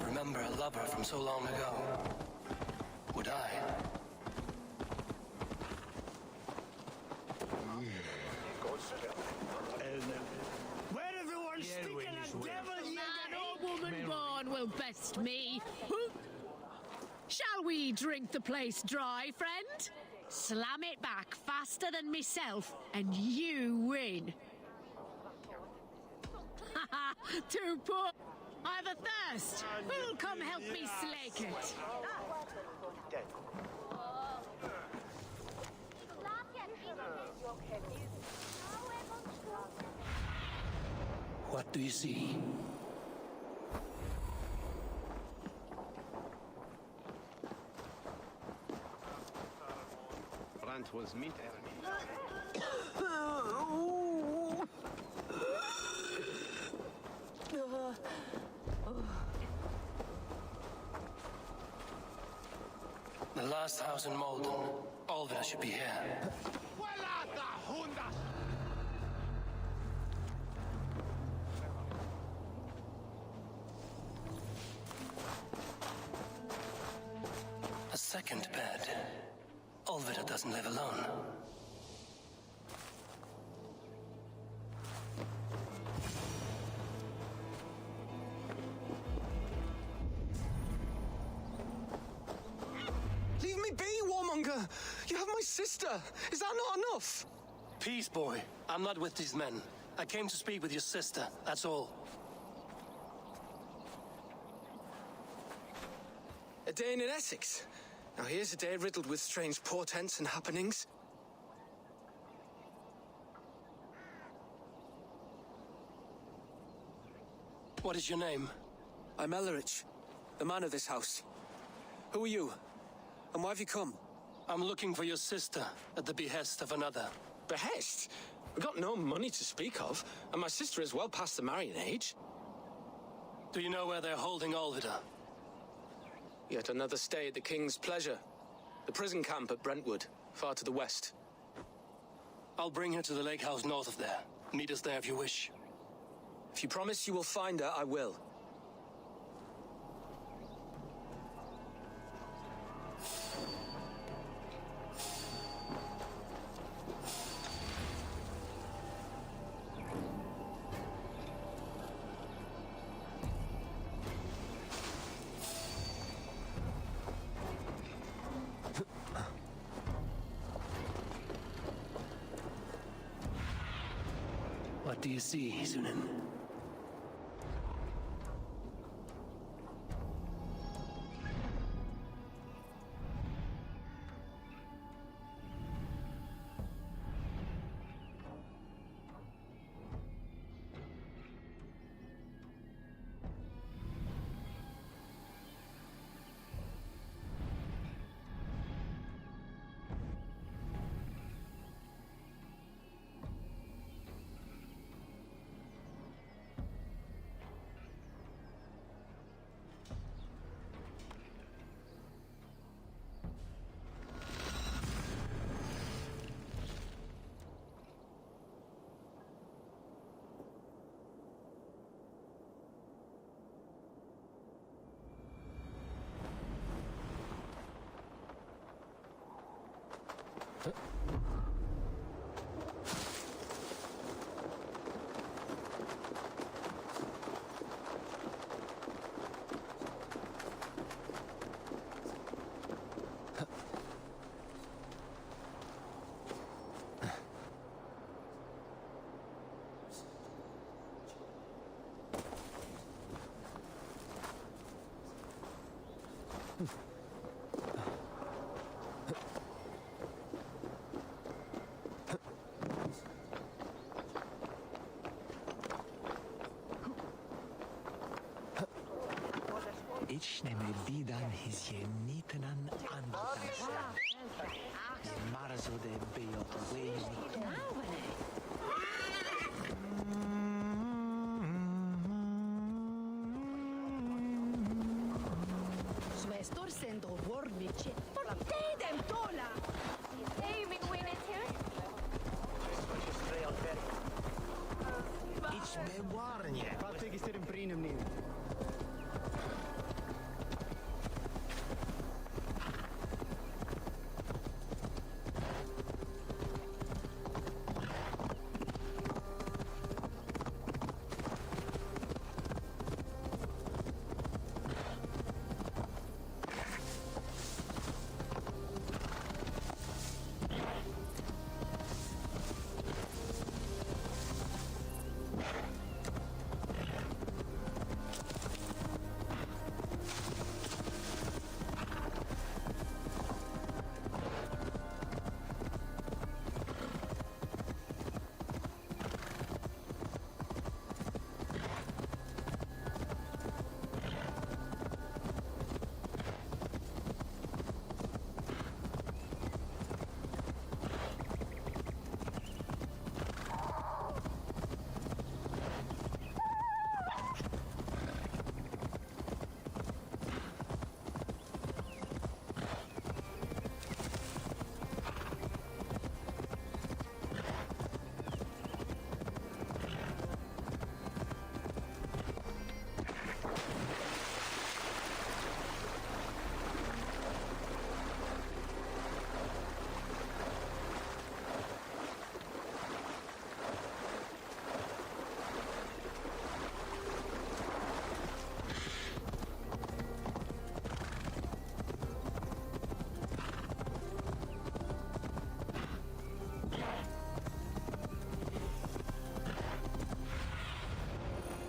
Remember a lover from so long ago. Would I? Where everyone's sticking a devil, Man or woman born will best me. Shall we drink the place dry, friend? Slam it back faster than myself, and you win. Haha, too poor. I've a thirst. Who'll come help me slake it? What do you see? Brant was meat enemy. The last house in Malden. Alvin should be here. A second bed. Olvida doesn't live alone. Leave me be, warmonger! You have my sister! Is that not enough? Peace, boy. I'm not with these men. I came to speak with your sister, that's all. A day in Essex. Now here's a day riddled with strange portents and happenings. What is your name? I'm Ellerich, the man of this house. Who are you? And why have you come? I'm looking for your sister at the behest of another. Behest? We've got no money to speak of, and my sister is well past the marrying age. Do you know where they're holding Olvida? Yet another stay at the King's pleasure. The prison camp at Brentwood, far to the west. I'll bring her to the lake house north of there. Meet us there if you wish. If you promise you will find her, I will. What do you see, Sunan? Ich nehme wieder his nitenan andansa. Marzo de beot way. Svestor sendo vornice. Portedem tola. Aiming winners here. Ich bewarnie. Patrick ist in Brinum nie.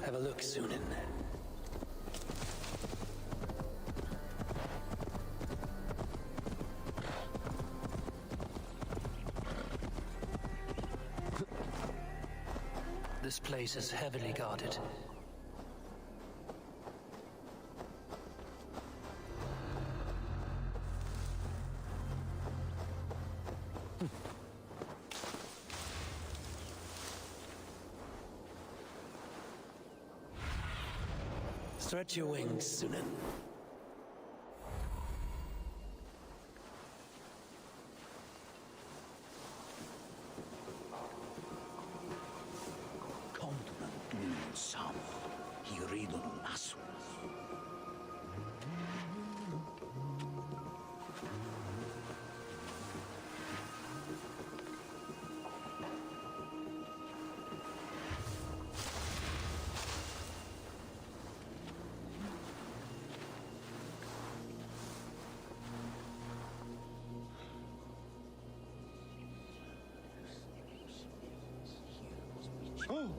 Have a look, Sunan. This place is heavily guarded. Stretch your wings, Sunan. Sam, hiridon asu. Oh!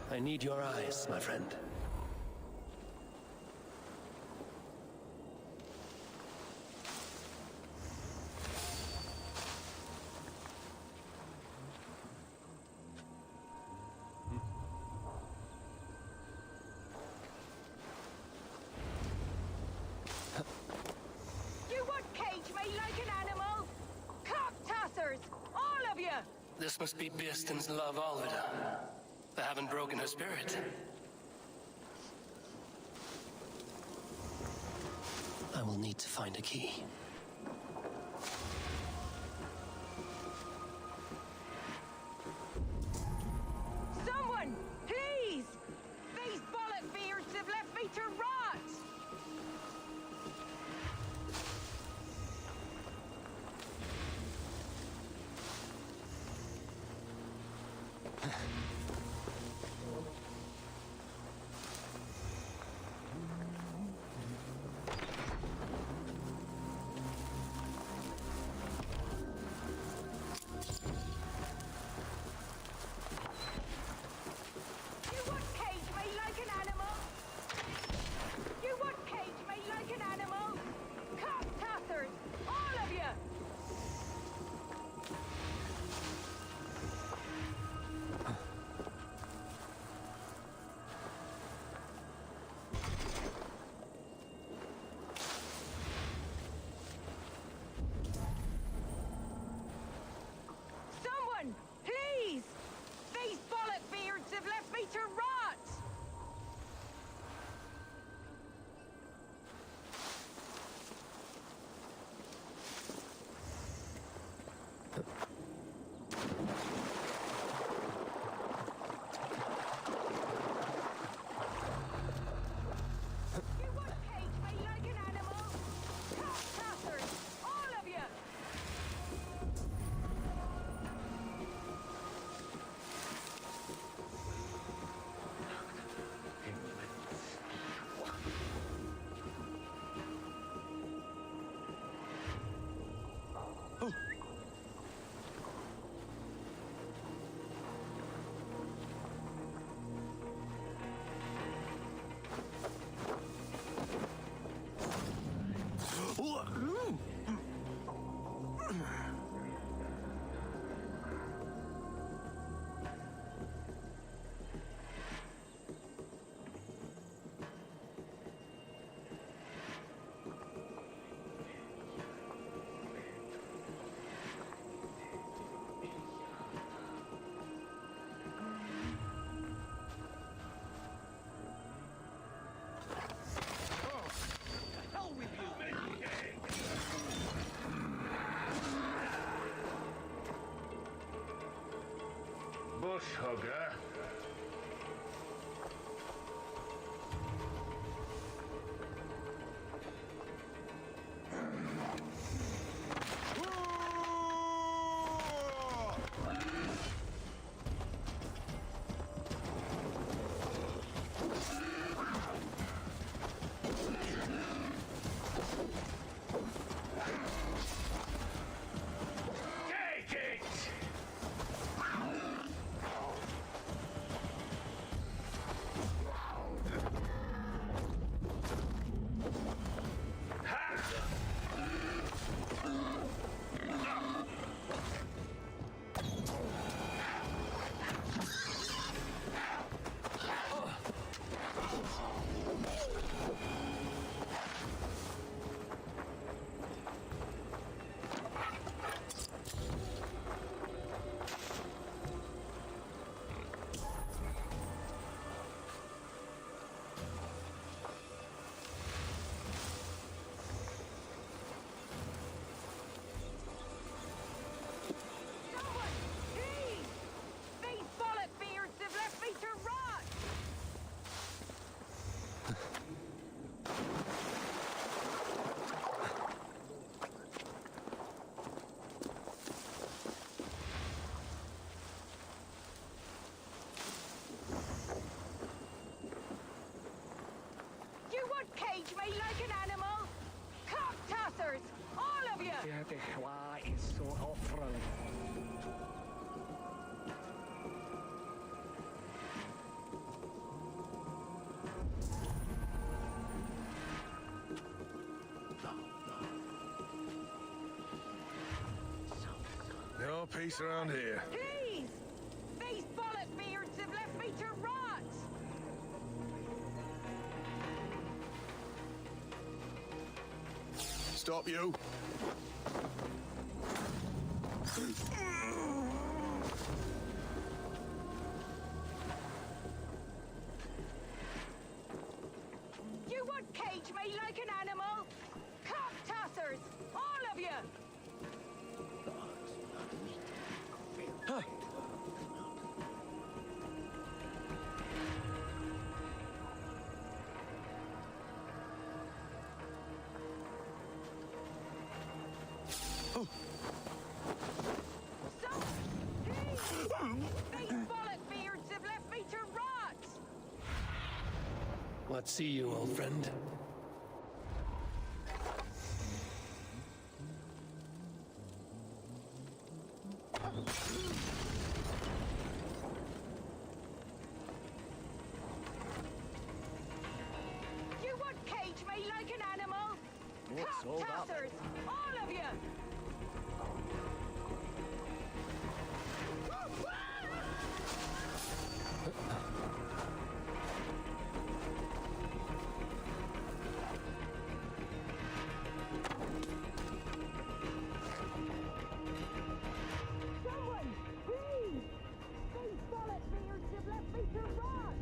I need your eyes, my friend. You would cage me like an animal? Cock tossers! All of you! This must be Birsten's love Alvida. They haven't broken her spirit. I will need to find a key. Someone! Please! These bollock beards have left me to rot! You would cage me like an animal? You would cage me like an animal? Cock tossers! All of you! Someone! Please! These bollock beards have left me to rot! You would cage me like an animal? Cock tossers! All of you! Bush hugger. cage me like an animal? Cock tossers! All of you! Why is so awful? No peace around here. Please! These bollock beards have left me to rot! Stop you. You would cage me like an animal? Cock tossers! All of you! Stop! Please! These bollock beards have left me to rot! What see you, old friend? You would cage me like an animal? What's all Cock that? tossers! All of you! Someone, please! These bollock beards have left me to rot!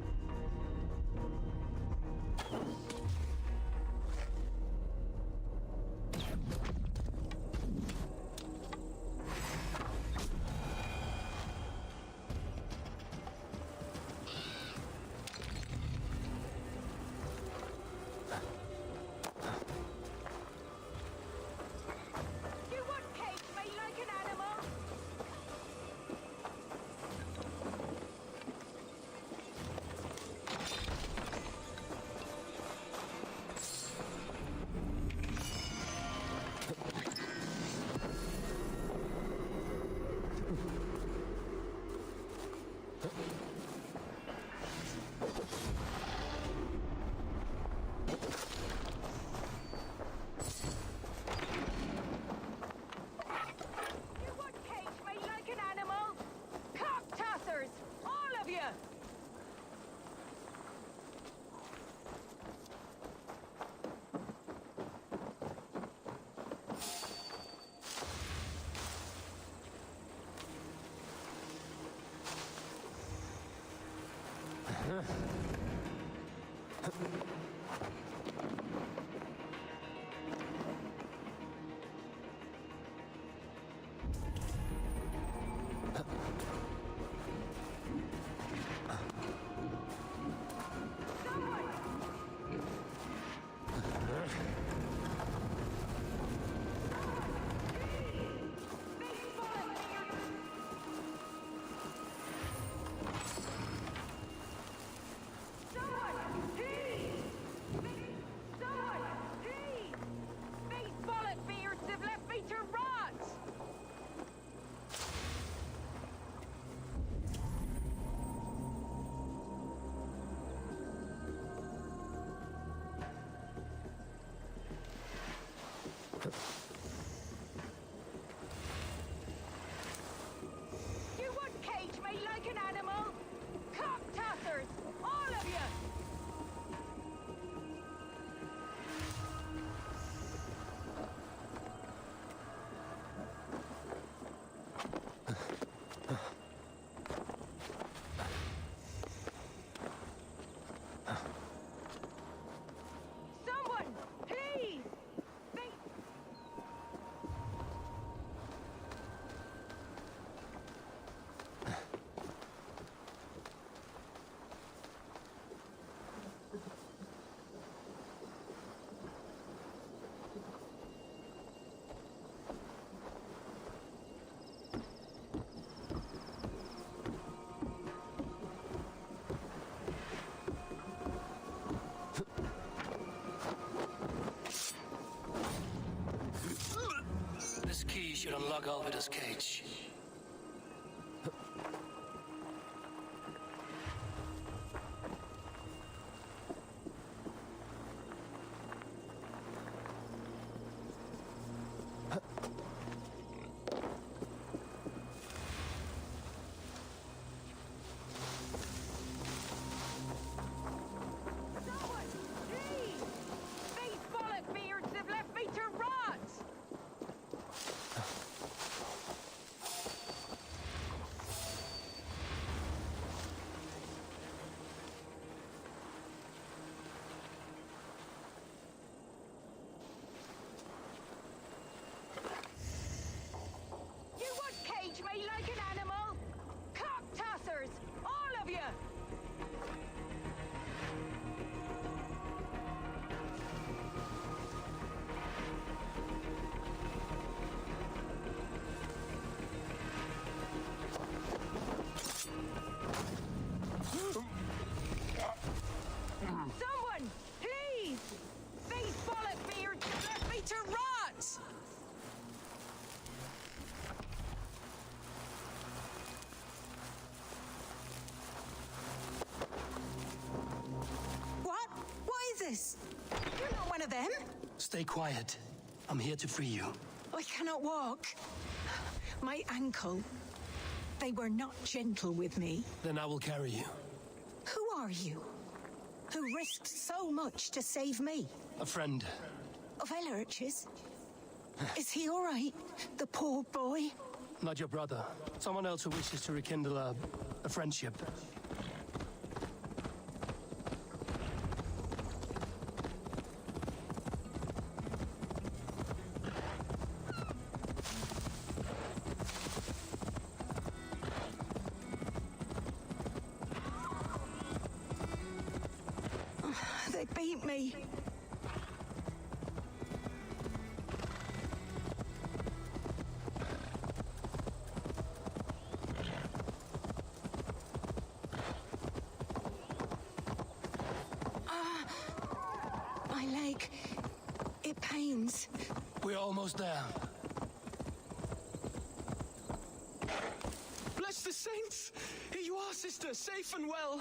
You would cage me like an animal? You would cage me like an animal? Cock tossers! All of you! Someone, please! Someone, please! These bollock beards have left me to rot! You would cage me like an animal? Cock tossers! All of you! Someone, please! should unlock Alvida's cage. Me like an animal? Cock tossers! All of you! Someone, please! These bollock beards have left me to rot! This? You're not one of them? Stay quiet. I'm here to free you. I cannot walk. My ankle. They were not gentle with me. Then I will carry you. Who are you? Who risked so much to save me? A friend. Of Elrich's? Is he all right? The poor boy? Not your brother. Someone else who wishes to rekindle a friendship. They beat me. My leg. It pains. We're almost there. Bless the saints! Here you are, sister, safe and well.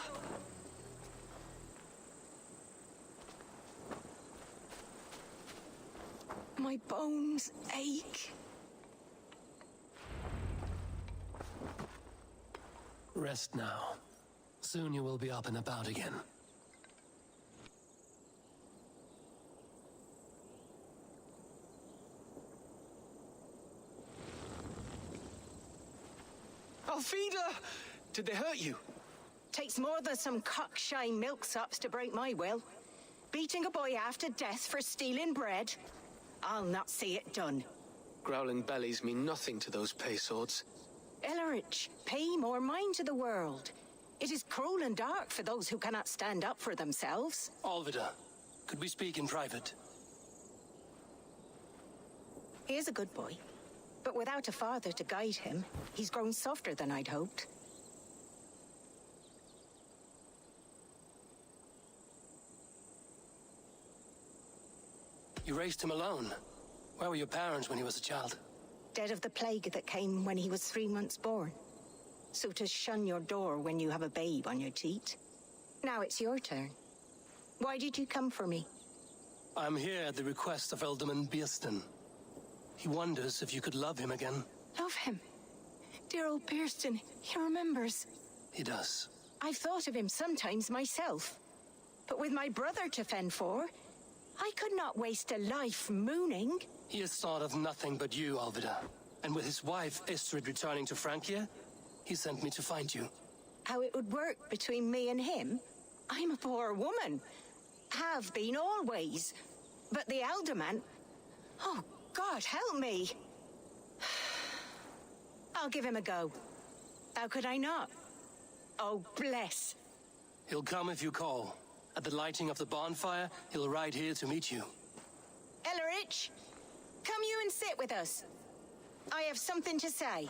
My bones ache. Rest now. Soon you will be up and about again. Alfida! Did they hurt you? Takes more than some cockshy milksops to break my will. Beating a boy after death for stealing bread? I'll not see it done. Growling bellies mean nothing to those pay swords. Elrich, pay more mind to the world. It is cruel and dark for those who cannot stand up for themselves. Alvida, could we speak in private? He is a good boy, but without a father to guide him, he's grown softer than I'd hoped. You raised him alone. Where were your parents when he was a child? Dead of the plague that came when he was 3 months born. So to shun your door when you have a babe on your teat. Now it's your turn. Why did you come for me? I'm here at the request of Alderman Biersten. He wonders if you could love him again. Love him? Dear old Biersten, he remembers. He does. I've thought of him sometimes myself. But with my brother to fend for, I could not waste a life mooning. He has thought of nothing but you, Alvida. And with his wife, Estrid, returning to Francia, he sent me to find you. How it would work between me and him? I'm a poor woman. Have been always. But the alderman... Oh, God, help me. I'll give him a go. How could I not? Oh, bless. He'll come if you call. At the lighting of the bonfire, he'll ride here to meet you. Elrich, come you and sit with us. I have something to say.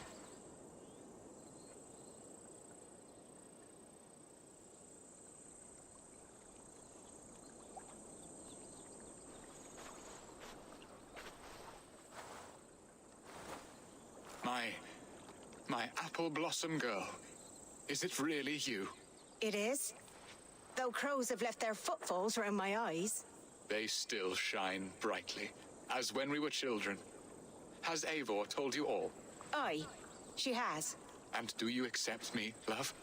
My apple blossom girl. Is it really you? It is. Though crows have left their footfalls around my eyes. They still shine brightly, as when we were children. Has Eivor told you all? Aye, she has. And do you accept me, love?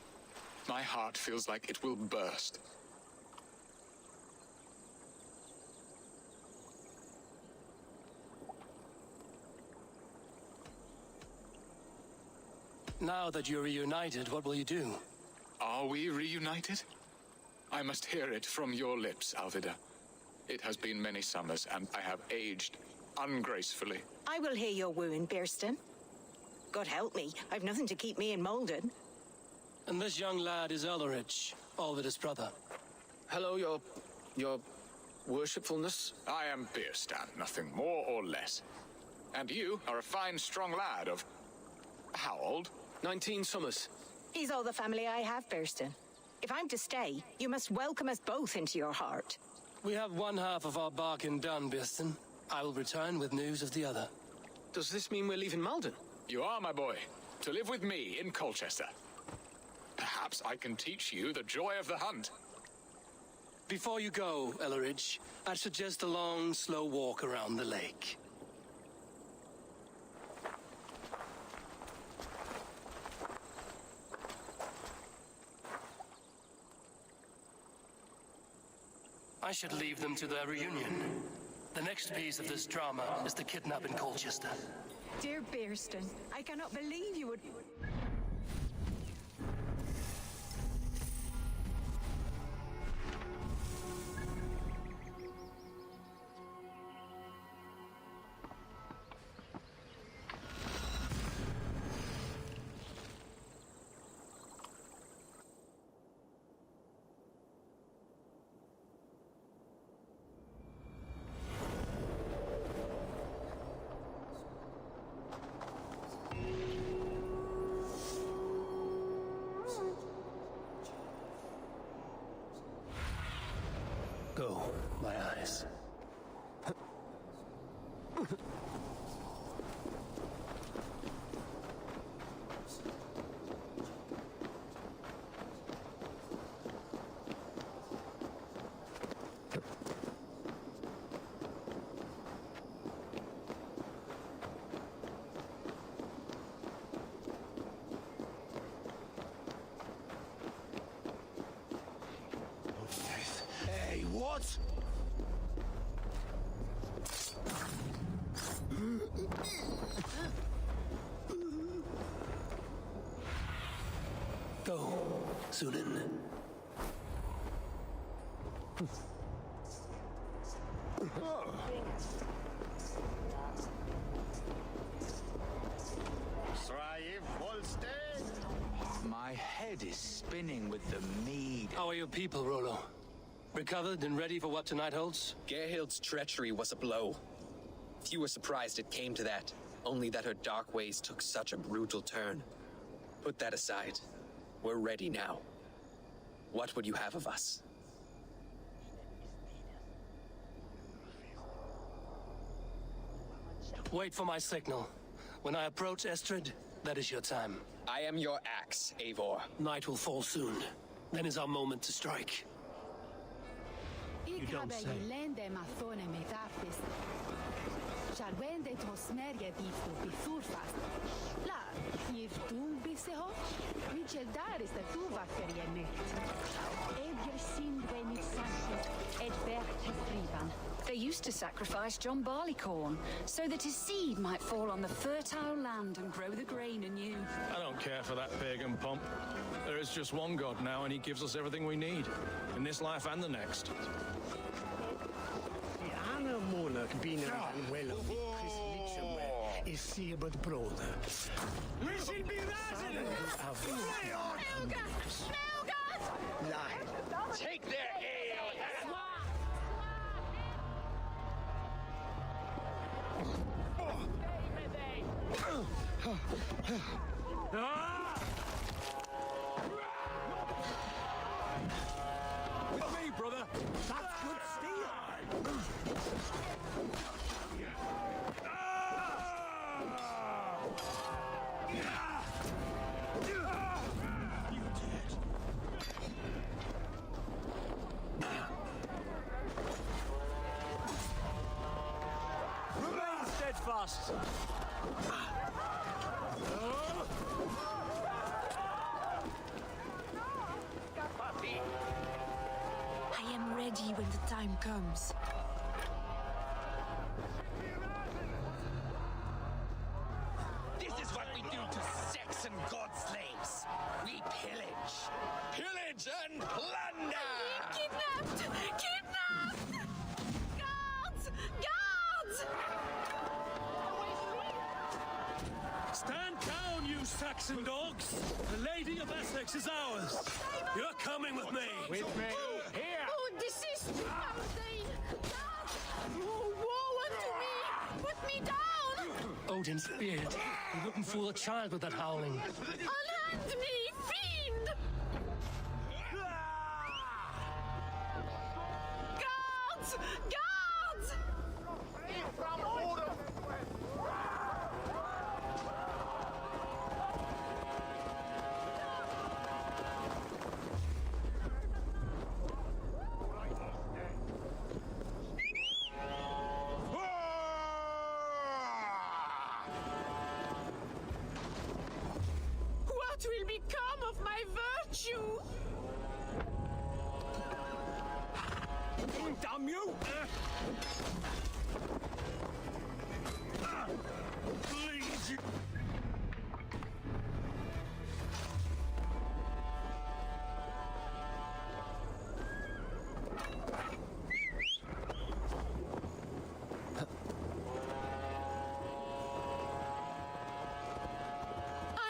My heart feels like it will burst. Now that you're reunited, what will you do? Are we reunited? I must hear it from your lips, Alvida. It has been many summers, and I have aged ungracefully. I will hear your wound, Birston. God help me, I've nothing to keep me in Malden. And this young lad is Elrich, Alvida's brother. Hello, your worshipfulness. I am Birstan, nothing more or less. And you are a fine, strong lad of... how old? 19 summers. He's all the family I have, Birston. If I'm to stay, you must welcome us both into your heart. We have one half of our bargain done, Birston. I will return with news of the other. Does this mean we're leaving Malden? You are, my boy, to live with me in Colchester. Perhaps I can teach you the joy of the hunt. Before you go, Elrich, I'd suggest a long, slow walk around the lake. I should leave them to their reunion. The next piece of this drama is the kidnap in Colchester. Dear Birston, I cannot believe you would... Go, my eyes. Hey, what? Go, Sunan. My head is spinning with the mead. How are your people, Rollo? Recovered and ready for what tonight holds? Gerhild's treachery was a blow. Few were surprised it came to that, only that her dark ways took such a brutal turn. Put that aside. We're ready now. What would you have of us? Wait for my signal. When I approach Estrid, that is your time. I am your axe, Eivor. Night will fall soon. Then is our moment to strike. You don't say. They used to sacrifice John Barleycorn so that his seed might fall on the fertile land and grow the grain anew. I don't care for that pagan pomp. There is just one God now, and he gives us everything we need, in this life and the next. Anna monarch been and well of Chris Litchenware is Seabird brother. We should be resident! Take their ale! With me, brother! That's good steel! steadfast. I am ready when the time comes. This is what we do to Saxon god slaves. We pillage. Pillage and plunder! Kidnapped! Kidnapped! Guards! Guards! Stand down, you Saxon dogs! The Lady of Essex is ours! You're coming with me! With me. Here! Oh, desist! Mountain! Guards! Oh, woe unto me! Put me down! Odin's beard. You wouldn't fool a child with that howling. Unhand me, fiend! Guards! Guards! What will become of my virtue? Damn you! Please!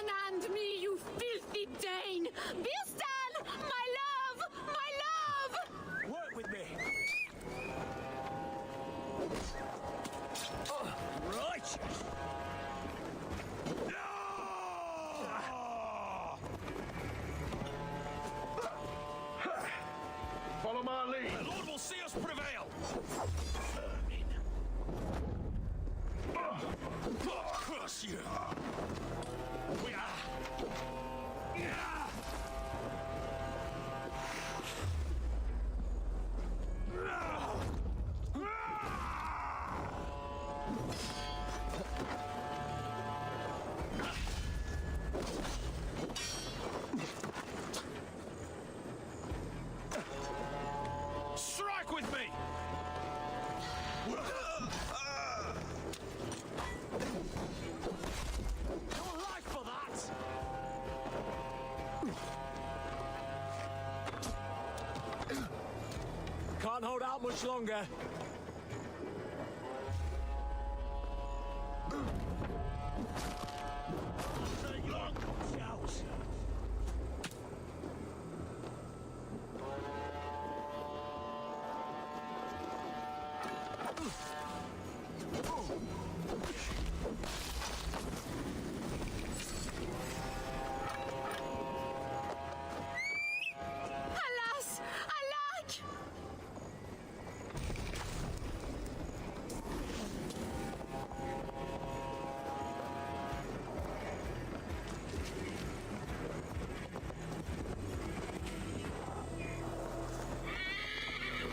Unhand me, you filthy Dane! Bilstan! My love! My love! Work with me! Right! Follow my lead. The Lord will see us prevail! Curse you! We are... Strike with me! Your life for that! Can't hold out much longer. Alas! Alack!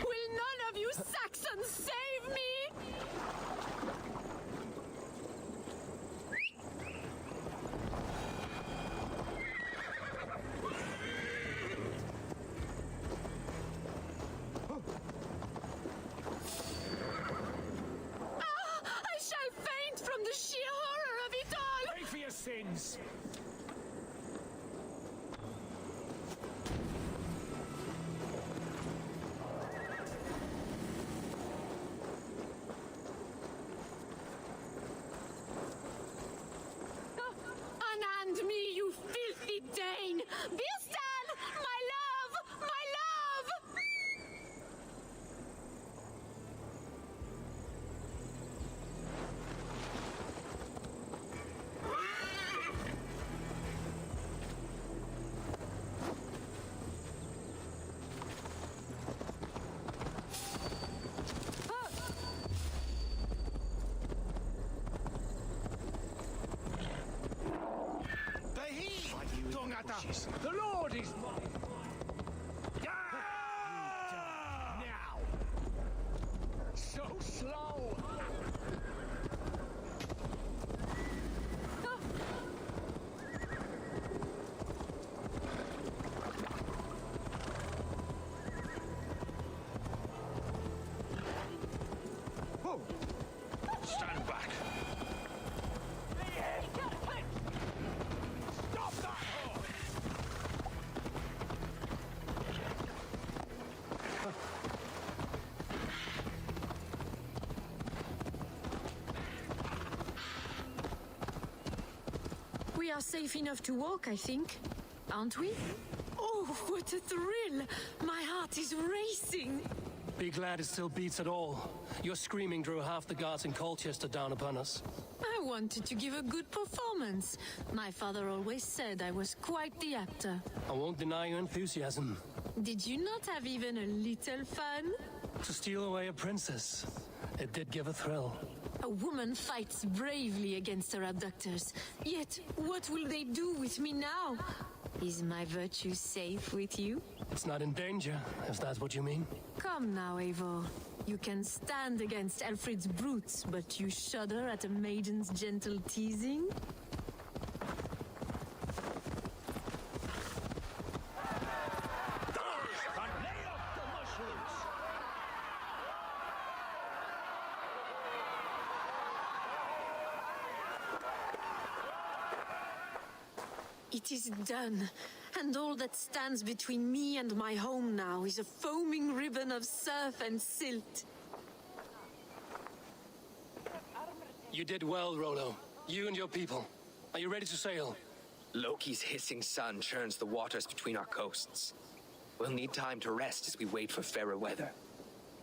Will none of you Saxons save me? I shall faint from the sheer horror of it all! Pay for your sins! Unhand me, you filthy Dane! Bilstan! My love! My love! The Lord is mine! Now! So slow! we are safe enough to walk, I think. Aren't we? Oh, what a thrill! My heart is racing! Be glad it still beats at all. Your screaming drew half the guards in Colchester down upon us. I wanted to give a good performance. My father always said I was quite the actor. I won't deny your enthusiasm. Did you not have even a little fun? To steal away a princess, it did give a thrill. A woman fights bravely against her abductors. Yet, what will they do with me now? Is my virtue safe with you? It's not in danger, if that's what you mean. Come now, Eivor. You can stand against Alfred's brutes, but you shudder at a maiden's gentle teasing? It is done, and all that stands between me and my home now is a foaming ribbon of surf and silt. You did well, Rollo. You and your people. Are you ready to sail? Loki's hissing sun churns the waters between our coasts. We'll need time to rest as we wait for fairer weather.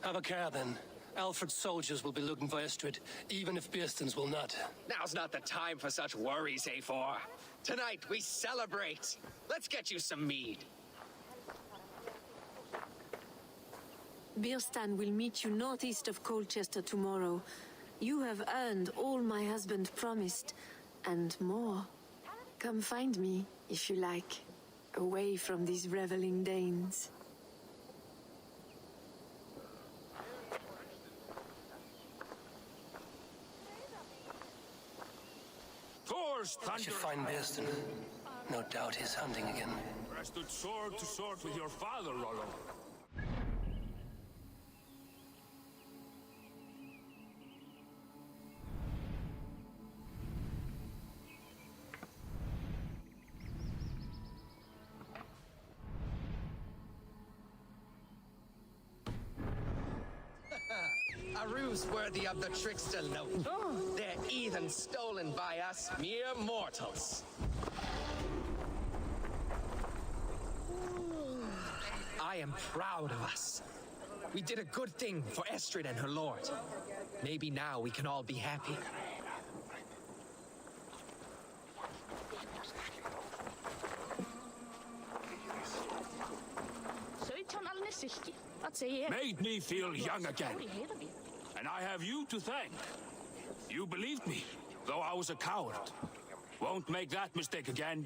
Have a care, then. Alfred's soldiers will be looking for Estrid, even if Bearstons will not. Now's not the time for such worries, Eivor. Tonight, we celebrate. Let's get you some mead. Bearstan will meet you northeast of Colchester tomorrow. You have earned all my husband promised, and more. Come find me, if you like, away from these reveling Danes. Thor's thunder! I should find Bearstan. No doubt he's hunting again. I stood sword to sword with your father, Rollo. A ruse worthy of the trickster Loki. They're heathen stolen by us, mere mortals. I am proud of us. We did a good thing for Estrid and her lord. Maybe now we can all be happy. Made me feel young again. And I have you to thank. You believed me, though I was a coward. Won't make that mistake again.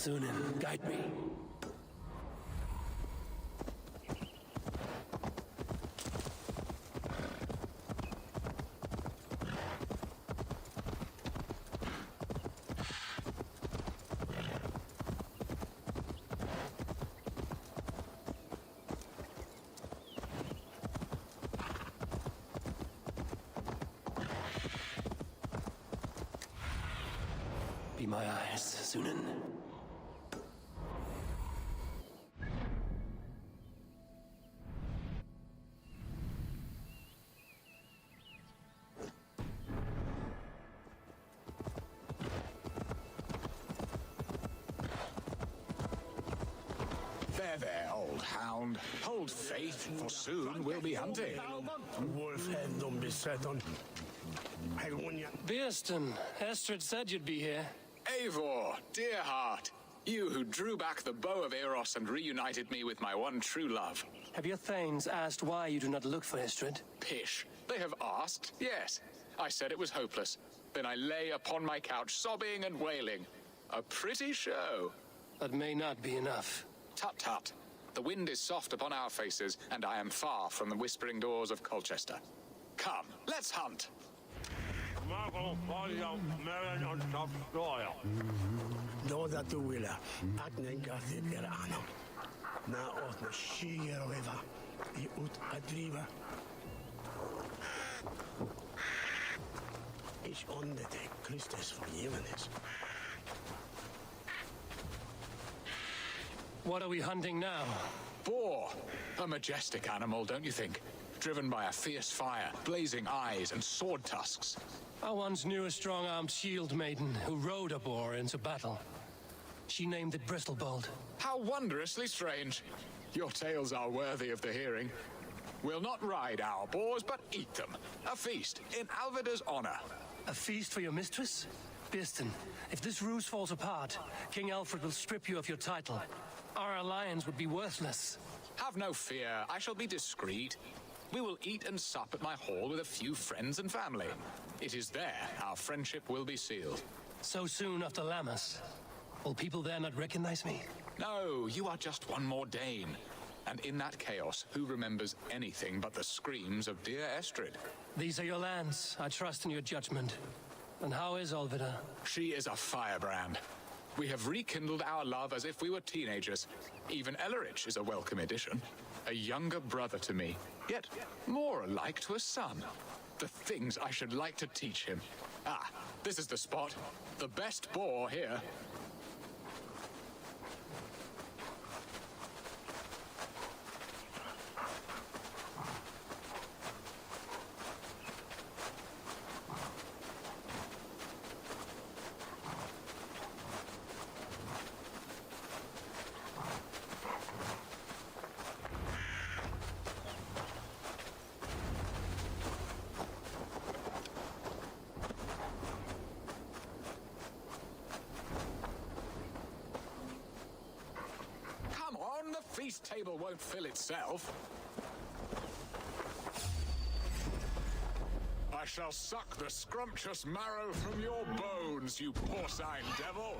Sunan, guide me. Be my eyes, Sunan. There, old hound. Hold faith, for soon we'll be hunting. Beerston, Estrid said you'd be here. Eivor, dear heart, you who drew back the bow of Eros and reunited me with my one true love. Have your thanes asked why you do not look for Estrid? Pish, they have asked, yes. I said it was hopeless. Then I lay upon my couch, sobbing and wailing. A pretty show. That may not be enough. Tut tut. The wind is soft upon our faces, and I am far from the whispering doors of Colchester. Come, let's hunt. Doda tu willa, aknen gathi der ano. Na ot na shiger eva, I ut adriva. Ich onde te Christus vergivenis. What are we hunting now? Boar. A majestic animal, don't you think? Driven by a fierce fire, blazing eyes, and sword tusks. I once knew a strong-armed shield maiden who rode a boar into battle. She named it Bristolbolt. How wondrously strange. Your tales are worthy of the hearing. We'll not ride our boars, but eat them. A feast, in Alvida's honor. A feast for your mistress? Beerston, if this ruse falls apart, King Alfred will strip you of your title. Our alliance would be worthless. Have no fear, I shall be discreet. We will eat and sup at my hall with a few friends and family. It is there our friendship will be sealed. So soon after Lammas? Will people there not recognize me? No, you are just one more Dane. And in that chaos, who remembers anything but the screams of dear Estrid? These are your lands. I trust in your judgment. And how is Alvida? She is a firebrand. We have rekindled our love as if we were teenagers. Even Ellerich is a welcome addition. A younger brother to me, yet more alike to a son. The things I should like to teach him. Ah, this is the spot. The best boar here. The feast table won't fill itself. I shall suck the scrumptious marrow from your bones, you porcine devil.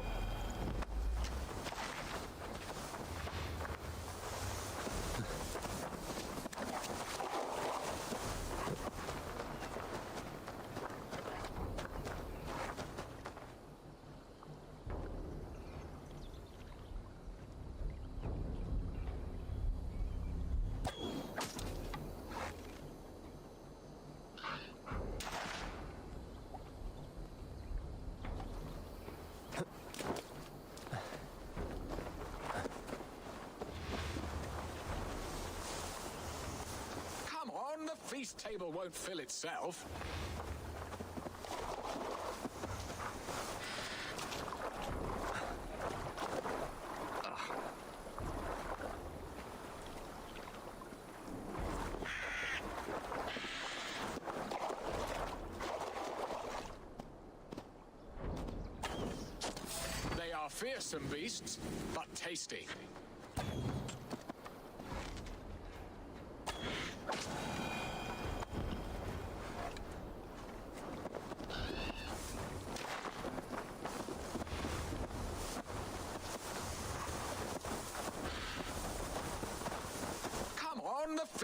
The feast table won't fill itself. They are fearsome beasts, but tasty.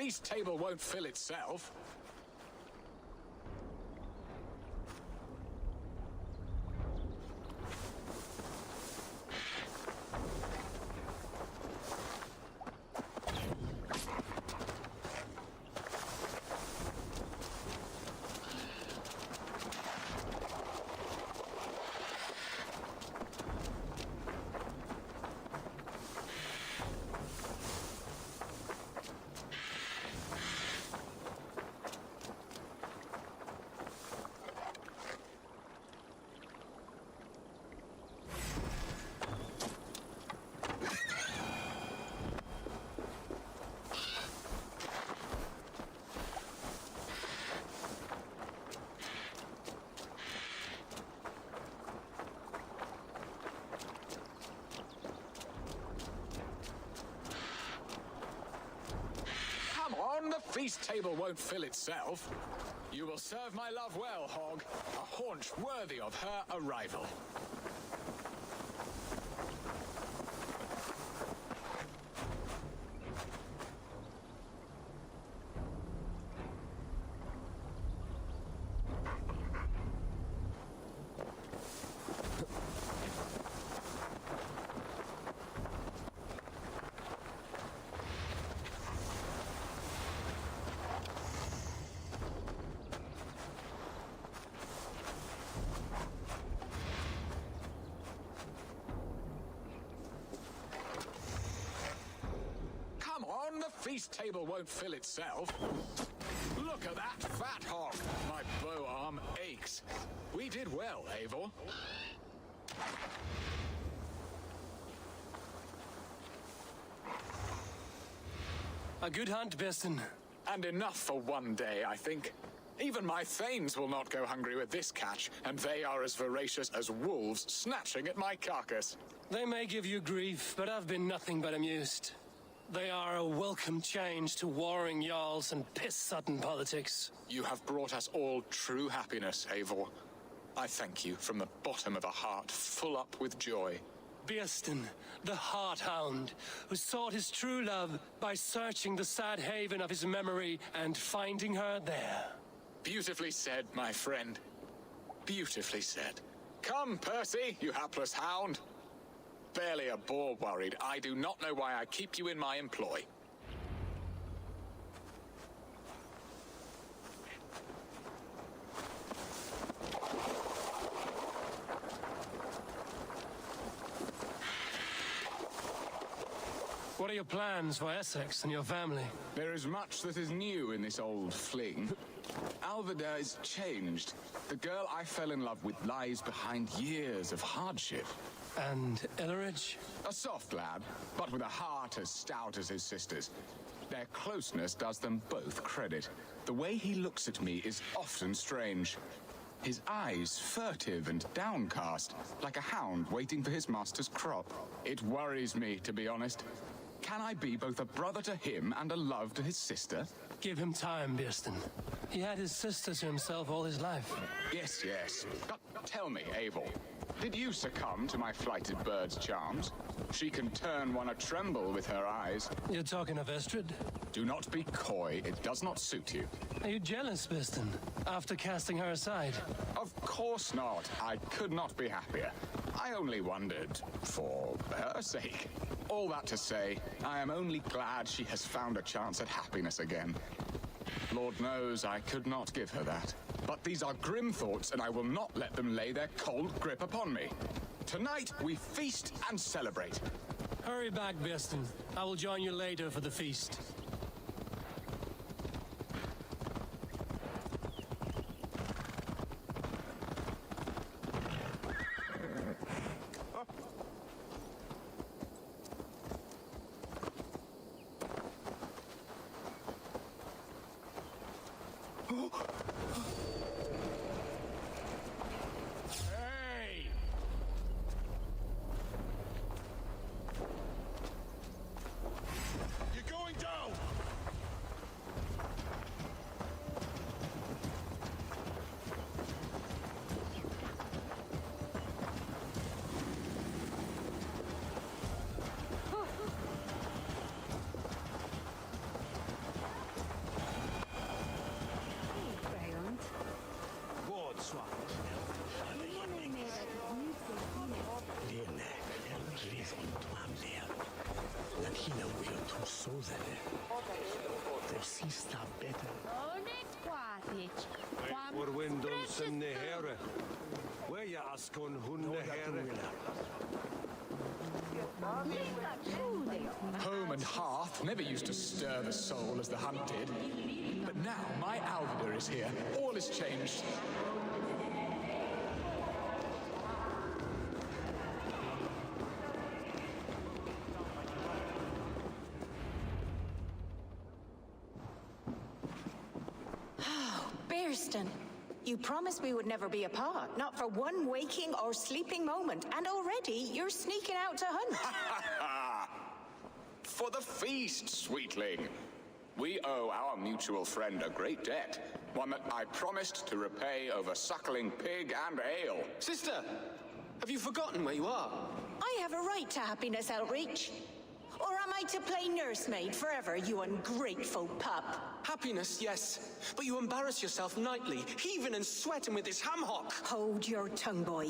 feast table won't fill itself. The feast table won't fill itself. You will serve my love well, Hog. A haunch worthy of her arrival. The feast table won't fill itself. Look at that fat hog. My bow arm aches. We did well, Eivor. A good hunt, Beston. And enough for one day, I think. Even my thanes will not go hungry with this catch, and they are as voracious as wolves snatching at my carcass. They may give you grief, but I've been nothing but amused. They are a welcome change to warring jarls and piss-sudden politics. You have brought us all true happiness, Eivor. I thank you from the bottom of a heart full up with joy. Bjersten, the Heart Hound, who sought his true love by searching the sad haven of his memory and finding her there. Beautifully said, my friend. Beautifully said. Come, Percy, you hapless hound. Barely a boar worried. I do not know why I keep you in my employ. What are your plans for Essex and your family? There is much that is new in this old fling. Alvida is changed. The girl I fell in love with lies behind years of hardship. And Elleridge? A soft lad, but with a heart as stout as his sister's. Their closeness does them both credit. The way he looks at me is often strange. His eyes furtive and downcast, like a hound waiting for his master's crop. It worries me, to be honest. Can I be both a brother to him and a love to his sister? Give him time, Bjersten. He had his sister to himself all his life. Yes, yes. But tell me, Eivor, did you succumb to my flighted bird's charms? She can turn one a tremble with her eyes. You're talking of Estrid? Do not be coy. It does not suit you. Are you jealous, Bjersten, after casting her aside? Of course not. I could not be happier. I only wondered for her sake. All that to say, I am only glad she has found a chance at happiness again. Lord knows I could not give her that. But these are grim thoughts, and I will not let them lay their cold grip upon me. Tonight, we feast and celebrate. Hurry back, Bjersten. I will join you later for the feast. Hey! You're going down! Resista better. Or windows in the hair. Where you ask on hun the hair? Home and hearth never used to stir the soul as the hunt did. But now my Alvida is here. All is changed. Bearston, you promised we would never be apart, not for one waking or sleeping moment, and already you're sneaking out to hunt. For the feast, sweetling. We owe our mutual friend a great debt, one that I promised to repay over suckling pig and ale. Sister, have you forgotten where you are? I have a right to happiness, Outreach. Or am I to play nursemaid forever, you ungrateful pup? Happiness, yes. But you embarrass yourself nightly, heaving and sweating with this ham hock. Hold your tongue, boy.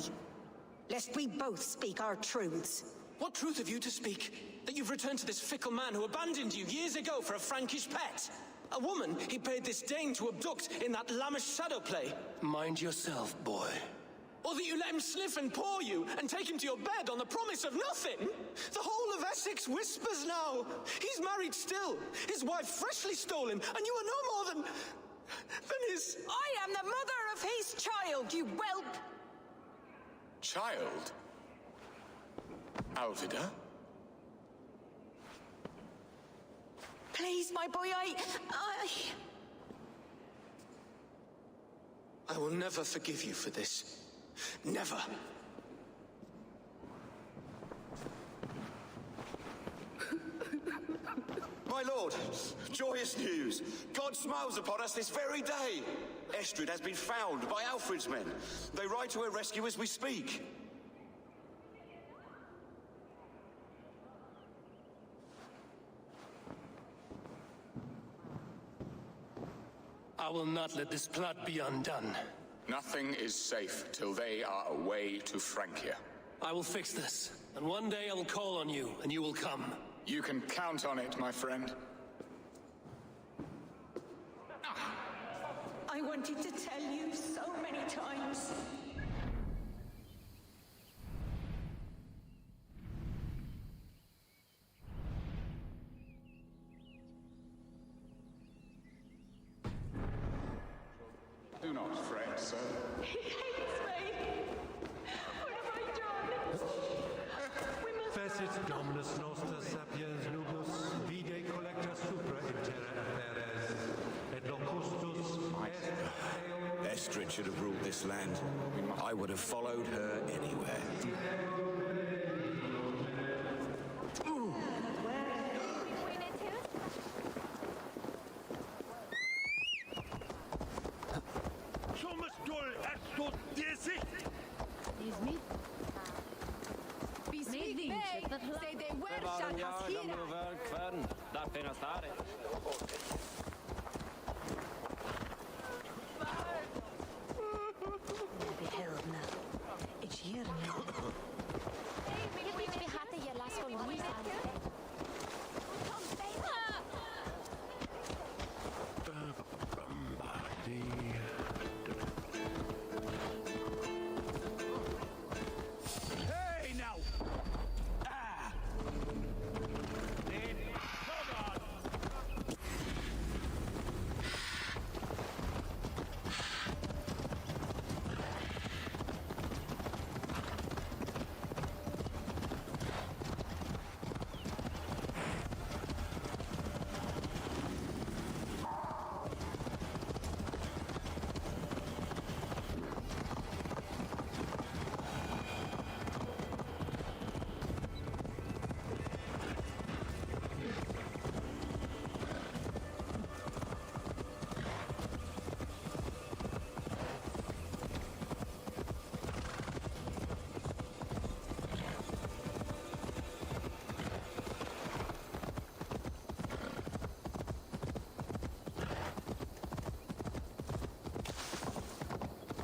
Lest we both speak our truths. What truth have you to speak? That you've returned to this fickle man who abandoned you years ago for a Frankish pet? A woman he paid this Dane to abduct in that lammish shadow play? Mind yourself, boy. Or that you let him sniff and paw you and take him to your bed on the promise of nothing? The whole of Essex whispers now. He's married still. His wife freshly stolen, and you are no more than his... I am the mother of his child, you whelp! Child? Alvida? Please, my boy, I will never forgive you for this. Never. My lord, joyous news. God smiles upon us this very day. Estrid has been found by Alfred's men. They ride to her rescue as we speak. I will not let this plot be undone. Nothing is safe till they are away to Francia. I will fix this, and one day I will call on you, and you will come. You can count on it, my friend. I wanted to tell you so many times. Do not fret, sir. He hates me. What have I done? We must... Facit Dominus Noster Sapiens Nubus, Vide Collecta Supra in Terra Affaires, et Locustus est... Estrid should have ruled this land. I would have followed her anywhere. It's here now. Hey, now!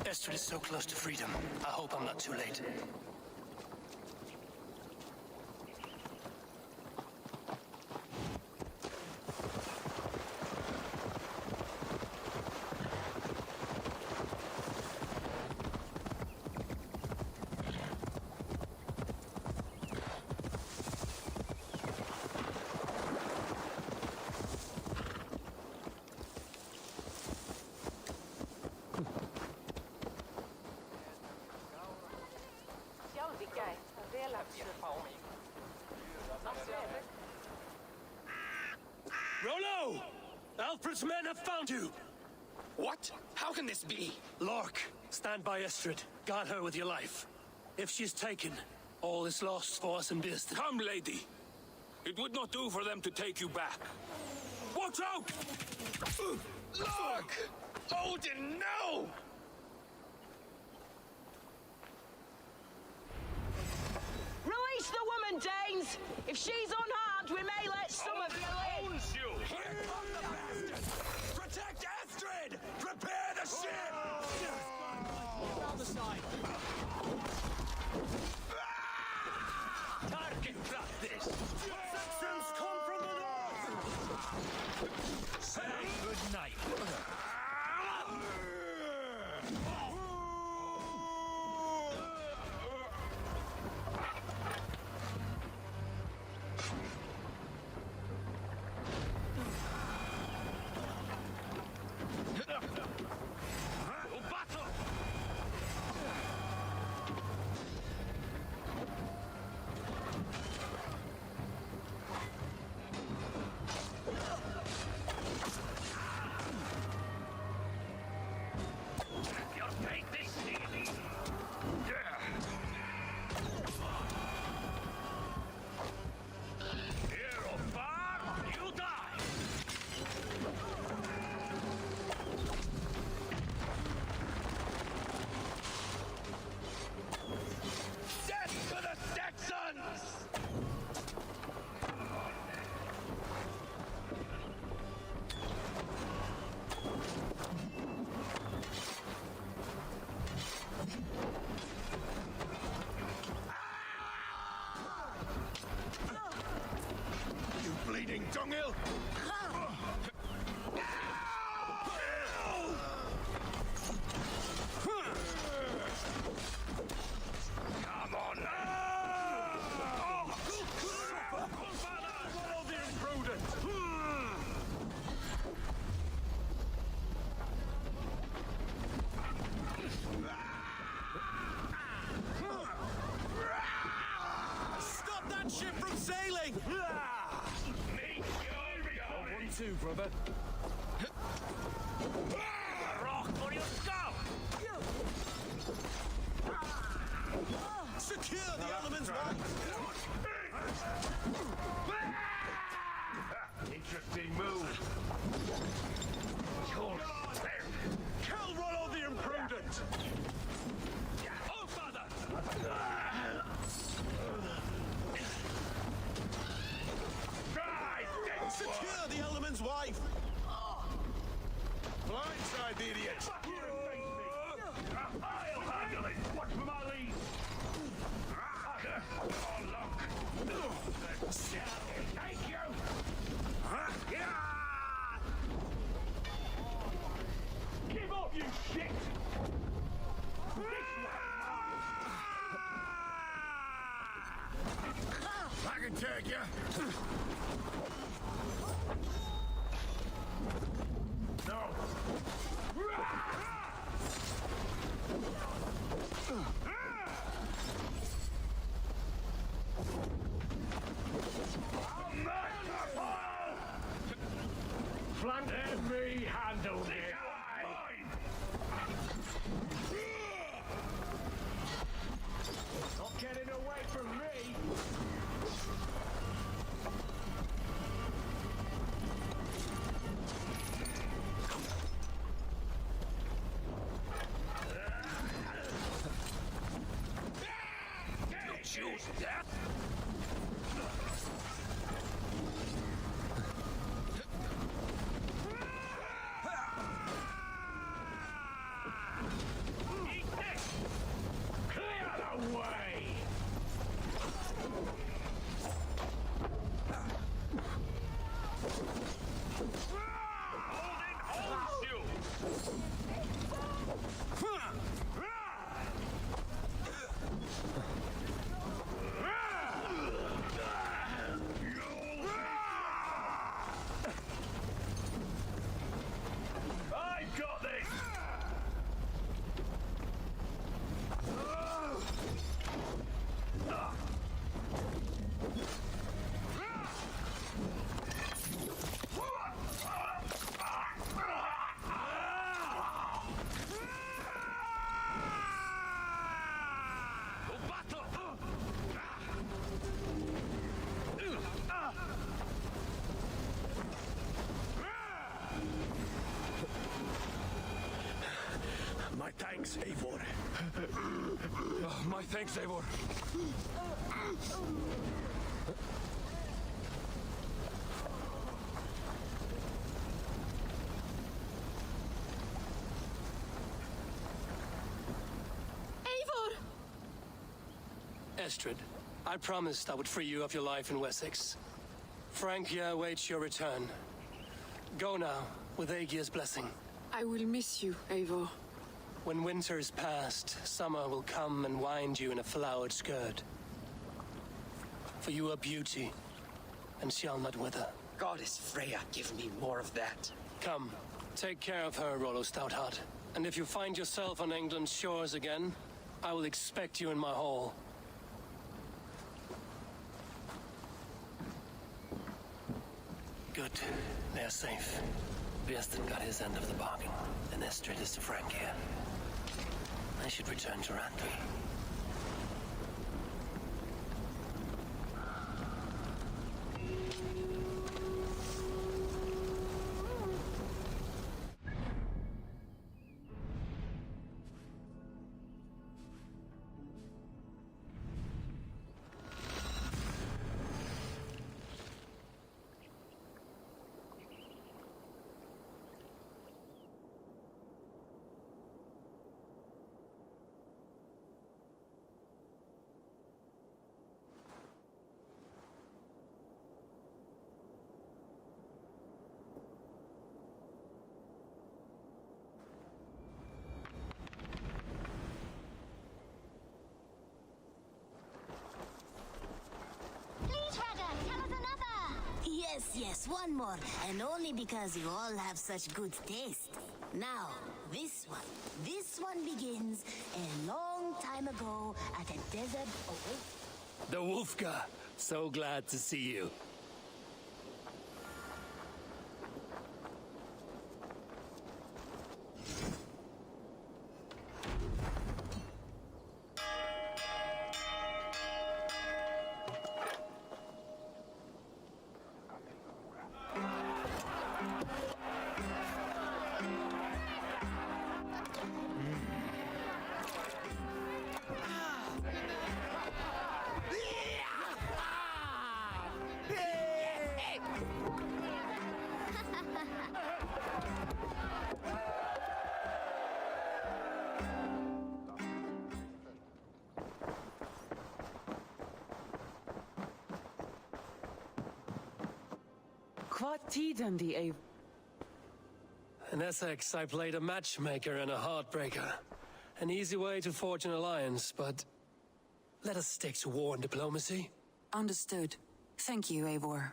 Estrid is so close to freedom. I hope I'm not too late. Rollo! Alfred's men have found you! What? How can this be? Lark, stand by Estrid. Guard her with your life. If she's taken, all is lost for us in Bearston. Come, lady. It would not do for them to take you back. Watch out! Lark! Odin, no! Release the woman, Danes! If she's unharmed, we may let some of you in! Owns you! Here come the bastards! Protect Astrid! Prepare the ship! Down the side. Target practice! Saxons come from the north! Say good night. Bleeding dunghill! Come on now! Follow the imprudent! Stop that ship from sailing! Two, brother. A rock for your skull! Secure the elements, one! Interesting move. Kill Rollo the imprudent! Oh, father! Secure the element's wife! Blindside the idiot! I'll handle it! Watch for my lead! Oh, look! Thank you! Give up, you shit! I can take you! No! Flank me handle it! Not getting away from me! Choose death? Eat this! Clear the way! Odin owns you! Thanks, Eivor. My thanks, Eivor. Eivor! Estrid, I promised I would free you of your life in Wessex. Francia awaits your return. Go now, with Aegir's blessing. I will miss you, Eivor. When winter is past, summer will come and wind you in a flowered skirt. For you are beauty, and shall not wither. Goddess Freya, give me more of that. Come, take care of her, Rollo Stoutheart. And if you find yourself on England's shores again, I will expect you in my hall. Good. They're safe. Björsten got his end of the bargain, and Estrid is to Francia. I should return to Randvi. Yes, one more, and only because you all have such good taste. Now, this one begins a long time ago at a desert oasis. The Wolfka! So glad to see you. In Essex, I played a matchmaker and a heartbreaker. An easy way to forge an alliance, but let us stick to war and diplomacy. Understood. Thank you, Eivor.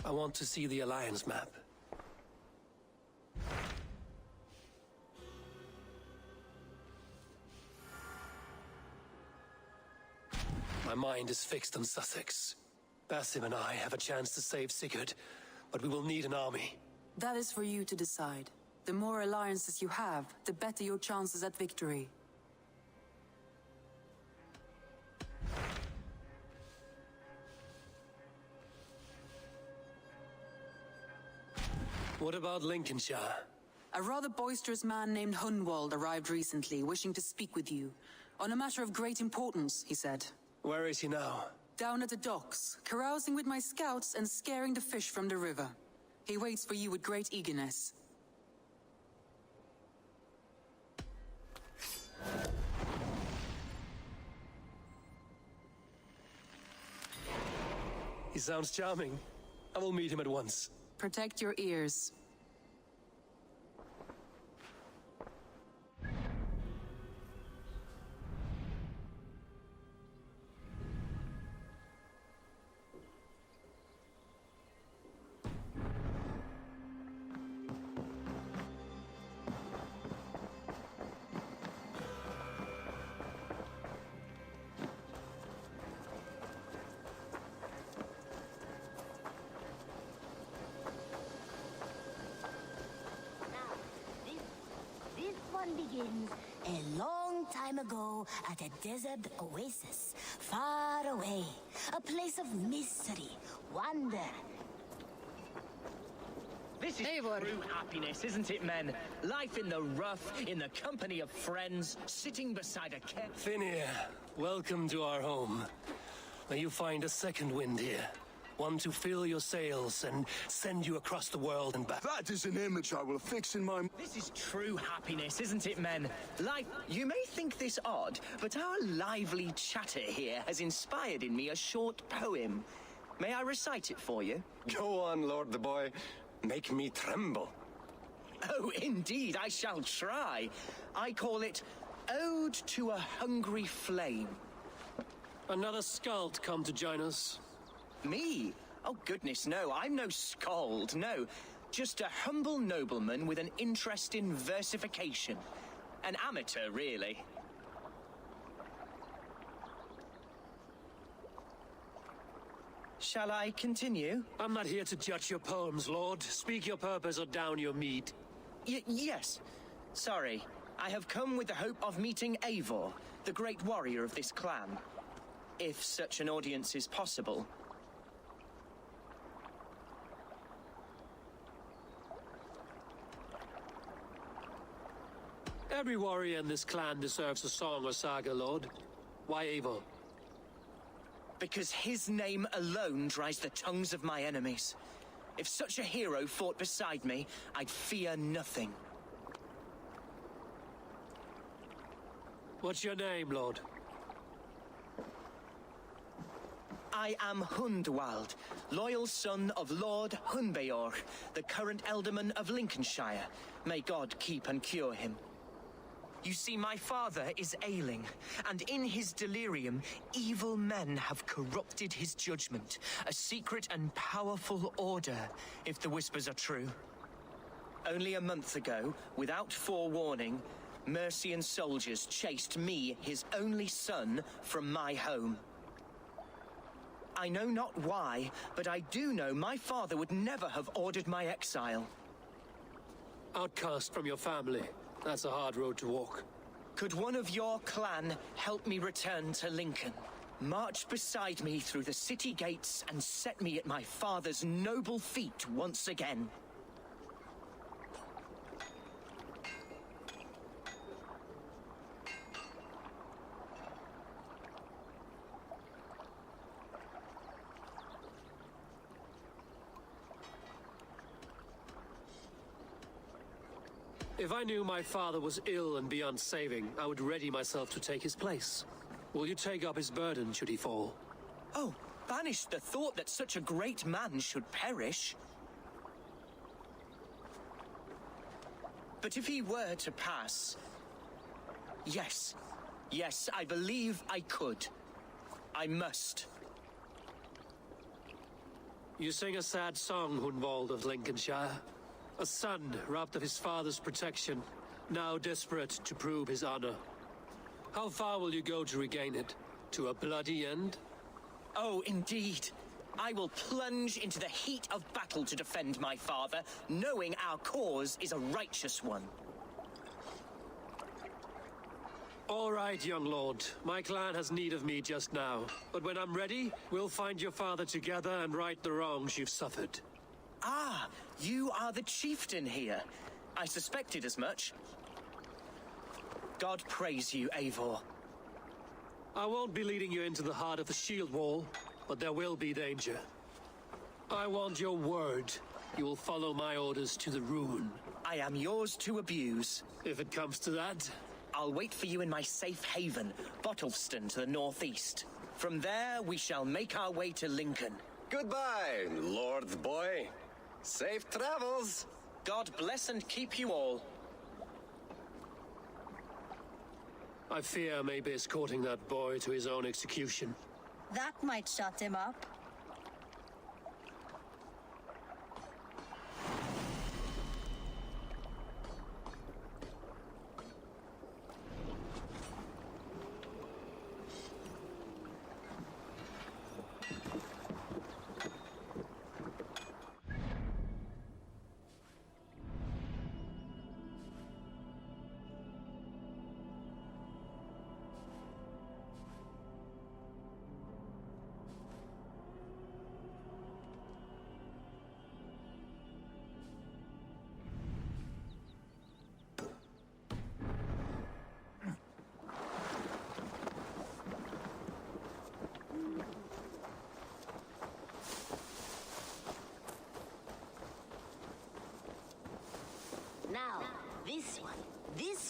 I want to see the alliance map. My mind is fixed on Sussex. Basim and I have a chance to save Sigurd, but we will need an army. That is for you to decide. The more alliances you have, the better your chances at victory. What about Lincolnshire? A rather boisterous man named Hunwald arrived recently, wishing to speak with you. On a matter of great importance, he said. Where is he now? Down at the docks, carousing with my scouts and scaring the fish from the river. He waits for you with great eagerness. He sounds charming. I will meet him at once. Protect your ears. time ago at a desert oasis, far away. A place of mystery, wonder. This is true happiness, isn't it, men? Life in the rough, in the company of friends, sitting beside a cat. Finir, welcome to our home. May you find a second wind here. One to fill your sails and send you across the world and back. That is an image I will fix in my... This is true happiness, isn't it, men? Life, you may think this odd, but our lively chatter here has inspired in me a short poem. May I recite it for you? Go on, Lord the Boy. Make me tremble. Oh, indeed, I shall try. I call it Ode to a Hungry Flame. Another skald come to join us. Me? Oh, goodness, no. I'm no skald, no. Just a humble nobleman with an interest in versification. An amateur, really. Shall I continue? I'm not here to judge your poems, Lord. Speak your purpose or down your meat. Yes. Sorry. I have come with the hope of meeting Eivor, the great warrior of this clan. If such an audience is possible. Every warrior in this clan deserves a song or saga, Lord. Why Eivor? Because his name alone dries the tongues of my enemies. If such a hero fought beside me, I'd fear nothing. What's your name, Lord? I am Hundwald, loyal son of Lord Hunbeor, the current Elderman of Lincolnshire. May God keep and cure him. You see, my father is ailing, and in his delirium, evil men have corrupted his judgment. A secret and powerful order, if the whispers are true. Only a month ago, without forewarning, Mercian soldiers chased me, his only son, from my home. I know not why, but I do know my father would never have ordered my exile. Outcast from your family. That's a hard road to walk. Could one of your clan help me return to Lincoln? March beside me through the city gates and set me at my father's noble feet once again. If I knew my father was ill and beyond saving, I would ready myself to take his place. Will you take up his burden should he fall? Oh, banish the thought that such a great man should perish. But if he were to pass... Yes, I believe I could. I must. You sing a sad song, Hunwald of Lincolnshire. A son robbed of his father's protection, now desperate to prove his honor. How far will you go to regain it? To a bloody end? Oh, indeed. I will plunge into the heat of battle to defend my father, knowing our cause is a righteous one. All right, young lord. My clan has need of me just now. But when I'm ready, we'll find your father together and right the wrongs you've suffered. Ah, you are the chieftain here. I suspected as much. God praise you, Eivor. I won't be leading you into the heart of the shield wall, but there will be danger. I want your word. You will follow my orders to the ruin. I am yours to abuse. If it comes to that. I'll wait for you in my safe haven, Bottleston to the northeast. From there, we shall make our way to Lincoln. Goodbye, Lord Boy. Safe travels. God bless and keep you all. I fear I may be escorting that boy to his own execution. That might shut him up.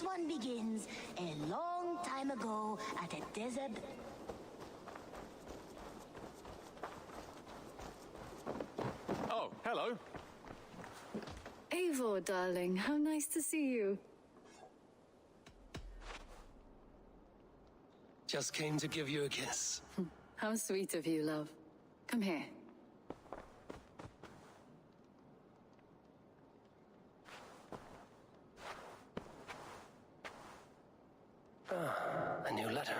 one begins a long time ago at a desert. Oh, hello. Eivor, darling, how nice to see you. Just came to give you a kiss. How sweet of you, love. Come here. A new letter.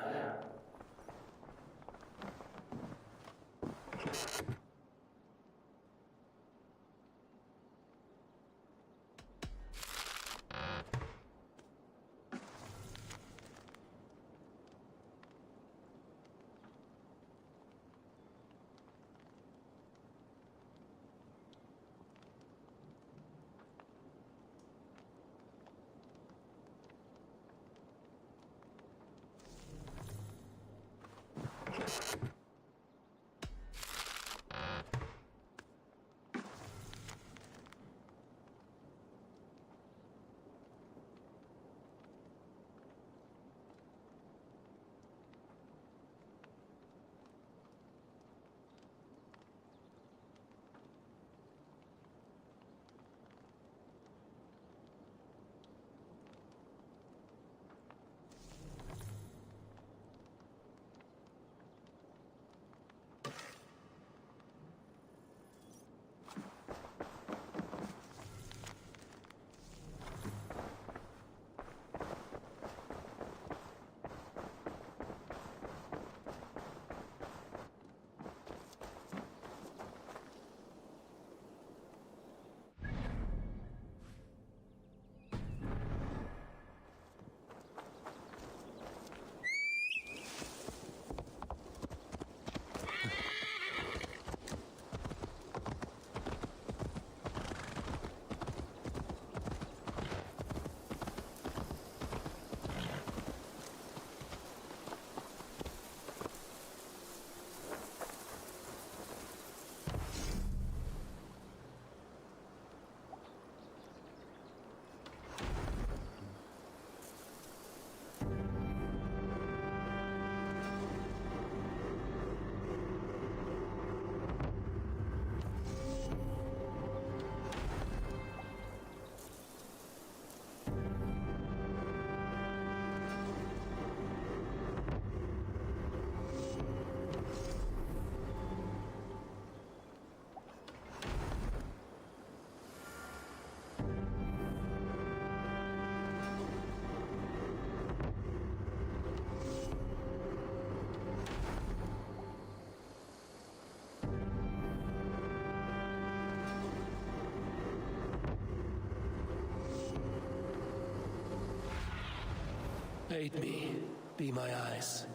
Aid me, be my eyes.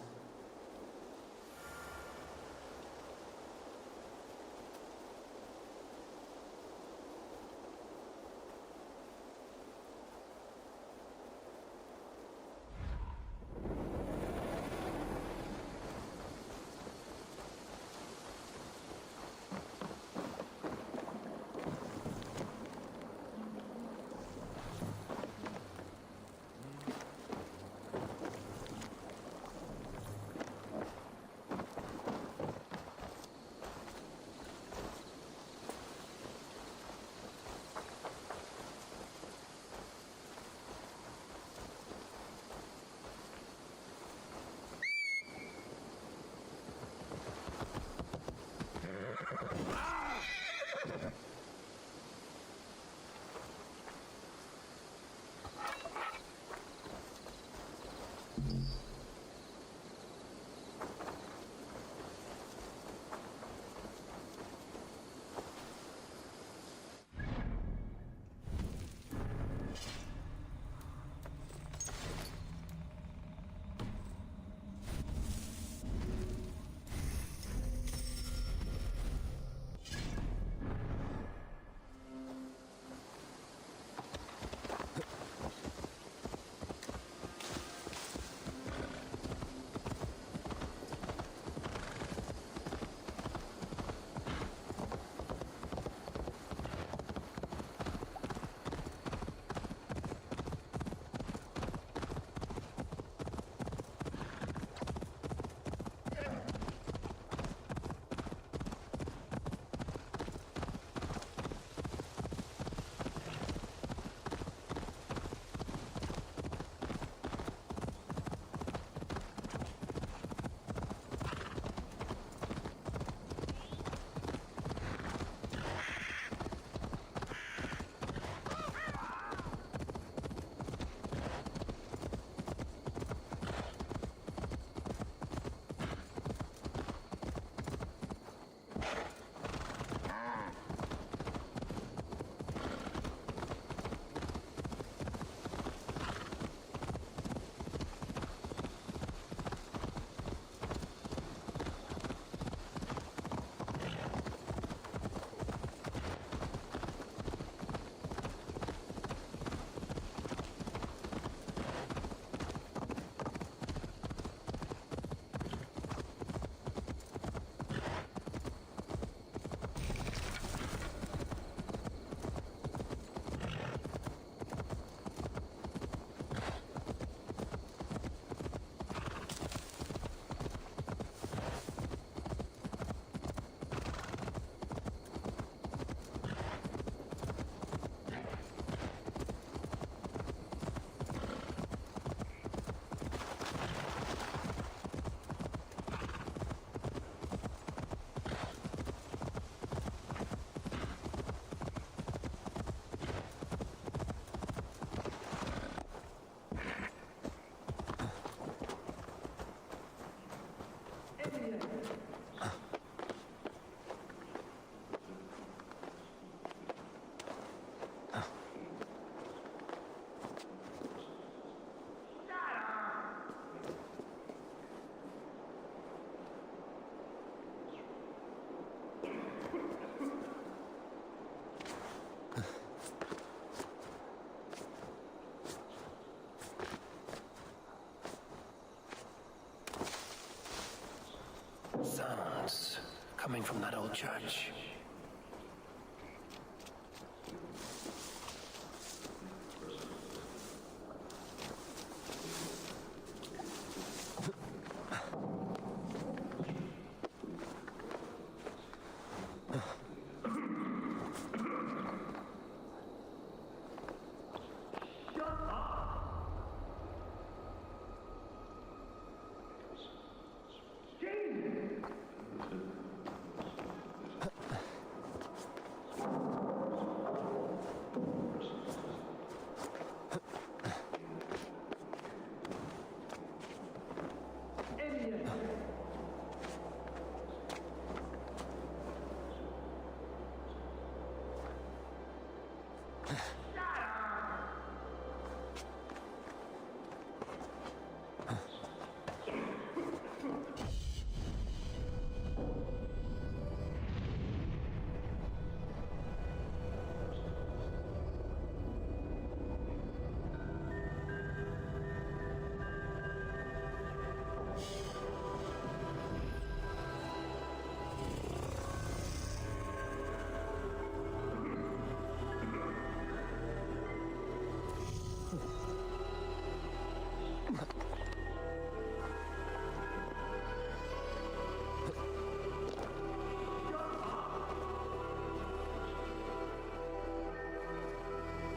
coming from that old church.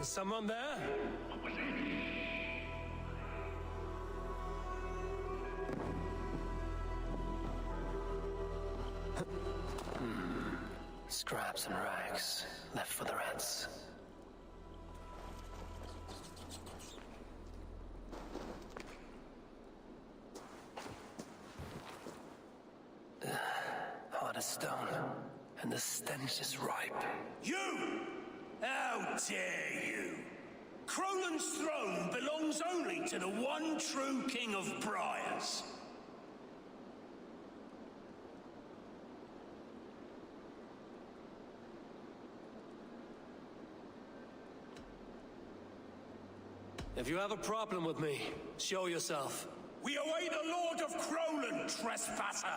Is someone there? Scraps and rags, left for the rats. Hard as stone, and the stench is ripe. You! How dare you! Crolan's throne belongs only to the one true King of Briars. If you have a problem with me, show yourself. We await the Lord of Crolan, trespasser!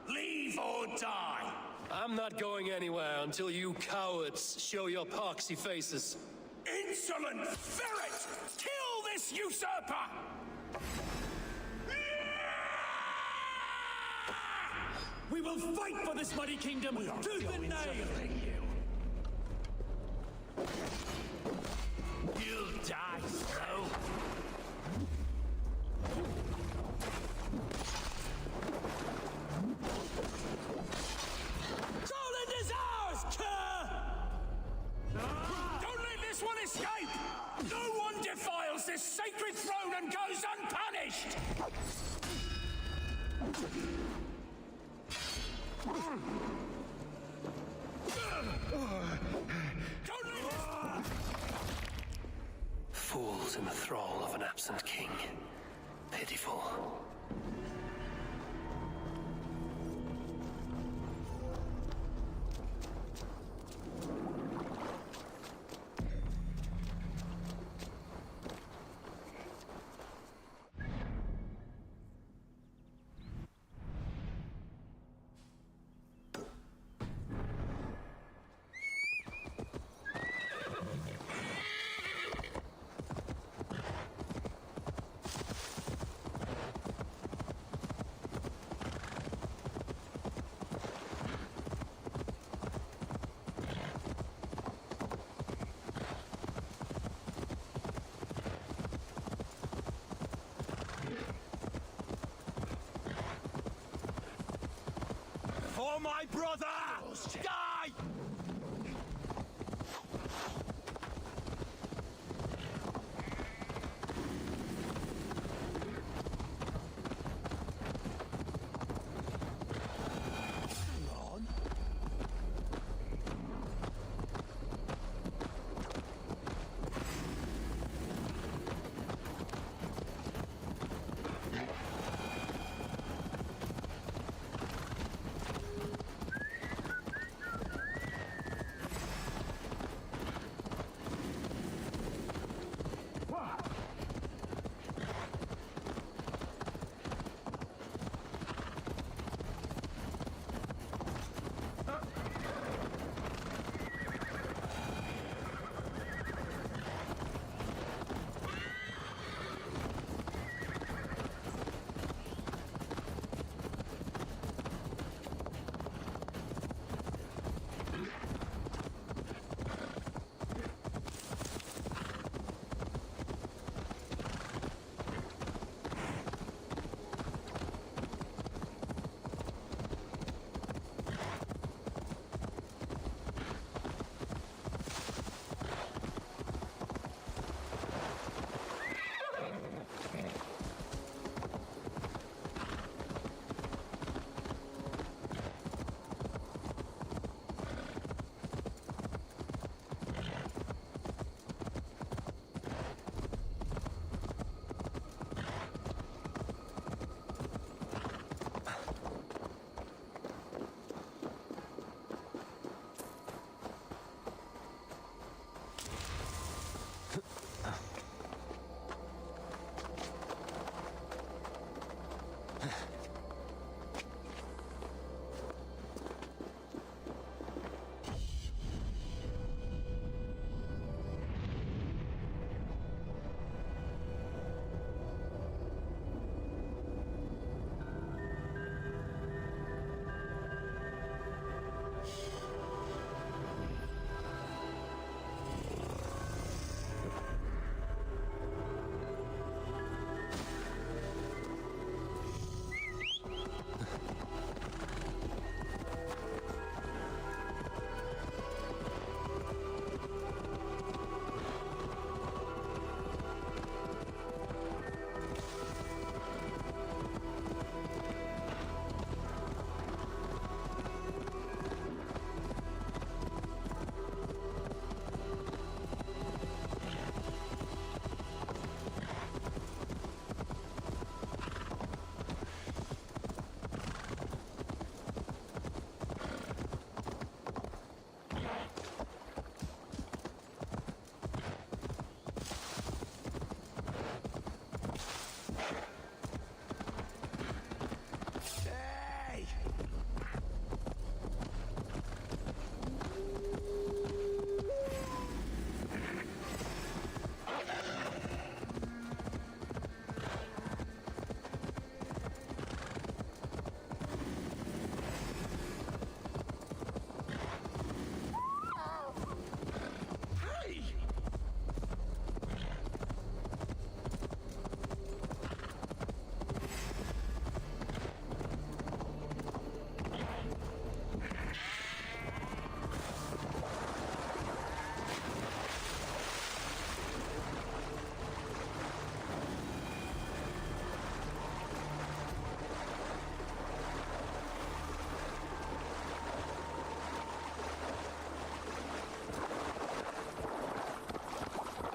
Leave or die! I'm not going anywhere until you cowards show your poxy faces. Insolent ferret! Kill this usurper! We will fight for this mighty kingdom tooth and nail! You'll die slow. Crolan is ours, Kerr! Don't let this one escape! No one defiles this sacred throne and goes unpunished! Don't let this... Fools in the thrall of an absent king. Pitiful. For my brother! Die!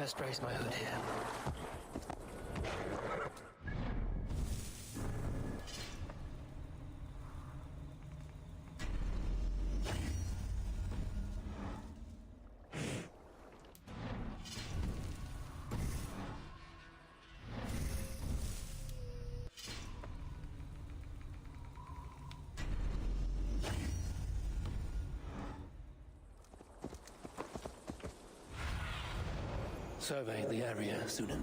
Best raise my hood here. Survey the area, Sunan.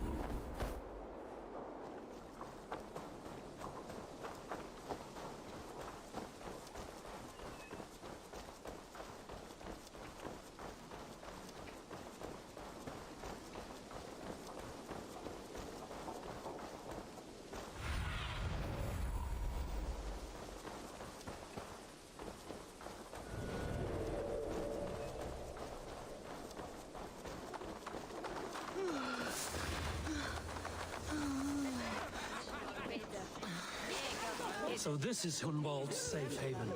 So this is Hunwald's safe haven.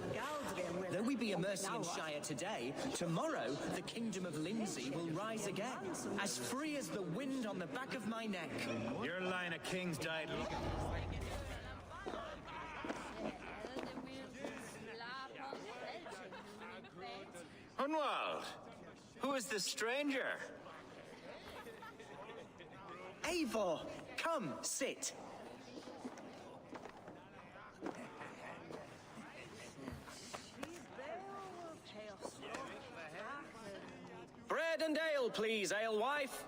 Though we be a Mercian Shire today, tomorrow the Kingdom of Lindsey will rise again, as free as the wind on the back of my neck. Your line of kings died Hunwald, who is this stranger? Eivor, come, sit. Bread and ale, please, alewife.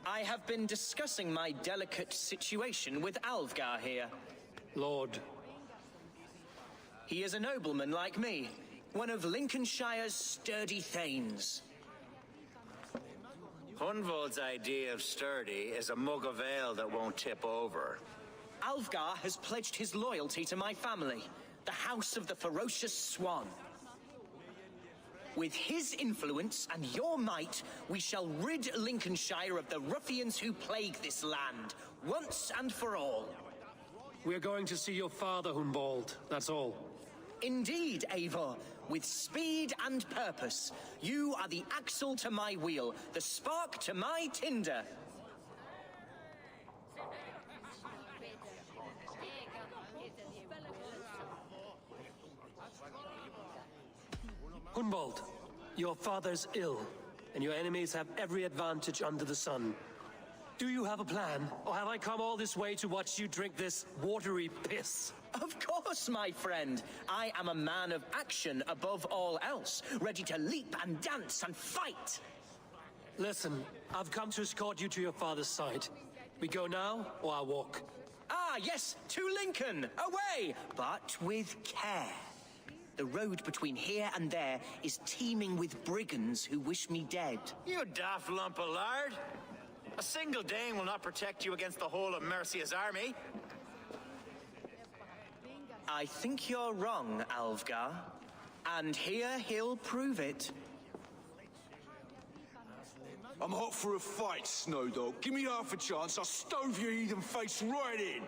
I have been discussing my delicate situation with Alvgar here. Lord. He is a nobleman like me, one of Lincolnshire's sturdy thanes. Hunwald's idea of sturdy is a mug of ale that won't tip over. Alvgar has pledged his loyalty to my family, the House of the Ferocious Swan. With his influence and your might, we shall rid Lincolnshire of the ruffians who plague this land, once and for all. We're going to see your father, Hunwald, that's all. Indeed, Eivor. With speed and purpose, you are the axle to my wheel, the spark to my tinder. Hunwald, your father's ill, and your enemies have every advantage under the sun. Do you have a plan, or have I come all this way to watch you drink this watery piss? Of course, my friend. I am a man of action above all else, ready to leap and dance and fight. Listen, I've come to escort you to your father's side. We go now, or I walk? Ah, yes, to Lincoln, away, but with care. The road between here and there is teeming with brigands who wish me dead. You daft lump of lard! A single Dane will not protect you against the whole of Mercia's army. I think you're wrong, Alvgar. And here he'll prove it. I'm hot for a fight, Snowdog. Give me half a chance, I'll stove your heathen face right in.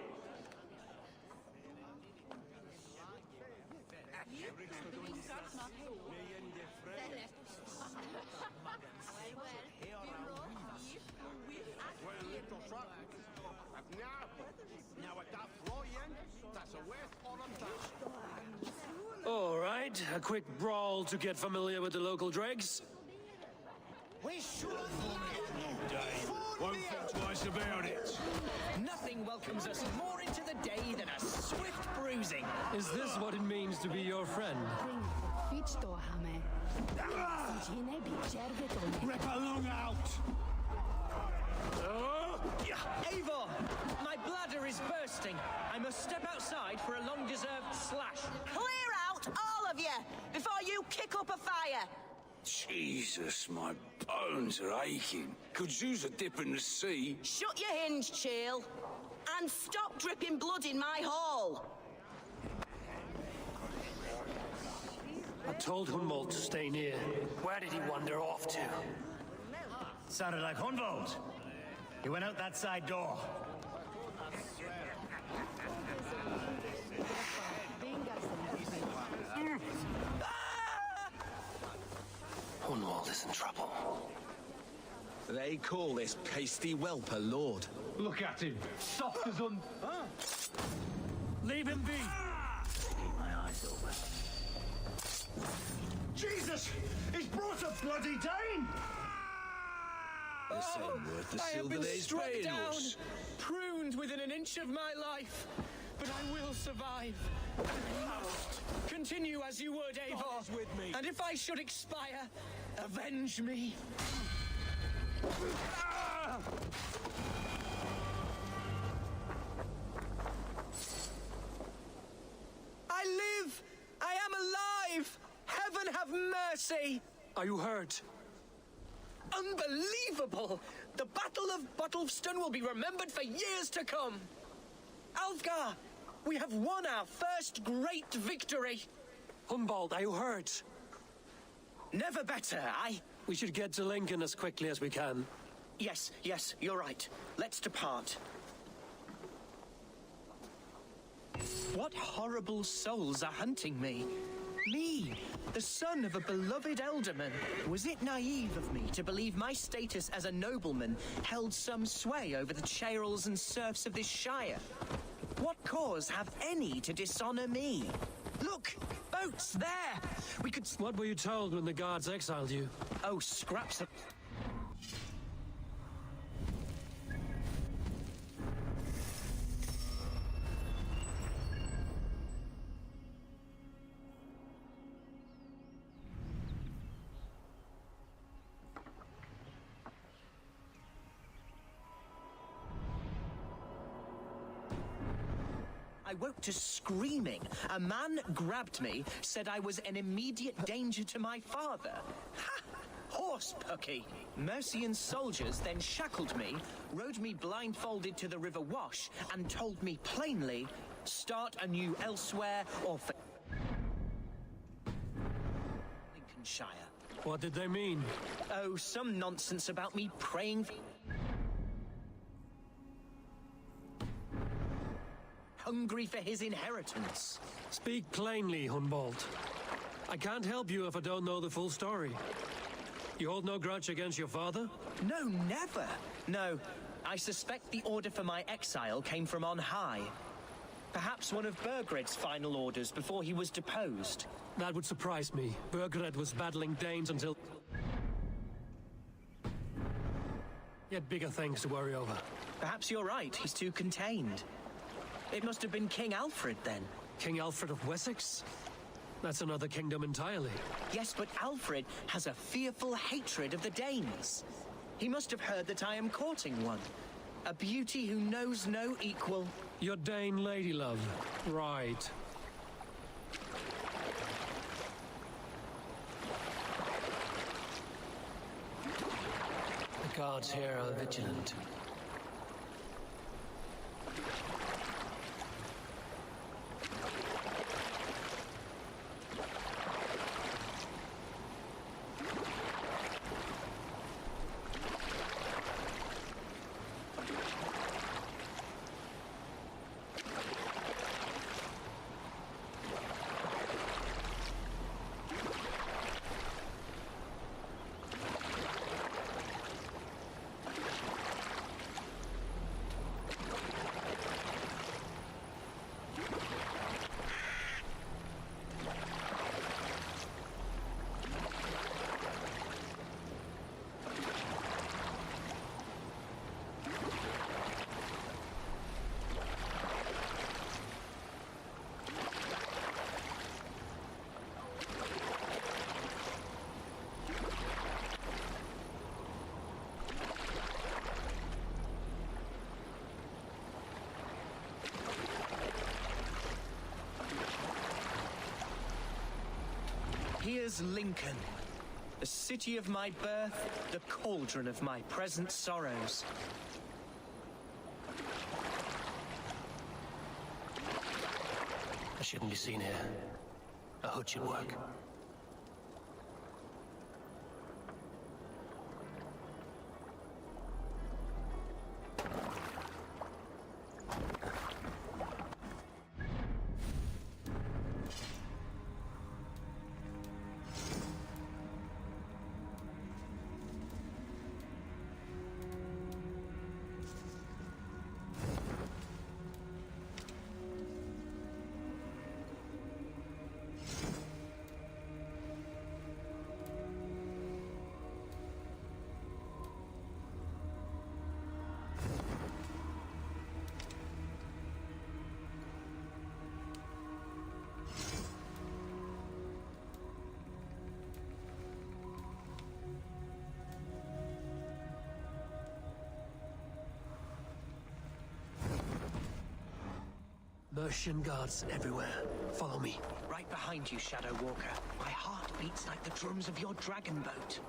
All right, a quick brawl to get familiar with the local dregs. Won't think twice about it. Nothing welcomes us more into the day than a swift bruising. Is this what it means to be your friend? Rip along out! Eivor, my bladder is bursting. I must step outside for a long-deserved slash. Clear out, all of you, before you kick up a fire. Jesus, my bones are aching. Could use a dip in the sea. Shut your hinge, Chill, and stop dripping blood in my hall. I told Hunwald to stay near. Where did he wander off to? Sounded like Hunwald. He went out that side door. Hunwald is in trouble. They call this pasty whelp a lord. Look at him, soft as un... Leave him be! Keep my eyes open. Jesus! He's brought a bloody Dane! The same worth the I have silver been day's struck praying down, horse. pruned within an inch of my life, but I will survive. I must continue as you would, Eivor. God is with me. And if I should expire, avenge me. I live! I am alive! Heaven have mercy! Are you hurt? Unbelievable! The Battle of Bottlefston will be remembered for years to come! Alfgar, we have won our first great victory! Humboldt, are you hurt? Never better, We should get to Lincoln as quickly as we can. Yes, you're right. Let's depart. What horrible souls are hunting me? Me, the son of a beloved elderman. Was it naive of me to believe my status as a nobleman held some sway over the churls and serfs of this shire? What cause have any to dishonor me? Look, boats there! We could... What were you told when the guards exiled you? Oh, scraps of... I woke to screaming. A man grabbed me, said I was an immediate danger to my father. Ha! Horse pucky! Mercian soldiers then shackled me, rode me blindfolded to the River Wash, and told me plainly, start anew elsewhere or for Lincolnshire. What did they mean? Oh, some nonsense about me praying for... hungry for his inheritance. Speak plainly, Humboldt. I can't help you if I don't know the full story. You hold no grudge against your father? No, never. No, I suspect the order for my exile came from on high. Perhaps one of Burgred's final orders before he was deposed. That would surprise me. Burgred was battling Danes until... He had bigger things to worry over. Perhaps you're right, he's too contained. It must have been King Alfred, then. King Alfred of Wessex? That's another kingdom entirely. Yes, but Alfred has a fearful hatred of the Danes. He must have heard that I am courting one. A beauty who knows no equal. Your Dane lady love. Right. The guards here are vigilant. Here's Lincoln, the city of my birth, the cauldron of my present sorrows. I shouldn't be seen here. A hood should work. Mercian guards everywhere. Follow me. Right behind you, Shadow Walker. My heart beats like the drums of your dragon boat.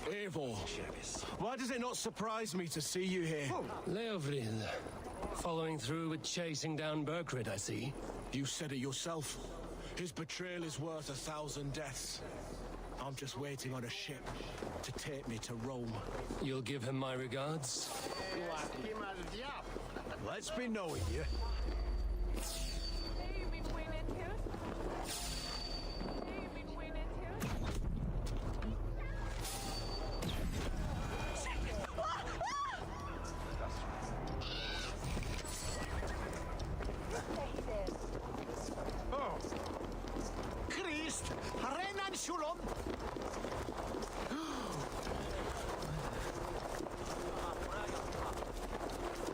Eivor, why does it not surprise me to see you here? Leofrid, following through with chasing down Berkrid, I see. You said it yourself. His betrayal is worth 1,000 deaths. I'm just waiting on a ship to take me to Rome. You'll give him my regards? Let's be knowing you.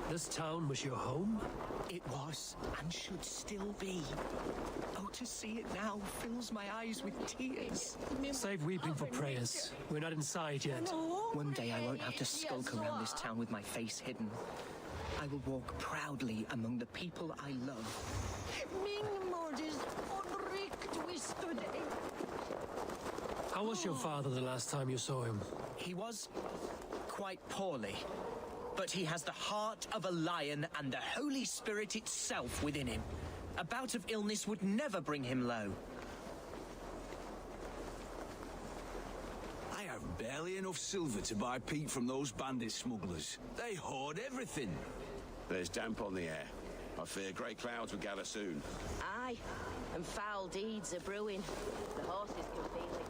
This town was your home? It was, and should still be. Oh, to see it now fills my eyes with tears. Save weeping for prayers. We're not inside yet. One day I won't have to skulk around this town with my face hidden. I will walk proudly among the people I love. How was your father the last time you saw him? He was quite poorly. But he has the heart of a lion and the Holy Spirit itself within him. A bout of illness would never bring him low. I have barely enough silver to buy peat from those bandit smugglers. They hoard everything. There's damp on the air. I fear great clouds will gather soon. Aye, and foul deeds are brewing. The horses can feel it.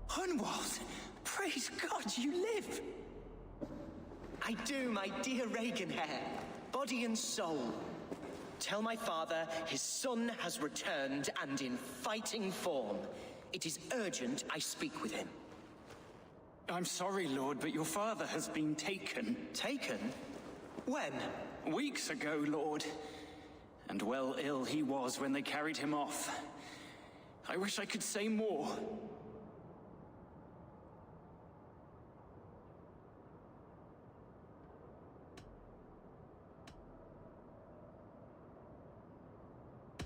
Hunwald, Praise God, you live! I do, my dear Reaganhair, body and soul. Tell my father his son has returned and in fighting form. It is urgent I speak with him. I'm sorry, Lord, but your father has been taken. Taken? When? Weeks ago, Lord. And well ill he was when they carried him off. I wish I could say more.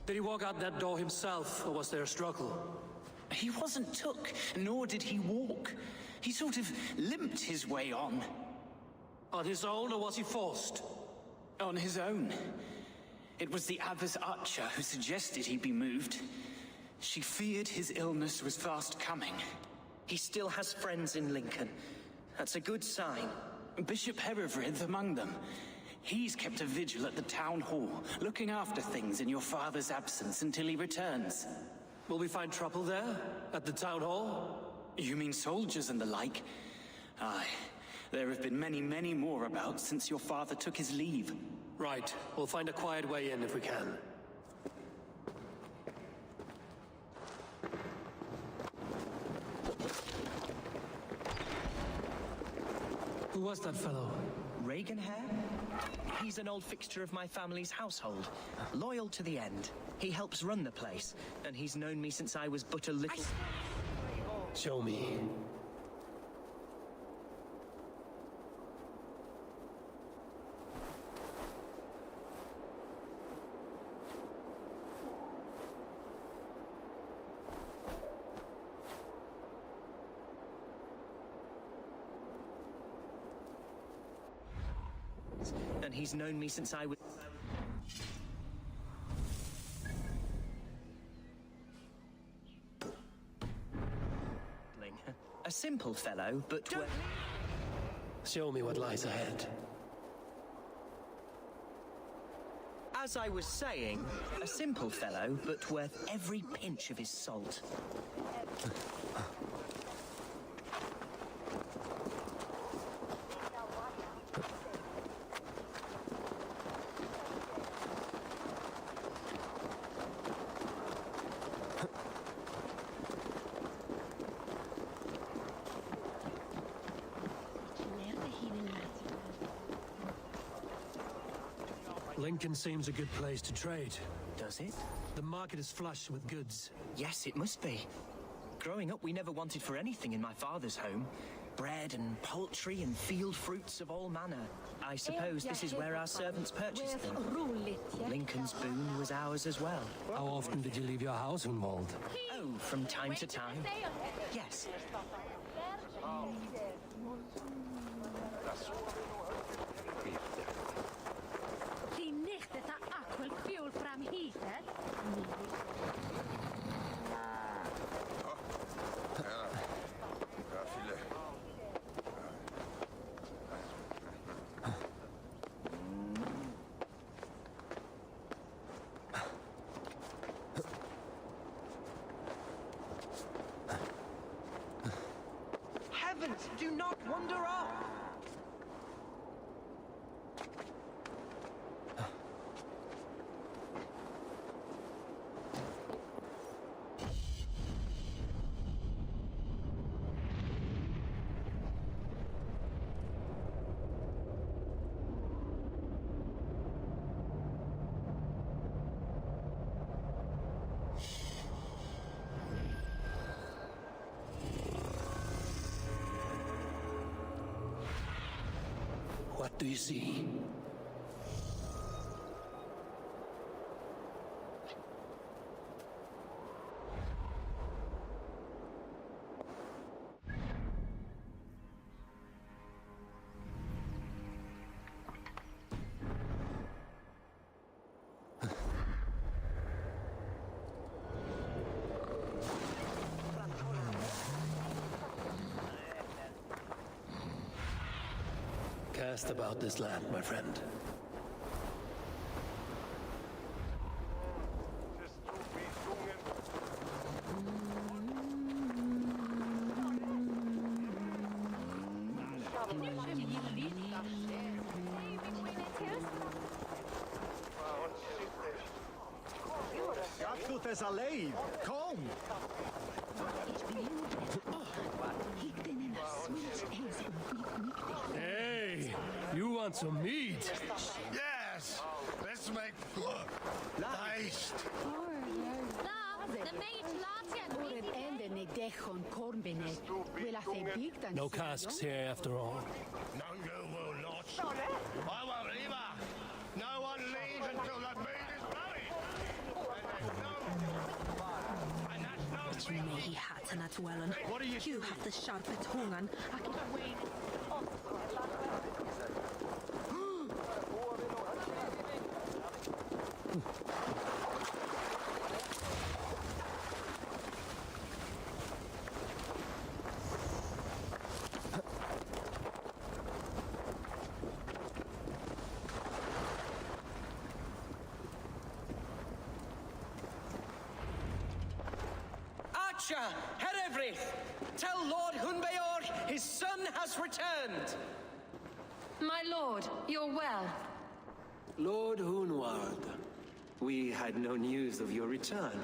Did he walk out that door himself, or was there a struggle? He wasn't took, nor did he walk. He sort of limped his way on. On his own, or was he forced? On his own. It was the Abbess Archer who suggested he be moved. She feared his illness was fast coming. He still has friends in Lincoln. That's a good sign. Bishop Herivrid among them. He's kept a vigil at the town hall, looking after things in your father's absence until he returns. Will we find trouble there? At the town hall? You mean soldiers and the like? Aye. There have been many, many more about since your father took his leave. Right. We'll find a quiet way in if we can. Who was that fellow? Reaganhair? He's an old fixture of my family's household. Loyal to the end. He helps run the place, and he's known me since I was but a little... Show me. And he's known me since I was... A simple fellow, but... Show me what lies ahead. As I was saying, a simple fellow, but worth every pinch of his salt. Lincoln seems a good place to trade. Does it? The market is flush with goods. Yes, it must be. Growing up, we never wanted for anything in my father's home. Bread and poultry and field fruits of all manner. I suppose this is where our servants purchased them. Lincoln's boon was ours as well. How often did you leave your house, Hunwald? Oh, from time to time. Yes. Heavens, do not wander off! What do you see? Cast about this land, my friend. Gadw tes a leid. Kom! Hey, you want some meat? Yes! Let's make Lijst! No casks here after all. No, you will not. I won't either. No one leaves until the meat is bloody. It's really he hat and at well, and What are you you have the sharpest hungan. I can wait. Archer, Herevryth, tell Lord Hunbeor his son has returned. My lord, you're well. Lord Hunwald, we had no news of your return.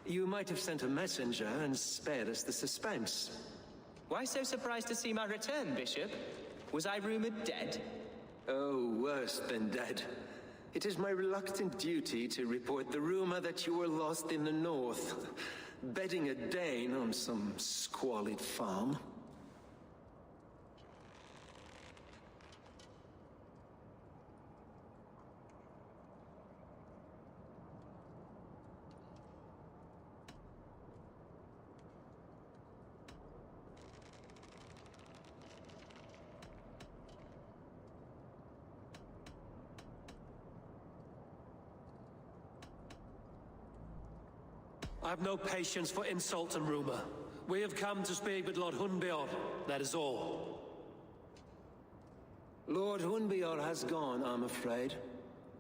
You might have sent a messenger and spared us the suspense. Why so surprised to see my return, Bishop? Was I rumored dead? Oh, worse than dead. It is my reluctant duty to report the rumor that you were lost in the north, bedding a Dane on some squalid farm. I have no patience for insult and rumor. We have come to speak with Lord Hunbeor, that is all. Lord Hunbeor has gone, I'm afraid.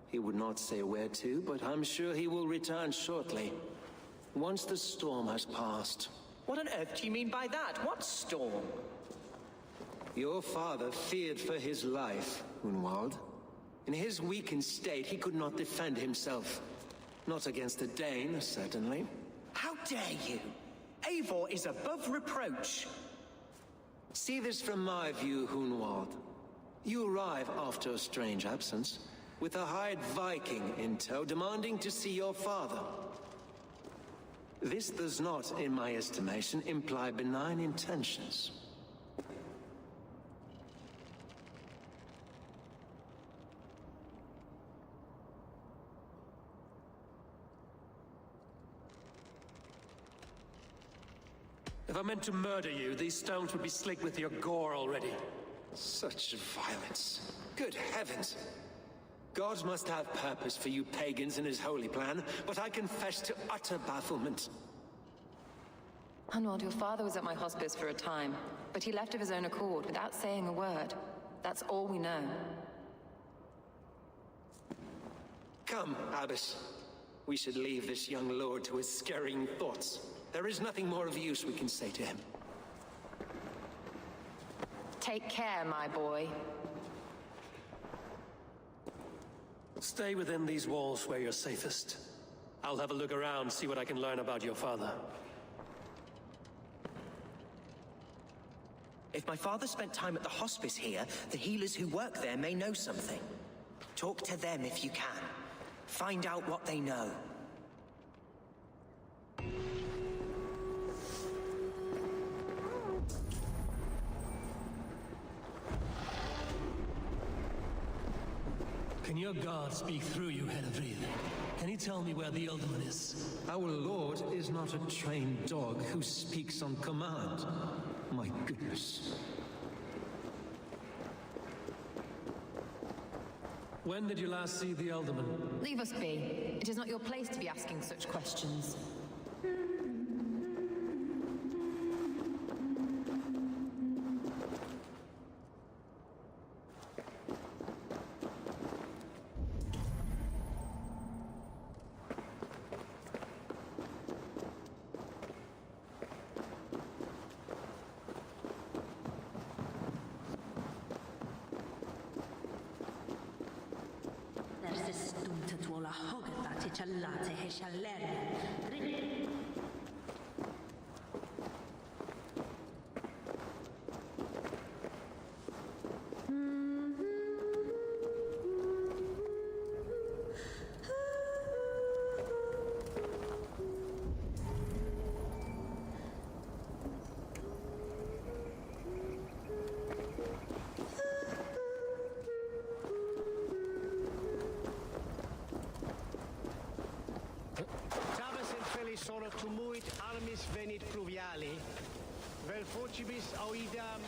He would not say where to, but I'm sure he will return shortly. Once the storm has passed. What on earth do you mean by that? What storm? Your father feared for his life, Hunwald. In his weakened state, he could not defend himself. Not against a Dane, certainly. How dare you? Eivor is above reproach. See this from my view, Hunwald. You arrive after a strange absence, with a hired Viking in tow, demanding to see your father. This does not, in my estimation, imply benign intentions. If I meant to murder you, these stones would be slick with your gore already. Such violence. Good heavens! God must have purpose for you pagans in his holy plan, but I confess to utter bafflement. Hunwald, your father was at my hospice for a time, but he left of his own accord without saying a word. That's all we know. Come, Abbess. We should leave this young lord to his scurrying thoughts. There is nothing more of use we can say to him. Take care, my boy. Stay within these walls where you're safest. I'll have a look around, see what I can learn about your father. If my father spent time at the hospice here, the healers who work there may know something. Talk to them if you can. Find out what they know. Can your god speak through you, Herevryth? Can he tell me where the Ealdorman is? Our lord is not a trained dog who speaks on command. My goodness. When did you last see the Ealdorman? Leave us be. It is not your place to be asking such questions. Challate he shalerne. Sono tumuit armis venit pluviali, vel focibis auidam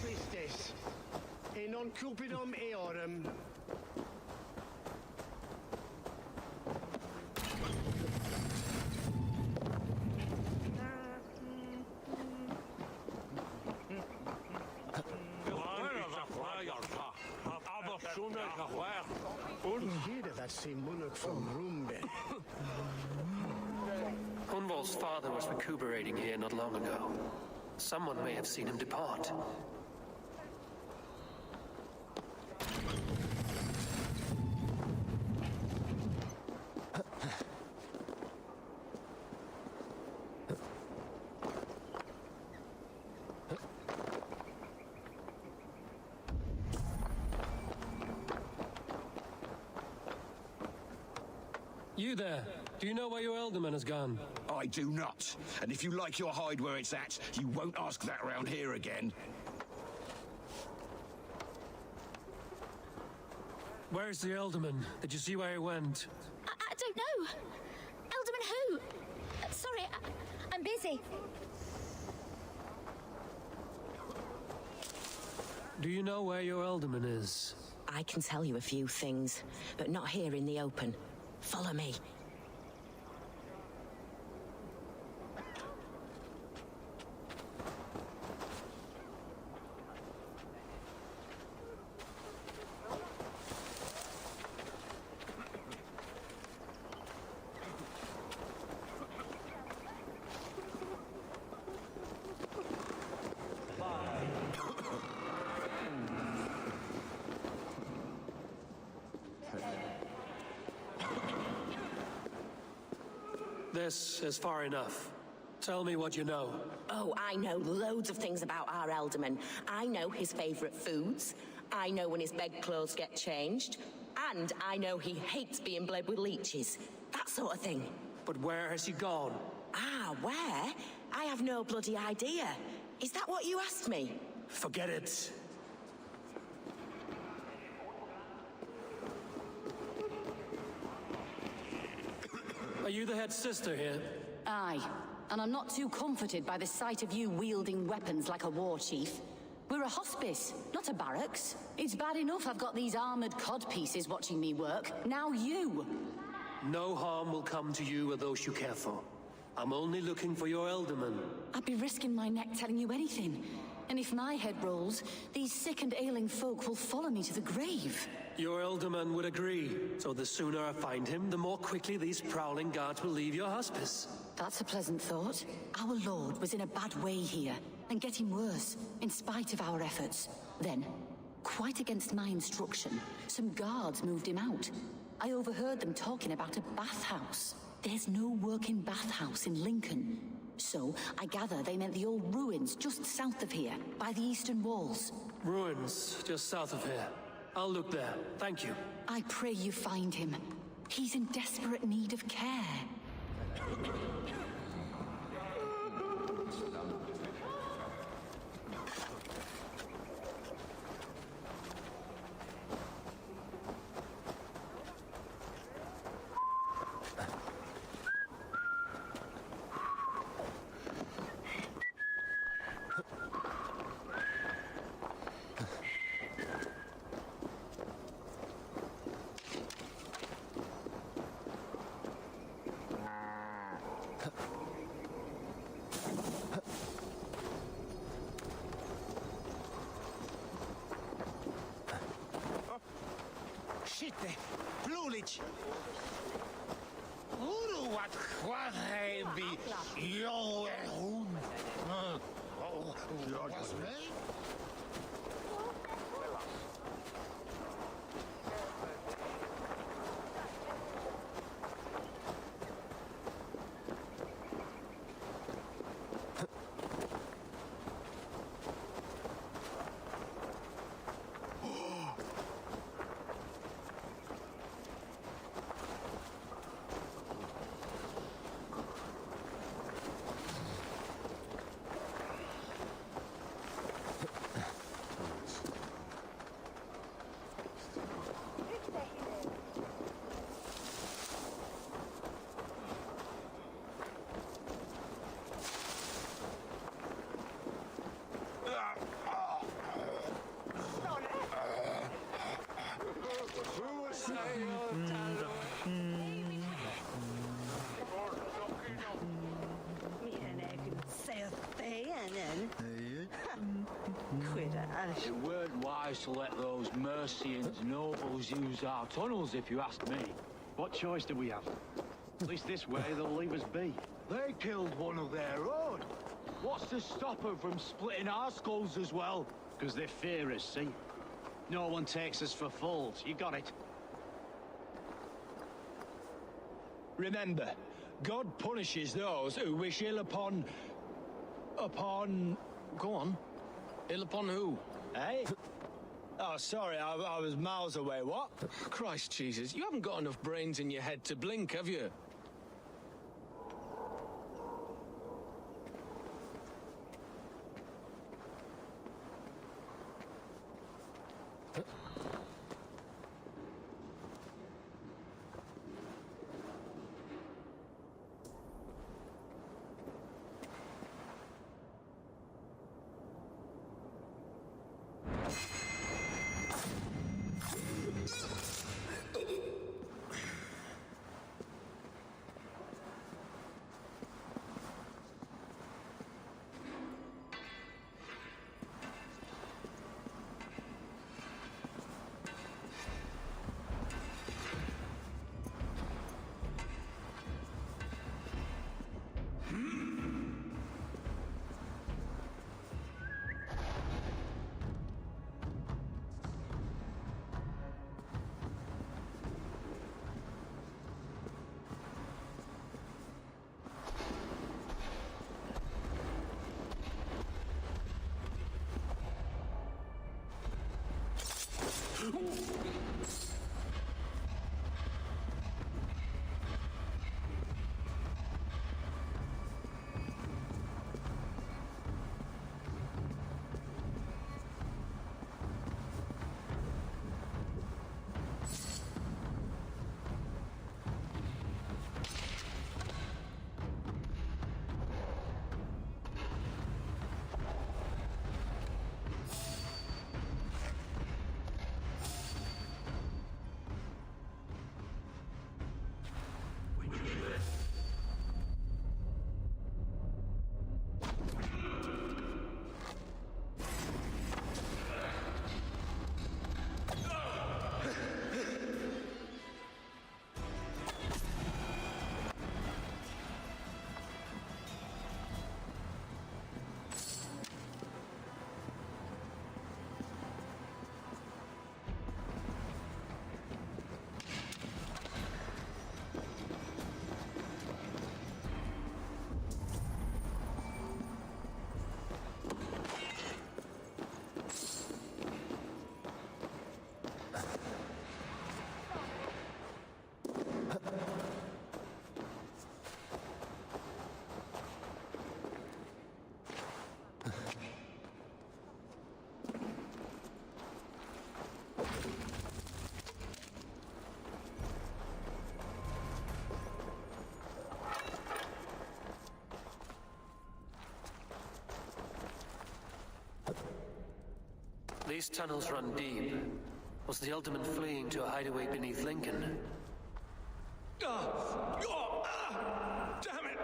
tristes, e non cupidum eorem. Hunwald's father was recuperating here not long ago. Someone may have seen him depart. You there, do you know where your Elderman has gone? I do not. And if you like your hide where it's at, you won't ask that around here again. Where's the Elderman? Did you see where he went? I don't know. Elderman who? Sorry, I'm busy. Do you know where your Elderman is? I can tell you a few things, but not here in the open. Follow me. This is far enough. Tell me what you know. Oh, I know loads of things about our Elderman. I know his favourite foods. I know when his bedclothes get changed. And I know he hates being bled with leeches. That sort of thing. But where has he gone? Ah, where? I have no bloody idea. Is that what you asked me? Forget it. Are you the head sister here? Aye, and I'm not too comforted by the sight of you wielding weapons like a war chief. We're a hospice, not a barracks. It's bad enough I've got these armored codpieces watching me work. Now you! No harm will come to you or those you care for. I'm only looking for your Elderman. I'd be risking my neck telling you anything. And if my head rolls, these sick and ailing folk will follow me to the grave. Your Elderman would agree. So the sooner I find him, the more quickly these prowling guards will leave your hospice. That's a pleasant thought. Our lord was in a bad way here, and getting worse, in spite of our efforts. Then, quite against my instruction, some guards moved him out. I overheard them talking about a bathhouse. There's no working bathhouse in Lincoln. So, I gather they meant the old ruins just south of here, by the eastern walls. Ruins just south of here. I'll look there. Thank you. I pray you find him. He's in desperate need of care. Sitte, Blulich! Uru wat kwaadheid bi, jonge hoen. Yes, mee? It weren't wise to let those Mercians nobles use our tunnels, if you ask me. What choice do we have? At least this way they'll leave us be. They killed one of their own. What's to stop them from splitting our skulls as well? Because they fear us, see? No one takes us for fools. You got it. Remember, God punishes those who wish ill upon... Go on. Ill upon who? Eh? Oh, sorry, I was miles away. What? Christ Jesus, you haven't got enough brains in your head to blink, have you? These tunnels run deep. Was the Alderman fleeing to a hideaway beneath Lincoln? Damn it!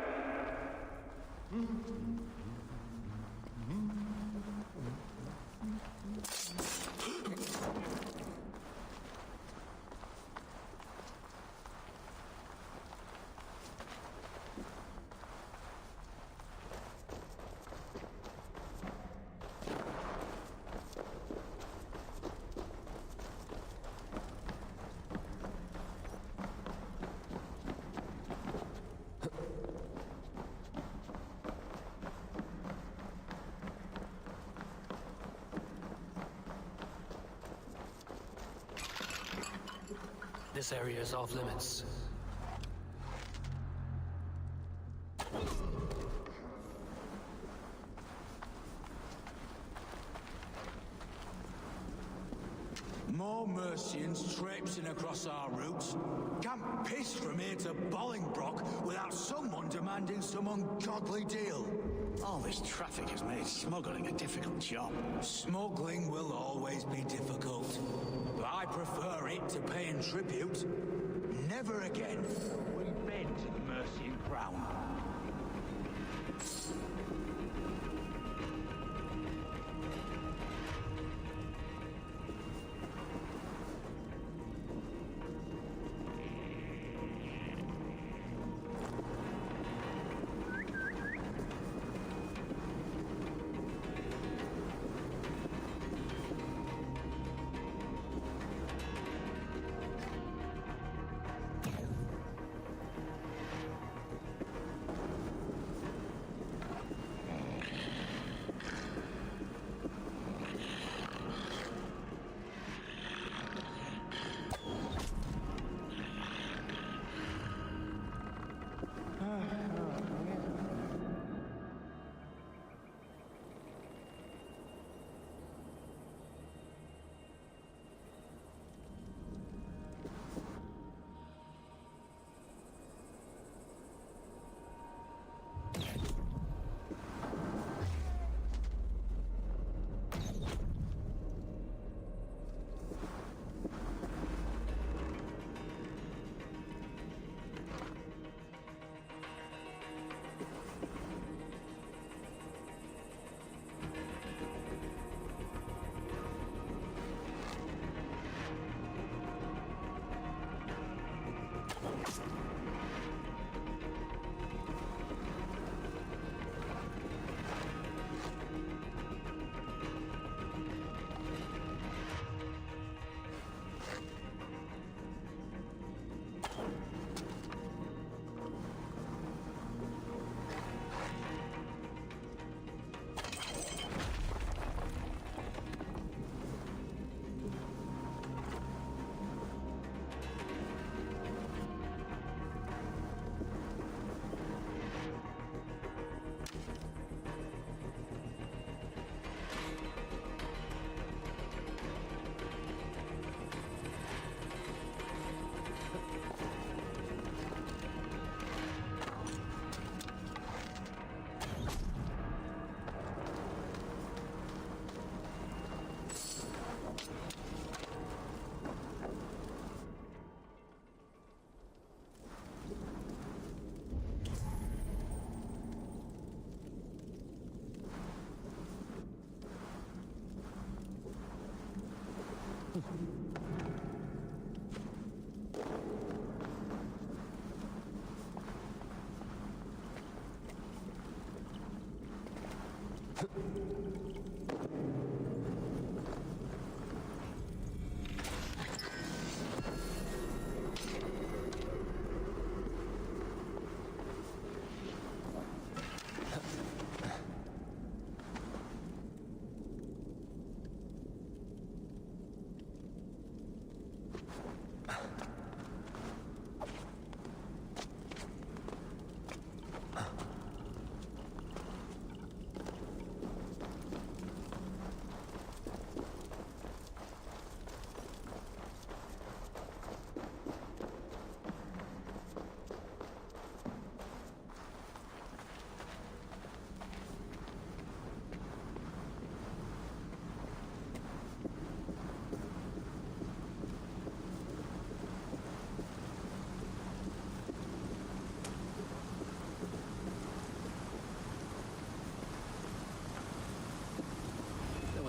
This area is off limits. More Mercians traipsing across our routes. Can't piss from here to Bolingbroke without someone demanding some ungodly deal. All this traffic has made smuggling a difficult job. Smuggling will always be difficult, but I prefer it to paying tribute. Never again. We bend to the Mercian crown.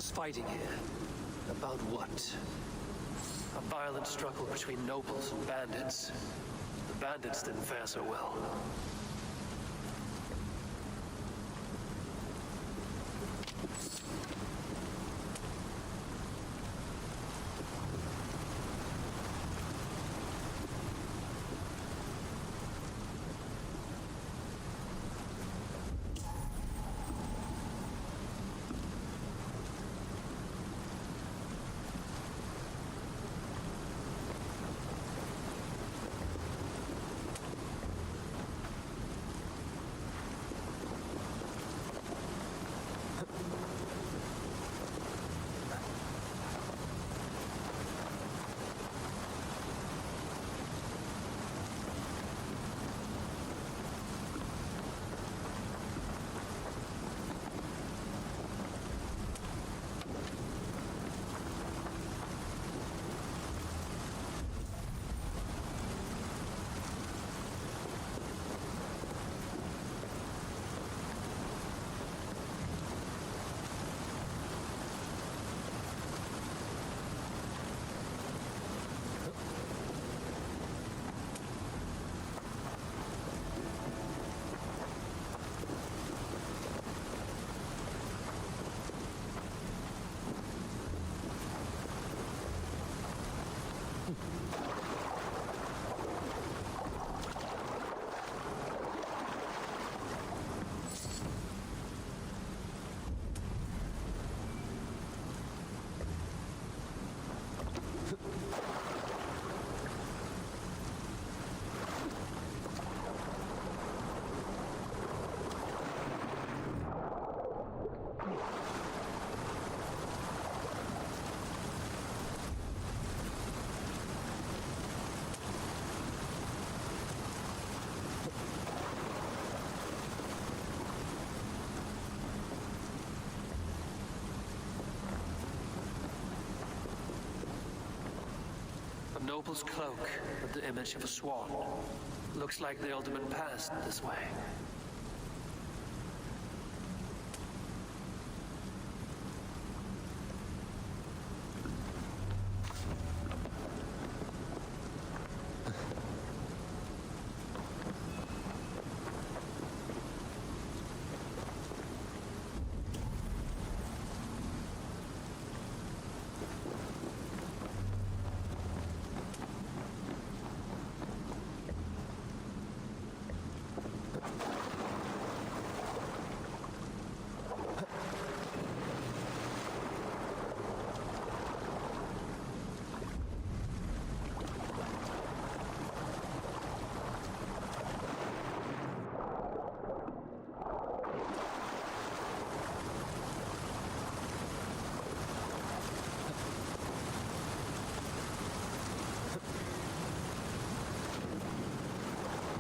was fighting here. About what? A violent struggle between nobles and bandits. The bandits didn't fare so well. A noble's cloak with the image of a swan. Looks like the alderman passed this way.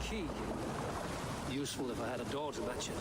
Key. Useful if I had a door to match it.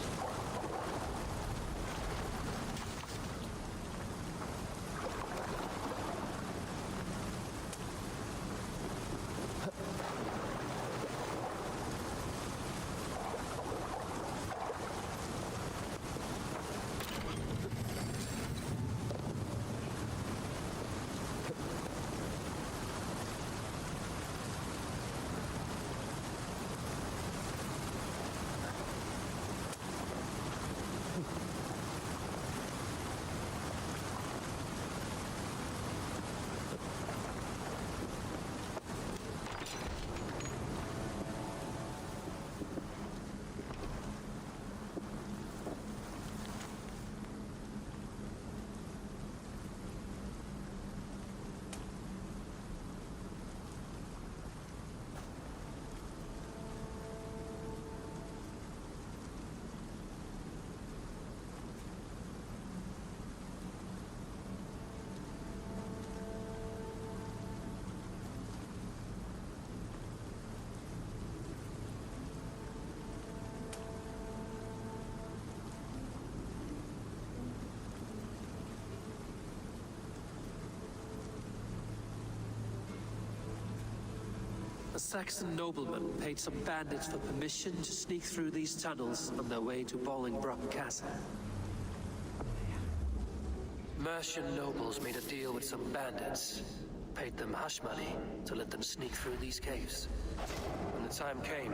A Saxon nobleman paid some bandits for permission to sneak through these tunnels on their way to Bolingbroke Castle. Mercian nobles made a deal with some bandits, paid them hush money to let them sneak through these caves. When the time came,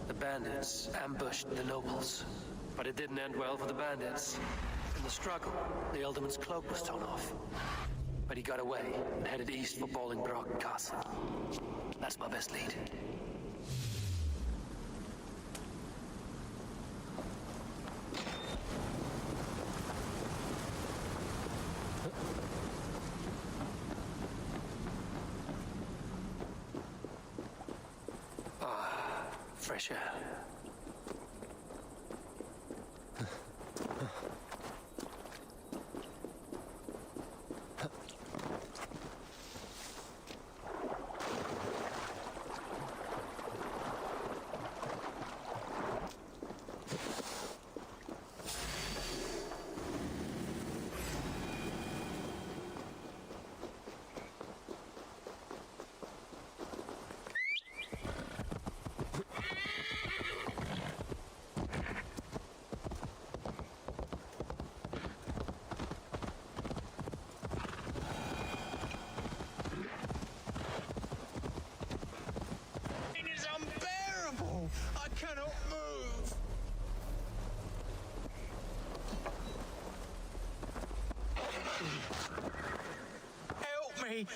the bandits ambushed the nobles. But it didn't end well for the bandits. In the struggle, the Ealdorman's cloak was torn off. But he got away and headed east for Bolingbroke Castle. That's my best lead. Fresh air.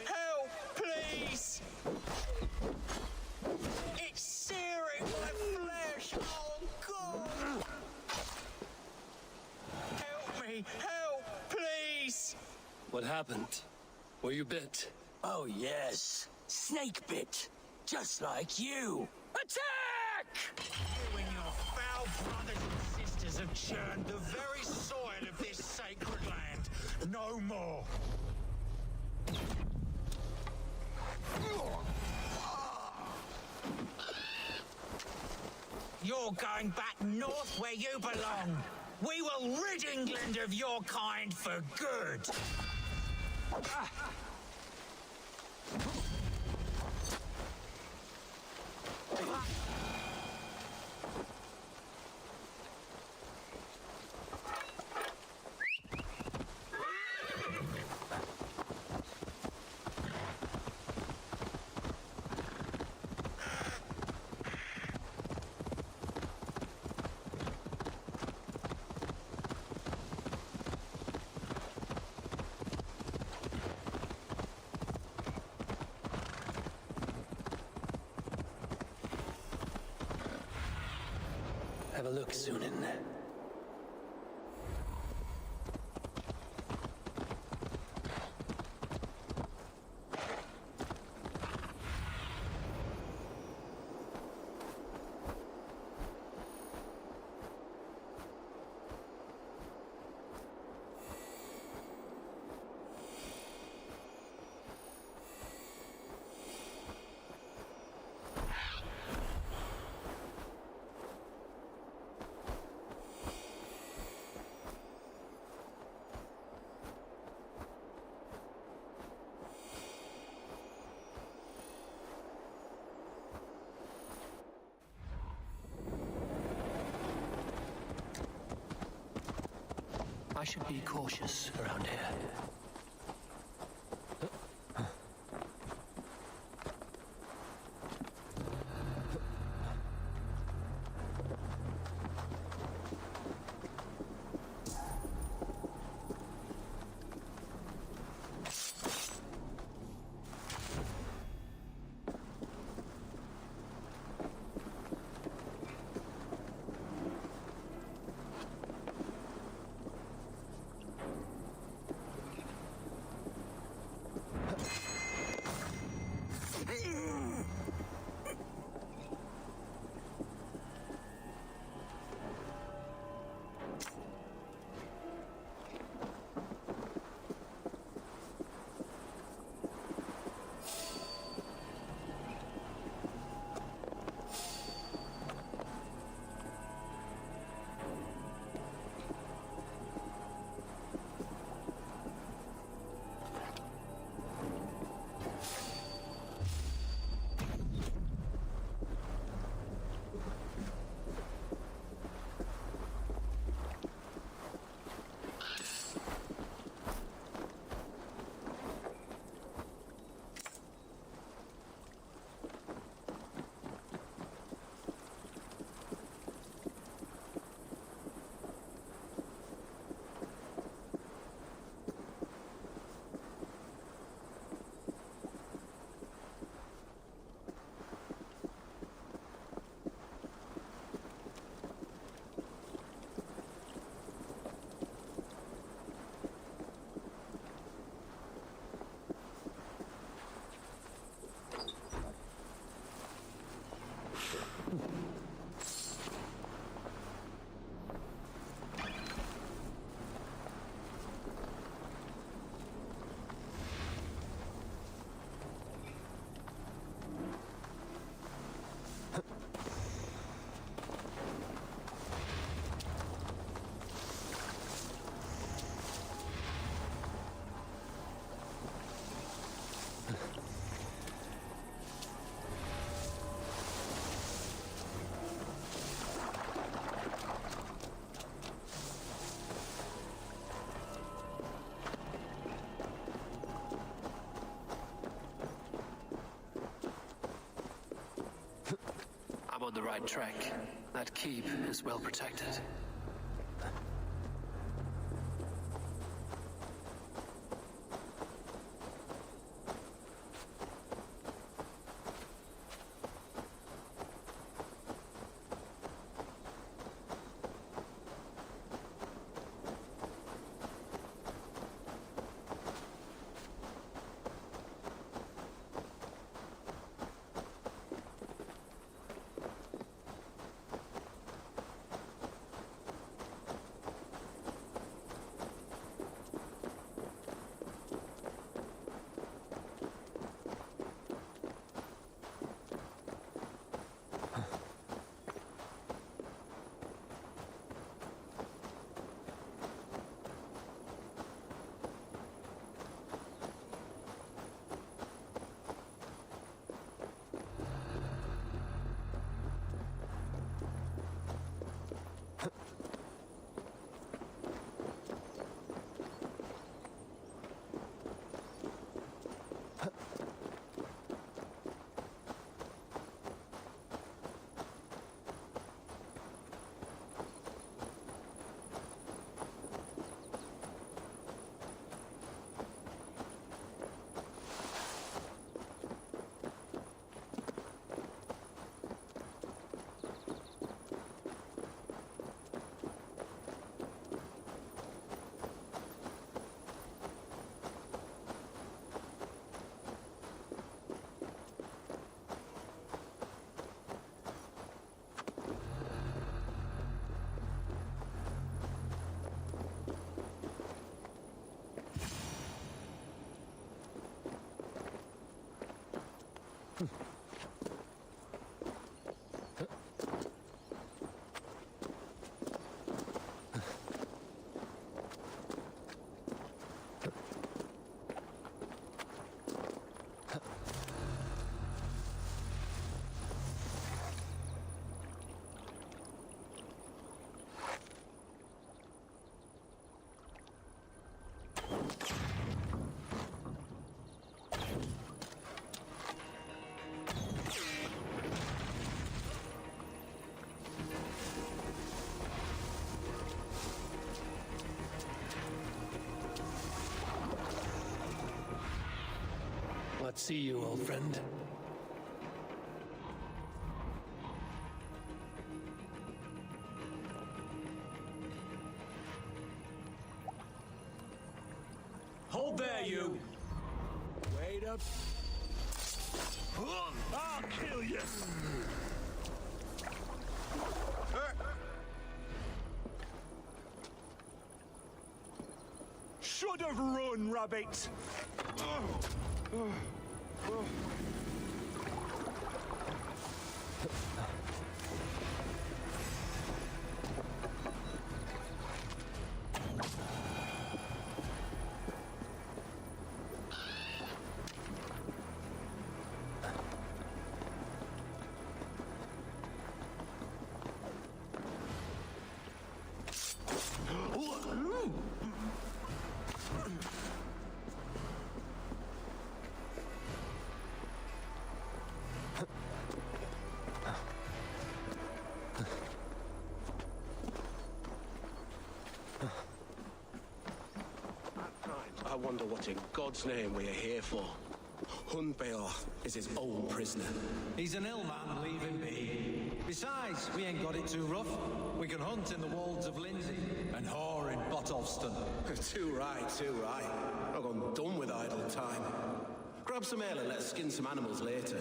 Help, please! It's searing my flesh! Oh, God! Help me! Help, please! What happened? Were you bit? Oh, yes. Snake bit. Just like you. Attack! You and your foul brothers and sisters have churned the very soil of this sacred land. No more. You're going back north where you belong. We will rid England of your kind for good. Have a look, Sunan. I should be cautious around here. followed the right track. That keep is well protected. Let's see you, old friend. Hold there, you! Wait up. I'll kill you! Should have run, rabbit! I wonder what in God's name we are here for. Hunbeor is his old prisoner. He's an ill man, leave him be. Besides, we ain't got it too rough. We can hunt in the wolds of Lindsay and whore in Botolston. Too right, too right. I've gone done with idle time. Grab some ale and let's skin some animals later.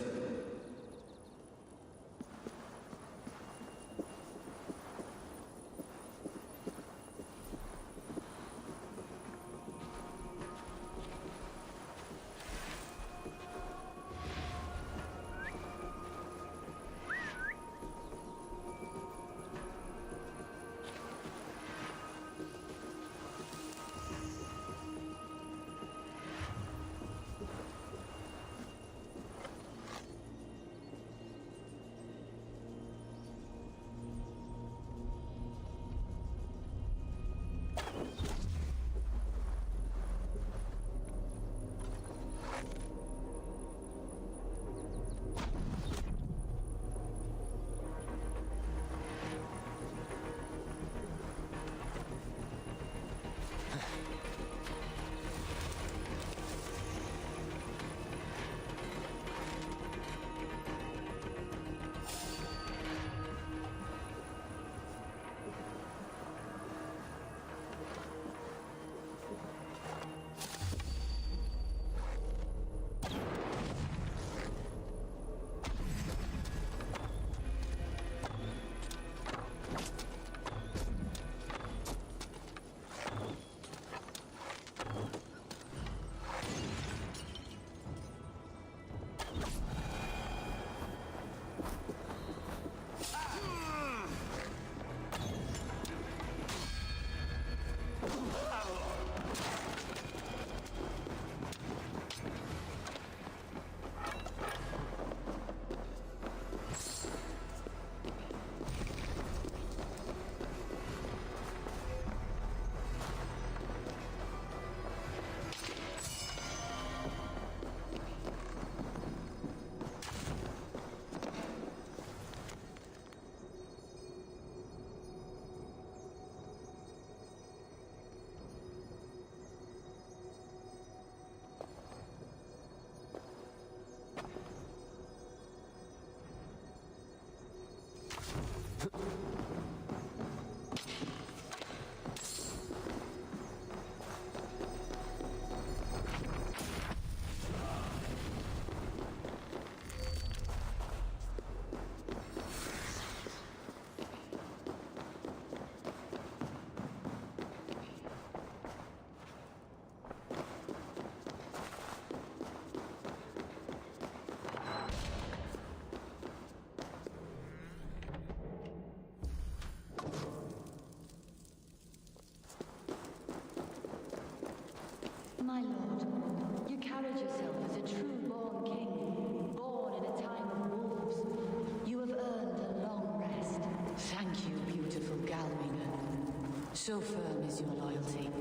So firm is your loyalty.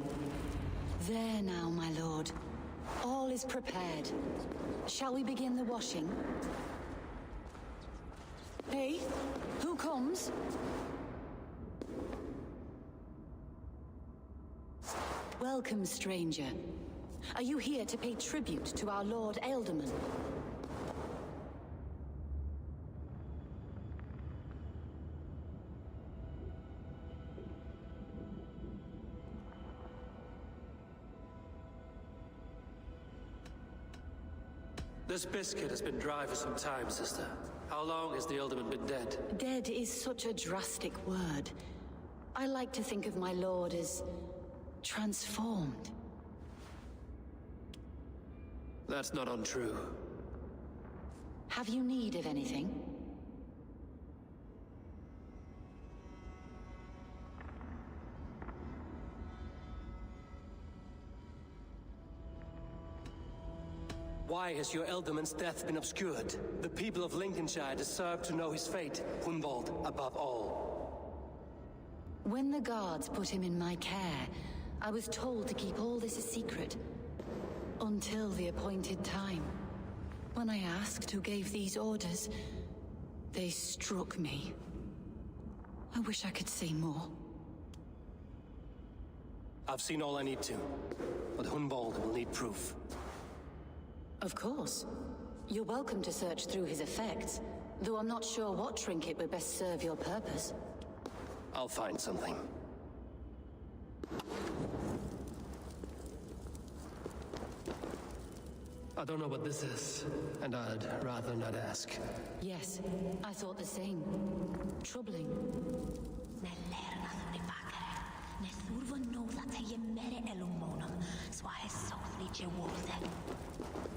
There now, my lord. All is prepared. Shall we begin the washing? Hey, who comes? Welcome, stranger. Are you here to pay tribute to our Lord Ealdorman? This biscuit has been dry for some time, sister. How long has the Ealdorman been dead? Dead is such a drastic word. I like to think of my lord as transformed. That's not untrue. Have you need of anything? Why has your Ealdorman's death been obscured? The people of Lincolnshire deserve to know his fate, Hunwald above all. When the guards put him in my care, I was told to keep all this a secret. Until the appointed time. When I asked who gave these orders, they struck me. I wish I could say more. I've seen all I need to, but Hunwald will need proof. Of course. You're welcome to search through his effects, though I'm not sure what trinket would best serve your purpose. I'll find something. I don't know what this is, and I'd rather not ask. Yes, I thought the same. Troubling.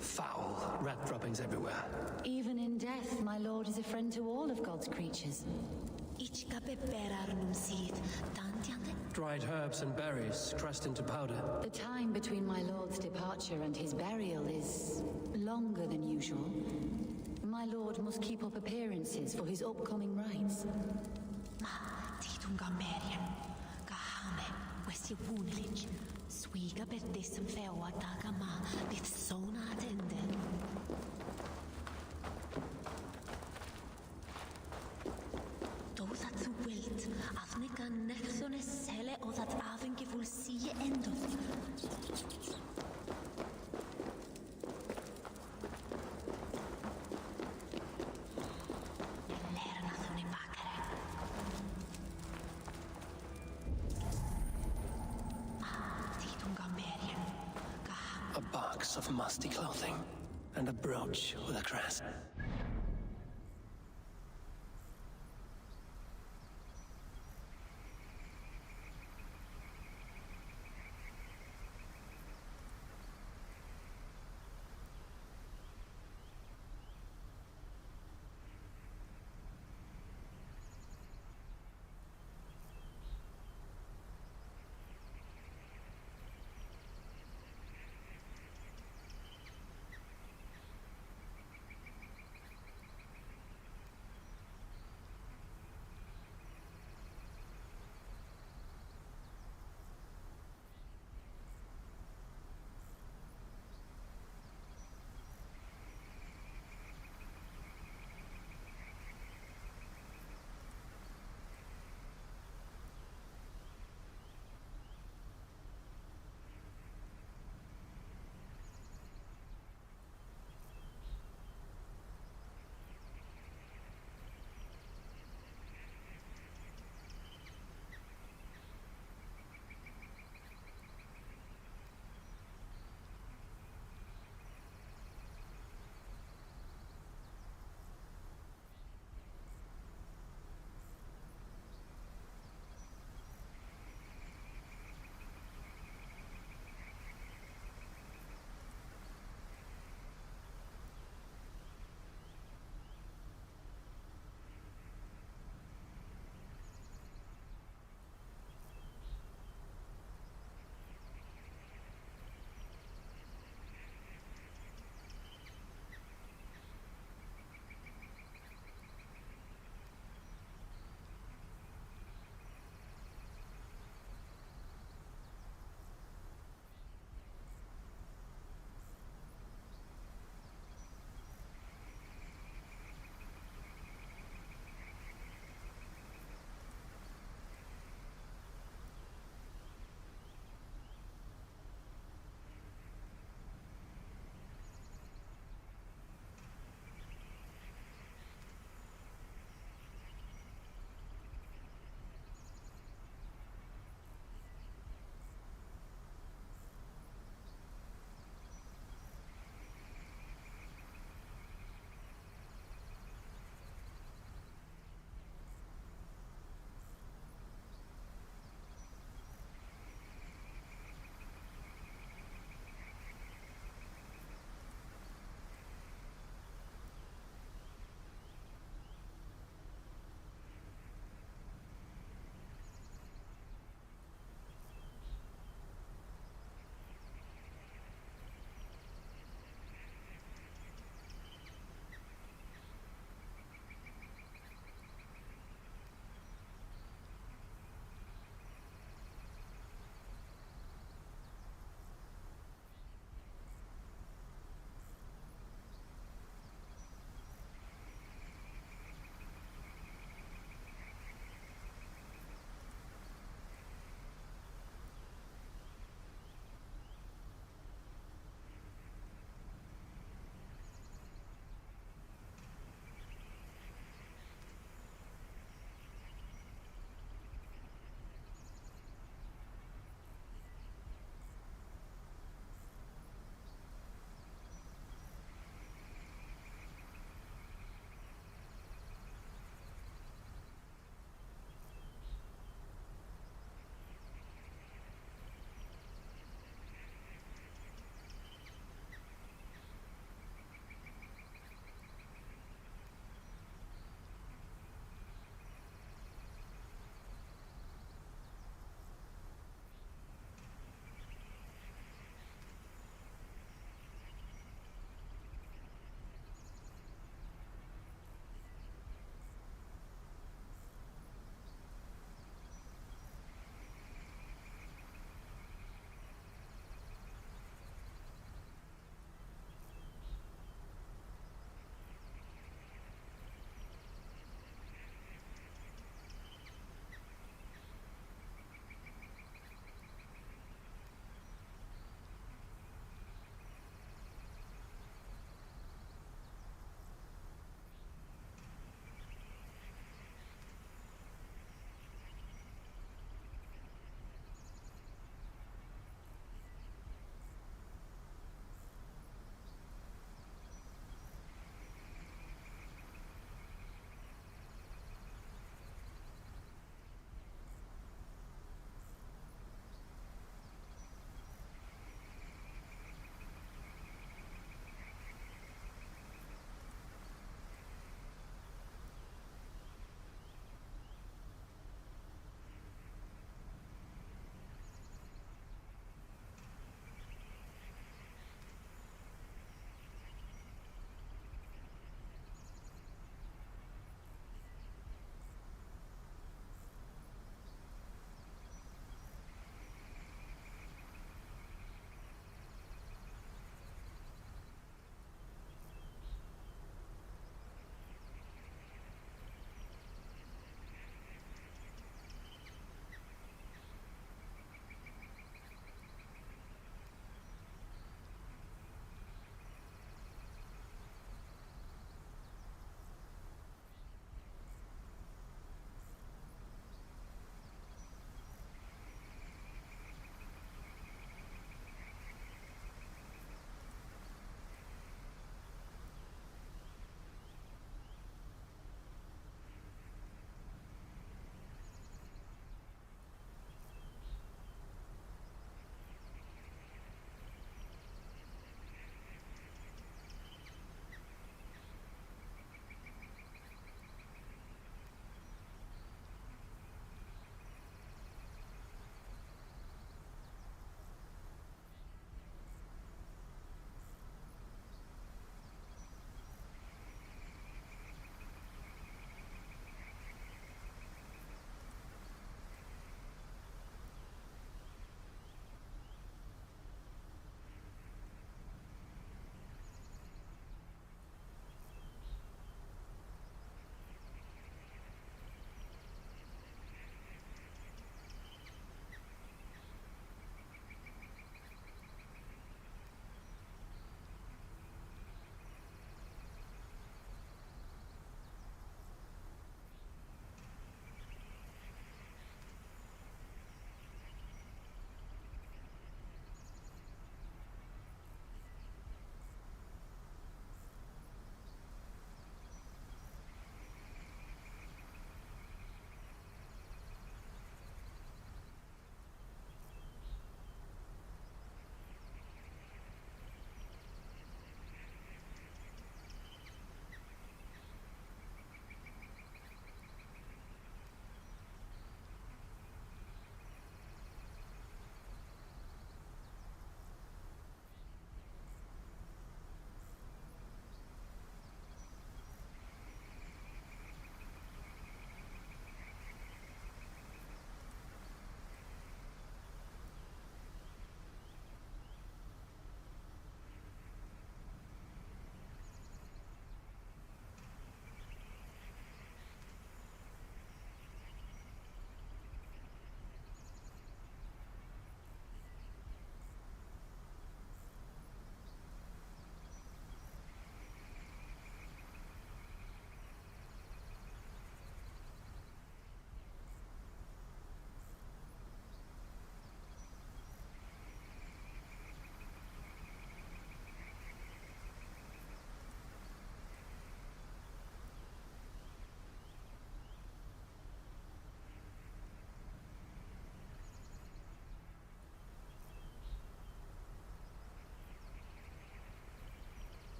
Foul. Rat droppings everywhere. Even in death, my lord is a friend to all of God's creatures. Dried herbs and berries crushed into powder. The time between my lord's departure and his burial is longer than usual. My lord must keep up appearances for his upcoming rites. A box of musty clothing, and a brooch with a crest.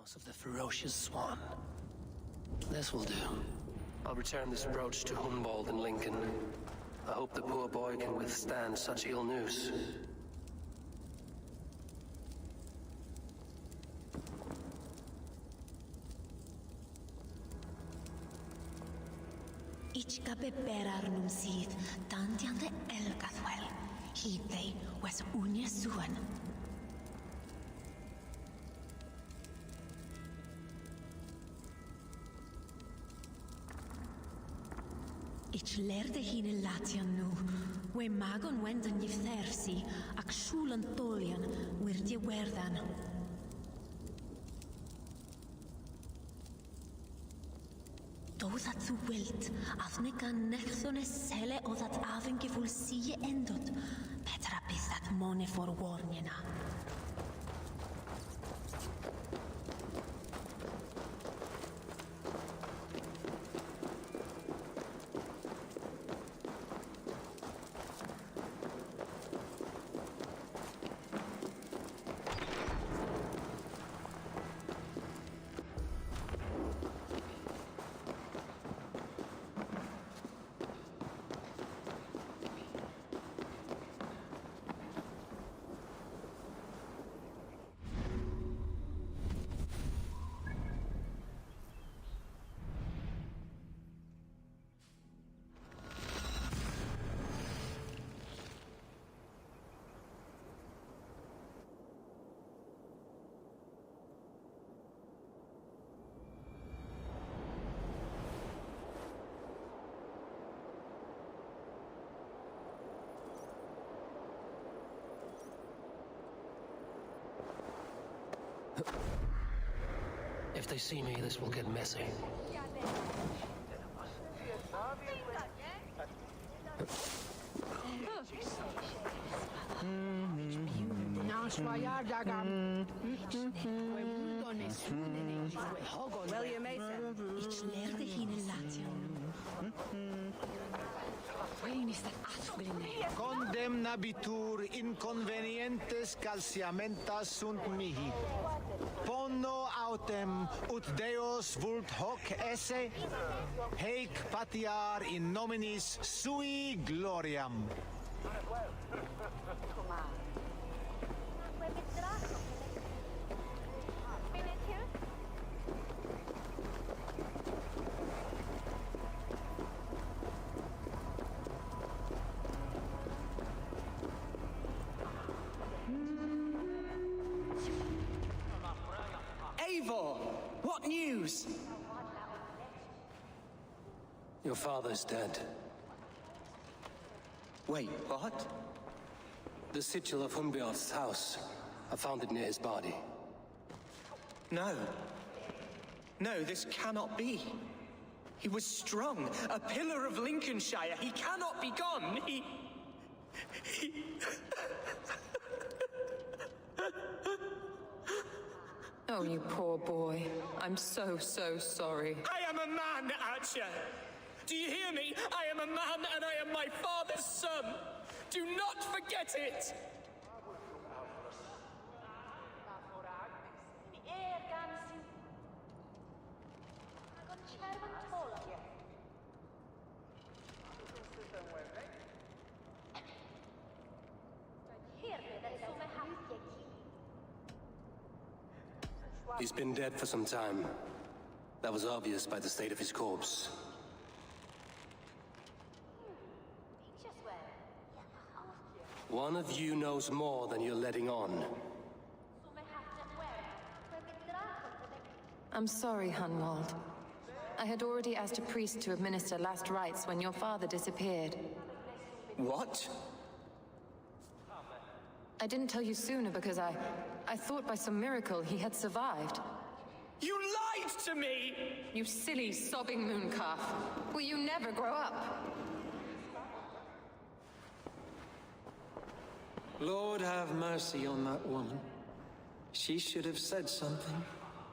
House of the Ferocious Swan. This will do. I'll return this brooch to Humboldt and Lincoln. I hope the poor boy can withstand such ill news. Ich gabe berarnum sydd, dandian de elgathwel. Hyd they was unia suan. Ich lerde hine latian nu. We magon wendan yfthersi, ac shulan tolian, wirdi werdan. Doedd at þú wilt, að nega nechthon sele o that afen geful sie endot, betra bydd that mone for warnina. If they see me, this will get messy. Wel, je meester. Ich lerde hine latian. Condemnabitur inconvenientes calciamentas sunt mihi. Pono autem ut Deus vult hoc esse, heic patiar in nominis sui gloriam. Eivor! What news? Your father's dead. Wait, what? The sigil of Humbjorn's house. I found it near his body. No. No, this cannot be. He was strong, a pillar of Lincolnshire. He cannot be gone. He... Oh, you poor boy. I'm so sorry. I am a man, Archer. Do you hear me? I am a man and I am my father's son. Do not forget it. He's been dead for some time. That was obvious by the state of his corpse. One of you knows more than you're letting on. I'm sorry, Hunwald. I had already asked a priest to administer last rites when your father disappeared. What? I didn't tell you sooner because I thought by some miracle he had survived. You lied to me! You silly, sobbing mooncalf. Will you never grow up? Lord, have mercy on that woman. She should have said something.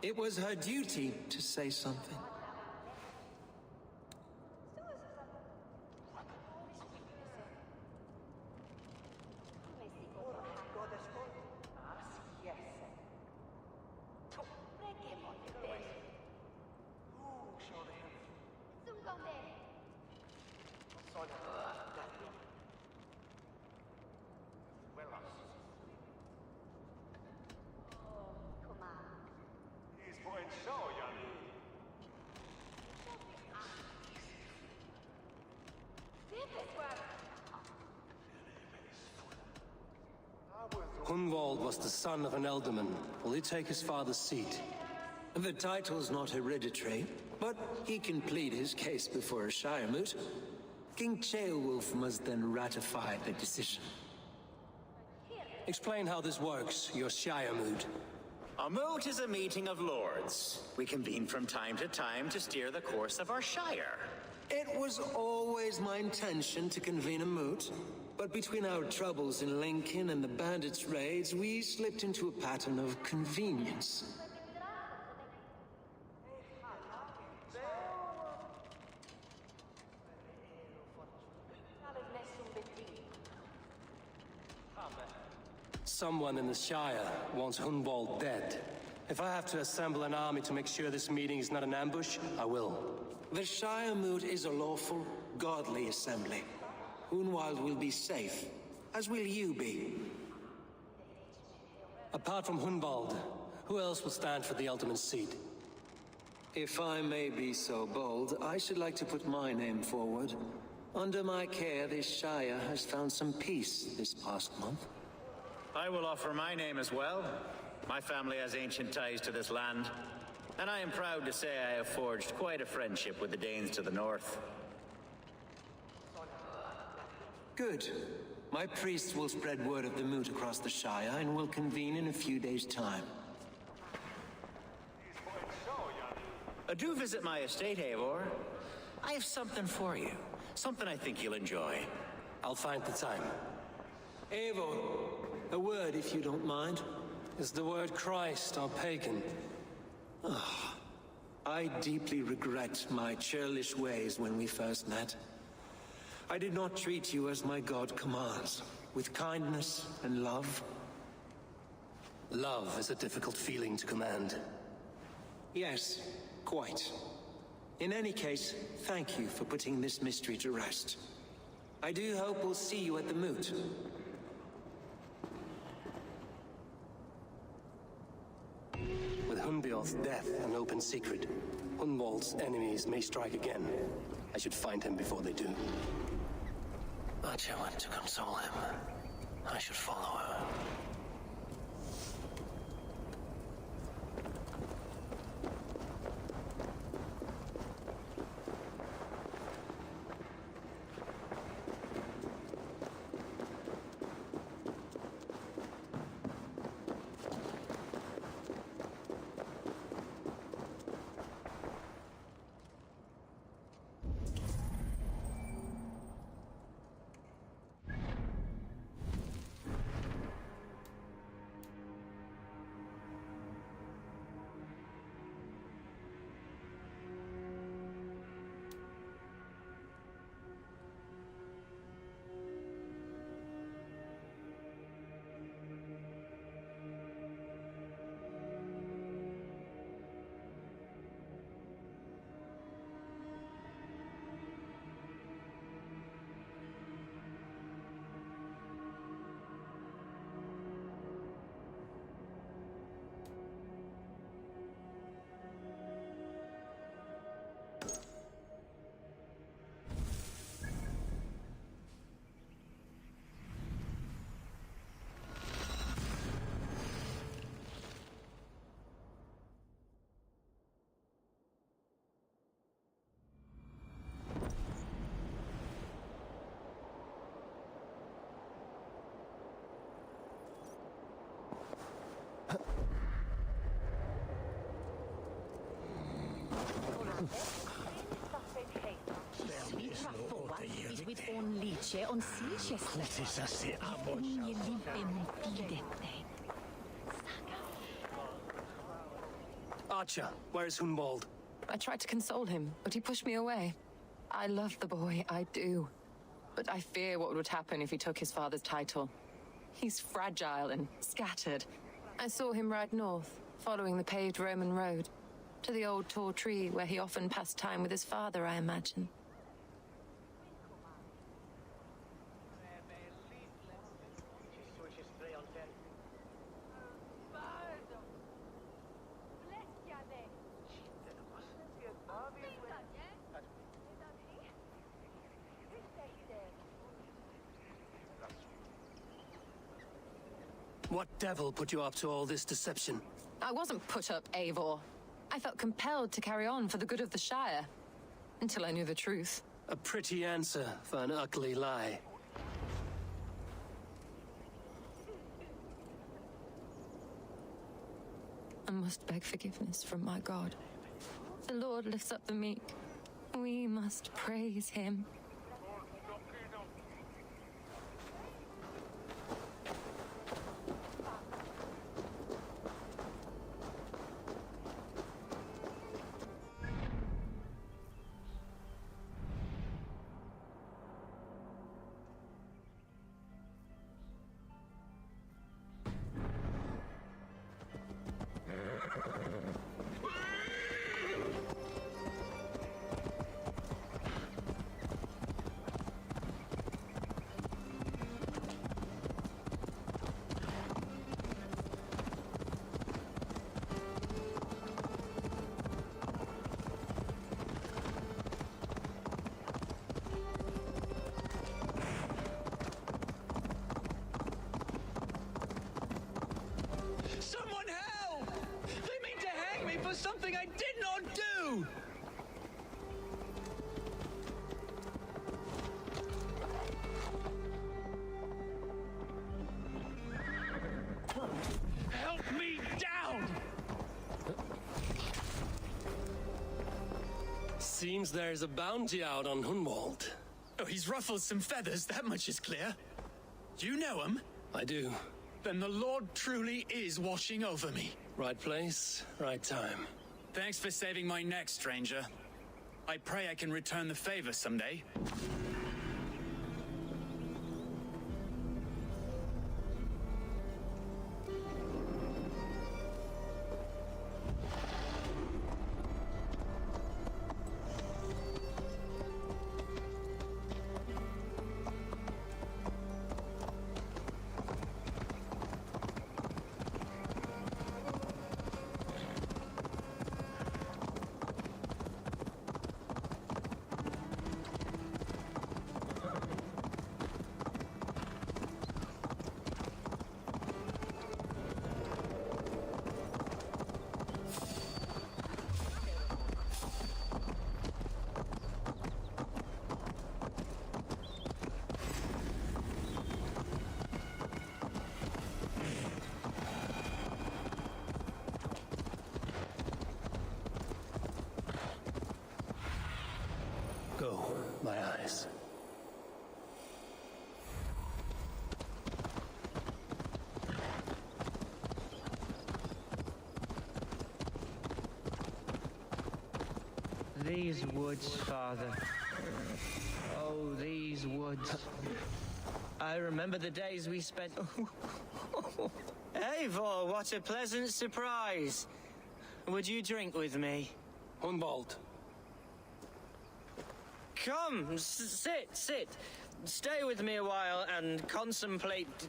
It was her duty to say something. Hunwald was the son of an ealdorman. Will he take his father's seat? The title's not hereditary, but he can plead his case before a Shire moot. King Ceolwulf must then ratify the decision. Explain how this works, your Shire moot. A moot is a meeting of lords. We convene from time to time to steer the course of our Shire. It was always my intention to convene a moot, but between our troubles in Lincoln and the bandits' raids, we slipped into a pattern of convenience. Someone in the Shire wants Hunwald dead. If I have to assemble an army to make sure this meeting is not an ambush, I will. The Shire moot is a lawful, godly assembly. Hunwald will be safe, as will you be. Apart from Hunwald, who else will stand for the ultimate seat? If I may be so bold, I should like to put my name forward. Under my care, this Shire has found some peace this past month. I will offer my name as well. My family has ancient ties to this land, and I am proud to say I have forged quite a friendship with the Danes to the north. Good. My priests will spread word of the moot across the Shire and will convene in a few days' time. Do visit my estate, Eivor. I have something for you. Something I think you'll enjoy. I'll find the time. Eivor, a word if you don't mind. Is the word Christ or pagan? I deeply regret my churlish ways when we first met. I did not treat you as my god commands, with kindness and love. Love is a difficult feeling to command. Yes, quite. In any case, thank you for putting this mystery to rest. I do hope we'll see you at the moot. With Hunbeor's death an open secret, Hunwald's enemies may strike again. I should find him before they do. Archer went to console him. I should follow her. Archer, where is Hunwald? I tried to console him, but he pushed me away. I love the boy, I do. But I fear what would happen if he took his father's title. He's fragile and scattered. I saw him ride north, following the paved Roman road, to the old tall tree where he often passed time with his father, I imagine. What devil put you up to all this deception? I wasn't put up, Eivor. I felt compelled to carry on for the good of the Shire. Until I knew the truth. A pretty answer for an ugly lie. I must beg forgiveness from my God. The Lord lifts up the meek. We must praise him. Someone help! They mean to hang me for something I did not do! Help me down! Seems there's a bounty out on Hunwald. Oh, he's ruffled some feathers, that much is clear. You know him? I do. Then the Lord truly is watching over me. Right place, right time. Thanks for saving my neck, stranger. I pray I can return the favor someday. Go, my eyes. These woods, Father. Oh, these woods. I remember the days we spent... Eivor, what a pleasant surprise. Would you drink with me? Hunwald. Come, sit. Stay with me a while and contemplate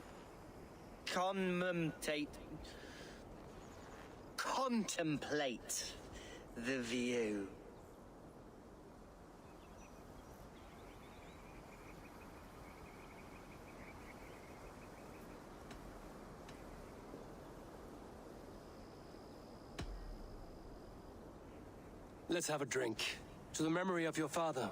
the view. Let's have a drink. To the memory of your father.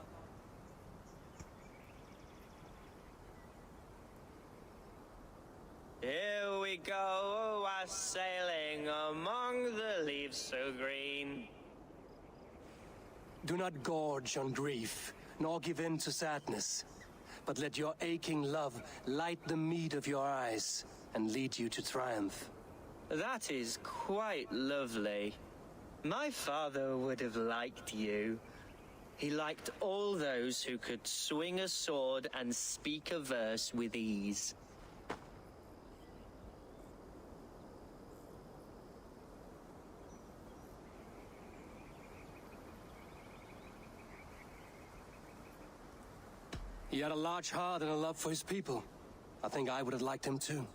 Here we go, sailing among the leaves so green. Do not gorge on grief, nor give in to sadness, but let your aching love light the mead of your eyes and lead you to triumph. That is quite lovely. My father would have liked you. He liked all those who could swing a sword and speak a verse with ease. He had a large heart and a love for his people. I think I would have liked him too.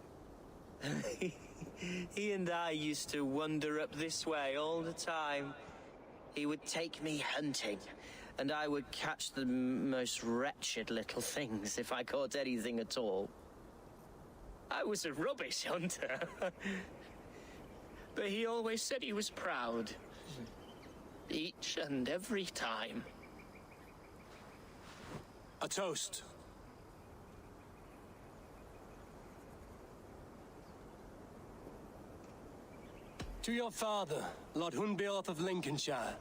He and I used to wander up this way all the time. He would take me hunting, and I would catch the most wretched little things if I caught anything at all. I was a rubbish hunter. But he always said he was proud. Each and every time. A toast. To your father, Lord Hunbeorth of Lincolnshire.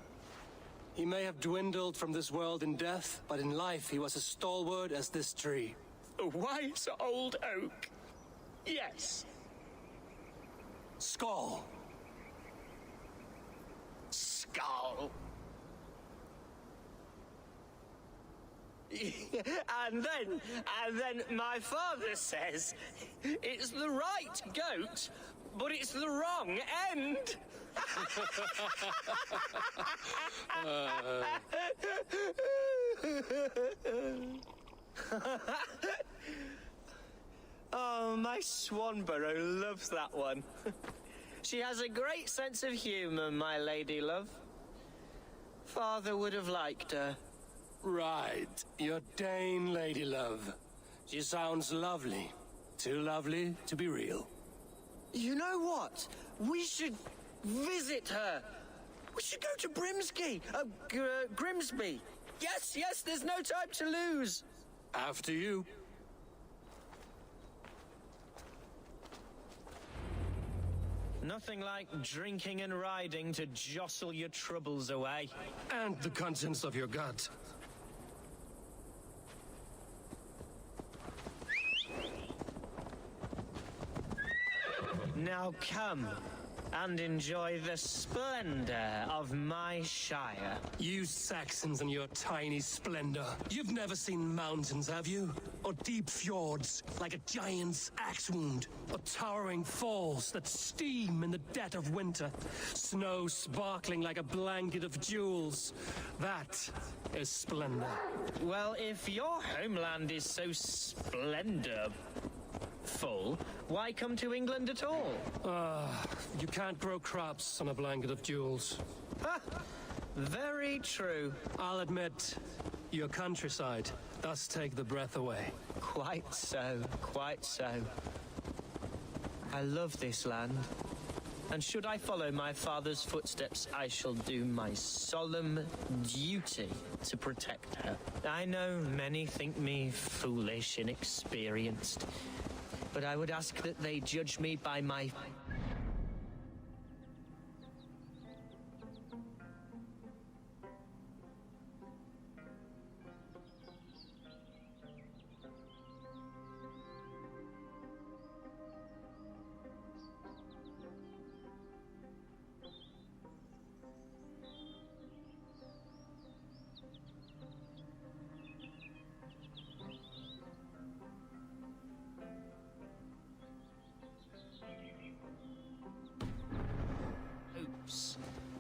He may have dwindled from this world in death, but in life he was as stalwart as this tree. A wise old oak. Yes. Skull. Skull. And then my father says it's the right goat, but it's the wrong end. Oh, my Swanborough loves that one. She has a great sense of humor, my lady love. Father would have liked her. Right, your Dane lady love. She sounds lovely. Too lovely to be real. You know what? We should visit her. We should go to Grimsby. Yes, there's no time to lose. After you. Nothing like drinking and riding to jostle your troubles away. And the contents of your gut. Now come and enjoy the splendor of my shire. You Saxons and your tiny splendor. You've never seen mountains, have you? Or deep fjords, like a giant's axe wound. Or towering falls that steam in the dead of winter. Snow sparkling like a blanket of jewels. That is splendor. Well, if your homeland is so splendor full, why come to England at all? You can't grow crops on a blanket of jewels. Ha! Very true. I'll admit, your countryside does take the breath away. Quite so, quite so. I love this land. And should I follow my father's footsteps, I shall do my solemn duty to protect her. I know many think me foolish, inexperienced, but I would ask that they judge me by my...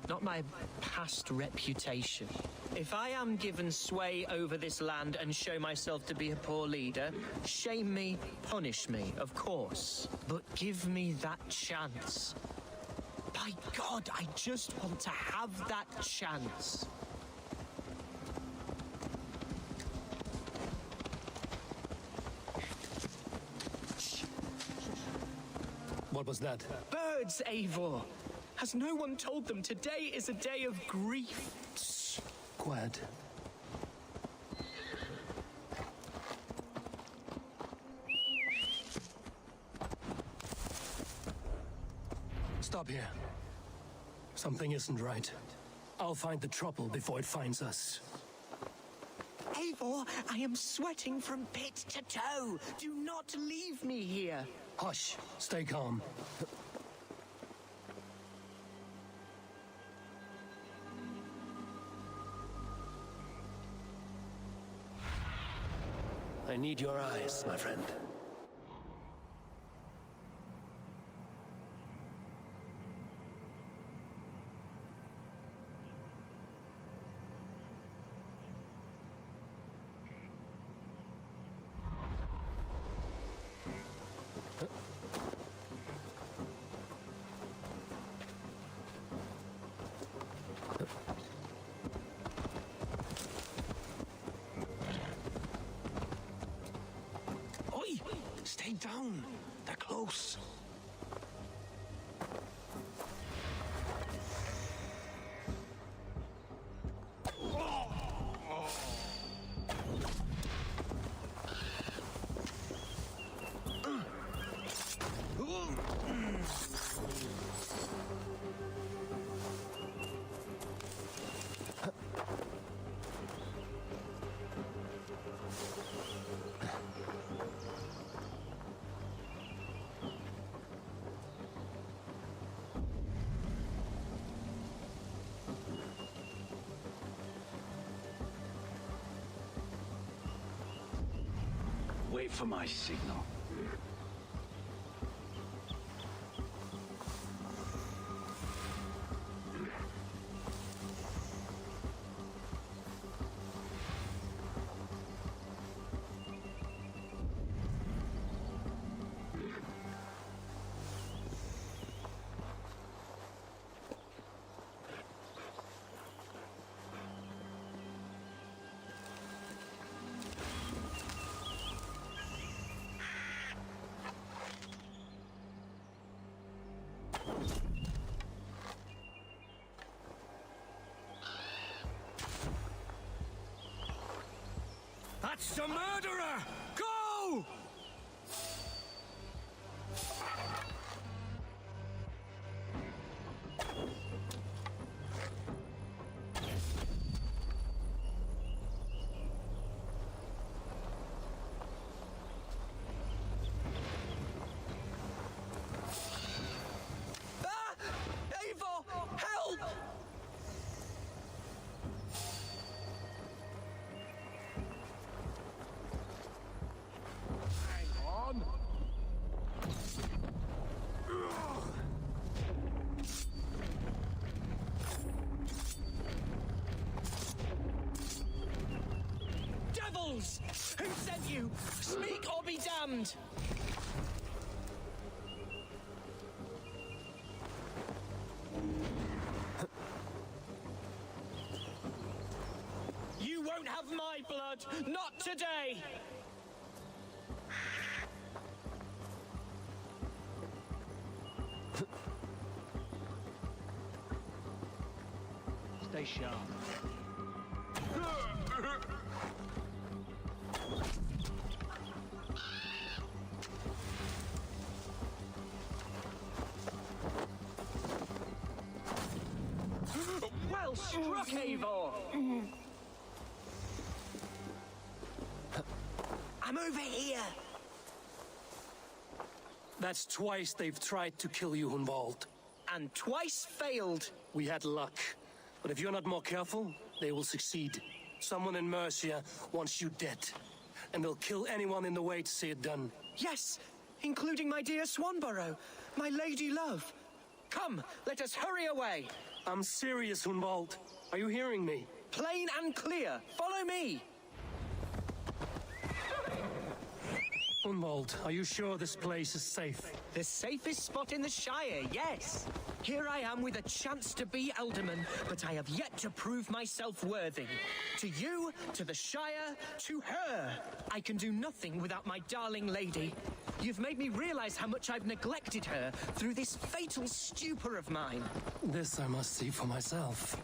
not my past reputation. If I am given sway over this land and show myself to be a poor leader, shame me, punish me, of course. But give me that chance. By God, I just want to have that chance. What was that? Birds, Eivor! Has no one told them today is a day of grief? Shh. Quiet. Stop here. Something isn't right. I'll find the trouble before it finds us. Eivor, I am sweating from pit to toe. Do not leave me here. Hush. Stay calm. I need your eyes, my friend. Stay down. They're close. Wait for my signal. That's the murderer! Go! Ah! Eivor! Help! On. Devils! Who sent you? Speak or be damned! You won't have my blood! Not today! Stay sharp. Well struck, Eivor! I'm over here! That's twice they've tried to kill you, Hunwald. And twice failed. We had luck. But if you're not more careful, they will succeed. Someone in Mercia wants you dead. And they'll kill anyone in the way to see it done. Yes, including my dear Swanborough, my lady love. Come, let us hurry away. I'm serious, Hunwald. Are you hearing me? Plain and clear. Follow me. Hunwald, are you sure this place is safe? The safest spot in the Shire, yes. Here I am with a chance to be Alderman, but I have yet to prove myself worthy. To you, to the Shire, to her. I can do nothing without my darling lady. You've made me realize how much I've neglected her through this fatal stupor of mine. This I must see for myself.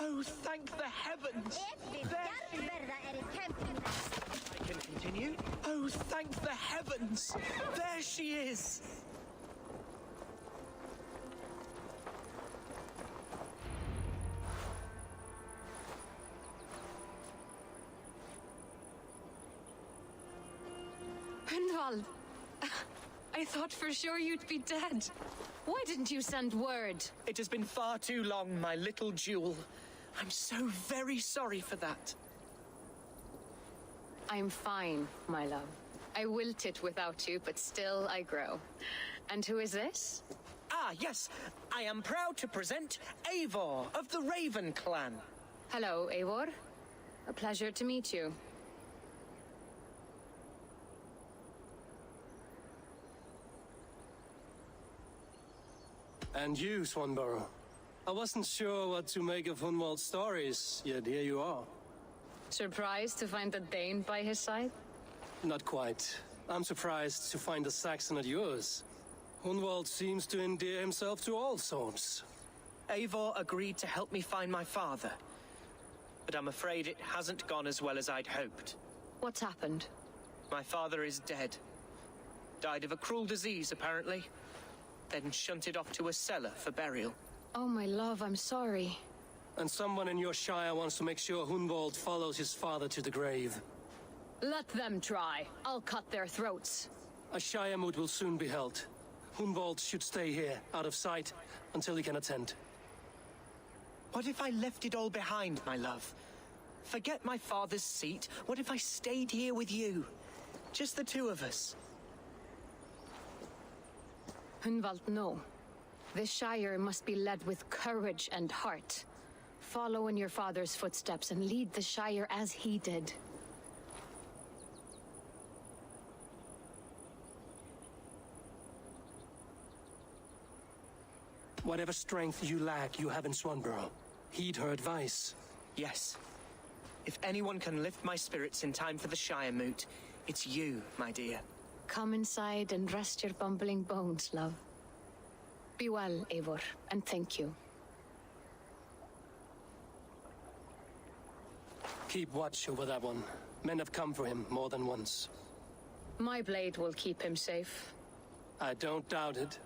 Oh, thank the heavens! I can continue? Oh, thank the heavens! There she is! Hunwald, I thought for sure you'd be dead. Why didn't you send word? It has been far too long, my little jewel. I'm so very sorry for that. I'm fine, my love. I wilted without you, but still I grow. And who is this? Ah, yes. I am proud to present Eivor of the Raven Clan. Hello, Eivor. A pleasure to meet you. And you, Swanborough. I wasn't sure what to make of Hunwald's stories, yet here you are. Surprised to find a Dane by his side? Not quite. I'm surprised to find a Saxon at yours. Hunwald seems to endear himself to all sorts. Eivor agreed to help me find my father. But I'm afraid it hasn't gone as well as I'd hoped. What's happened? My father is dead. Died of a cruel disease, apparently. Then shunted off to a cellar for burial. Oh, my love, I'm sorry. And someone in your shire wants to make sure Hunwald follows his father to the grave. Let them try. I'll cut their throats. A shire moot will soon be held. Hunwald should stay here, out of sight, until he can attend. What if I left it all behind, my love? Forget my father's seat. What if I stayed here with you? Just the two of us. Hunwald, no. This Shire must be led with courage and heart. Follow in your father's footsteps and lead the Shire as he did. Whatever strength you lack, you have in Swanborough. Heed her advice. Yes. If anyone can lift my spirits in time for the Shire moot, it's you, my dear. Come inside and rest your bumbling bones, love. Be well, Eivor, and thank you. Keep watch over that one. Men have come for him more than once. My blade will keep him safe. I don't doubt it.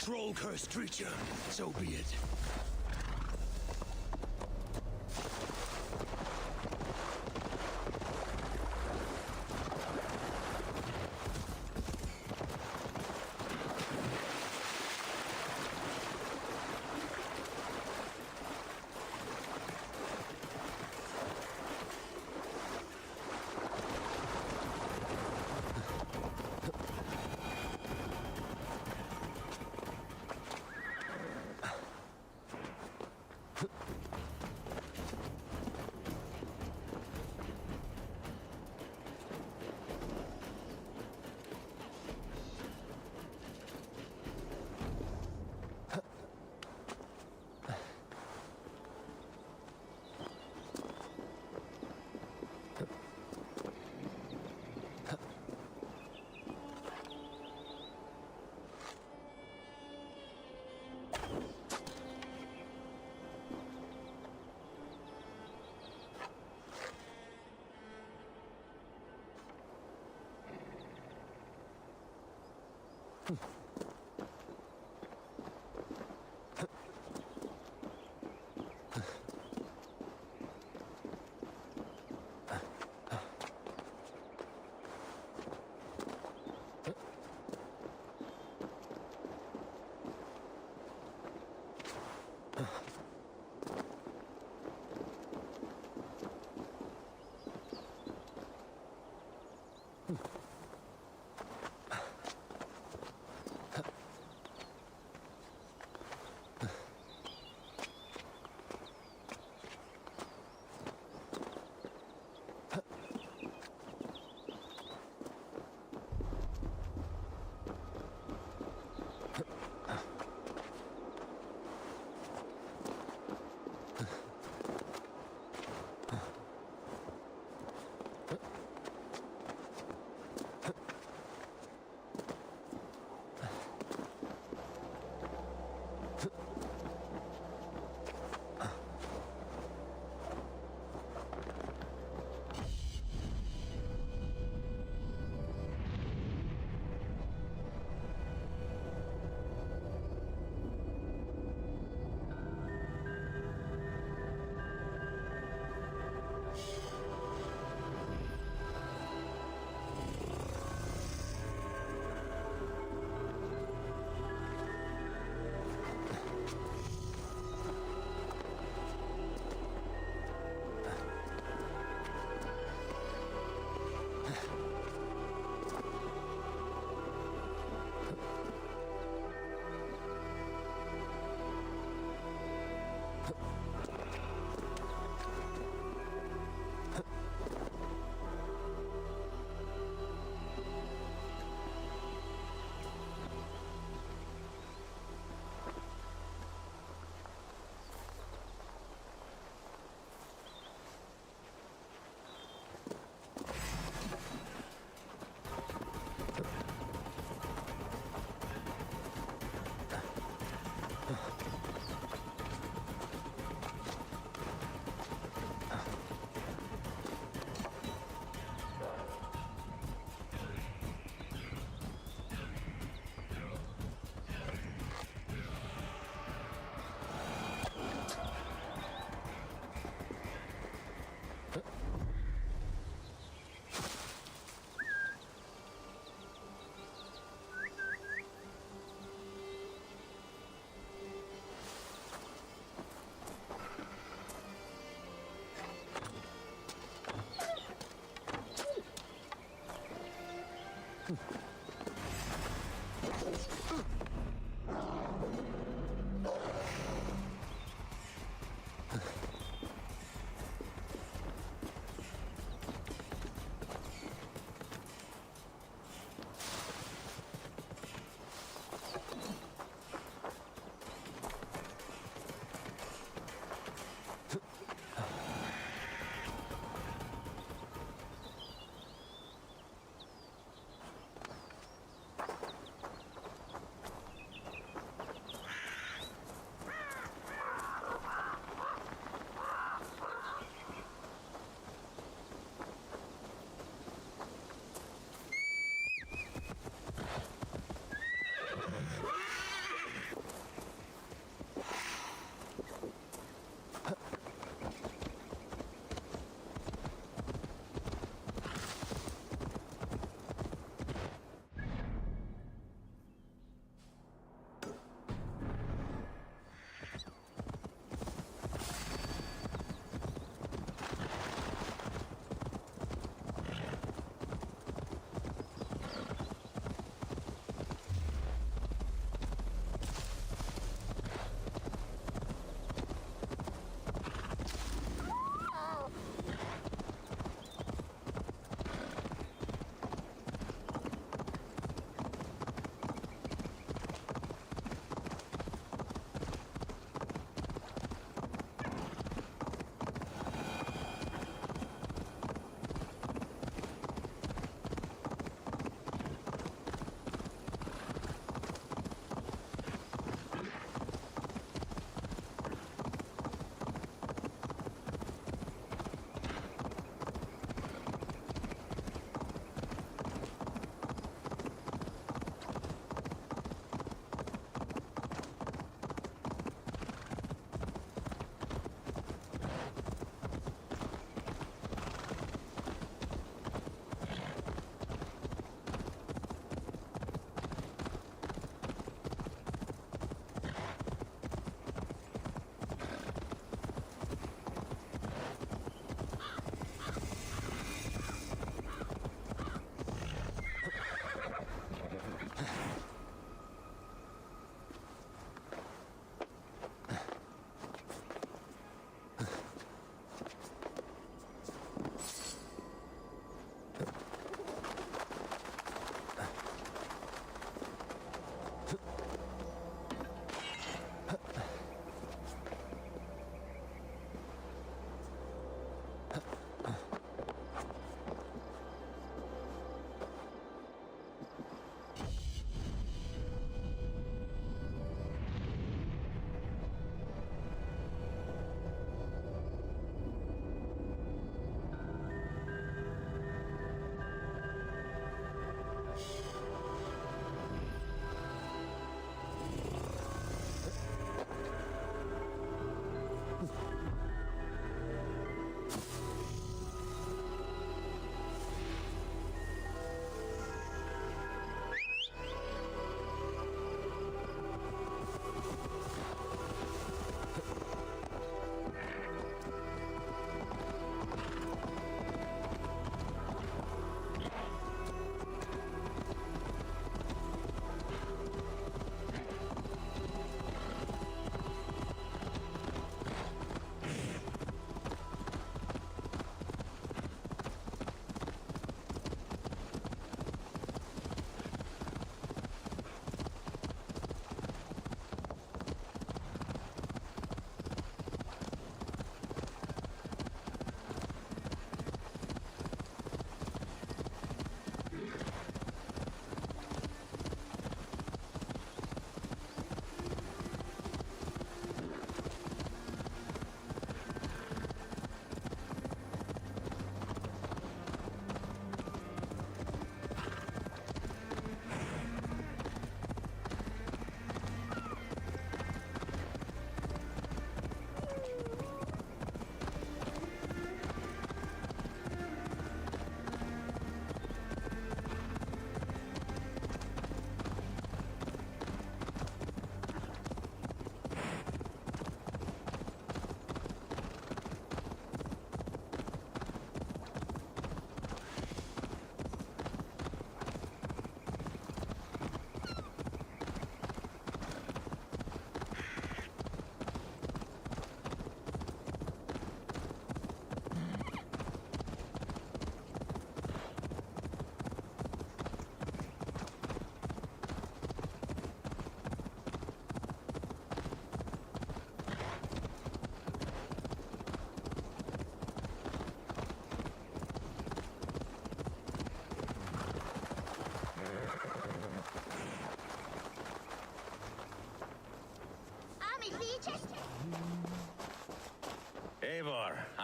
Troll-cursed creature, so be it.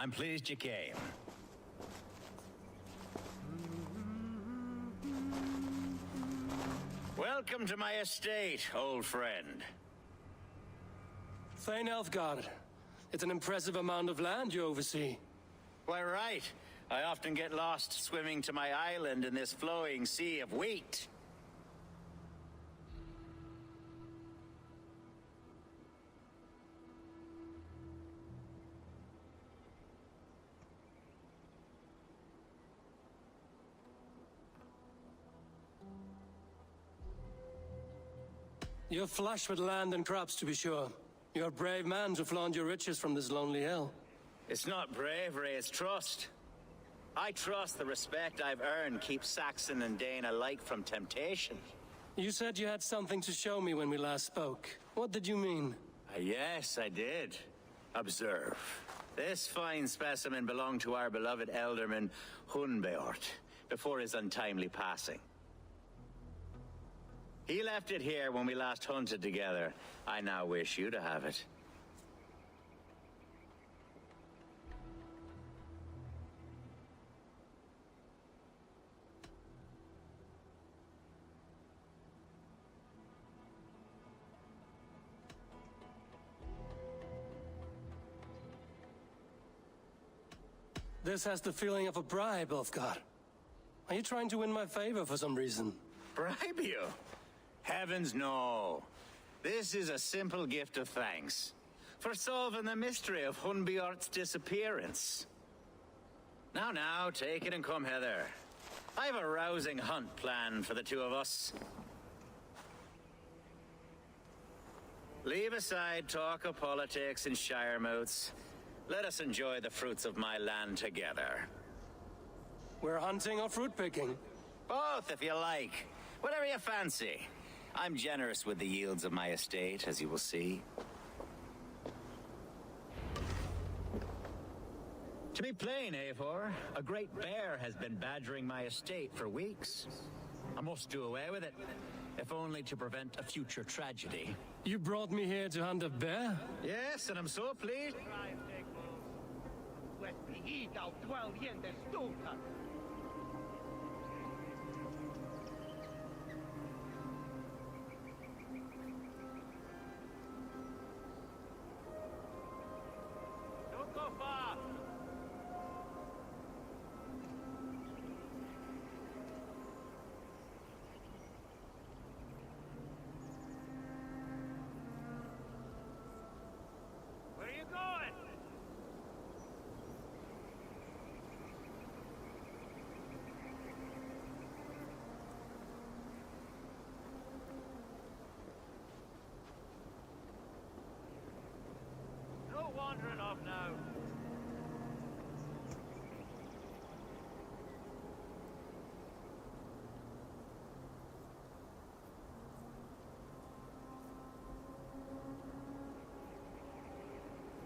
I'm pleased you came. Welcome to my estate, old friend. Thane Elfgard. It's an impressive amount of land you oversee. Quite right. I often get lost swimming to my island in this flowing sea of wheat. You're flush with land and crops, to be sure. You're a brave man to flaunt your riches from this lonely hill. It's not bravery, it's trust. I trust the respect I've earned keeps Saxon and Dane alike from temptation. You said you had something to show me when we last spoke. What did you mean? Yes, I did. Observe. This fine specimen belonged to our beloved elderman, Hunbeort, before his untimely passing. He left it here when we last hunted together. I now wish you to have it. This has the feeling of a bribe, Ulfgar. Are you trying to win my favor for some reason? Bribe you? Heavens, no. This is a simple gift of thanks for solving the mystery of Hunbeort's disappearance. Now, take it and come hither. I have a rousing hunt planned for the two of us. Leave aside talk of politics and shire moots. Let us enjoy the fruits of my land together. We're hunting or fruit picking? Both, if you like. Whatever you fancy. I'm generous with the yields of my estate, as you will see. To be plain, Eivor, a great bear has been badgering my estate for weeks. I must do away with it, if only to prevent a future tragedy. You brought me here to hunt a bear? Yes, and I'm so pleased. Don't go far! Where are you going? No wandering off now.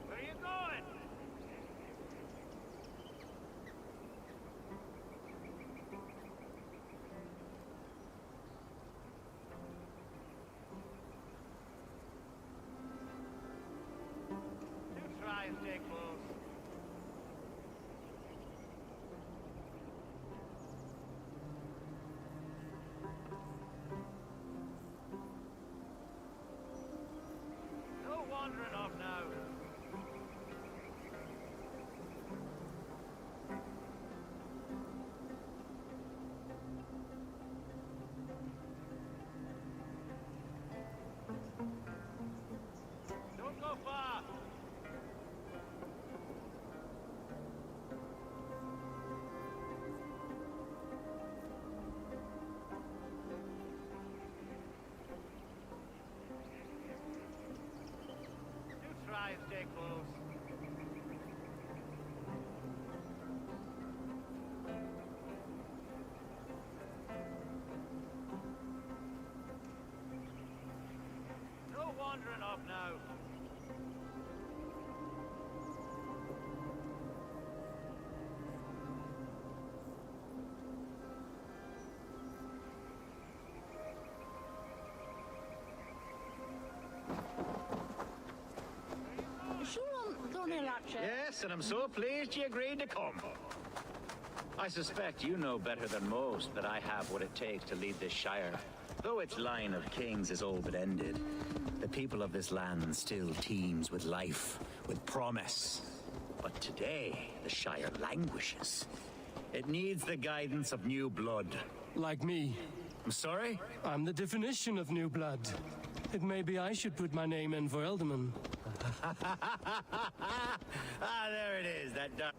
Where are you going? Do try and stay close. No wandering off now. Don't go far. Do try and stay close. No wandering off now. You sure aren't going Yes, and I'm so pleased you agreed to come. I suspect you know better than most that I have what it takes to lead this Shire. Though its line of kings is all but ended, the people of this land still teems with life, with promise. But today, the Shire languishes. It needs the guidance of new blood. Like me. I'm sorry? I'm the definition of new blood. It may be I should put my name in for Elderman. There it is, that dark...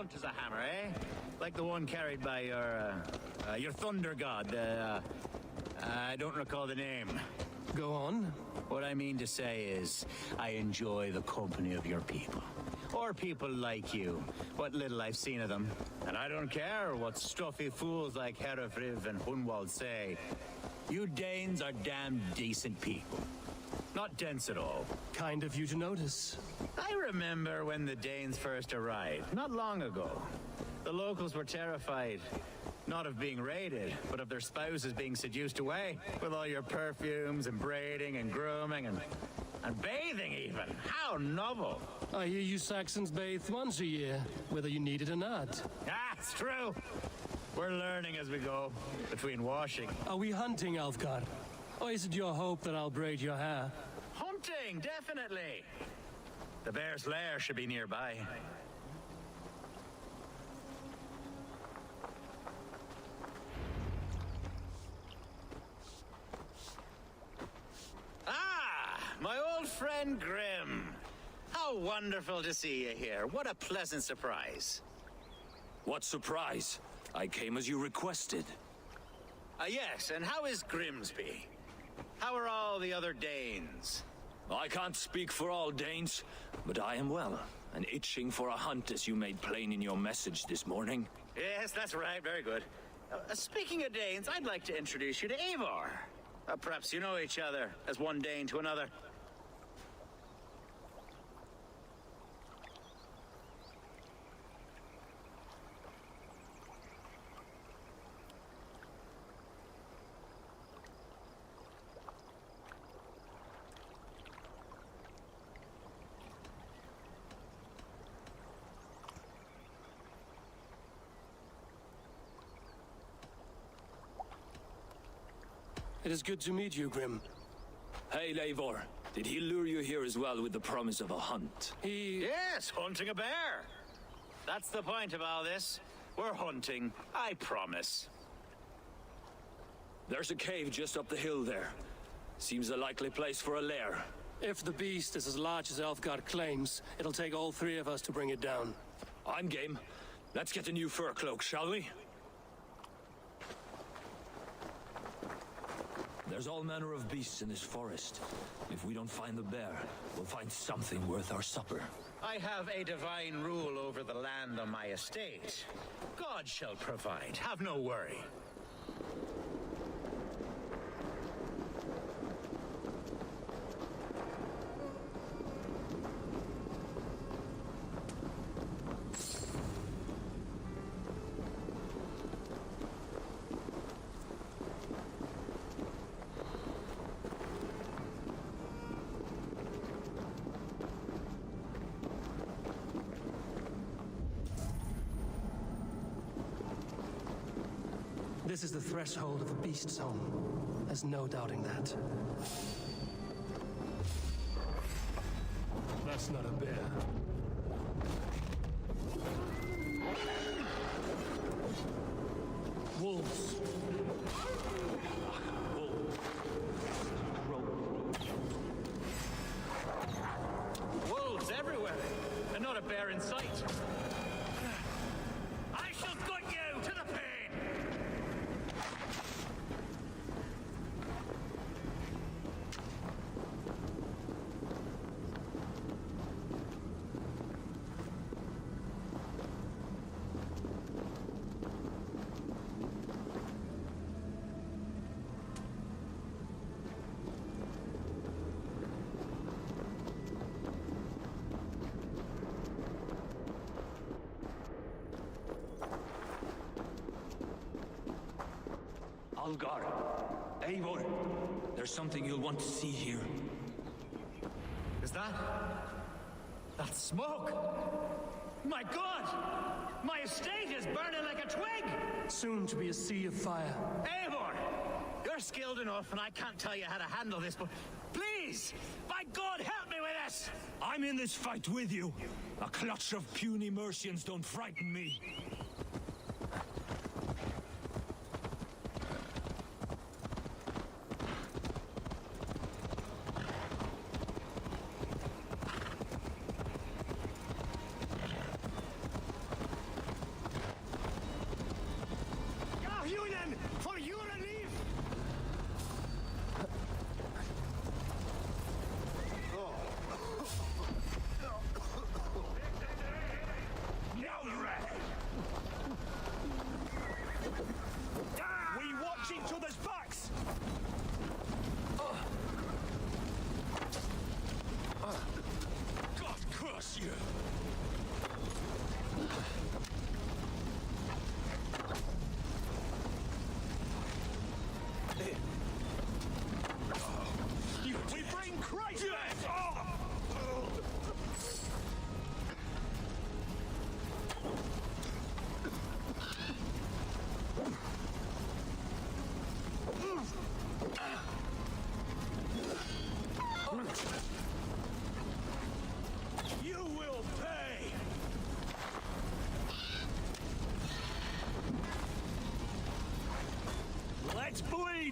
hunt is a hammer, eh? Like the one carried by your thunder god. I don't recall the name. Go on. What I mean to say is, I enjoy the company of your people. Or people like you. What little I've seen of them. And I don't care what stuffy fools like Herefriv and Hunwald say. You Danes are damn decent people. Not dense at all. Kind of you to notice. I remember when the Danes first arrived, not long ago. The locals were terrified. Not of being raided, but of their spouses being seduced away. With all your perfumes and braiding and grooming and bathing even. How novel. I hear you Saxons bathe once a year, whether you need it or not. Ah, it's true. We're learning as we go, between washing. Are we hunting, Alfgar? Or is it your hope that I'll braid your hair? Hunting, definitely. The bear's lair should be nearby. My old friend Grim. How wonderful to see you here. What a pleasant surprise. What surprise? I came as you requested. Yes, and how is Grimsby? How are all the other Danes? I can't speak for all Danes, but I am well, and itching for a hunt as you made plain in your message this morning. Yes, that's right. Very good. Speaking of Danes, I'd like to introduce you to Eivor. Perhaps you know each other, as one Dane to another. It is good to meet you, Grim. Hey, Eivor. Did he lure you here as well with the promise of a hunt? Yes, hunting a bear. That's the point of all this. We're hunting, I promise. There's a cave just up the hill there. Seems a likely place for a lair. If the beast is as large as Elfgard claims, it'll take all three of us to bring it down. I'm game. Let's get a new fur cloak, shall we? There's all manner of beasts in this forest. If we don't find the bear, we'll find something worth our supper. I have a divine rule over the land on my estate. God shall provide. Have no worry. This is the threshold of a beast's home. There's no doubting that. That's not a bear. Wolves. Wolves everywhere, and not a bear in sight. I shall gut you to the pain! Algar, Eivor, there's something you'll want to see here. Is that? That's smoke! My God! My estate is burning like a twig! Soon to be a sea of fire. Eivor! You're skilled enough, and I can't tell you how to handle this, but please! By God, help me with this! I'm in this fight with you. A clutch of puny Mercians don't frighten me.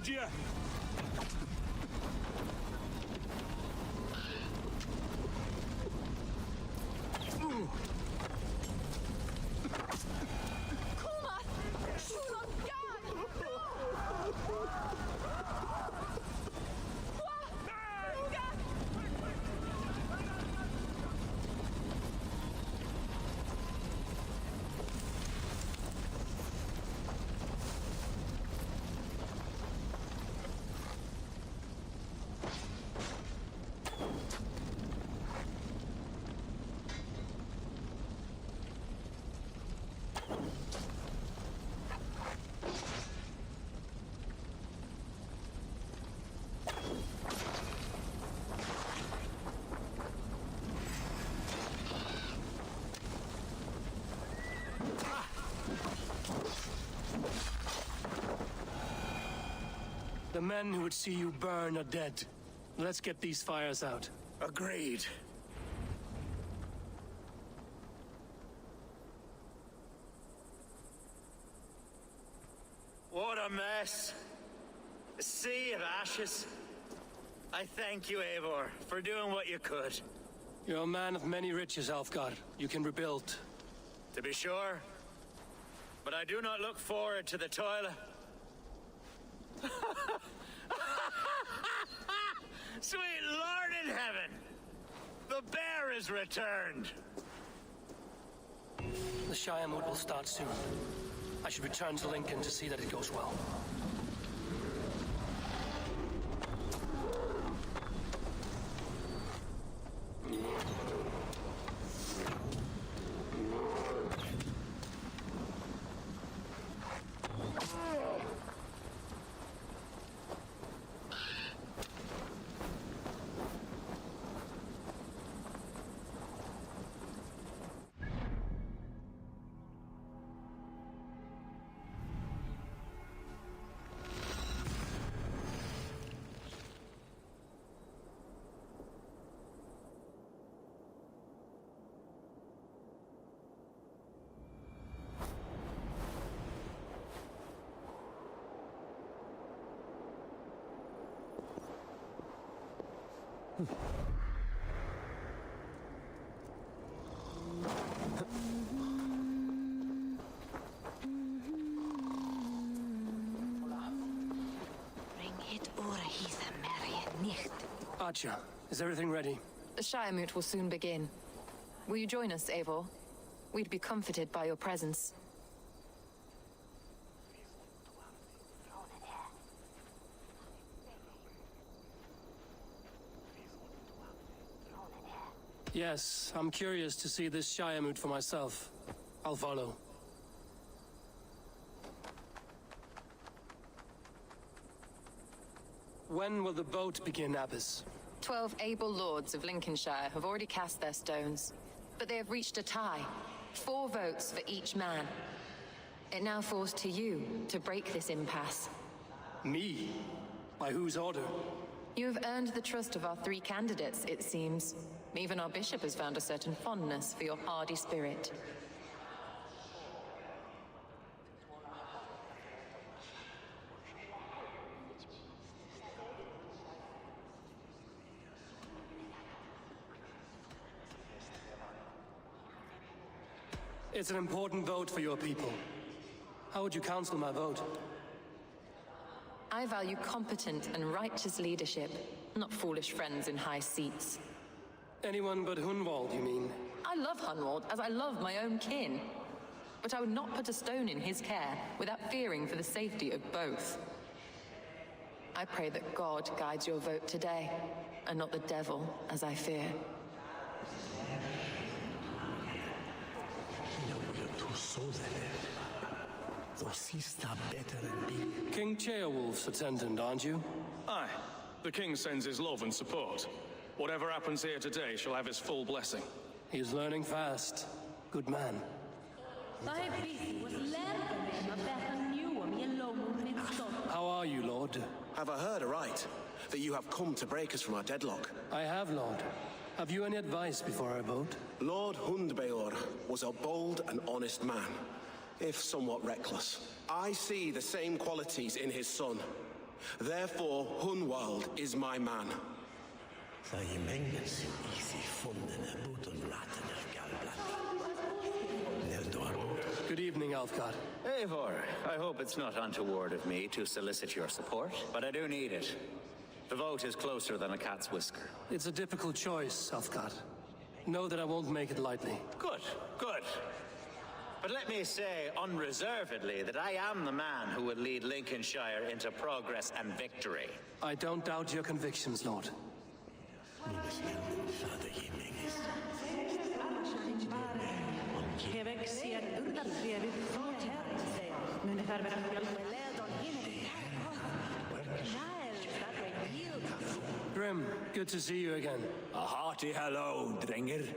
need you! The men who would see you burn are dead. Let's get these fires out. Agreed. What a mess. A sea of ashes. I thank you, Eivor, for doing what you could. You're a man of many riches, Alfgar. You can rebuild. To be sure. But I do not look forward to the toil. Sweet Lord in heaven! The bear is returned! The Shire mood will start soon. I should return to Lincoln to see that it goes well. Archer, is everything ready? The Shire moot will soon begin. Will you join us, Eivor? We'd be comforted by your presence. Yes, I'm curious to see this Shire moot for myself. I'll follow. When will the boat begin, Abbess? 12 able lords of Lincolnshire have already cast their stones, but they have reached a tie. 4 votes for each man. It now falls to you to break this impasse. Me? By whose order? You have earned the trust of our 3 candidates, it seems. Even our bishop has found a certain fondness for your hardy spirit. It's an important vote for your people. How would you counsel my vote? I value competent and righteous leadership, not foolish friends in high seats. Anyone but Hunwald, you mean? I love Hunwald as I love my own kin. But I would not put a stone in his care without fearing for the safety of both. I pray that God guides your vote today, and not the devil, as I fear. King Ceolwulf's attendant, aren't you? Aye. The king sends his love and support. Whatever happens here today shall have his full blessing. He's learning fast. Good man. How are you, Lord? Have I heard aright that you have come to break us from our deadlock? I have, Lord. Have you any advice before I vote? Lord Hundbeor was a bold and honest man, if somewhat reckless. I see the same qualities in his son. Therefore, Hunwald is my man. Good evening, Alfgard. Eivor, I hope it's not untoward of me to solicit your support, but I do need it. The vote is closer than a cat's whisker. It's a difficult choice, Alfgard. Know that I won't make it lightly. Good, good. But let me say unreservedly that I am the man who will lead Lincolnshire into progress and victory. I don't doubt your convictions, Lord. Grim, good to see you again. A hearty hello, Drenger.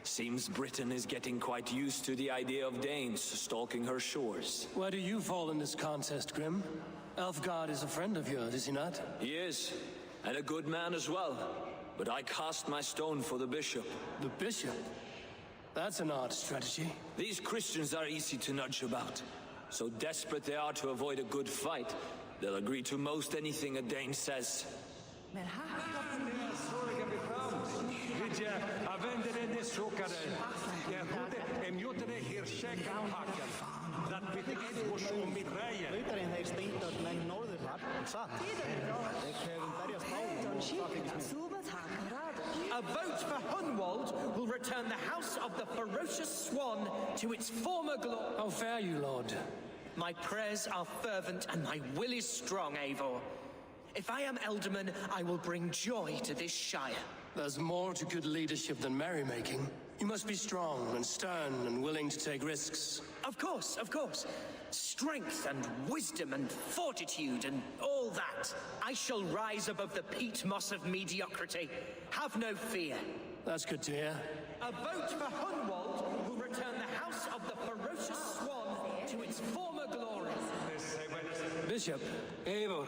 Seems Britain is getting quite used to the idea of Danes stalking her shores. Where do you fall in this contest, Grim? Alfgard is a friend of yours, is he not? He is, and a good man as well. But I cast my stone for the bishop. The bishop? That's an odd strategy. These Christians are easy to nudge about. So desperate they are to avoid a good fight, they'll agree to most anything a Dane says. A vote for Hunwald will return the House of the Ferocious Swan to its former glory. How fare you, Lord? My prayers are fervent and my will is strong, Eivor. If I am Elderman, I will bring joy to this Shire. There's more to good leadership than merrymaking. You must be strong and stern and willing to take risks. Of course, of course. Strength and wisdom and fortitude and all that. I shall rise above the peat moss of mediocrity. Have no fear. That's good to hear. A vote for Hunwald will return the House of the Ferocious Swan to its former glory. Bishop. Eivor,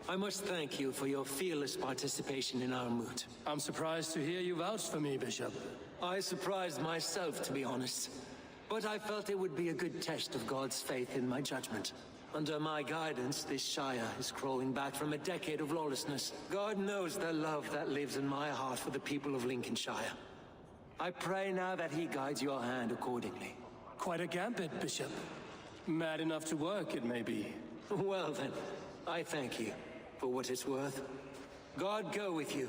I must thank you for your fearless participation in our moot. I'm surprised to hear you vouch for me, Bishop. I surprised myself, to be honest. But I felt it would be a good test of God's faith in my judgment. Under my guidance, this Shire is crawling back from a decade of lawlessness. God knows the love that lives in my heart for the people of Lincolnshire. I pray now that he guides your hand accordingly. Quite a gambit, Bishop. Mad enough to work, it may be. Well then, I thank you for what it's worth. God go with you.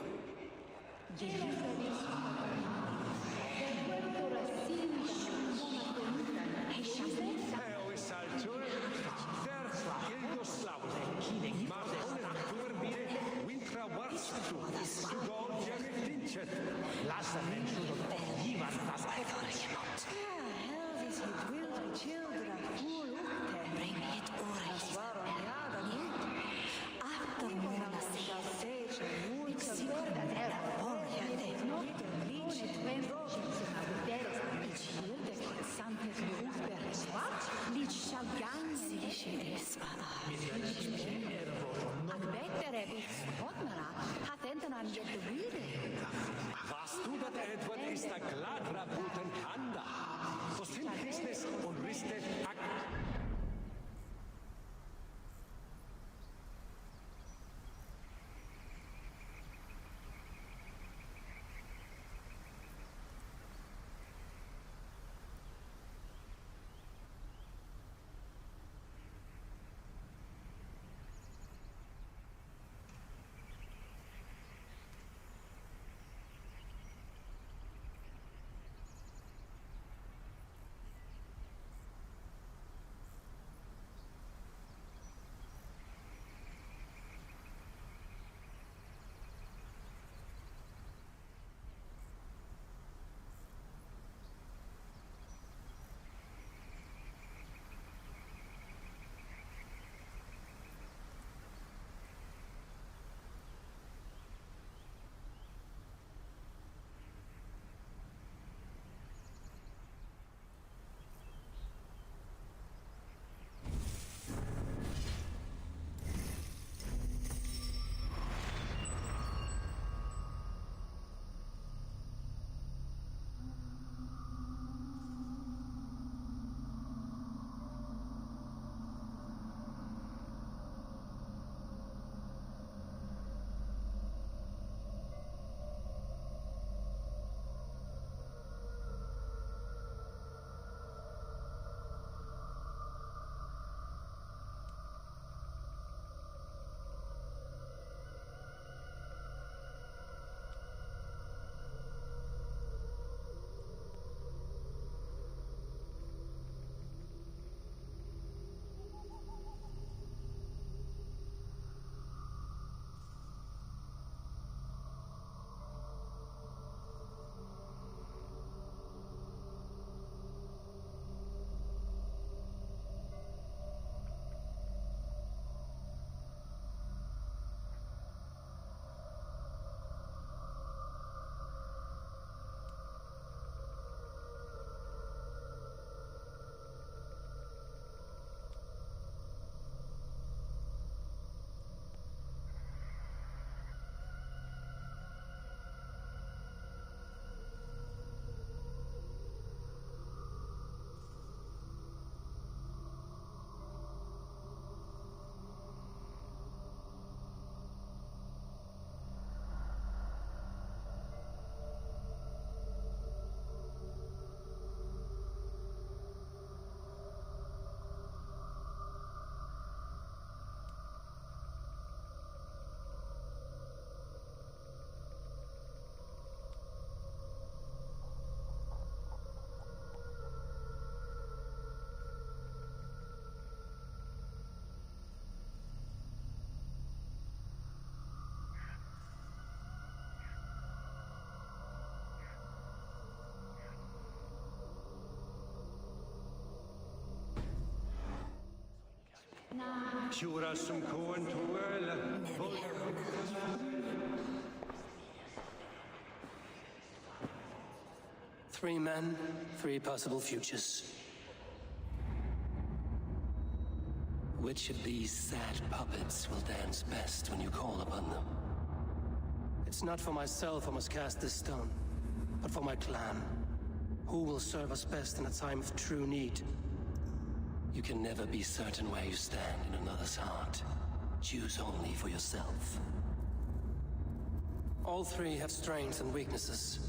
Shura sum koen tuela. 3 men, 3 possible futures. Which of these sad puppets will dance best when you call upon them? It's not for myself I must cast this stone, but for my clan. Who will serve us best in a time of true need? You can never be certain where you stand in another's heart. Choose only for yourself. All 3 have strengths and weaknesses.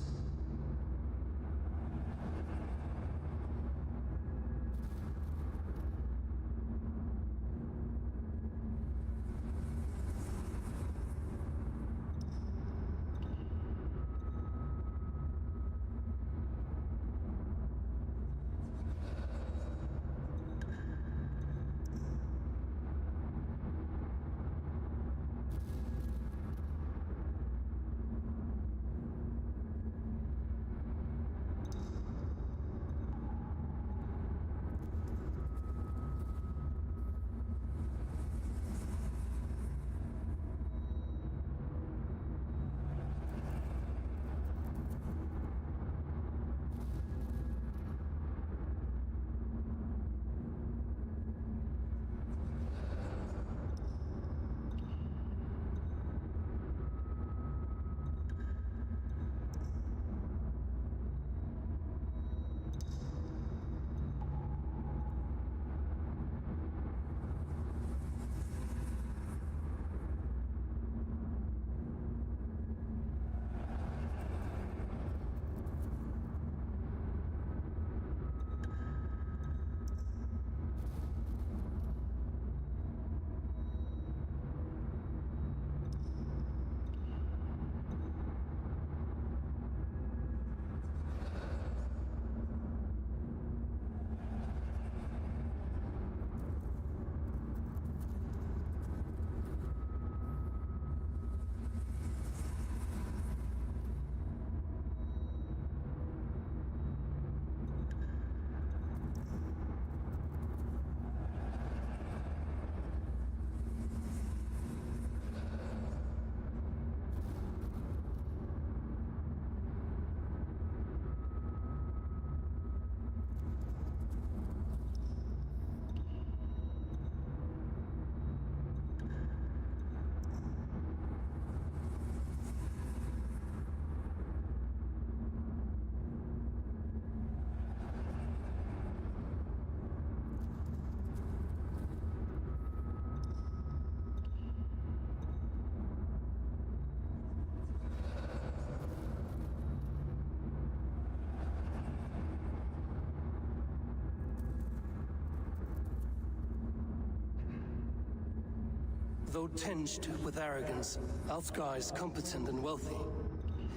Though tinged with arrogance, Alfgar is competent and wealthy.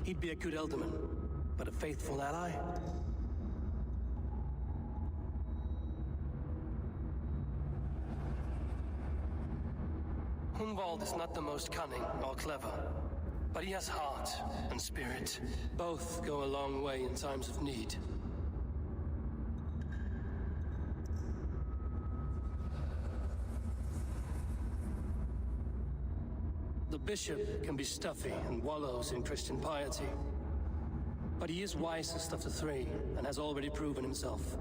He'd be a good Elderman, but a faithful ally? Hunwald is not the most cunning or clever, but he has heart and spirit. Both go a long way in times of need. The bishop can be stuffy and wallows in Christian piety. But he is wisest of the 3 and has already proven himself.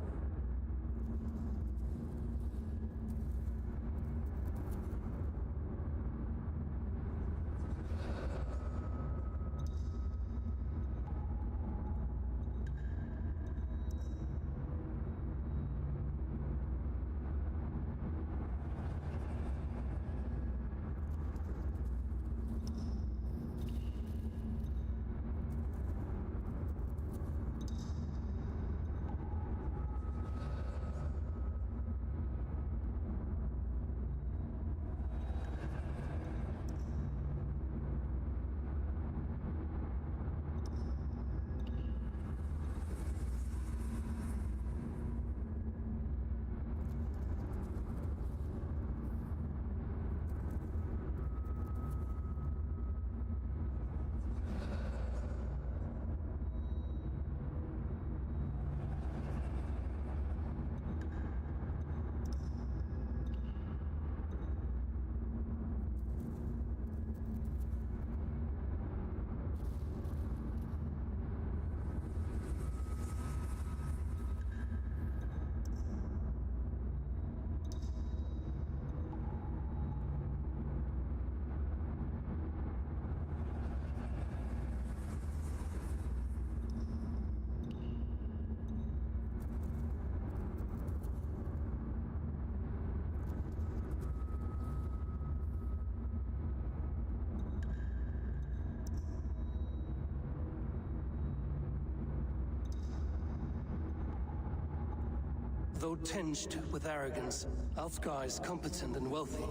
Though tinged with arrogance, Alfgar is competent and wealthy.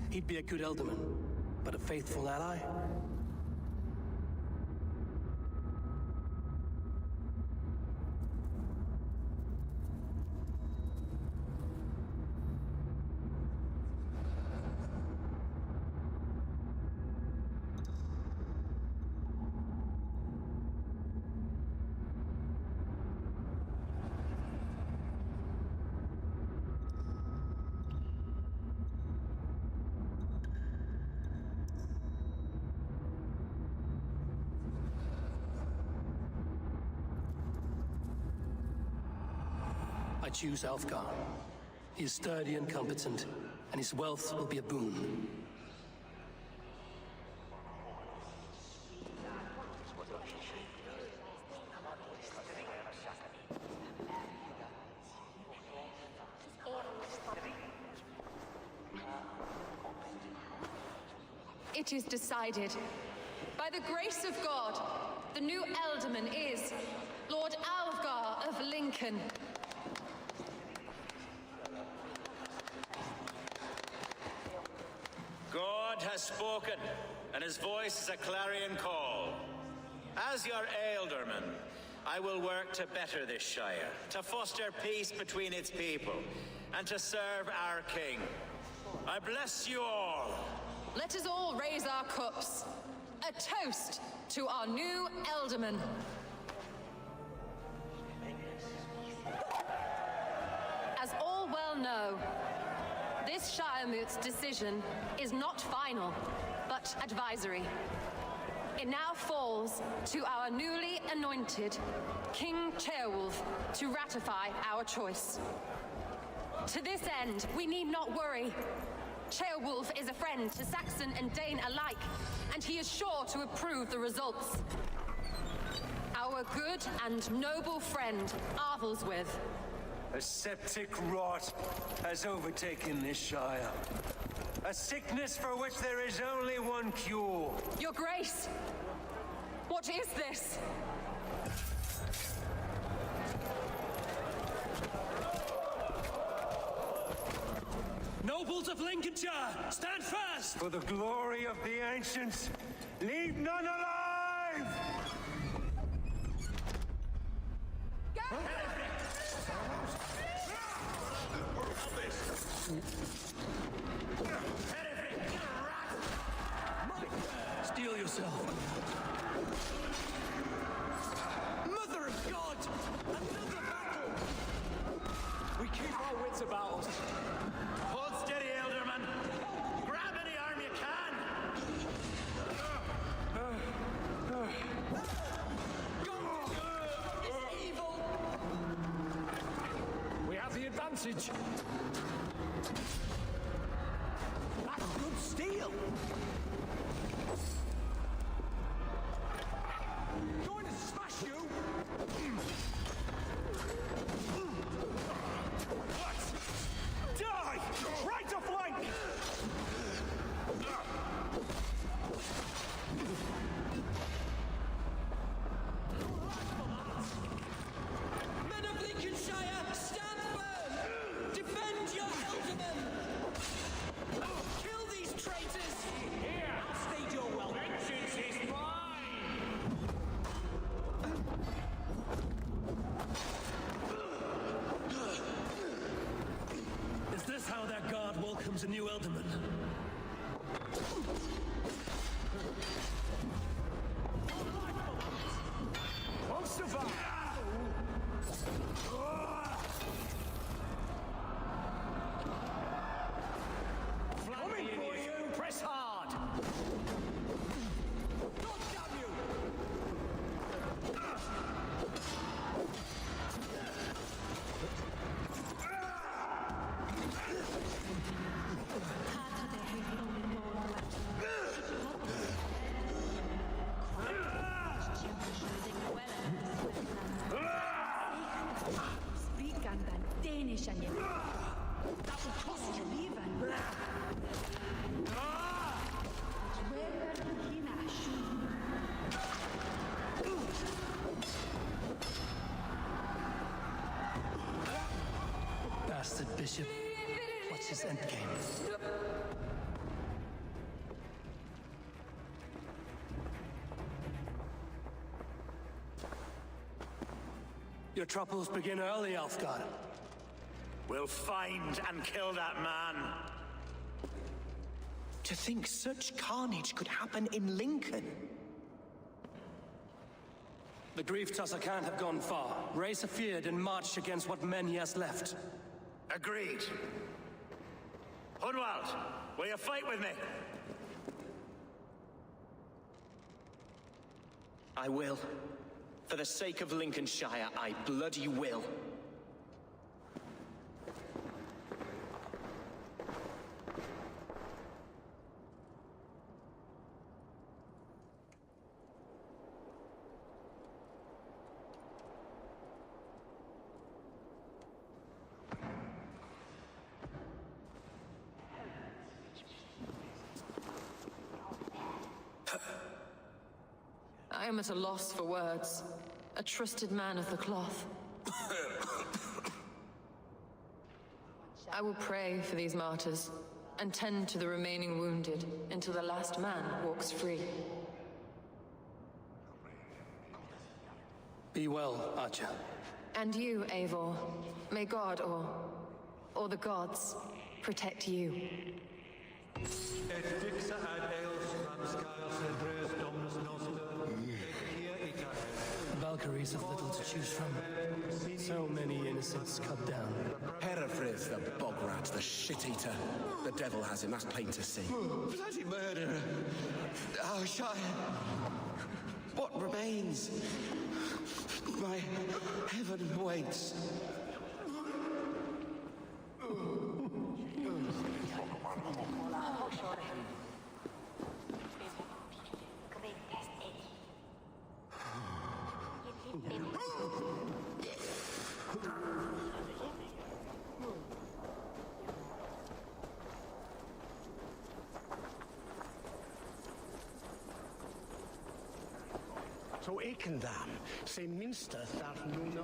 He'd be a good Elderman, but a faithful ally? I choose Alfgar. He is sturdy and competent, and his wealth will be a boon. It is decided. By the grace of God, the new Elderman is Lord Alfgar of Lincoln. God has spoken, and his voice is a clarion call. As your Ealdorman, I will work to better this Shire, to foster peace between its people, and to serve our king. I bless you all. Let us all raise our cups. A toast to our new Elderman. As all well know, this Shiremoot's decision is not final, but advisory. It now falls to our newly anointed King Ceolwulf to ratify our choice. To this end, we need not worry. Ceolwulf is a friend to Saxon and Dane alike, and he is sure to approve the results. Our good and noble friend, Arthelswith. A septic rot has overtaken this Shire. A sickness for which there is only one cure. Your Grace! What is this? Nobles of Lincolnshire, stand fast! For the glory of the ancients, leave none alive! Steel yourself. Mother of God! Another battle! We keep our wits about us. Hold steady, Ealdorman. Grab any arm you can. It's evil! We have the advantage. That's good steel! Going to smash you! What? Die! Right to flank! Men of Lincolnshire, stand firm! Defend your Elderman! Kill these traitors! Here, I'll stage your well. Vengeance is mine! Is this how that guard welcomes a new Elderman? Won't survive! Coming for you! Press hard! God damn you! Bishop, what's his endgame? Your troubles begin early, Alfgard. We'll find and kill that man. To think such carnage could happen in Lincoln. The grief tosser can't have gone far. Raise a feared and march against what men he has left. Agreed. Hunwald, will you fight with me? I will. For the sake of Lincolnshire, I bloody will. I am at a loss for words. A trusted man of the cloth. I will pray for these martyrs and tend to the remaining wounded until the last man walks free. Be well, Archer. And you, Eivor. May God or the gods protect you. Valkyries have little to choose from. So many innocents cut down. Herefrith, the bog rat, the shit-eater. The devil has him, that's plain to see. Bloody murderer. Our Shire. What remains? My heaven awaits. So Ekendam, se minster thart nuna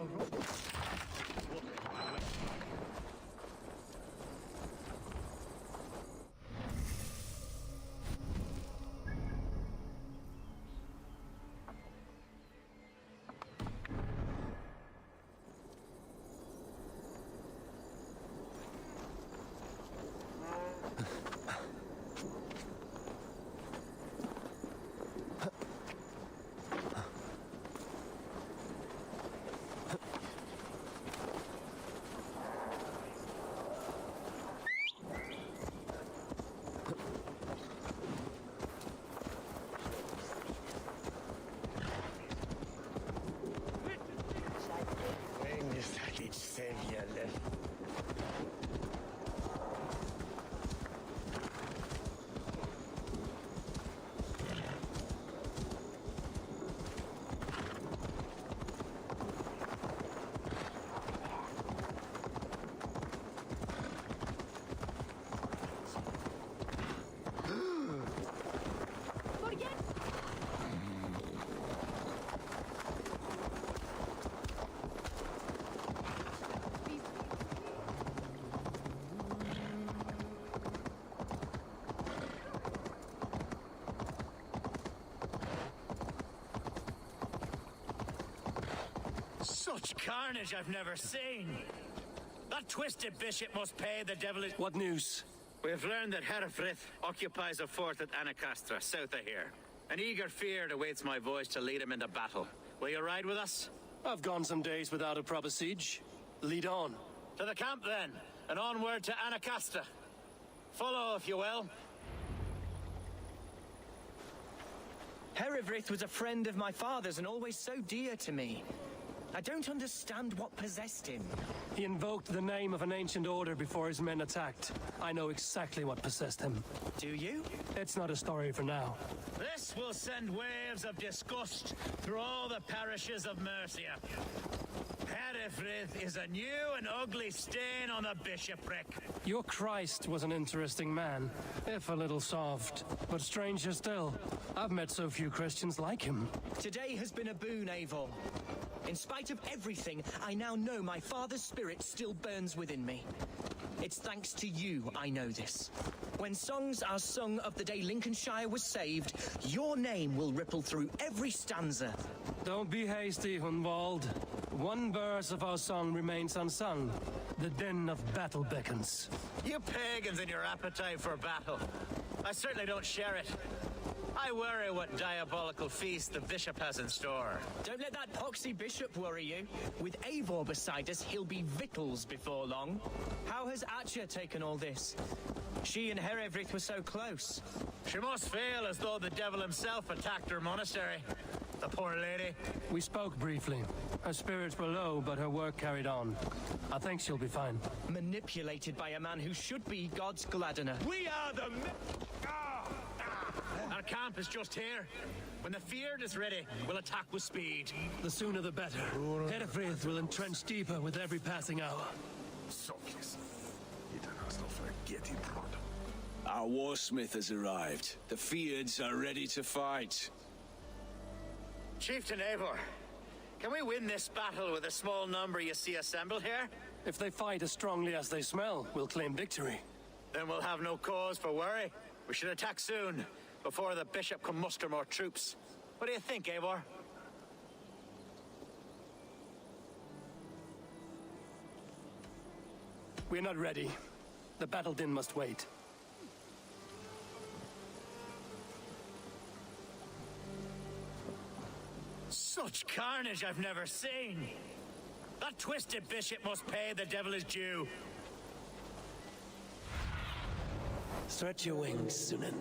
Such carnage I've never seen. That twisted bishop must pay the devil. What news? We've learned that Herefrith occupies a fort at Anacastra, south of here. An eager fear awaits my voice to lead him into battle. Will you ride with us? I've gone some days without a proper siege. Lead on. To the camp then, and onward to Anacastra. Follow, if you will. Herefrith was a friend of my father's and always so dear to me. I don't understand what possessed him. He invoked the name of an ancient order before his men attacked. I know exactly what possessed him. Do you? It's not a story for now. This will send waves of disgust through all the parishes of Mercia. Herefrith is a new and ugly stain on the bishopric. Your Christ was an interesting man, if a little soft. But stranger still, I've met so few Christians like him. Today has been a boon, Eivor. In spite of everything, I now know my father's spirit still burns within me. It's thanks to you I know this. When songs are sung of the day Lincolnshire was saved, your name will ripple through every stanza. Don't be hasty, Hunwald. One verse of our song remains unsung. The din of battle beckons. You pagans and your appetite for battle. I certainly don't share it. I worry what diabolical feast the bishop has in store. Don't let that poxy bishop worry you. With Eivor beside us, he'll be victuals before long. How has Atcha taken all this? She and Herefrith were so close. She must feel as though the devil himself attacked her monastery. The poor lady. We spoke briefly. Her spirits were low, but her work carried on. I think she'll be fine. Manipulated by a man who should be God's gladdener. We are the... Our camp is just here. When the Feared is ready, we'll attack with speed. The sooner the better. Herefrith will entrench deeper with every passing hour. Our warsmith has arrived. The Feards are ready to fight. Chieftain Eivor, can we win this battle with a small number you see assembled here? If they fight as strongly as they smell, we'll claim victory. Then we'll have no cause for worry. We should attack soon, before the bishop can muster more troops. What do you think, Eivor? We're not ready. The battle din must wait. Such carnage I've never seen. That twisted bishop must pay the devil his due. Stretch your wings, Sunan.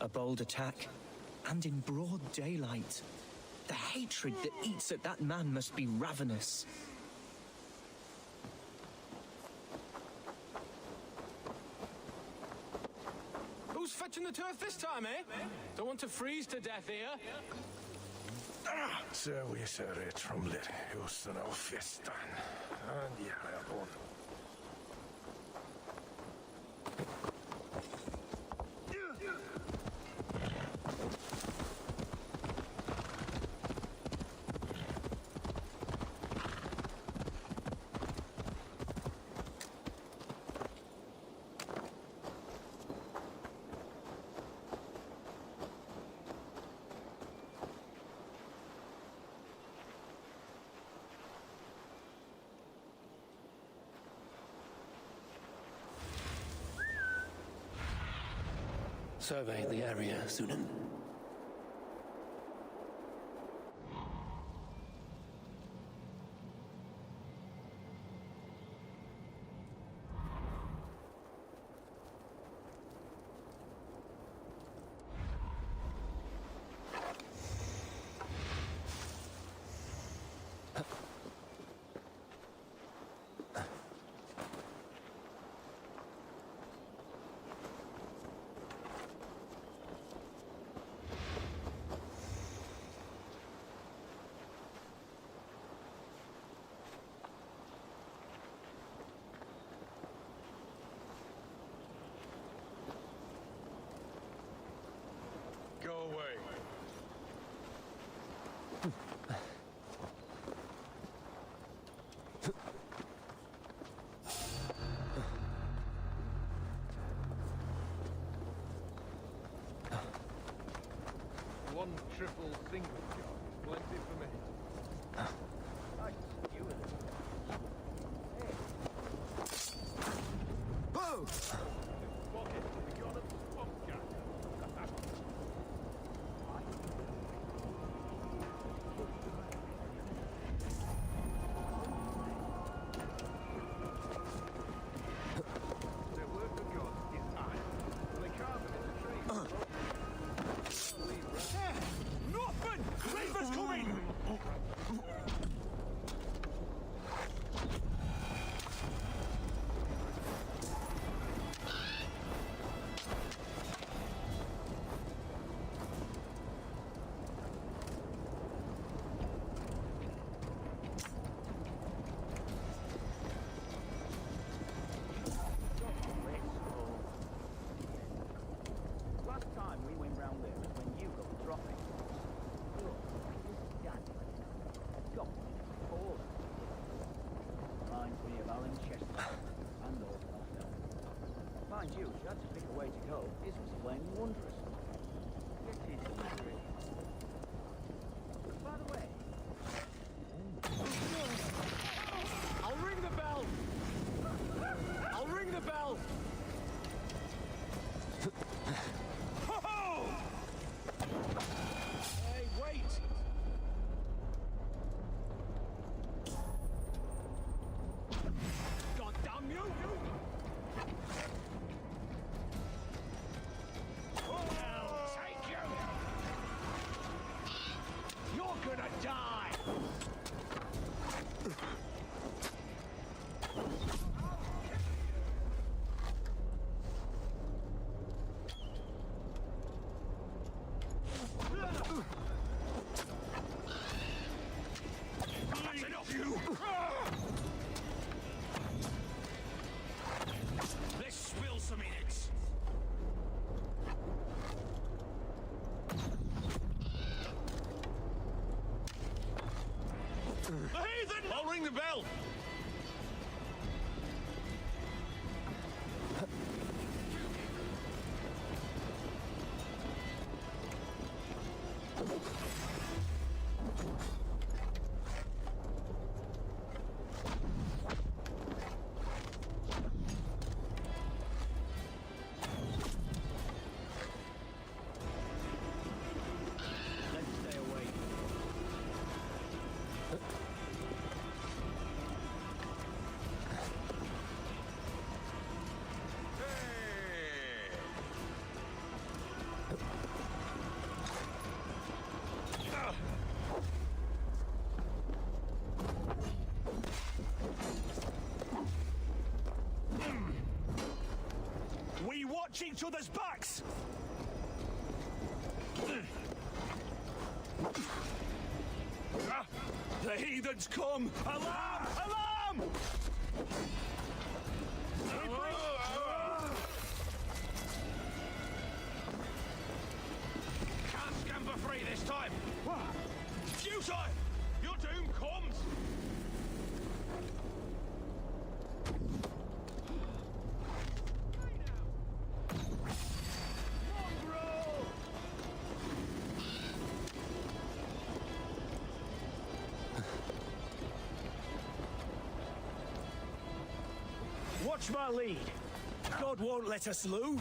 A bold attack, and in broad daylight. The hatred that eats at that man must be ravenous. Who's fetching the turf this time, eh? Don't want to freeze to death here. Så vi ser det trumler hos den av festen. Ja, jag går. Survey the area, Sunan. Go away. One triple single job. Plenty for me. Whoa! heathen! I'll ring the bell. We watch each other's backs! The heathens come! Alarm! Alarm! Can't scam for free this time. Futile! Your doom comes! Watch my lead. God won't let us lose.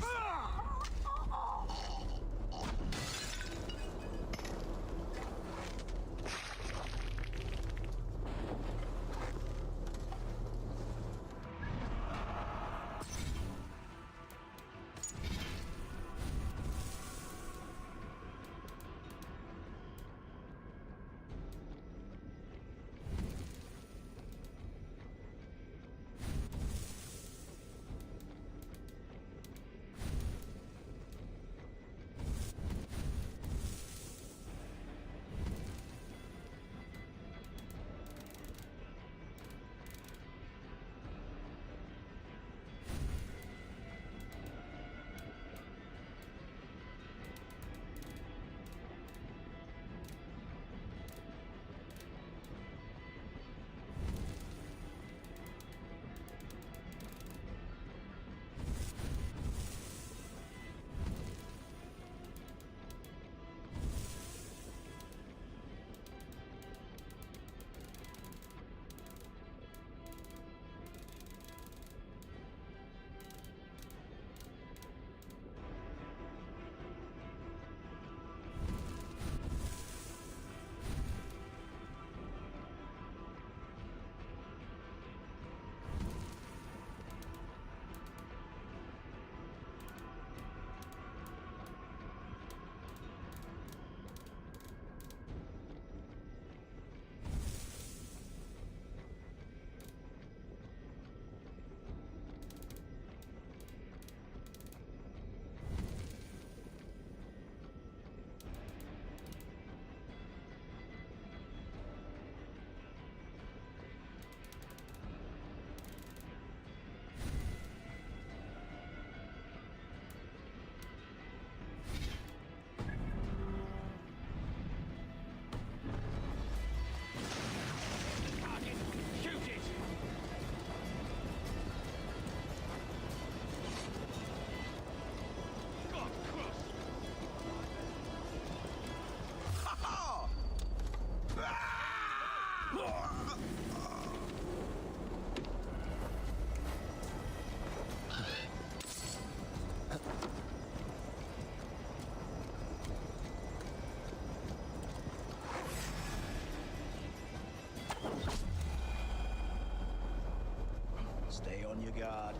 Stay on your guard.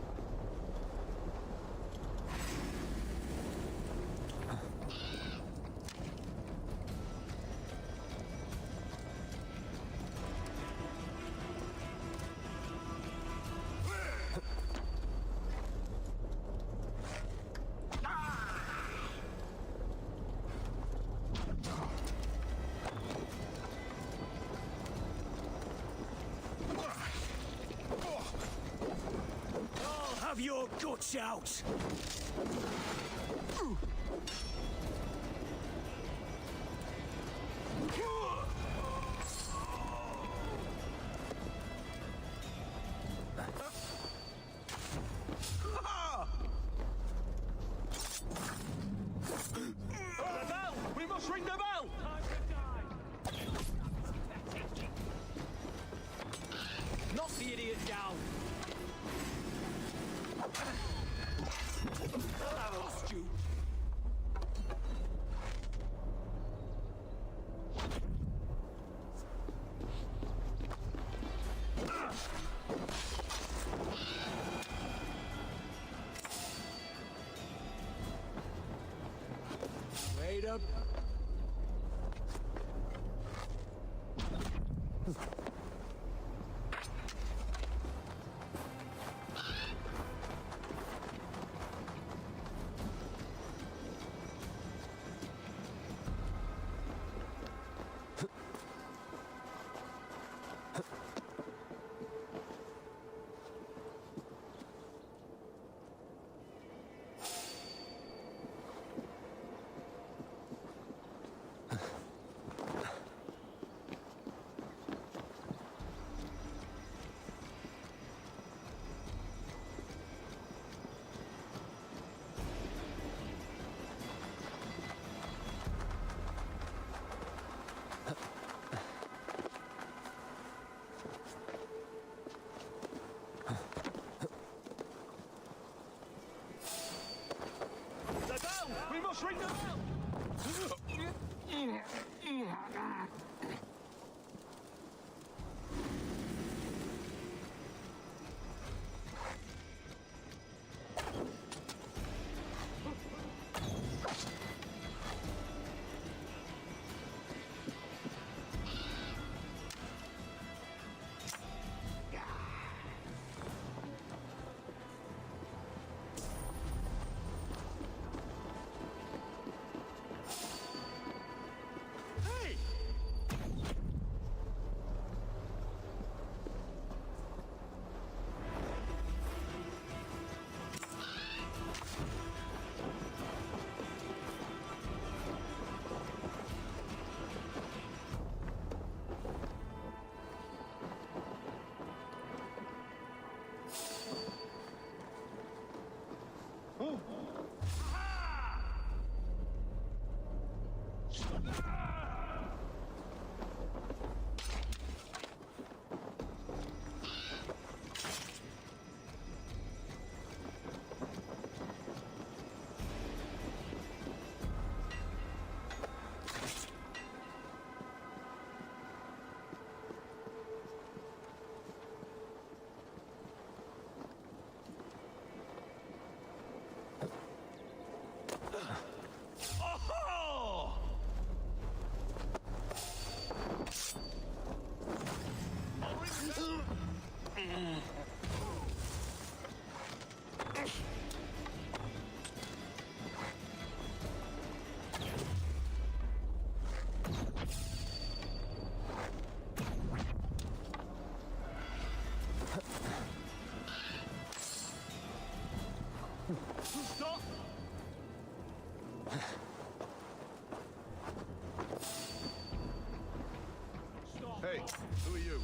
Have your guts out! scared? We must ring the bell! Stop! Hey, who are you?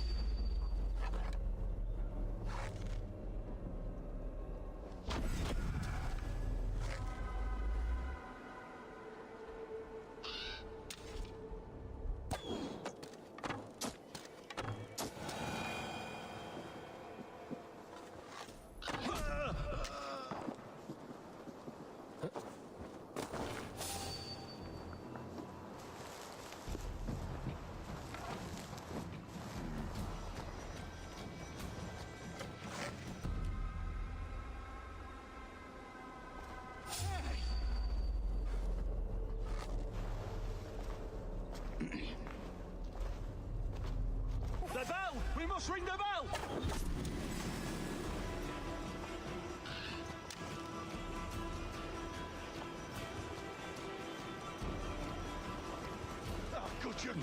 The bell! We must ring the bell! Oh, good you.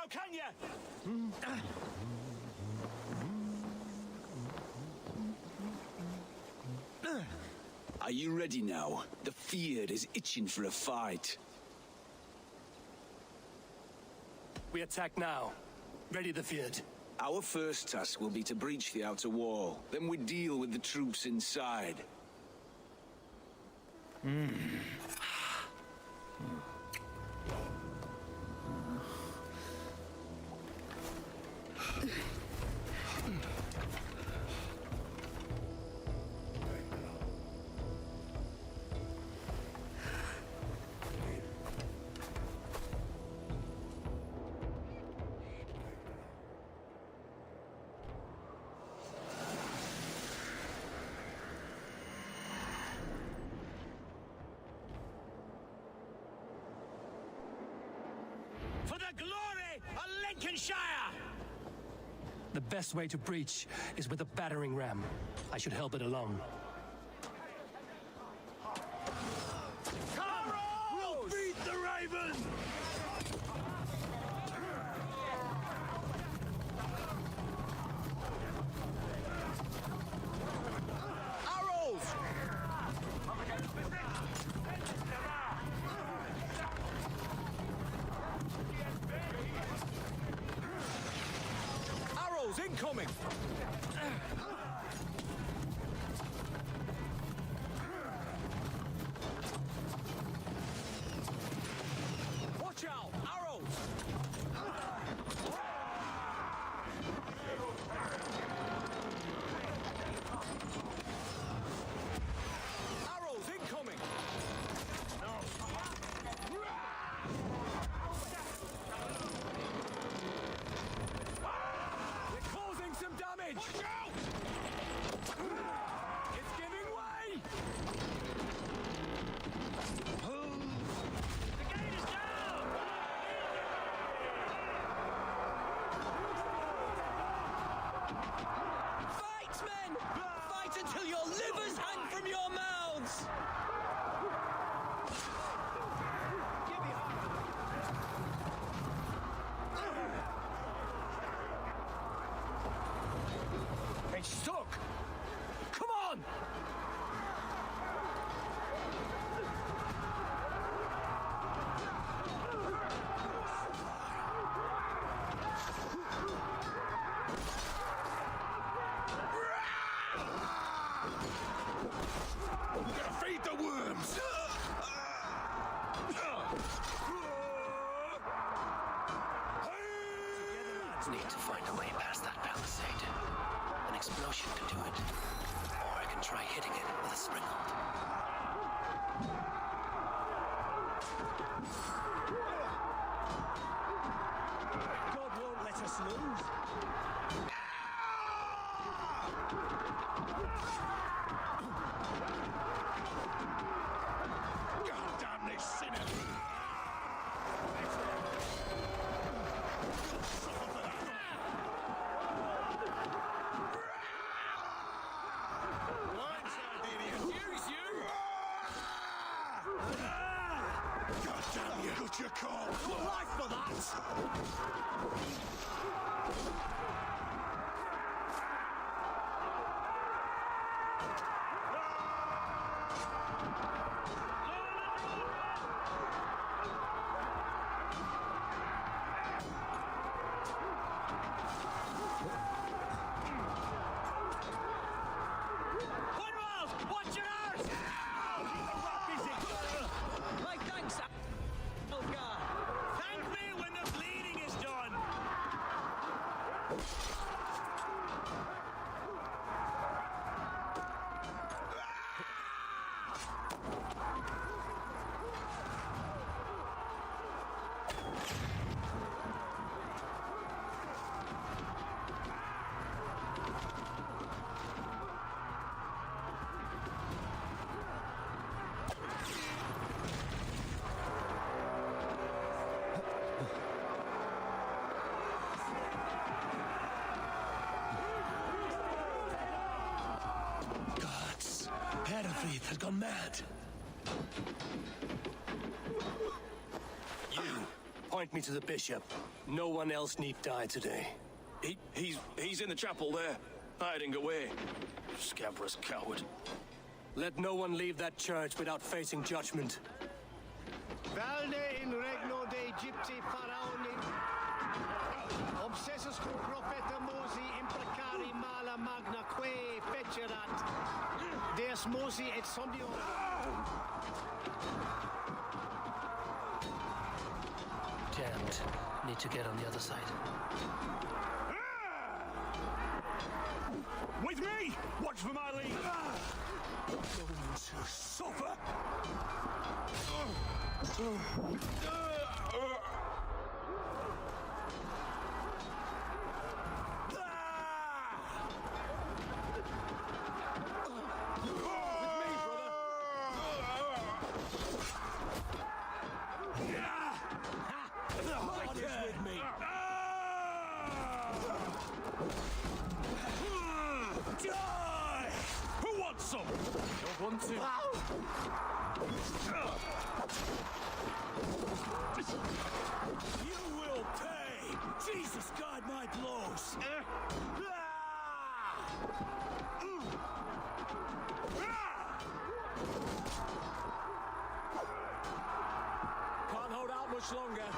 now, can you? Are you ready now? The Feared is itching for a fight. We attack now. Ready the Feared. Our first task will be to breach the outer wall. Then we deal with the troops inside. For the glory of Lincolnshire! The best way to breach is with a battering ram. I should help it along. We'll beat the Raven! Arrows! Arrows incoming! Watch out! Arrows! Arrows incoming! They're causing some damage! Watch out! It's giving way! The gate is down! Fight, men! Fight until your livers hang from your mouths! It's stuck! Come on! We're gonna feed the worms! Need to find a way past that palisade. An explosion can do it. Or I can try hitting it with a springald. God won't let us lose. God damn this sinner! God damn you, got your call! Your life for that! Hunwald, watch your arse! My thanks, Algar. Thank me when the bleeding is done! Gods! Herefrith has gone mad. You! Point Point me to the bishop. No one else need die today. He's in the chapel there, hiding away. Scabrous coward. Let no one leave that church without facing judgment. Valne in regno de Egypti faraoni. Obsessus cum profeta Mosi imprecari mala magna que fecerat. Deus Mosi et sondio. Jammed. Need to get on the other side. With me! Watch for my lead! Going to suffer! Die! Who wants some? Don't want to. You will pay! Jesus, guide my blows! Can't hold out much longer.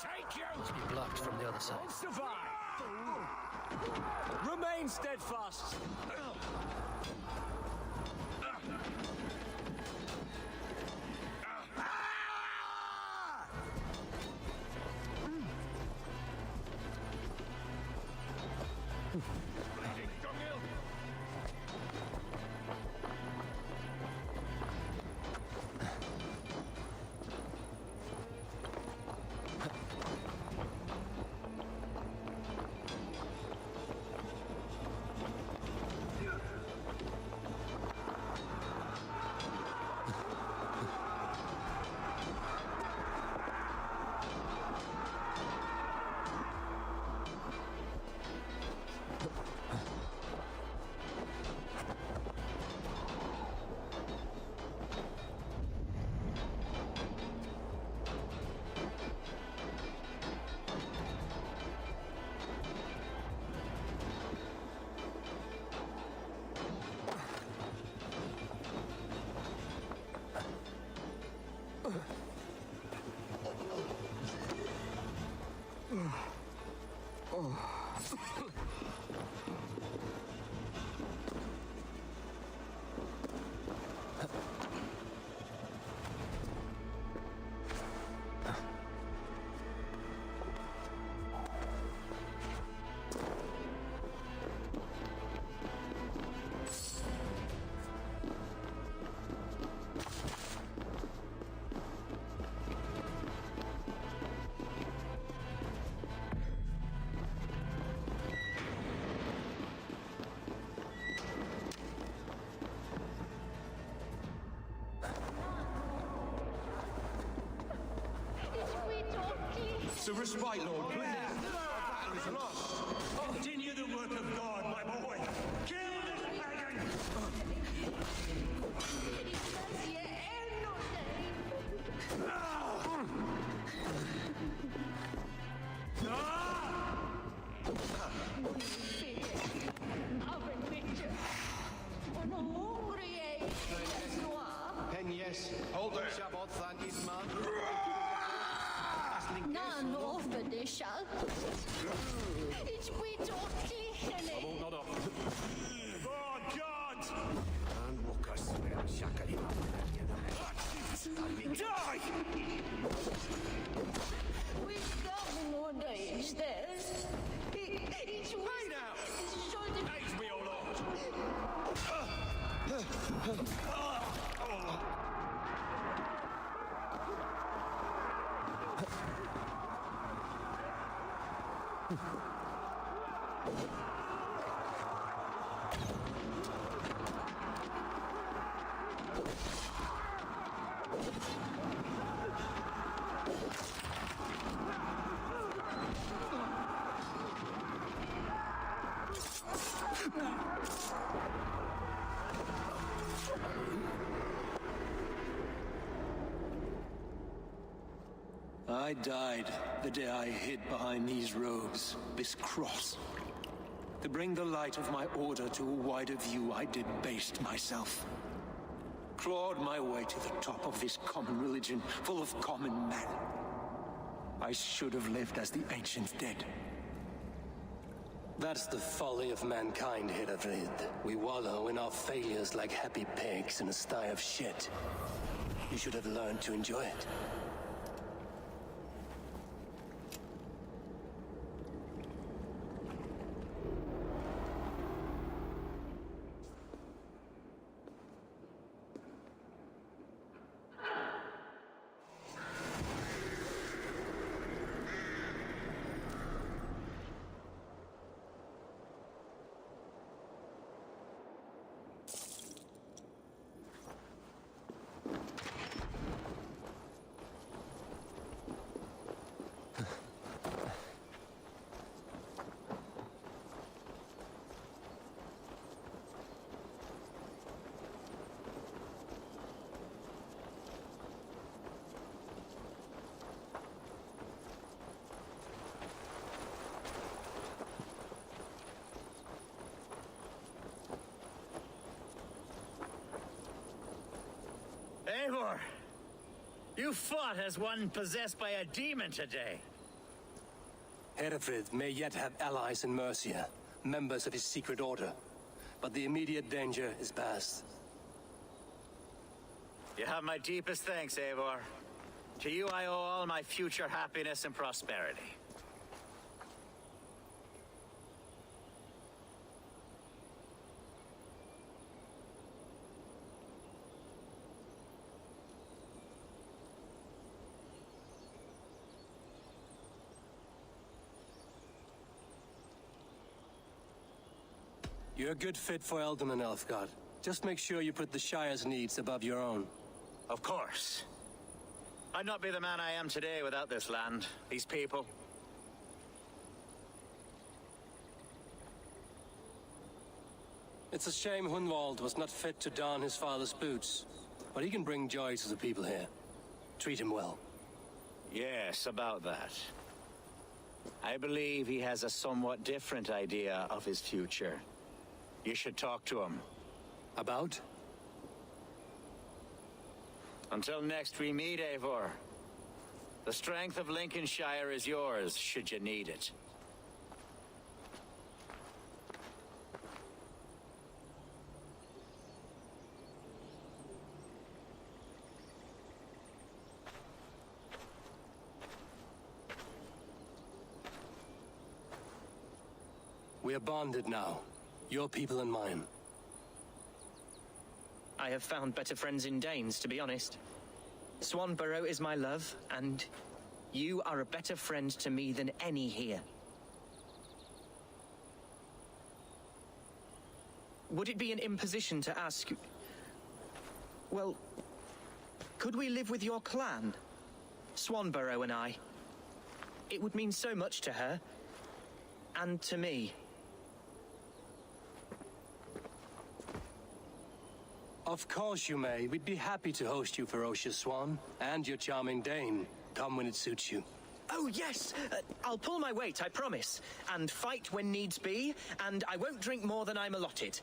Take you! To be blocked from the other side. Survive! Remain steadfast! It's a respite, Lord, please. Our battle is lost. Continue the work of God, my boy. Kill this pagan! Yes. Hold there. Shabbat than Isma. Nan over det shall. It's we don't I won't nod off. God, God! And Wukas, Shakari. Die! We come no days there. It's way now. Aid me, O Lord! I died the day I hid behind these robes, this cross. To bring the light of my order to a wider view, I debased myself. Clawed my way to the top of this common religion, full of common men. I should have lived as the ancient dead. That's the folly of mankind, Herefrid. We wallow in our failures like happy pigs in a sty of shit. You should have learned to enjoy it. Eivor! You fought as one possessed by a demon today. Herefrid may yet have allies in Mercia, members of his secret order. But the immediate danger is past. You have my deepest thanks, Eivor. To you I owe all my future happiness and prosperity. You're a good fit for Eldon and Elfgard. Just make sure you put the Shire's needs above your own. Of course. I'd not be the man I am today without this land, these people. It's a shame Hunwald was not fit to don his father's boots. But he can bring joy to the people here. Treat him well. Yes, about that. I believe he has a somewhat different idea of his future. You should talk to him. About? Until next we meet, Eivor. The strength of Lincolnshire is yours, should you need it. We are bonded now. Your people and mine. I have found better friends in Danes, to be honest. Swanborough is my love, and you are a better friend to me than any here. Would it be an imposition to ask... Well, could we live with your clan? Swanborough and I. It would mean so much to her. And to me. Of course you may. We'd be happy to host you, ferocious Swan. And your charming Dane. Come when it suits you. Oh, yes! I'll pull my weight, I promise. And fight when needs be, and I won't drink more than I'm allotted.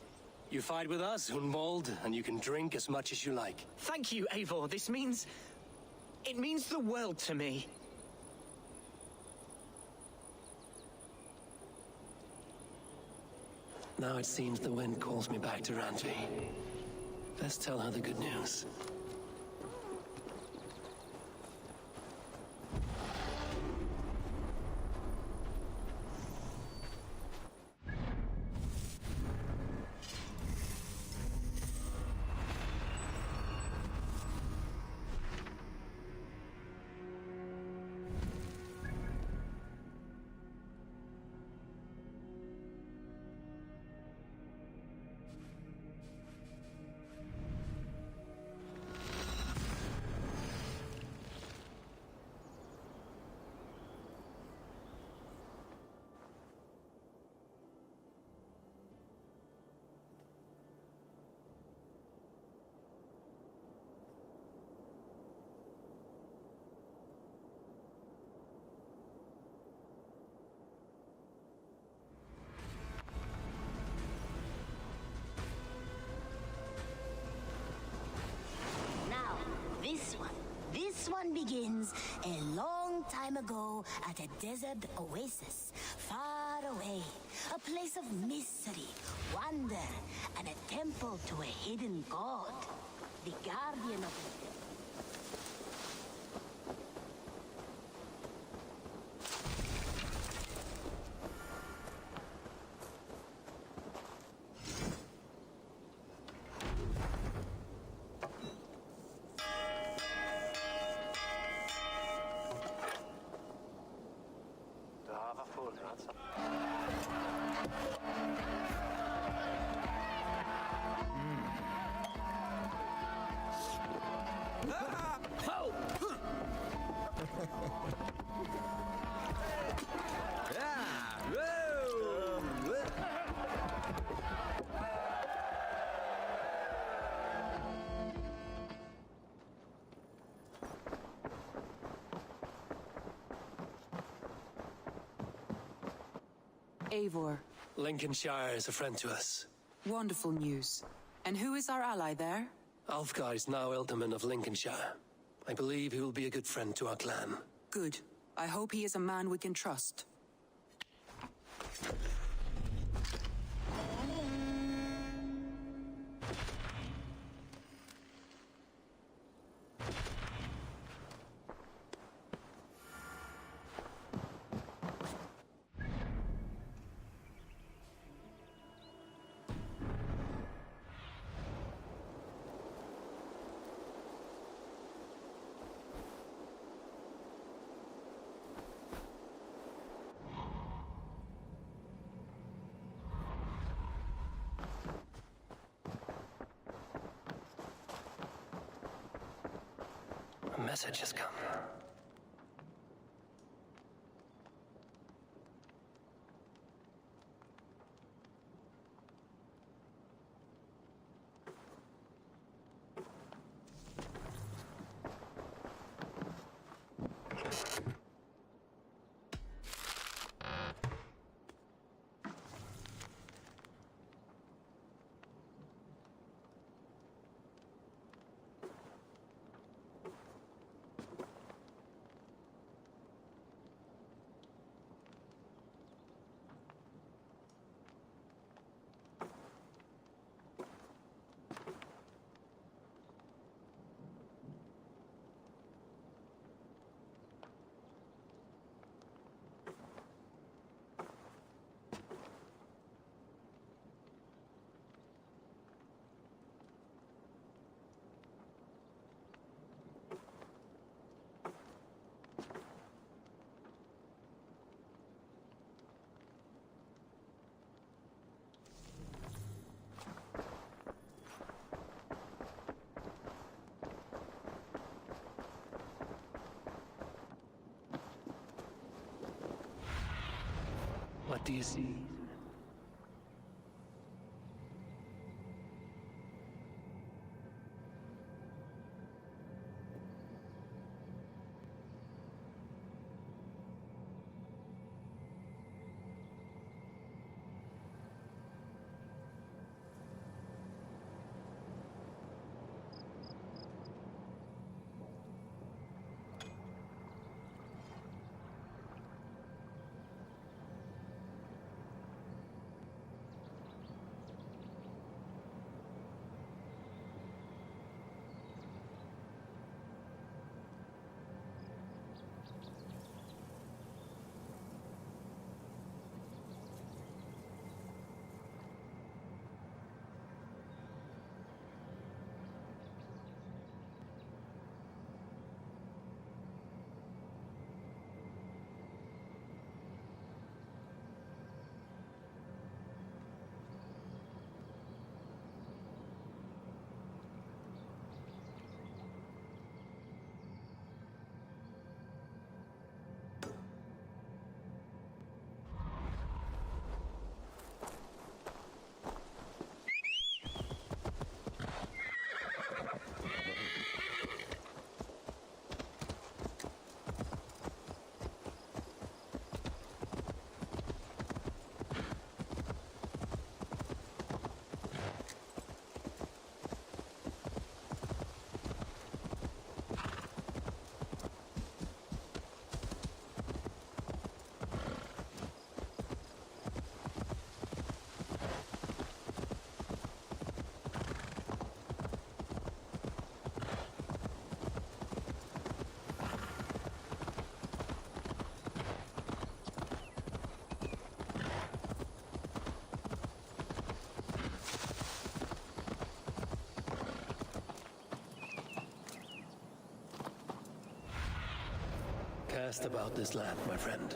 You fight with us, Hunwald, and you can drink as much as you like. Thank you, Eivor. This means... it means the world to me. Now it seems the wind calls me back to Randvi. Let's tell her the good news. plan begins a long time ago at a desert oasis, far away. A place of mystery, wonder, and a temple to a hidden god. The guardian of the... Eivor. Lincolnshire is a friend to us. Wonderful news. And who is our ally there? Alfgar is now Ealdorman of Lincolnshire. I believe he will be a good friend to our clan. Good. I hope he is a man we can trust. A message has come. What do you see? asked about this land, my friend.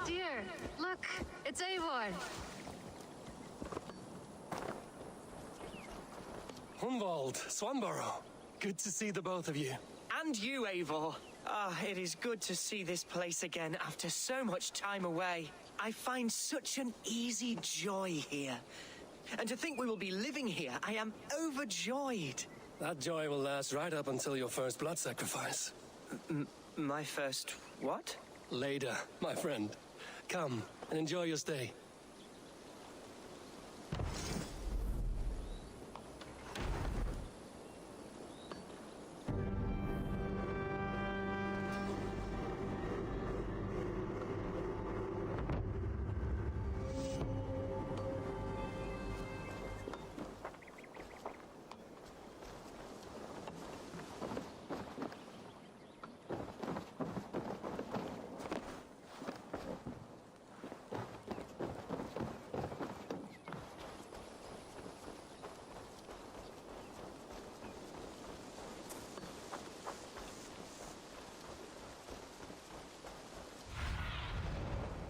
Dear, look, it's Eivor. Hunwald, Swanborough. Good to see the both of you. And you, Eivor. Ah, it is good to see this place again after so much time away. I find such an easy joy here. And to think we will be living here, I am overjoyed. That joy will last right up until your first blood sacrifice. My first what? Later, my friend. Come and enjoy your stay.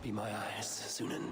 Be my eyes, Sunan.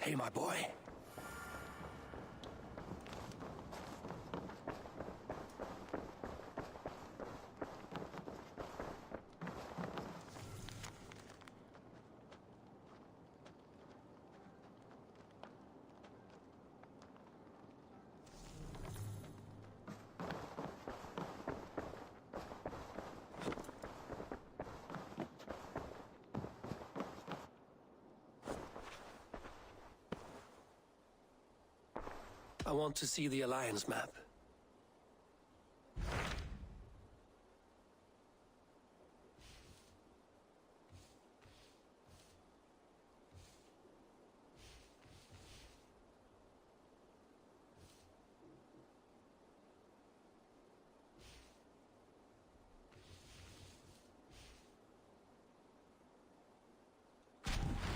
Hey, my boy. I want to see the Alliance map.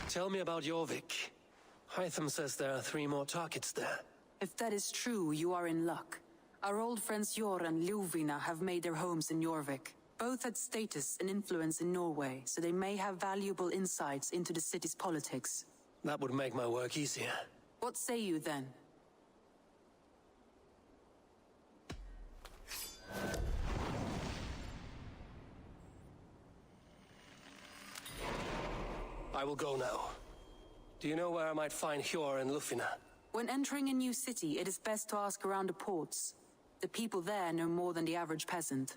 Tell me about Jorvik. Hytham says there are 3 more targets there. If that is true, you are in luck. Our old friends Jor and Ljuvina have made their homes in Jorvik. Both had status and influence in Norway, so they may have valuable insights into the city's politics. That would make my work easier. What say you then? I will go now. Do you know where I might find Hjor and Lufina? When entering a new city, it is best to ask around the ports. The people there know more than the average peasant.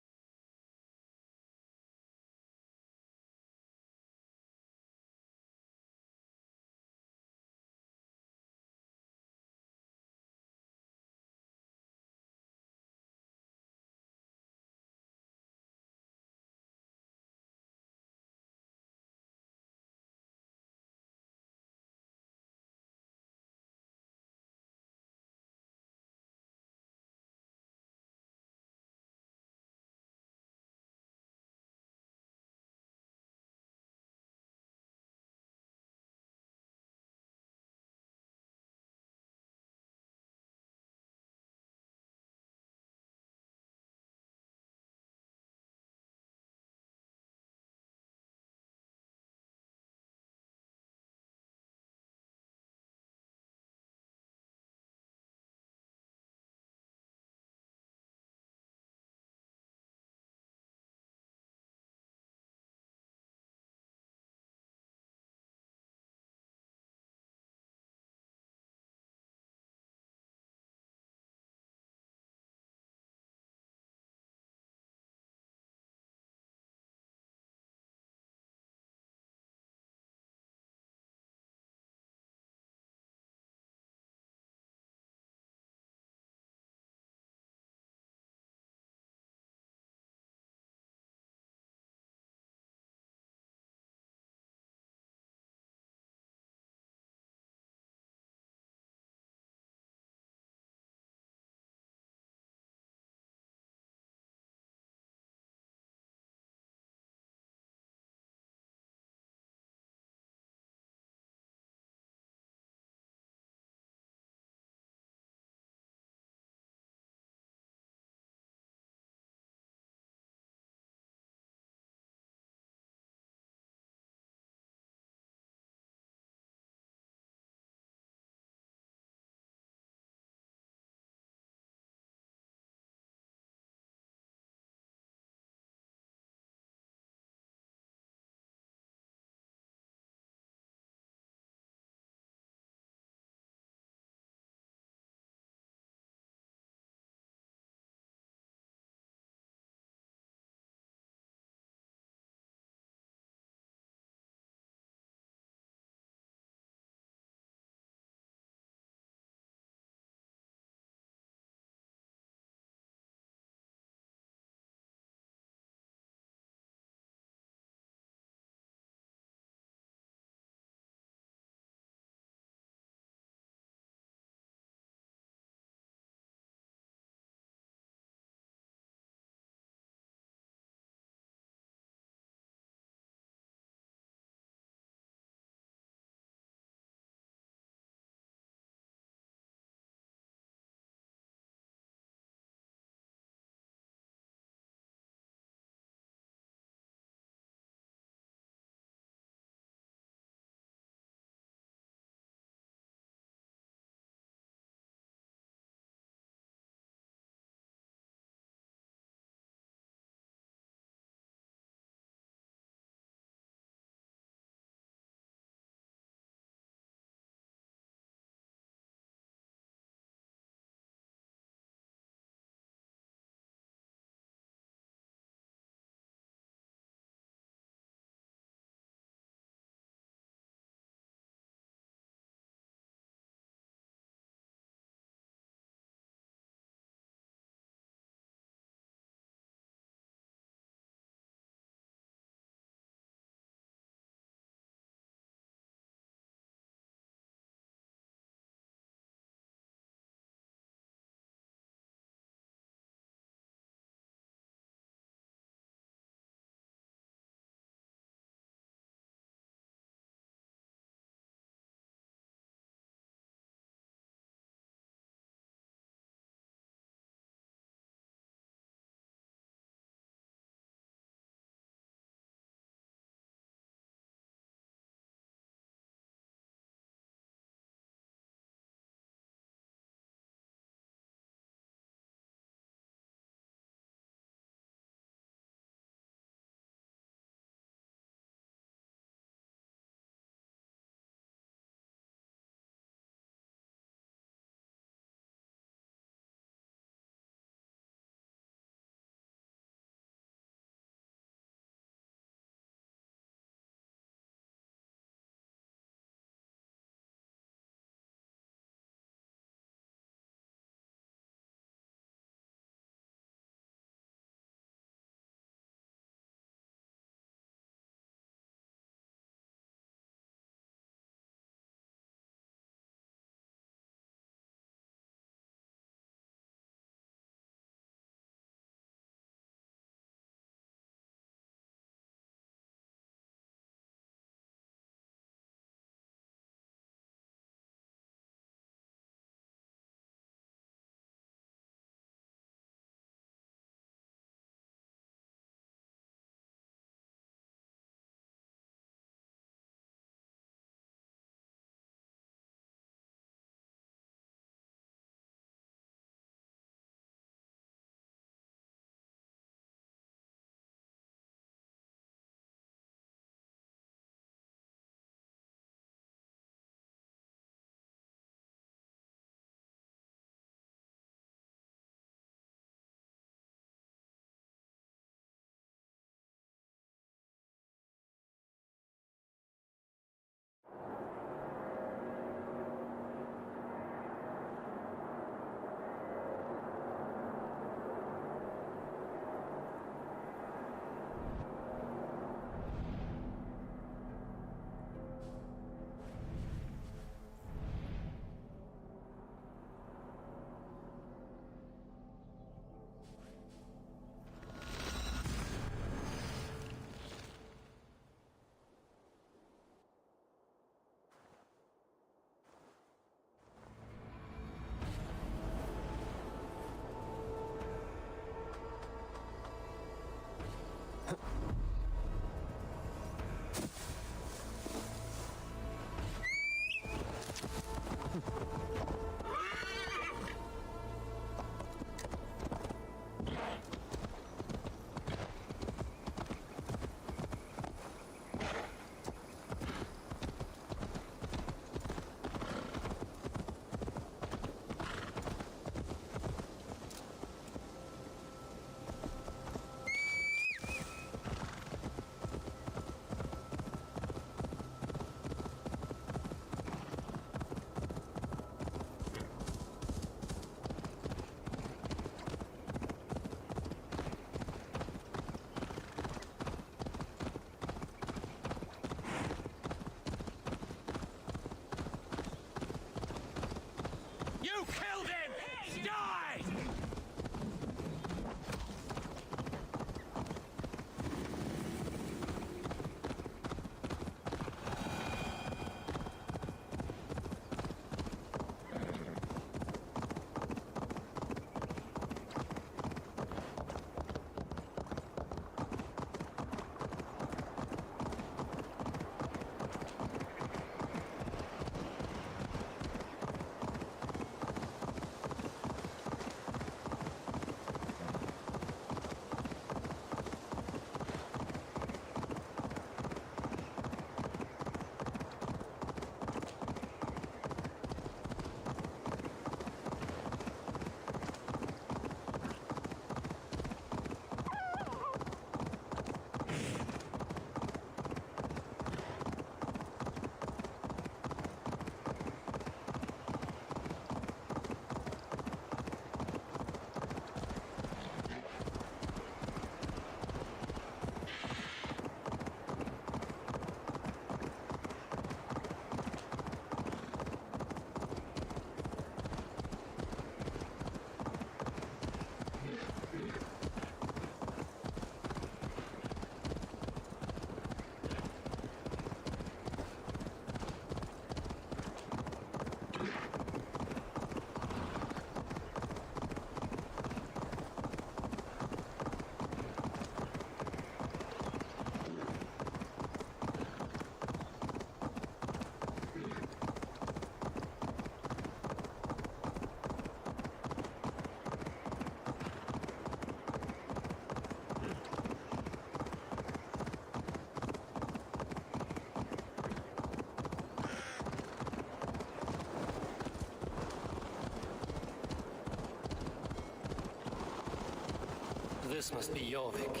This must be Jorvik.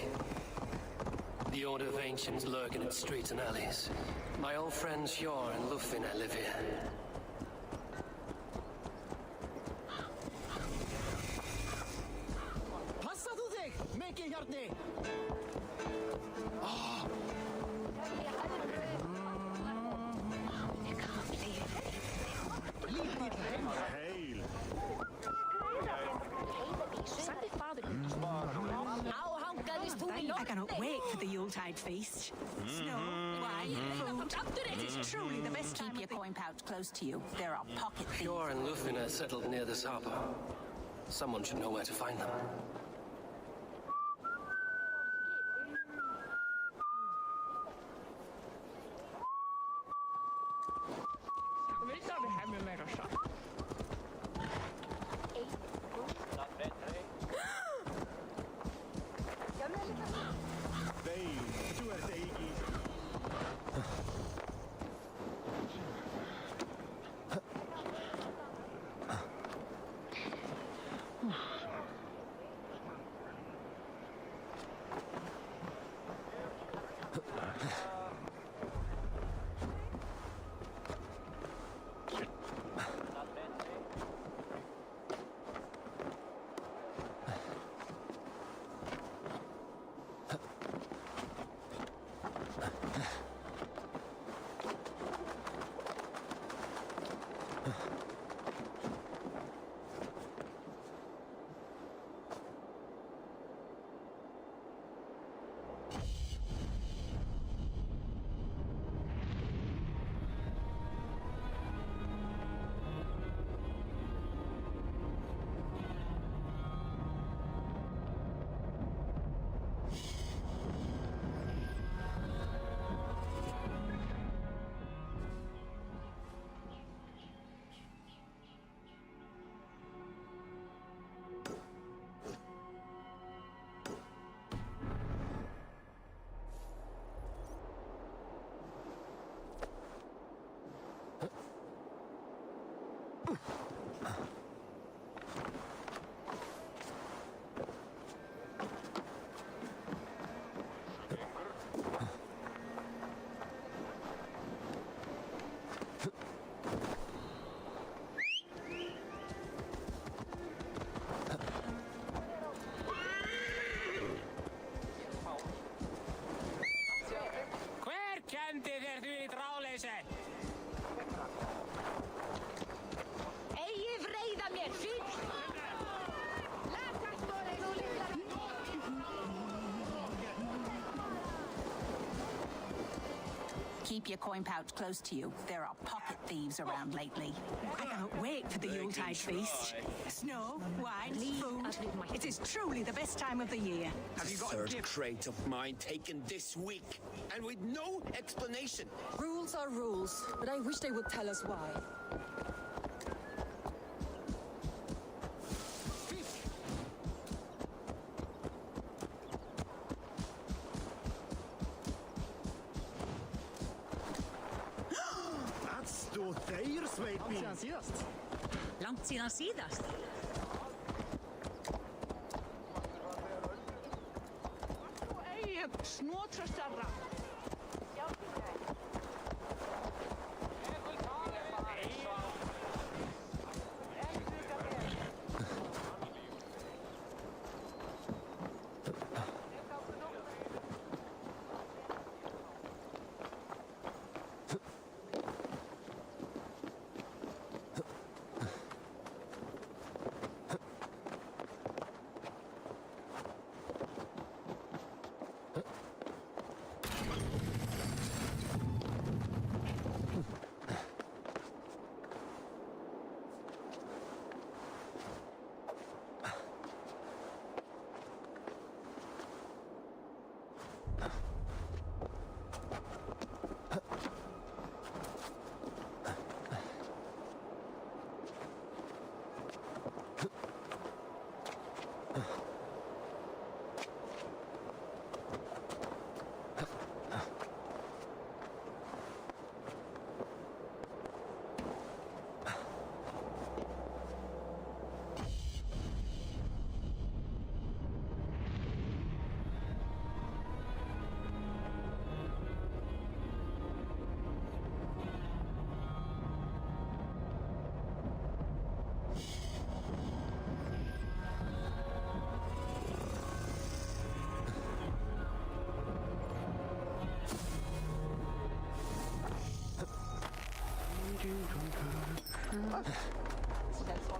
The Order of Ancients lurk in its streets and alleys. My old friends Hjor and Lufvina live here. Passa þú þig, Mikki Hjarni! Hail! I cannot wait for the Yuletide feast. Snow, wine, food. It is truly the best time. Keep your coin pouch close to you. There are pocket thieves. Hjor and Lufvina settled near this harbor. Someone should know where to find them. Keep your coin pouch close to you. There are pocket thieves around lately. I cannot wait for the Yuletide feast. Snow, wine, food. It is truly the best time of the year. Have you got a third crate of mine taken this week, and with no explanation? Rules are rules, but I wish they would tell us why. Langt síðan síðast. Snotrastarra.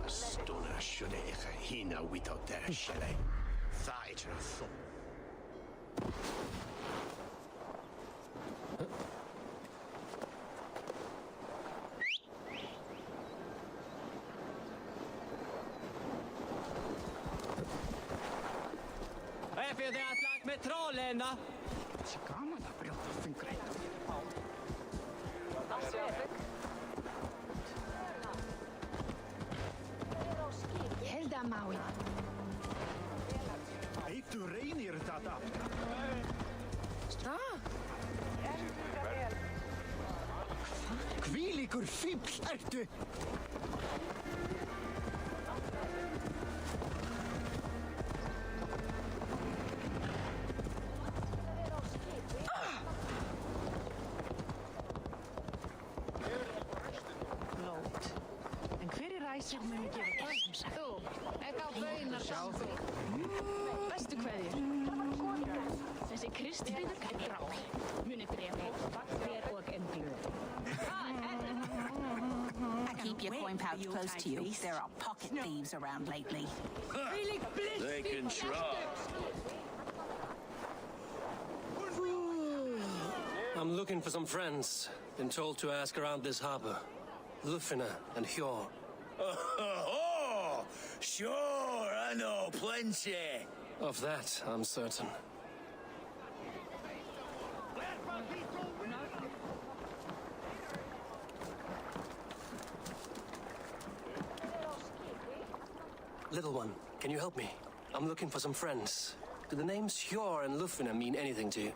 Stunner should he know without their shelley. That Är det att lagt med trollerna? Helda Maui. Heeft u Reinir dat af? Kvílíkur fíbl ertu? En hver reisir mun við gefa þessum? Þú, ekki á baunar sjálf. Bestu kveðjur. Þessi kristfríður er grá. Munið drepa, bakver og en glöð. Keep your coin pouch close to you. There are pocket thieves around lately. They can try. I'm looking for some friends. Been told to ask around this harbor. Lufina and Hjor. Oh, sure, I know plenty. Of that, I'm certain. Little one, can you help me? I'm looking for some friends. Do the names Hjor and Lufina mean anything to you?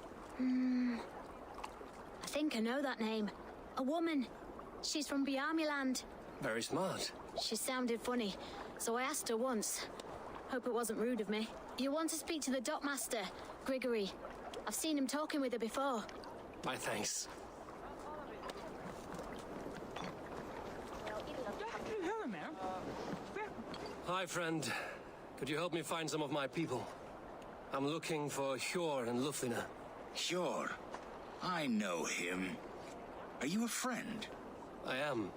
I think I know that name. A woman. She's from Biamiland. Very smart. She sounded funny, so I asked her once. Hope it wasn't rude of me. You want to speak to the dockmaster, Grigory. I've seen him talking with her before. My thanks. Hi, friend. Could you help me find some of my people? I'm looking for Hjor and Lufina. Hjor? I know him. Are you a friend? I am.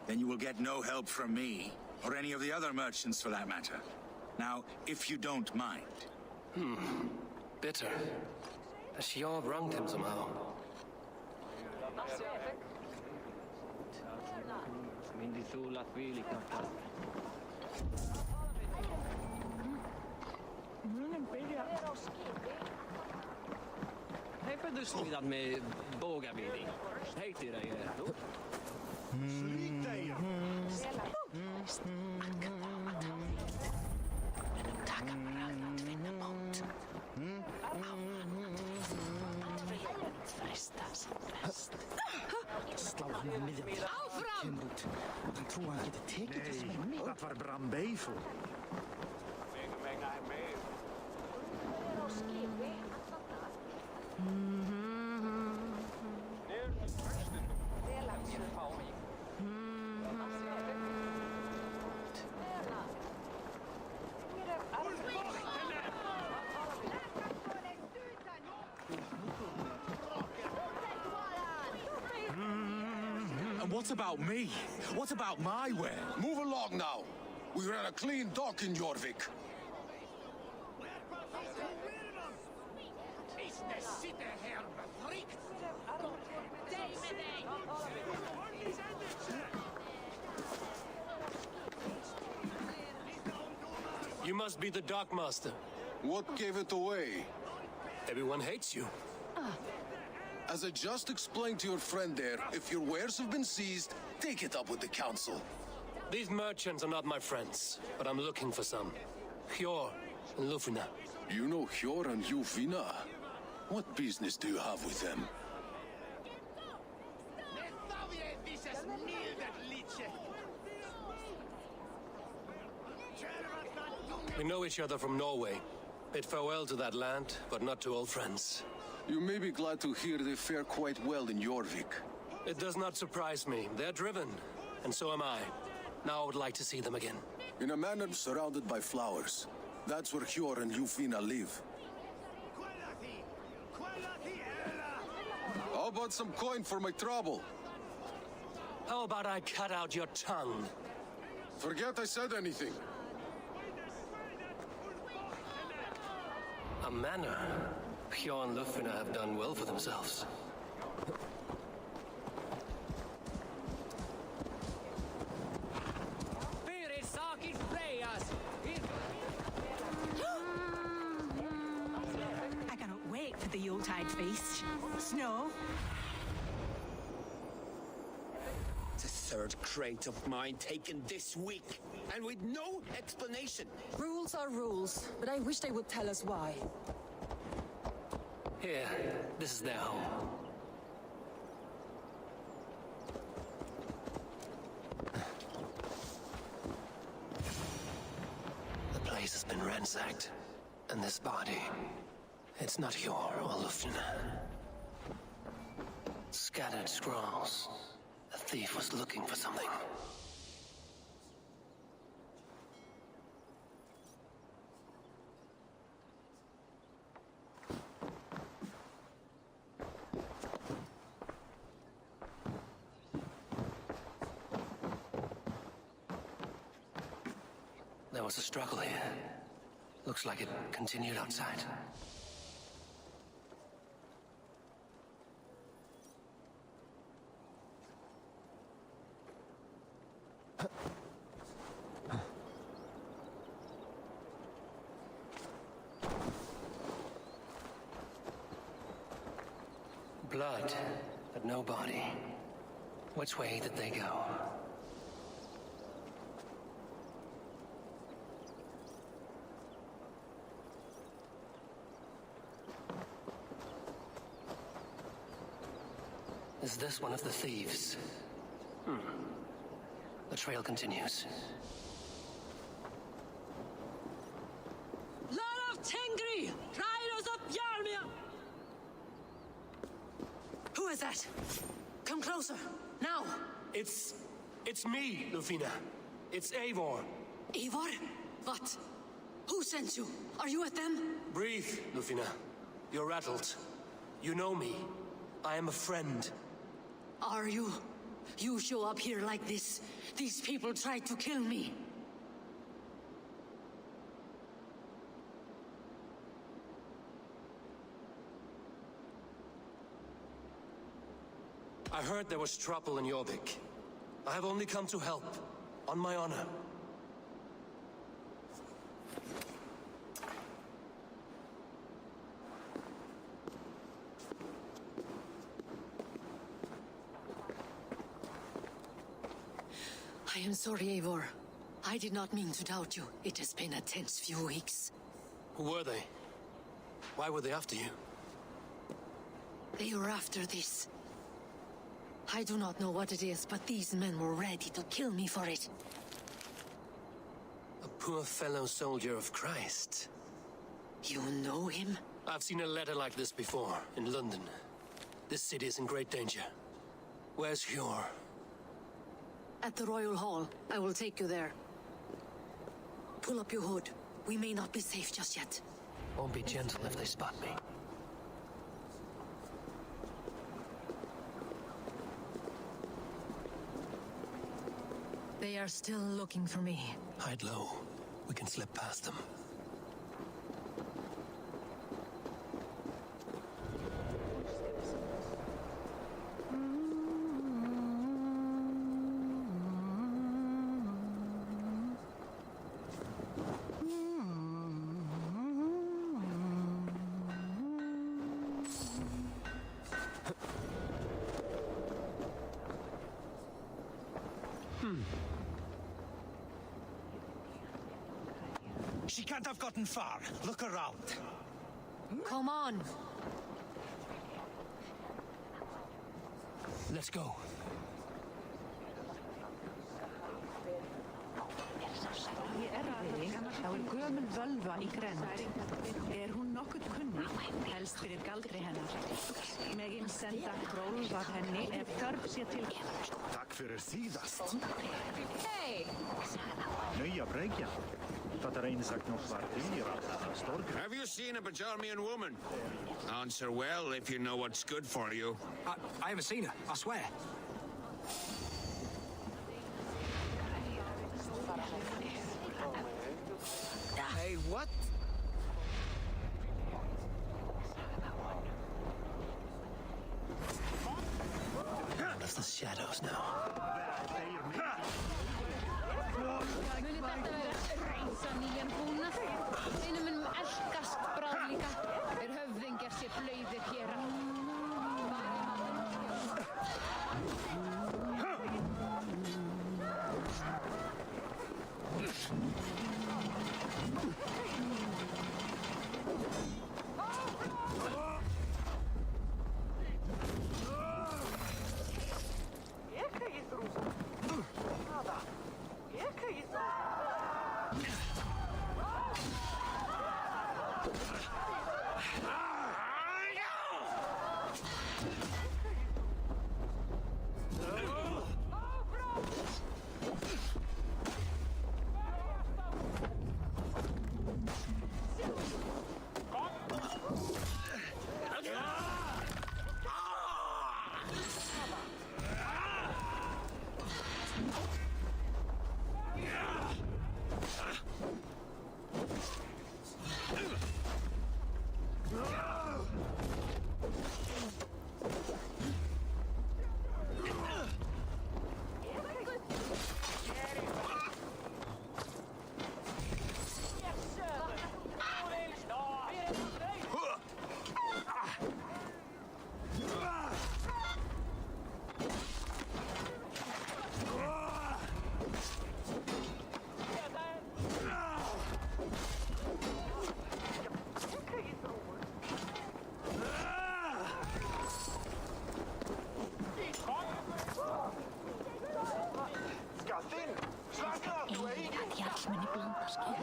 Then you will get no help from me, or any of the other merchants for that matter. Now, if you don't mind. Bitter. Has Hjor wronged him somehow? Hej, du slidat med bågaviding. Hej till dig. Dan tror han inte tecknet som är med. Dat var brandbevel. And what about me? What about my ware? Move along now. We ran a clean dock in Jorvik. You must be the dockmaster. What gave it away? Everyone hates you. As I just explained to your friend there, if your wares have been seized, take it up with the council. These merchants are not my friends, but I'm looking for some. Hjor and Lufina. You know Hjor and Lufina? What business do you have with them? We know each other from Norway. Bid farewell to that land, but not to old friends. You may be glad to hear they fare quite well in Jorvik. It does not surprise me. They're driven, and so am I. Now I would like to see them again. In a manor surrounded by flowers. That's where Hjor and Lufina live. How about some coin for my trouble? How about I cut out your tongue? Forget I said anything. A manor. Pure and Lufina have done well for themselves. I cannot wait for the Yuletide feast. Snow? The third crate of mine taken this week, and with no explanation. Rules are rules, but I wish they would tell us why. Here, this is their home. The place has been ransacked, and this body, it's not your or Lufina. Scattered scrolls. The thief was looking for something. There was a struggle here. Looks like it continued outside. Blood, but no body. Which way did they go? Is this one of the thieves? The trail continues. Lord of Tengri! Riders of Yarmia! Who is that? Come closer, now! It's me, Lufina. It's Eivor. Eivor? What? Who sent you? Are you with them? Breathe, Lufina. You're rattled. You know me. I am a friend. Are you? You show up here like this. These people tried to kill me. I heard there was trouble in Jorvik. I have only come to help, on my honor. I am sorry, Eivor. I did not mean to doubt you. It has been a tense few weeks. Who were they? Why were they after you? They were after this. I do not know what it is, but these men were ready to kill me for it. A poor fellow soldier of Christ. You know him? I've seen a letter like this before, in London. This city is in great danger. Where's Hjor? At the Royal Hall. I will take you there. Pull up your hood. We may not be safe just yet. Won't be gentle if they spot me. They are still looking for me. Hide low. We can slip past them. She can't have gotten far. Look around. Come on. Let's go. Í erfiði þá gömul völva í grennd. Hún nokkuð kunnig, helst fyrir galdri hennar. Megin senda gólf af henni ef þörf sé til. Takk fyrir síðast. Hey! Nöja bregja. Have you seen a Bajarmian woman? Answer well if you know what's good for you. I haven't seen her, I swear. Hey, what? Out of the shadows now. Muni þetta vera reysa nýjan búnað. Einum munum elskast bráðlíka. Höfðingjar sé blauðir hér.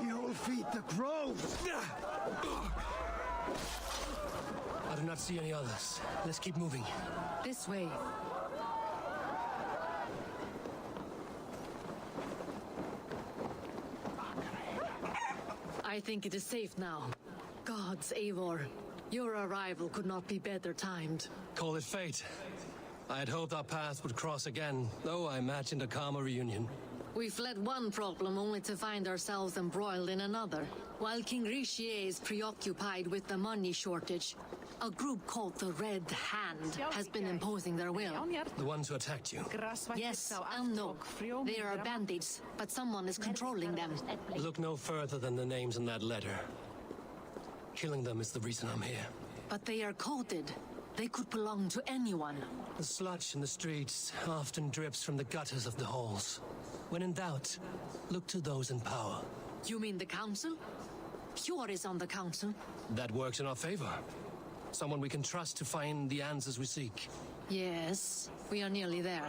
You'll feed the crows! I do not see any others. Let's keep moving. This way. I think it is safe now. Gods, Eivor. Your arrival could not be better timed. Call it fate. I had hoped our paths would cross again, though I imagined a calmer reunion. We fled one problem only to find ourselves embroiled in another. While King Richier is preoccupied with the money shortage, a group called the Red Hand has been imposing their will. The ones who attacked you? Yes and no. They are bandits, but someone is controlling them. Look no further than the names in that letter. Killing them is the reason I'm here. But they are coded. They could belong to anyone. The sludge in the streets often drips from the gutters of the halls. When in doubt, look to those in power. You mean the council? Hjor is on the council. That works in our favor. Someone we can trust to find the answers we seek. Yes, we are nearly there.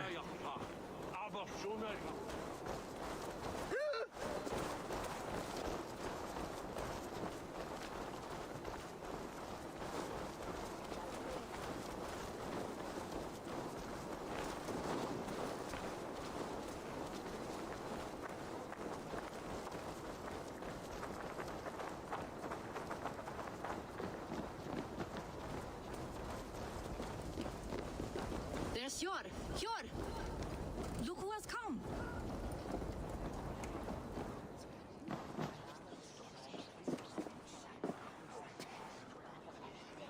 There's Hjor! Hjor! Look who has come!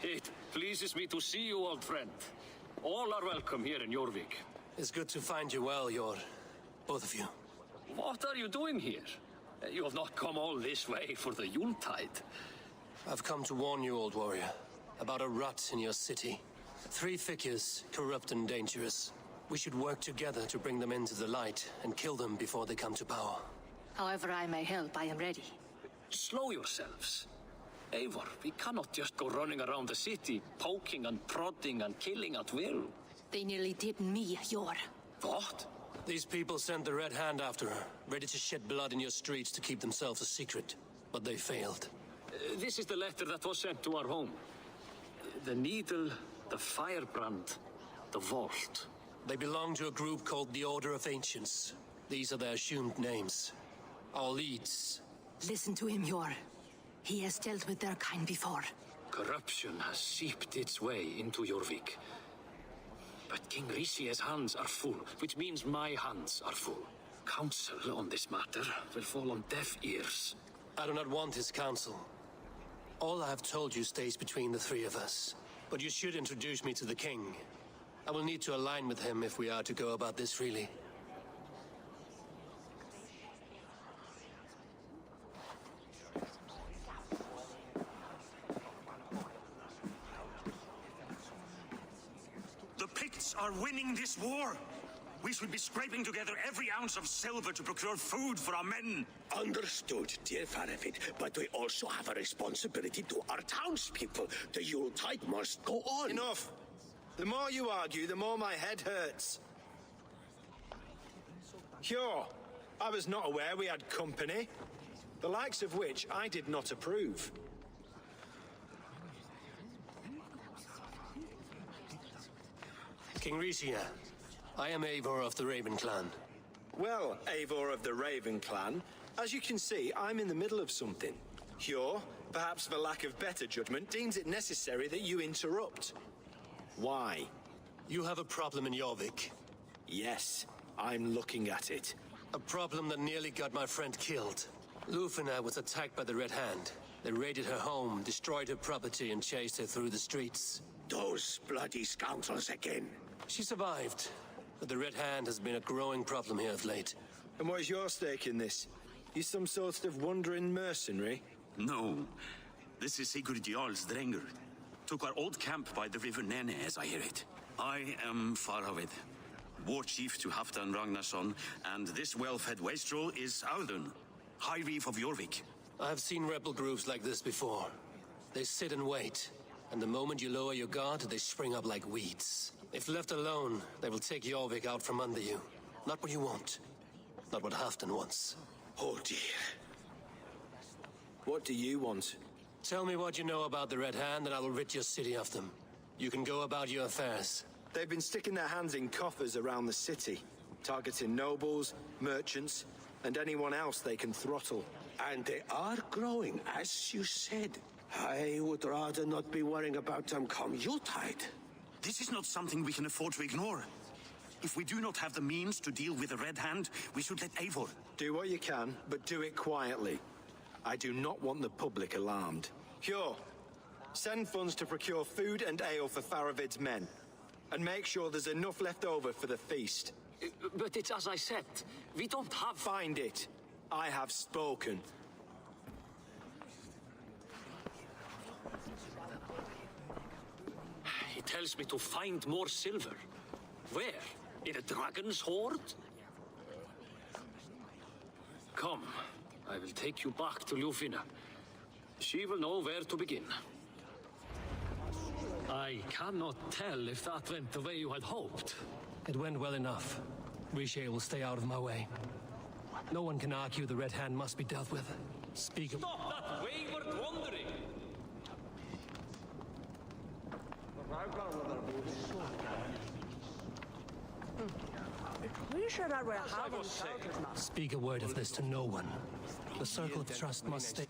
It pleases me to see you, old friend. All are welcome here in Jorvik. It's good to find you well, Hjor. Both of you. What are you doing here? You have not come all this way for the Yuletide. I've come to warn you, old warrior, about a rot in your city. 3 figures, corrupt and dangerous. We should work together to bring them into the light and kill them before they come to power. However I may help, I am ready. Slow yourselves. Eivor, we cannot just go running around the city, poking and prodding and killing at will. They nearly did me, Hjor. What? These people sent the Red Hand after her, ready to shed blood in your streets to keep themselves a secret. But they failed. This is the letter that was sent to our home. The needle, the firebrand, the vault. They belong to a group called the Order of Ancients. These are their assumed names. Our leads. Listen to him, Hjor. He has dealt with their kind before. Corruption has seeped its way into Jorvik. But King Richier's hands are full, which means my hands are full. counsel on this matter will fall on deaf ears. I do not want his counsel. All I have told you stays between the three of us. But you should introduce me to the king. I will need to align with him if we are to go about this freely. The Picts are winning this war. We should be scraping together every ounce of silver to procure food for our men. Understood, dear Faravid, but we also have a responsibility to our townspeople. The Yuletide must go on. Enough! The more you argue, the more my head hurts. Sure, I was not aware we had company, the likes of which I did not approve. King Rishia, I am Eivor of the Raven Clan. Well, Eivor of the Raven Clan, as you can see, I'm in the middle of something. Hjor, perhaps for lack of better judgment, deems it necessary that you interrupt. Why? You have a problem in Jorvik. Yes, I'm looking at it. A problem that nearly got my friend killed. Lufina was attacked by the Red Hand. They raided her home, destroyed her property, and chased her through the streets. Those bloody scoundrels again. She survived, but the Red Hand has been a growing problem here of late. And what is your stake in this? You some sort of wandering mercenary? No. This is Sigurd Jarl's Drenger. Took our old camp by the river Nene, as I hear it. I am Faravid, war chief to Halfdan Ragnarsson, and this well-fed wastrel is Audun, High Reef of Jorvik. I have seen rebel groups like this before. They sit and wait, and the moment you lower your guard, they spring up like weeds. If left alone, they will take Jorvik out from under you. Not what you want. Not what Halfdan wants. Oh dear. What do you want? Tell me what you know about the Red Hand, and I will rid your city of them. You can go about your affairs. They've been sticking their hands in coffers around the city, targeting nobles, merchants, and anyone else they can throttle. And they are growing, as you said. I would rather not be worrying about them come Yuletide. This is not something we can afford to ignore. If we do not have the means to deal with the Red Hand, we should let Eivor. Do what you can, but do it quietly. I do not want the public alarmed. Hjor, send funds to procure food and ale for Faravid's men. And make sure there's enough left over for the feast. But it's as I said, we don't have... Find it. I have spoken. He tells me to find more silver. Where? In a dragon's hoard? Come, I will take you back to Lufina. She will know where to begin. I cannot tell if that went the way you had hoped. It went well enough. Riche will stay out of my way. No one can argue the Red Hand must be dealt with. Speak of... Stop that wayward wandering! Speak a word of this to no one. The circle of trust must stay...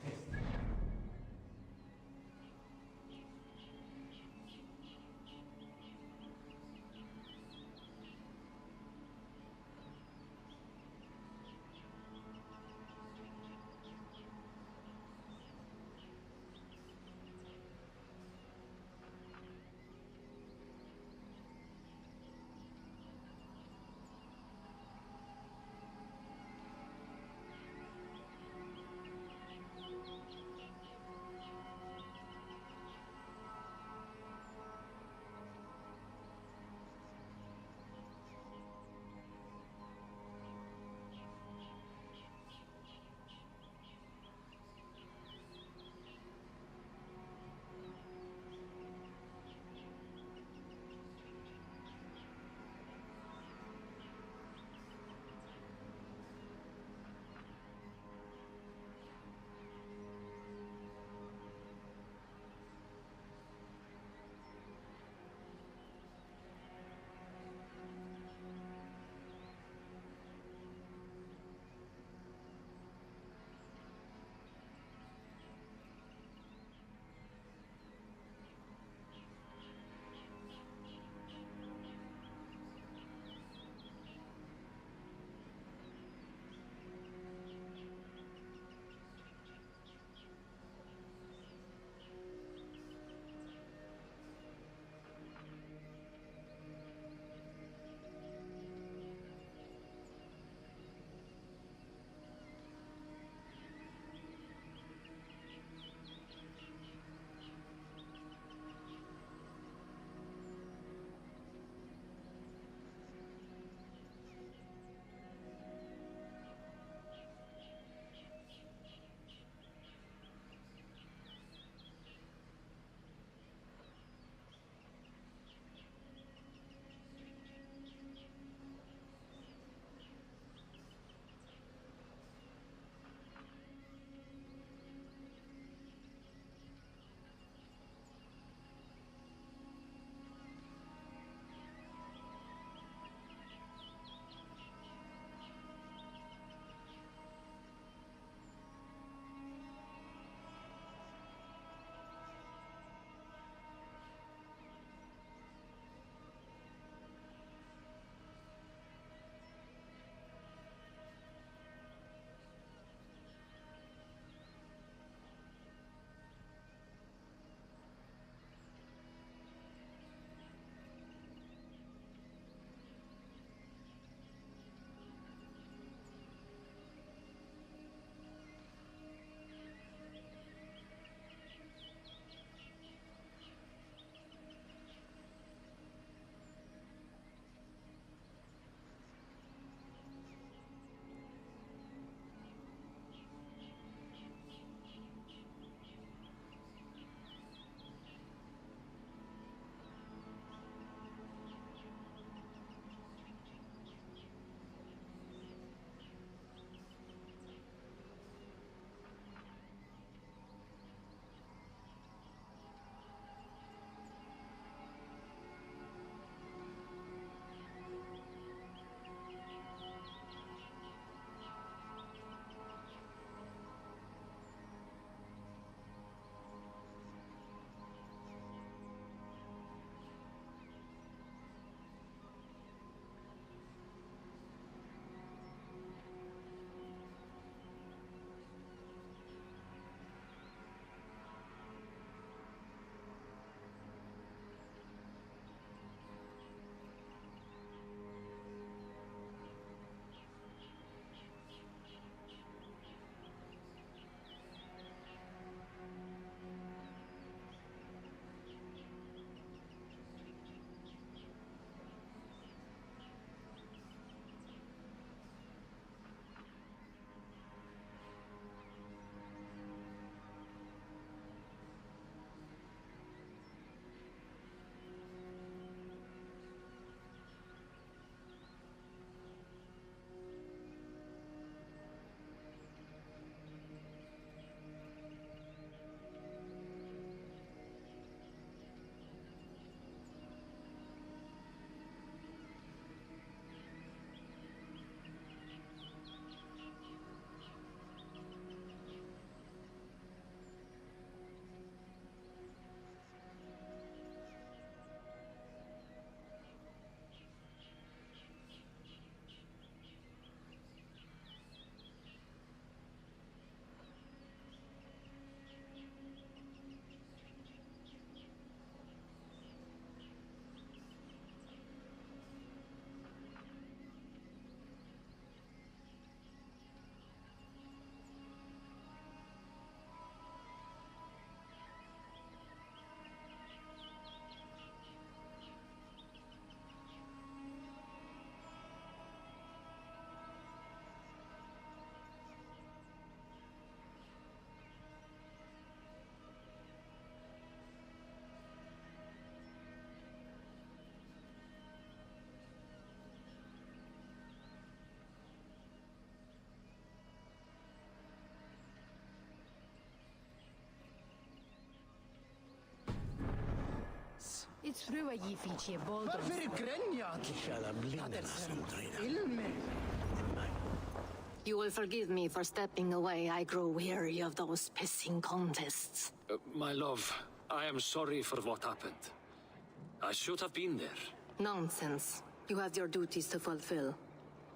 trua gi fiche boldon. Varför gränjad? You will forgive me for stepping away. I grow weary of those pissing contests. My love, I am sorry for what happened. I should have been there. Nonsense. You have your duties to fulfill.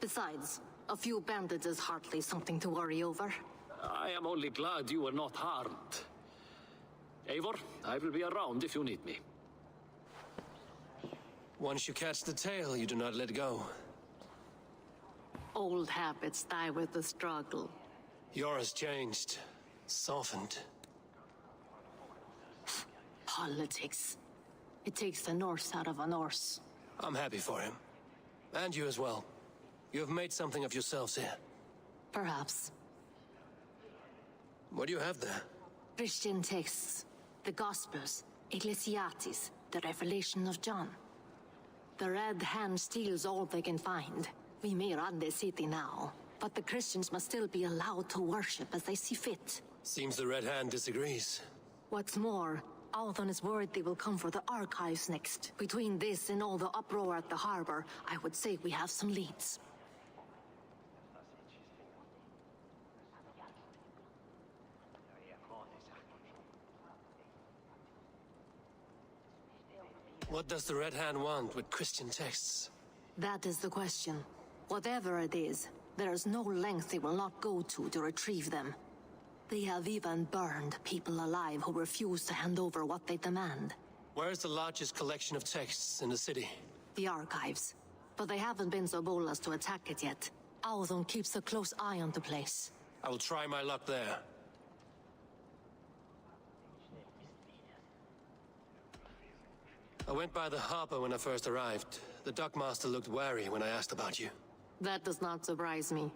Besides, a few bandits is hardly something to worry over. I am only glad you were not harmed. Eivor, I will be around if you need me. Once you catch the tail, you do not let go. Old habits die with the struggle. Yours changed. Softened. Politics. It takes the Norse out of a Norse. I'm happy for him. And you as well. You have made something of yourselves here. Perhaps. What do you have there? Christian texts. The Gospels. Ecclesiastes. The Revelation of John. The Red Hand steals all they can find. We may run the city now, but the Christians must still be allowed to worship as they see fit. Seems the Red Hand disagrees. What's more, Althon is worried they will come for the archives next. Between this and all the uproar at the harbor, I would say we have some leads. What does the Red Hand want with Christian texts? That is the question. Whatever it is, there is no length they will not go to retrieve them. They have even burned people alive who refuse to hand over what they demand. Where is the largest collection of texts in the city? The archives. But they haven't been so bold as to attack it yet. Althon keeps a close eye on the place. I will try my luck there. I went by the harbor when I first arrived. The dockmaster looked wary when I asked about you. That does not surprise me.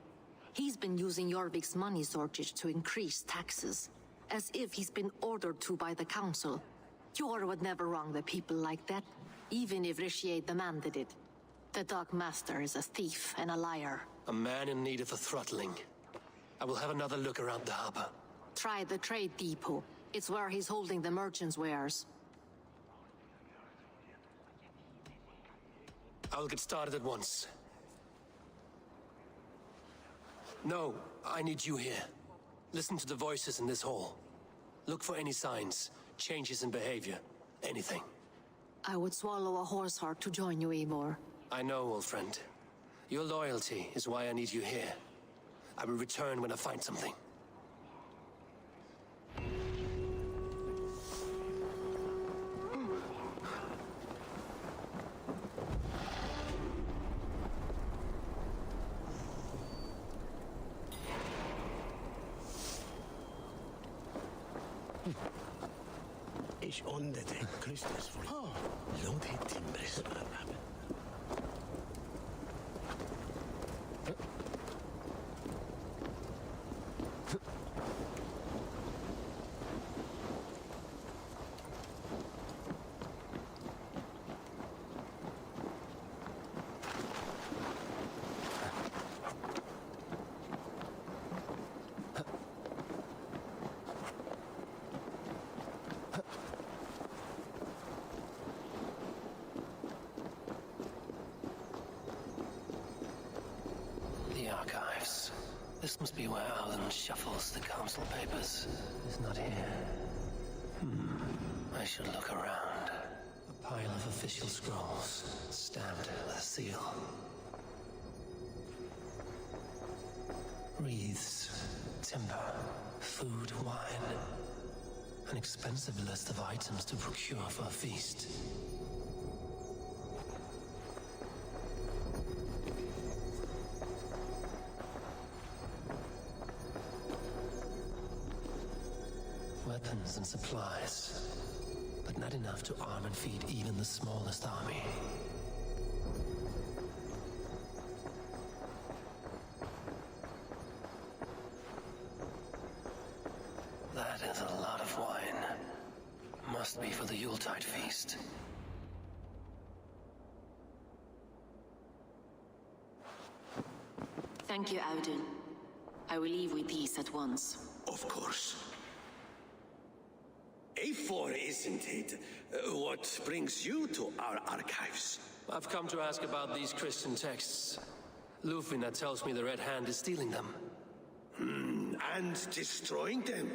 He's been using Jorvik's money shortage to increase taxes. As if he's been ordered to by the council. Jor would never wrong the people like that, even if Rishier demanded it. The dockmaster is a thief and a liar. A man in need of a throttling. I will have another look around the harbor. Try the trade depot. It's where he's holding the merchants' wares. I will get started at once. No, I need you here. Listen to the voices in this hall. Look for any signs, changes in behavior, anything. I would swallow a horse heart to join you, Eivor. I know, old friend. Your loyalty is why I need you here. I will return when I find something. Ich unde den Christus voll. Låt hit timbres. The archives. This must be where Alan shuffles the council papers. He's not here. I should look around. A pile of official scrolls, stamped with a seal. Wreaths, timber, food, wine. An expensive list of items to procure for a feast. Weapons and supplies, but not enough to arm and feed even the smallest army. That is a lot of wine. Must be for the Yuletide feast. Thank you, Audun. I will leave with these at once. Of course. A4, isn't it? What brings you to our archives? I've come to ask about these Christian texts. Lufina tells me the Red Hand is stealing them. And destroying them.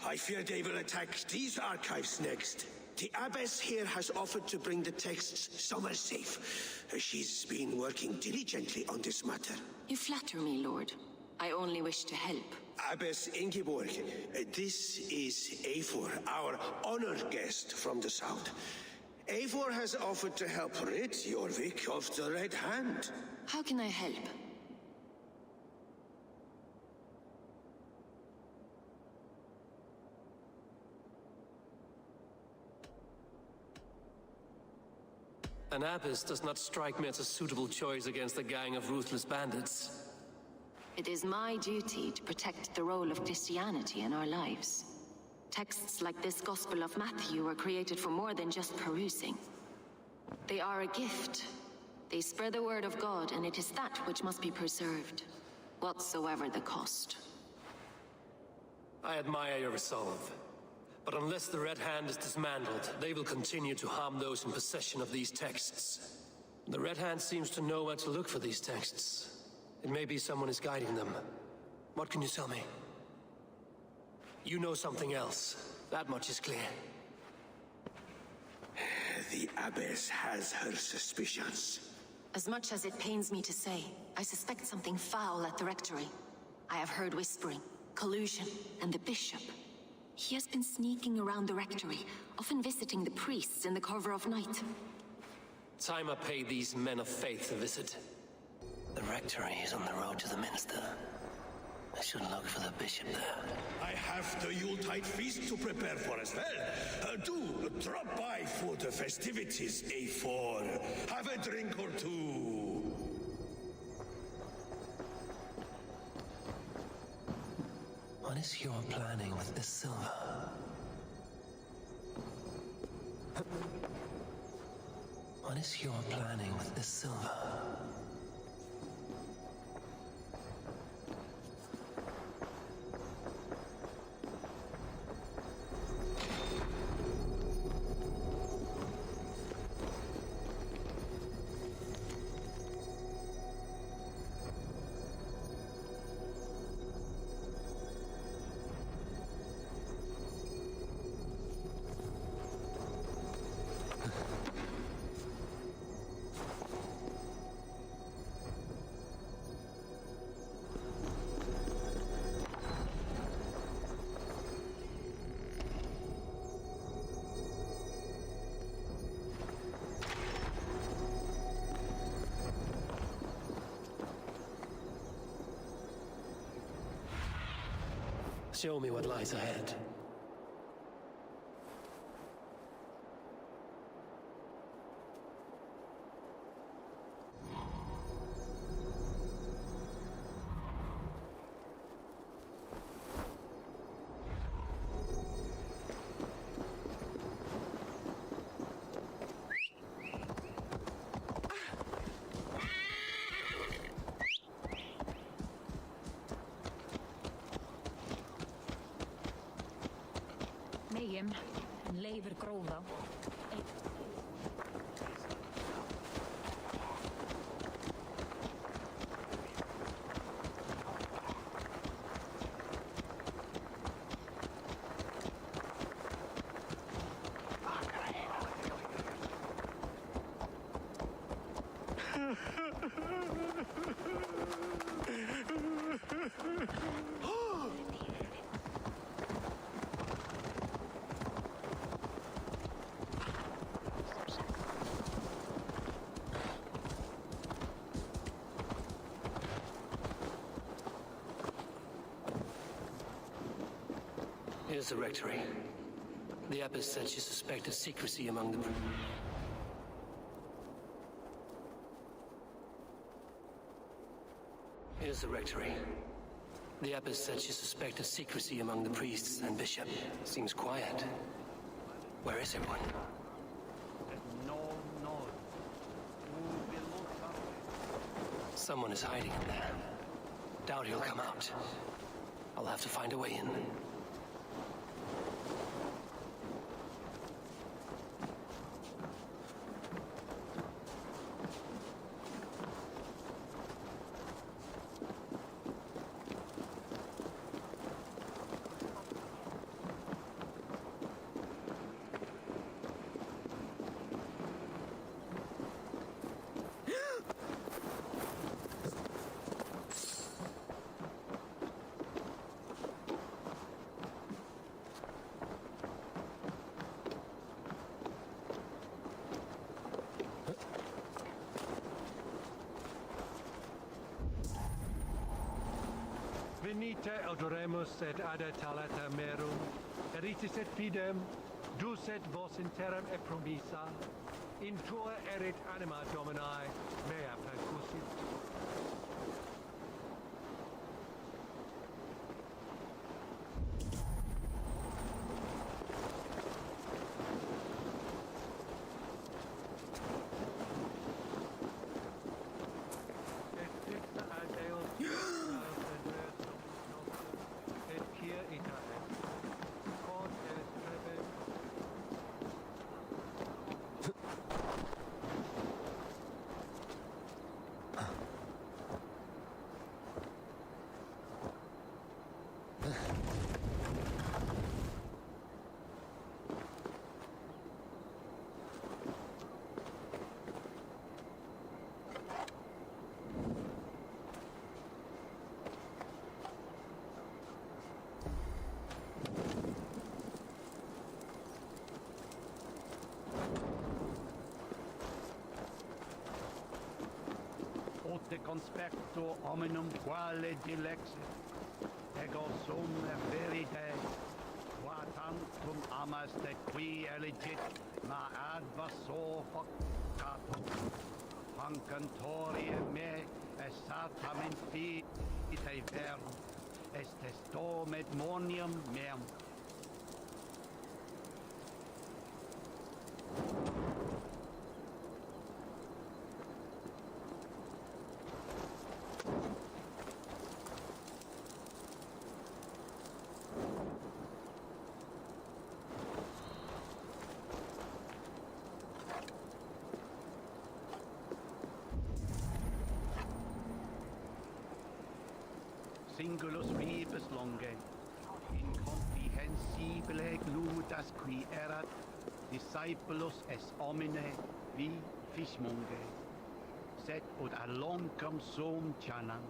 I fear they will attack these archives next. The abbess here has offered to bring the texts somewhere safe. She's been working diligently on this matter. You flatter me, Lord. I only wish to help. Abbess Ingeborg, this is Eivor, our honored guest from the south. Eivor has offered to help rid Jorvik of the Red Hand. How can I help? An abbess does not strike me as a suitable choice against a gang of ruthless bandits. It is my duty to protect the role of Christianity in our lives. Texts like this Gospel of Matthew were created for more than just perusing. They are a gift. They spread the word of God, and it is that which must be preserved, whatsoever the cost. I admire your resolve. But unless the Red Hand is dismantled, they will continue to harm those in possession of these texts. The Red Hand seems to know where to look for these texts. It may be someone is guiding them. What can you tell me? You know something else. That much is clear. The abbess has her suspicions. As much as it pains me to say, I suspect something foul at the rectory. I have heard whispering, collusion, and the bishop. He has been sneaking around the rectory, often visiting the priests in the cover of night. Time I pay these men of faith a visit. The rectory is on the road to the minster. I should look for the bishop there. I have the Yuletide feast to prepare for as well. Do drop by for the festivities, A4. Have a drink or two. What is your planning with this silver? What is your planning with this silver? Show me what lies ahead. Megim, en Leifur gróf þá. Here's the rectory. The abbess said she suspected secrecy among the... Here's the rectory. The abbess said she suspected secrecy among the priests and bishop. Seems quiet. Where is everyone? Someone is hiding in there. Doubt he'll come out. I'll have to find a way in. Venite odoremus et ada talata merum, eritis et fidem, dus et vos in terram e promissa, in tua erit anima Domini, mea percussit. Te conspecto hominum quale dilexit, ego sum verite, qua tantum amas te qui elegit, ma advaso factatum, fancantorie me, esatam in fide verum, estes dom et monium meum. Singulus vivus longe, incomprehensibile gludas qui erat, discipulus es homine vi fishmonge, sed ut aloncum sum chanam.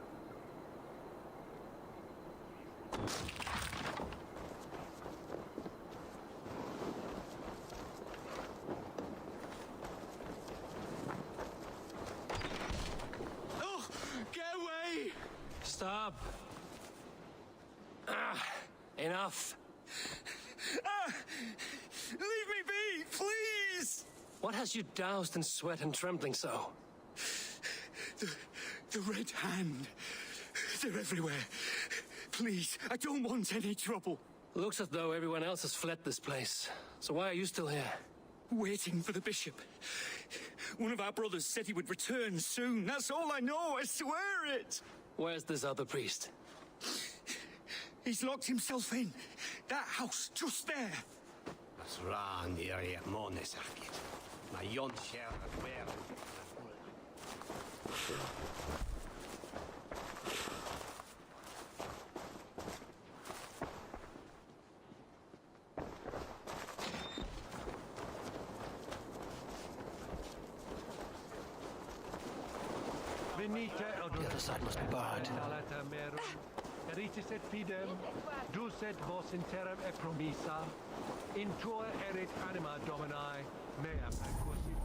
Oh, get away! Stop. Enough. Leave me be, please! What has you doused in sweat and trembling so? The Red Hand. They're everywhere. Please, I don't want any trouble. Looks as though everyone else has fled this place. So why are you still here? Waiting for the bishop. One of our brothers said he would return soon. That's all I know, I swear it! Where's this other priest? He's locked himself in. That house, just there. The other side must be barred. Eritis et fidem, dus et vos in terram e promissa, in tua erit anima Domini, mea percussit.